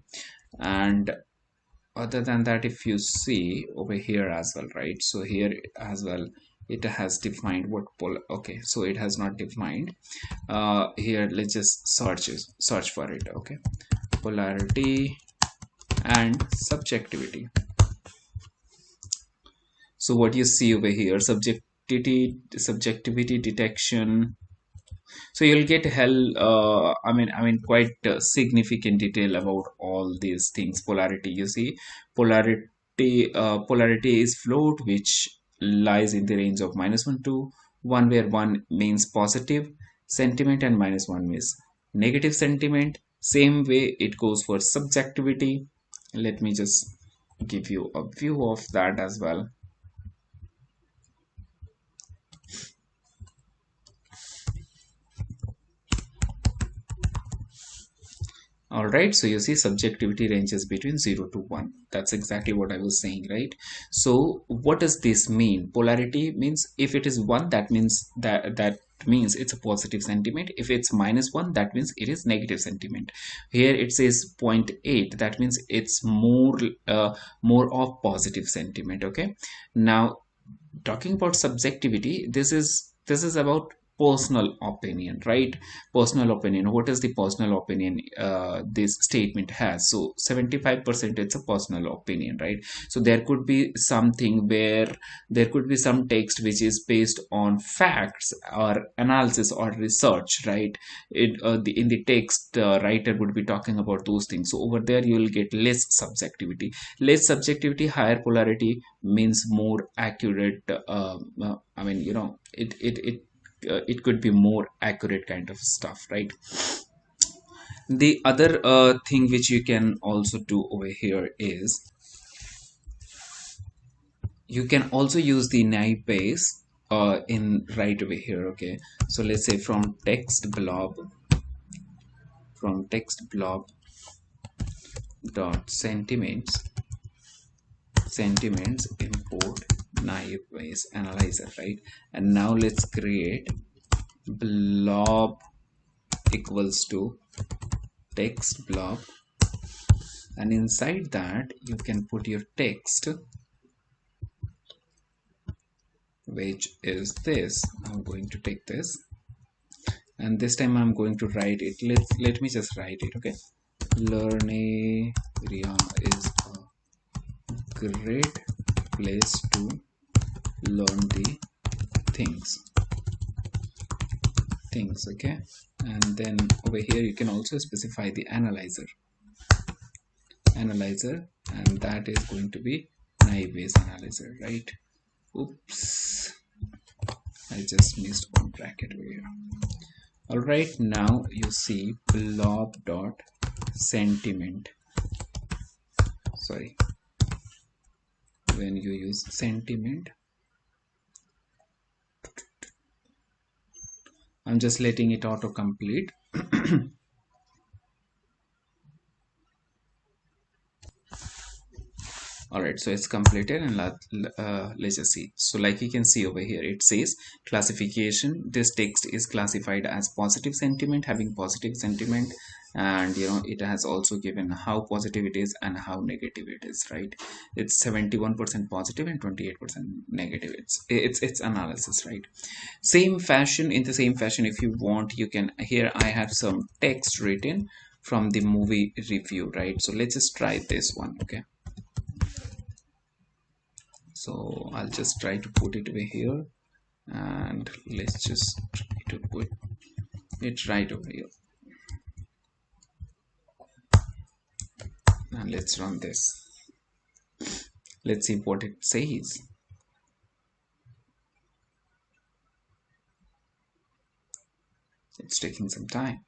And other than that, if you see over here as well, right? So here as well it has defined what okay, so it has not defined here. Let's just search for it. Okay, polarity and subjectivity. So what you see over here, subjectivity detection. So you'll get hell I mean quite significant detail about all these things. Polarity, you see, polarity polarity is float, which lies in the range of -1 to 1, where 1 means positive sentiment and -1 means negative sentiment. Same way it goes for subjectivity. Let me just give you a view of that as well. All right, so you see subjectivity ranges between 0 to 1. That's exactly what I was saying, right? So what does this mean? Polarity means if it is 1, that means that means it's a positive sentiment. If it's -1, that means it is negative sentiment. Here it says zero point 0.8, that means it's more of positive sentiment. Okay, now talking about subjectivity, this is about personal opinion, right? Personal opinion. What is the personal opinion this statement has? So 75% it's a personal opinion, right? So there could be something where there could be some text which is based on facts or analysis or research, right? In the text, writer would be talking about those things, so over there you will get less subjectivity. Less subjectivity, higher polarity means more accurate. I mean, it could be more accurate kind of stuff, right? The other thing which you can also do over here is you can also use the naive base in right over here. Okay, so let's say from text blob dot sentiments import naive base analyzer, right? And now let's create blob equals to text blob, and inside that you can put your text, which is this. I'm going to take this, and this time I'm going to write it. Let me just write it. Okay, Learnaria is a great place to learn the things. Okay, and then over here you can also specify the analyzer, and that is going to be naive base analyzer, right? Oops, I just missed one bracket over here. All right, now you see blob dot sentiment. Sorry, when you use sentiment, I'm just letting it auto complete. All right, so it's completed, and let's just see. So like you can see over here, it says classification. This text is classified as positive sentiment, having positive sentiment, and it has also given how positive it is and how negative it is, right? It's 71% positive and 28% negative. It's analysis, right? In the same fashion, if you want, you can, here I have some text written from the movie review, right? So let's just try this one. Okay, so I'll just try to put it over here, and let's just try to put it right over here, and let's run this. Let's see what it says. It's taking some time.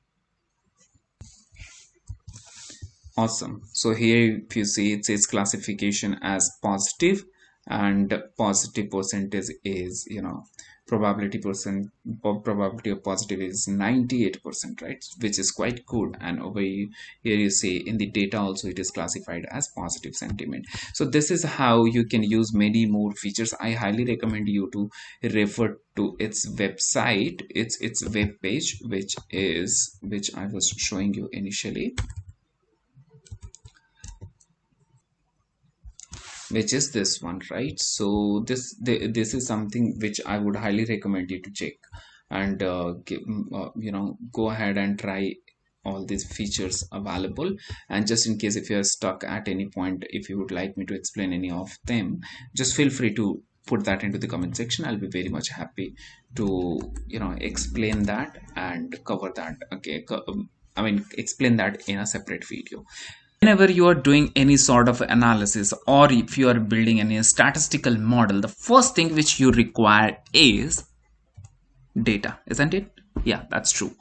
Awesome. So here if you see, it says classification as positive, and positive percentage is probability of positive is 98%, right? Which is quite good. And over here you see in the data also it is classified as positive sentiment. So this is how you can use many more features. I highly recommend you to refer to its website, its web page, which I was showing you initially, which is this one, right? So this is something which I would highly recommend you to check, and go ahead and try all these features available. And just in case if you are stuck at any point, if you would like me to explain any of them, just feel free to put that into the comment section. I'll be very much happy to explain that and cover that. Okay, I mean explain that in a separate video. Whenever you are doing any sort of analysis, or if you are building any statistical model, the first thing which you require is data, isn't it? Yeah, that's true.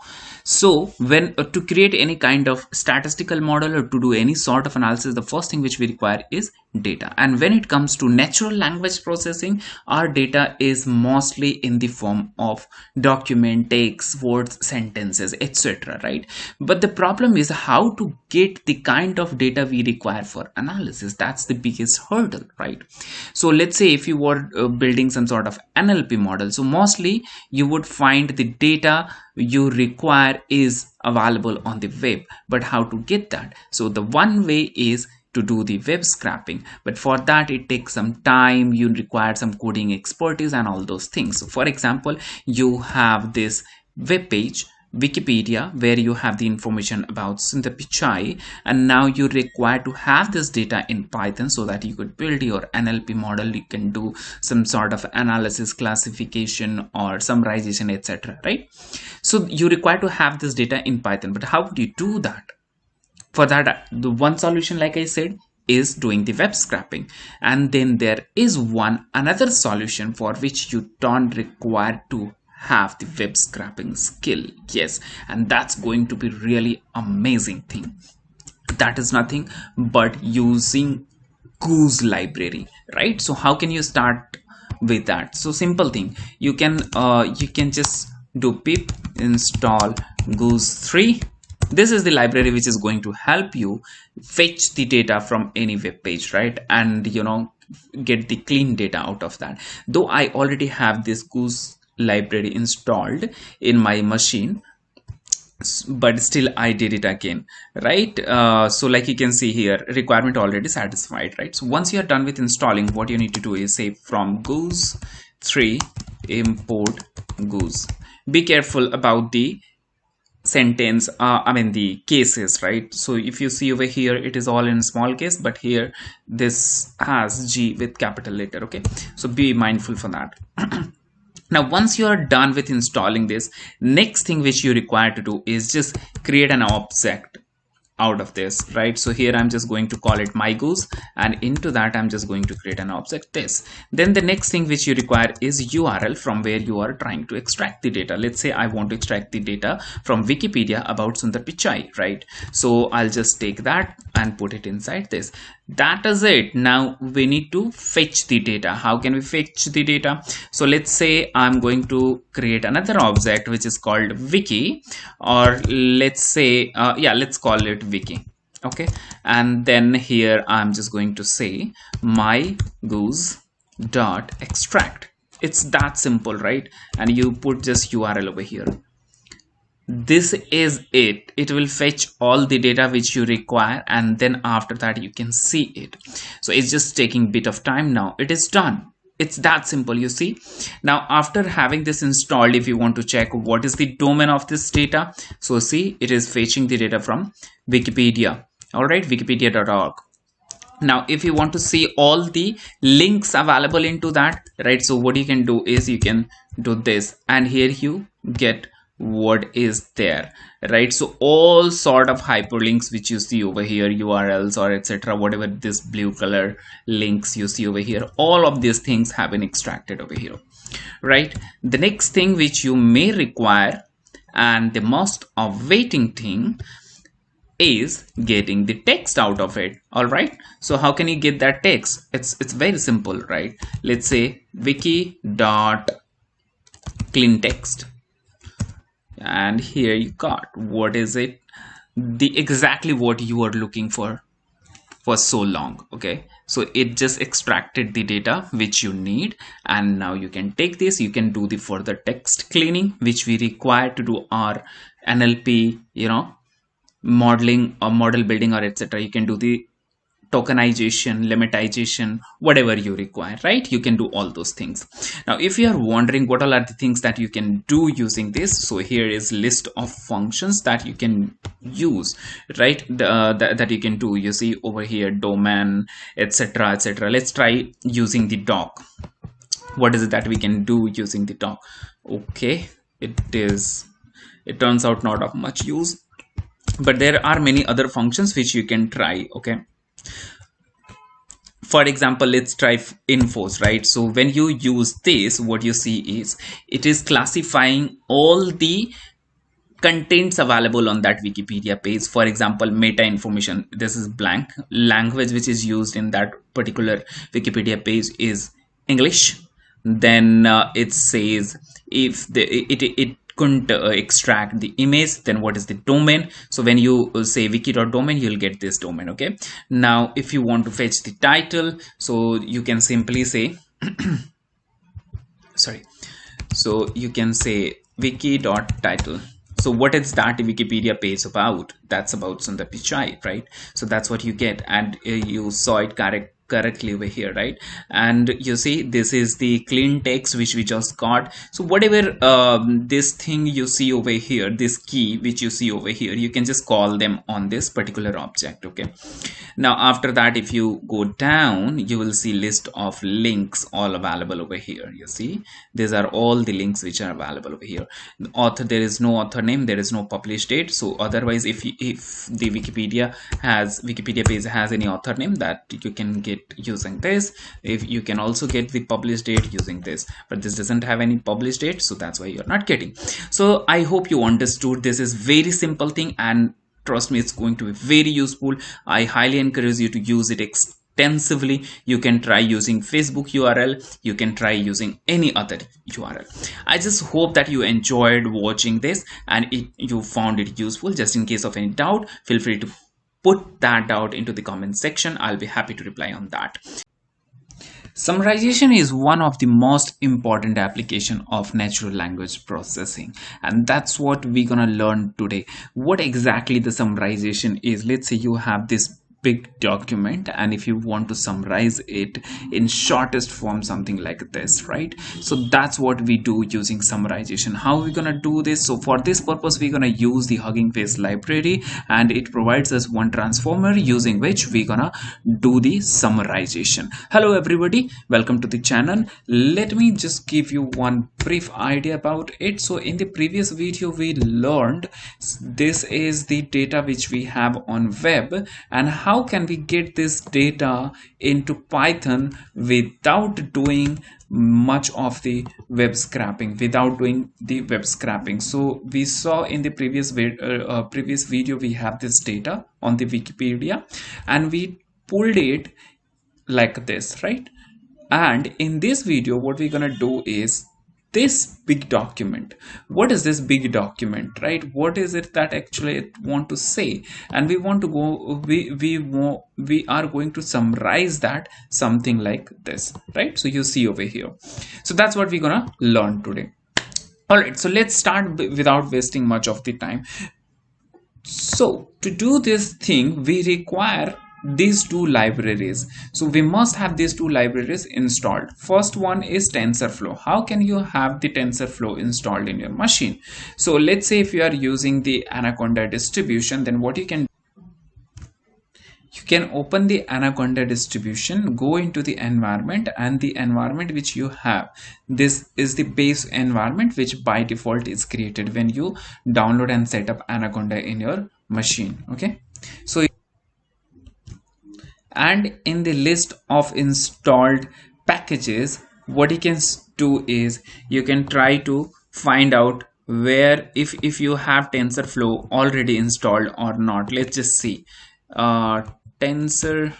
So when to create any kind of statistical model or to do any sort of analysis, the first thing which we require is data. And when it comes to natural language processing, our data is mostly in the form of document, text, words, sentences, etc., right? But the problem is how to get the kind of data we require for analysis. That's the biggest hurdle, right? So let's say if you were building some sort of NLP model, so mostly you would find the data you require is available on the web. But how to get that? So the one way is to do the web scraping, but for that it takes some time. You require some coding expertise and all those things. So for example, you have this web page Wikipedia where you have the information about Sundar Pichai, and now you require to have this data in Python so that you could build your NLP model. You can do some sort of analysis, classification, or summarization, etc., right? So you require to have this data in Python, but how would you do that? For that, the one solution, like I said, is doing the web scraping. And then there is another solution for which you don't require to have the web scraping skill. Yes, and that's going to be really amazing thing. That is nothing but using Goose library, right? So how can you start with that? So simple thing, you can just do pip install goose 3. This is the library which is going to help you fetch the data from any web page, right? And get the clean data out of that. Though I already have this Goose library installed in my machine, but still I did it again, right? So like you can see here, requirement already satisfied, right? So once you are done with installing, what you need to do is say from goose 3 import goose. Be careful about the sentence, the cases, right? So if you see over here, it is all in small case, but here this has G with capital letter. Okay, so be mindful for that. Now once you are done with installing this, next thing which you require to do is just create an object out of this, right? So here I'm just going to call it my goose, and into that I'm just going to create an object this. Then the next thing which you require is URL from where you are trying to extract the data. Let's say I want to extract the data from Wikipedia about Sundar Pichai, right? So I'll just take that and put it inside this. That is it. Now we need to fetch the data. How can we fetch the data? So let's say I'm going to create another object which is called wiki, or let's say let's call it wiki. Okay, and then here I'm just going to say my goose dot extract. It's that simple, right? And you put just URL over here. This is it. It will fetch all the data which you require, and then after that you can see it. So it's just taking a bit of time. Now it is done. It's that simple, you see. Now after having this installed, if you want to check what is the domain of this data, so see, it is fetching the data from Wikipedia. All right, wikipedia.org. Now if you want to see all the links available into that, right, so what you can do is you can do this, and here you get what is there, right? So all sort of hyperlinks which you see over here, URLs or etc., whatever this blue color links you see over here, all of these things have been extracted over here, right? The next thing which you may require, and the most awaiting thing, is getting the text out of it. All right, so how can you get that text? It's very simple, right? Let's say wiki dot clean text, and here you got what is it, the exactly what you are looking for so long. Okay, so it just extracted the data which you need, and now you can take this, you can do the further text cleaning which we require to do our NLP modeling or model building or etc. You can do the tokenization, lemmatization, whatever you require, right? You can do all those things. Now if you are wondering what all are the things that you can do using this, so here is list of functions that you can use, right? That you can do. You see over here domain, etc., etc. Let's try using the doc. What is it that we can do using the doc? Okay, it turns out not of much use. but there are many other functions which you can try. Okay, for example, let's try infos, right? So when you use this, what you see is it is classifying all the contents available on that Wikipedia page. For example, meta information, this is blank. Language which is used in that particular Wikipedia page is English. Then it says if it couldn't extract the image, then what is the domain. So when you say wiki.domain, you'll get this domain. Okay, now if you want to fetch the title, so you can simply say sorry, so you can say wiki.title. So what is that Wikipedia page about? That's about Sundar Pichai, right? So that's what you get, and you saw it correctly over here, right? And you see this is the clean text which we just got. So whatever this thing you see over here, this key which you see over here, you can just call them on this particular object. Okay, now after that, if you go down, you will see list of links all available over here. You see these are all the links which are available over here. The author, there is no author name, there is no published date. So otherwise, if the Wikipedia page has any author name, that you can get using this. If you can also get the published date using this, but this doesn't have any published date, so that's why you're not getting. So I hope you understood. This is very simple thing, and trust me, it's going to be very useful. I highly encourage you to use it extensively. You can try using Facebook URL, you can try using any other URL. I just hope that you enjoyed watching this and you found it useful. Just in case of any doubt, feel free to put that doubt into the comment section. I'll be happy to reply on that. Summarization is one of the most important application of natural language processing, and that's what we're gonna learn today. What exactly the summarization is. Let's say you have this big document, and if you want to summarize it in shortest form, something like this, right? So that's what we do using summarization. How are we gonna do this? So for this purpose, we're gonna use the Hugging Face library, and it provides us one transformer using which we're gonna do the summarization. Hello everybody, welcome to the channel. Let me just give you one brief idea about it. So in the previous video, we learned this is the data which we have on web, and how can we get this data into Python without doing much of the web scraping, So we saw in the previous video, we have this data on the Wikipedia, and we pulled it like this, right? And in this video, what we're gonna do is this big document. What is this big document, right? What is it that actually it want to say? And we want to go, we are going to summarize that something like this, right? So you see over here. So that's what we're gonna learn today. All right, so let's start without wasting much of the time. So to do this thing, we require these two libraries. So we must have these two libraries installed. First one is TensorFlow. How can you have the TensorFlow installed in your machine? So let's say if you are using the Anaconda distribution, then what you can open the Anaconda distribution, go into the environment, and the environment which you have, this is the base environment which by default is created when you download and set up Anaconda in your machine. Okay, so and in the list of installed packages, what you can do is you can try to find out where if you have TensorFlow already installed or not. Let's just see. TensorFlow,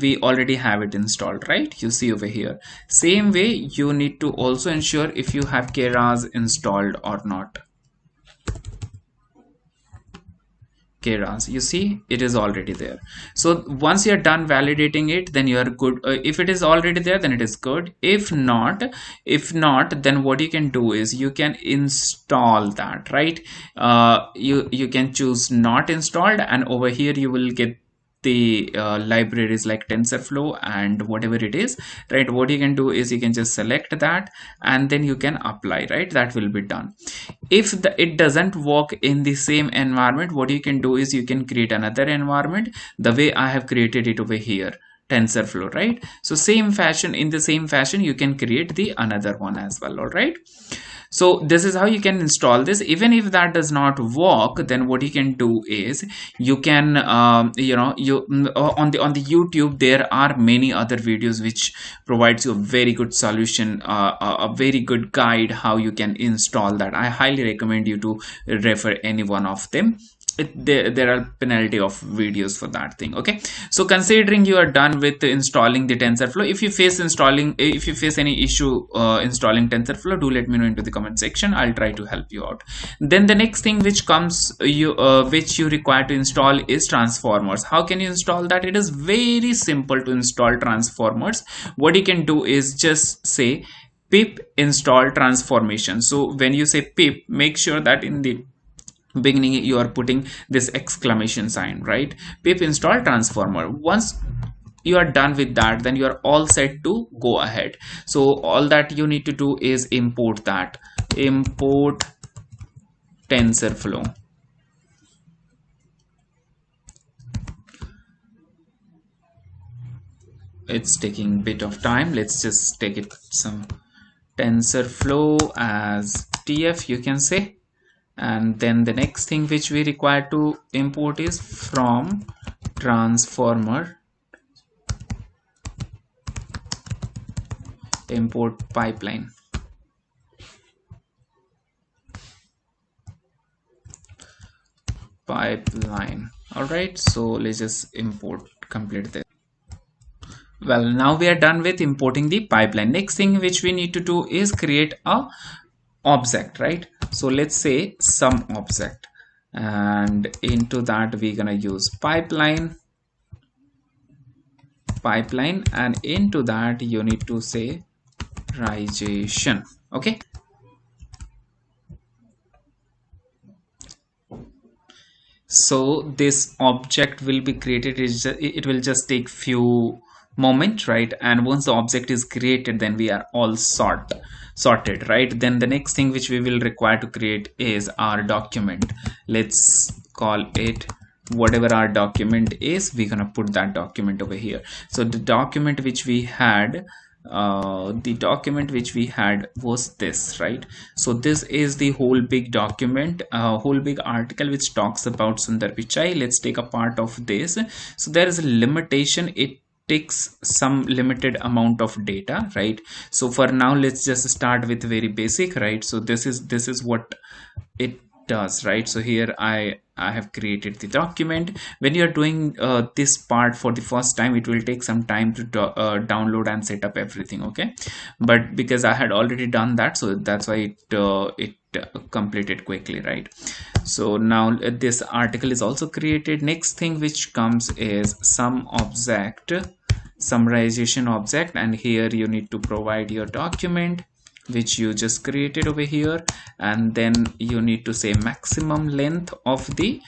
we already have it installed, right? You see over here. Same way, you need to also ensure if you have Keras installed or not. Keras, you see it is already there. So once you're done validating it, then you are good. If it is already there, then it is good. If not, then what you can do is you can install that, right? You can choose not installed, and over here you will get the libraries like TensorFlow and whatever it is, right? What you can do is you can just select that and then you can apply, right? That will be done. If it doesn't work in the same environment, what you can do is you can create another environment the way I have created it over here, TensorFlow, right? So same fashion, in the same fashion you can create the another one as well. All right, so this is how you can install this. Even if that does not work, then what you can do is you can on the YouTube there are many other videos which provides you a very good solution, a very good guide how you can install that. I highly recommend you to refer any one of them. There are penalty of videos for that thing. Okay, so considering you are done with installing the TensorFlow, if you face any issue installing TensorFlow, do let me know into the comment section. I'll try to help you out. Then the next thing which comes which you require to install is transformers. How can you install that? It is very simple to install transformers. What you can do is just say pip install transformation. So when you say pip, make sure that in the beginning you are putting this exclamation sign, right? Pip install transformer. Once you are done with that, then you are all set to go ahead. So all that you need to do is import that. Import TensorFlow. It's taking a bit of time. Let's just take it some TensorFlow as TF, you can say. And then the next thing which we require to import is from transformer import pipeline. All right, so let's just complete this. Well, now we are done with importing the pipeline. Next thing which we need to do is create a object, right? So let's say some object, and into that we're gonna use pipeline, and into that you need to say summarization. Okay, so this object will be created. It will just take few moments, right? And once the object is created, then we are all sorted, right? Then the next thing which we will require to create is our document. Let's call it whatever our document is. We're gonna put that document over here. So the document which we had was this, right? So this is the whole big document, whole big article which talks about Sundar Pichai. Let's take a part of this. So there is a limitation. It takes some limited amount of data, right? So for now let's just start with very basic, right? So this is what it does, right? So here I have created the document. When you're doing this part for the first time, it will take some time to download and set up everything. Okay, but because I had already done that, so that's why it completed quickly, right? So now this article is also created. Next thing which comes is some object, summarization object, and here you need to provide your document which you just created over here, and then you need to say maximum length of the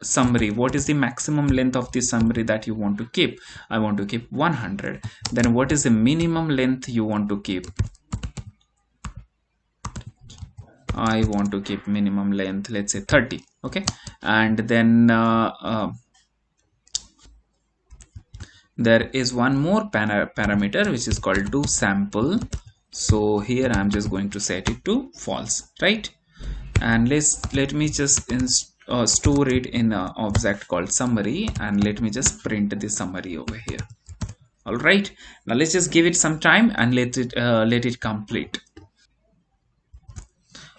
summary. What is the maximum length of the summary that you want to keep? I want to keep 100. Then what is the minimum length you want to keep? I want to keep minimum length, let's say 30. Okay, and then there is one more parameter which is called do sample. So here I'm just going to set it to false, right? And let me just store it in an object called summary, and let me just print the summary over here. All right, now let's just give it some time and let it complete.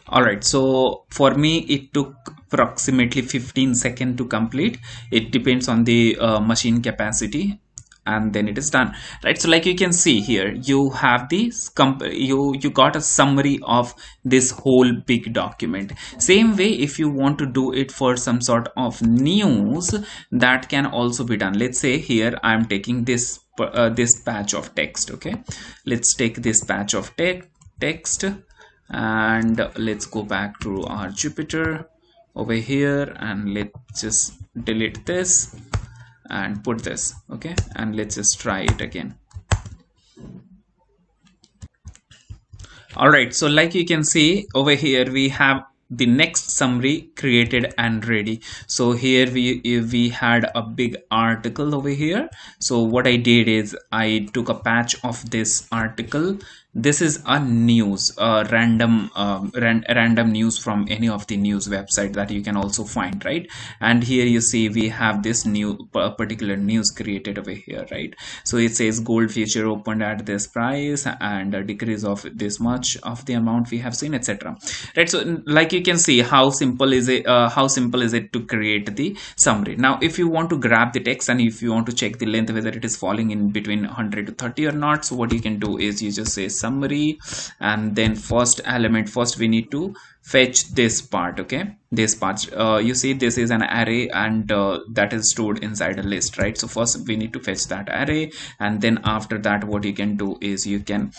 All right, so for me it took approximately 15 seconds to complete. It depends on the machine capacity, and then it is done, right? So like you can see here, you have this you got a summary of this whole big document. Same way, if you want to do it for some sort of news, that can also be done. Let's say here I'm taking this patch of text. Okay, let's take this patch of text, and let's go back to our Jupyter over here, and let's just delete this and put this. Okay, and let's just try it again. All right, so like you can see over here, we have the next summary created and ready. So here we had a big article over here. So what I did is I took a patch of this article. This is a news, random news from any of the news website that you can also find, right? And here you see we have this new particular news created over here, right? So it says gold future opened at this price and a decrease of this much of the amount we have seen, etc. Right? So like you can see how simple is it, to create the summary. Now if you want to grab the text and if you want to check the length whether it is falling in between 100 to 30 or not, so what you can do is you just say summary, and then first we need to fetch this part. Okay, this part, you see this is an array, and that is stored inside a list, right? So first we need to fetch that array, and then after that what you can do is you can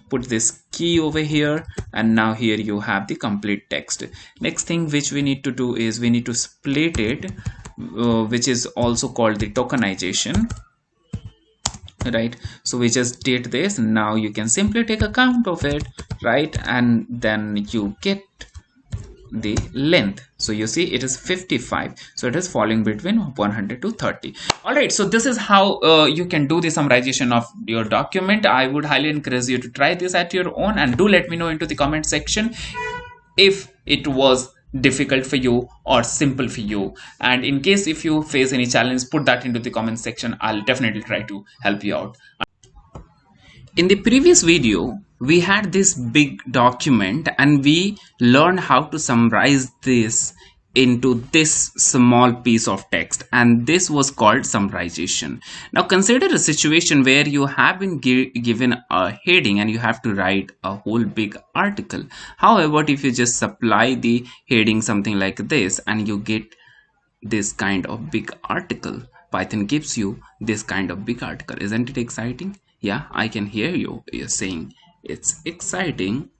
put this key over here, and now here you have the complete text. Next thing which we need to do is we need to split it, which is also called the tokenization, right? So we just did this. Now you can simply take account of it, right? And then you get the length. So you see it is 55, so it is falling between 100 to 30. All right, so this is how you can do the summarization of your document. I would highly encourage you to try this at your own, and do let me know into the comment section if it was difficult for you or simple for you, and in case if you face any challenge, put that into the comment section. I'll definitely try to help you out. In the previous video, we had this big document and we learned how to summarize this into this small piece of text, and this was called summarization. Now consider a situation where you have been given a heading and you have to write a whole big article. However, if you just supply the heading something like this and you get this kind of big article, Python gives you this kind of big article. Isn't it exciting? Yeah, I can hear you. You're saying it's exciting.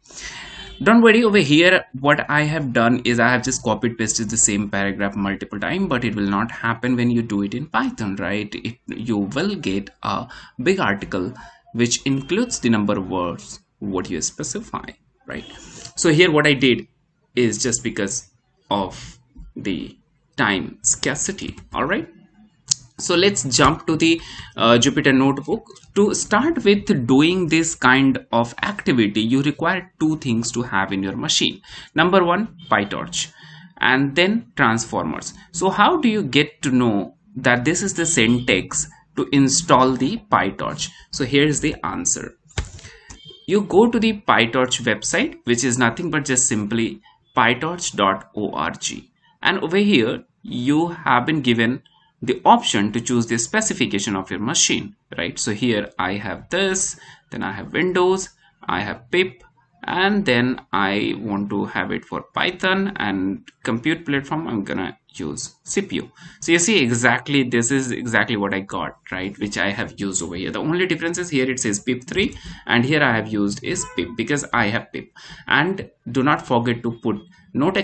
Don't worry, over here what I have done is I have just copied pasted the same paragraph multiple times, but it will not happen when you do it in Python, right? You will get a big article which includes the number of words what you specify, right? So here what I did is just because of the time scarcity. All right, so let's jump to the Jupyter notebook. To start with doing this kind of activity, you require two things to have in your machine. Number one, PyTorch, and then transformers. So how do you get to know that this is the syntax to install the PyTorch? So here's the answer. You go to the PyTorch website, which is nothing but just simply pytorch.org, and over here you have been given the option to choose the specification of your machine, right? So here I have this, then I have Windows, I have pip, and then I want to have it for Python, and compute platform I'm gonna use CPU. So you see exactly this is exactly what I got, right, which I have used over here. The only difference is here it says pip3 and here I have used is pip because I have pip. And do not forget to put note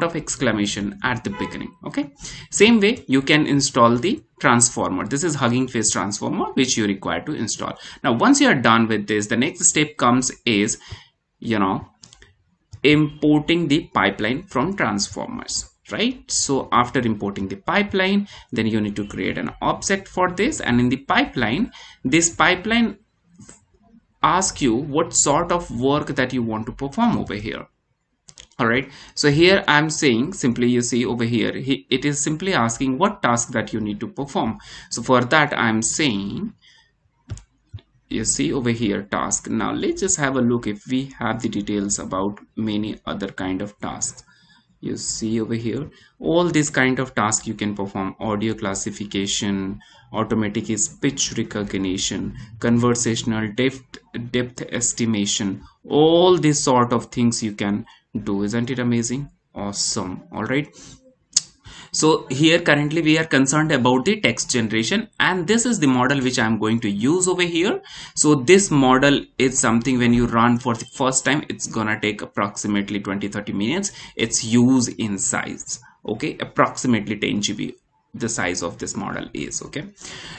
of exclamation at the beginning. Okay, same way you can install the transformer. This is Hugging Face transformer which you require to install. Now once you are done with this, the next step comes is importing the pipeline from transformers, right? So after importing the pipeline, then you need to create an object for this, and in the pipeline, this pipeline asks you what sort of work that you want to perform over here. All right, so here I'm saying simply, you see over here it is simply asking what task that you need to perform. So for that I'm saying, you see over here task. Now let's just have a look if we have the details about many other kind of tasks. You see over here all these kind of tasks you can perform: audio classification, automatic speech recognition, conversational depth estimation, all these sort of things you can do. Isn't it amazing? Awesome. All right, so here currently we are concerned about the text generation, and this is the model which I'm going to use over here. So this model is something when you run for the first time, it's gonna take approximately 20-30 minutes. It's used in size, okay, approximately 10 GB the size of this model is. Okay,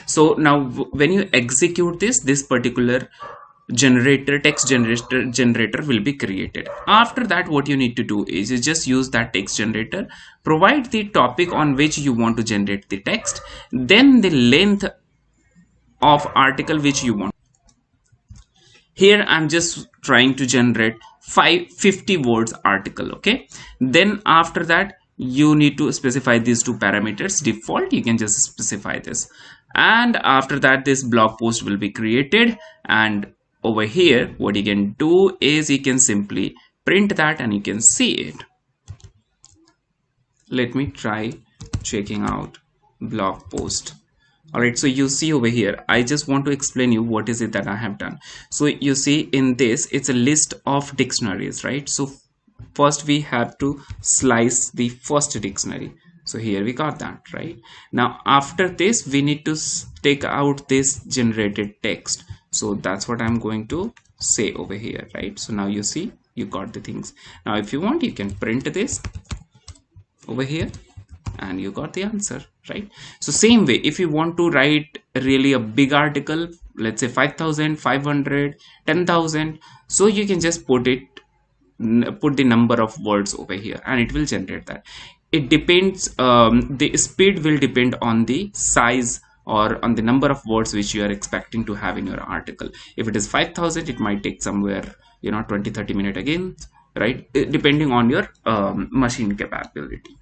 so now when you execute this particular text generator will be created. After that, what you need to do is you just use that text generator, provide the topic on which you want to generate the text, then the length of article which you want. Here I'm just trying to generate 50 words article. Okay, then after that you need to specify these two parameters. Default, you can just specify this, and after that this blog post will be created. And over here what you can do is you can simply print that and you can see it. Let me try checking out blog post. All right, so you see over here, I just want to explain you what is it that I have done. So you see in this, it's a list of dictionaries, right? So first we have to slice the first dictionary. So here we got that, right? Now after this we need to take out this generated text. So that's what I'm going to say over here, right? So now you see you got the things. Now if you want, you can print this over here and you got the answer, right? So same way, if you want to write really a big article, let's say 5,000, 500, 10,000, so you can just put the number of words over here and it will generate that. It depends, the speed will depend on the size or on the number of words which you are expecting to have in your article. If it is 5,000, it might take somewhere 20-30 minutes again, right, depending on your machine capability.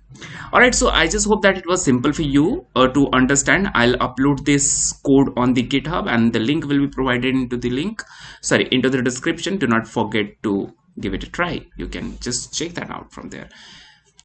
All right, so I just hope that it was simple for you to understand. I'll upload this code on the GitHub and the link will be provided into the description. Do not forget to give it a try. You can just check that out from there.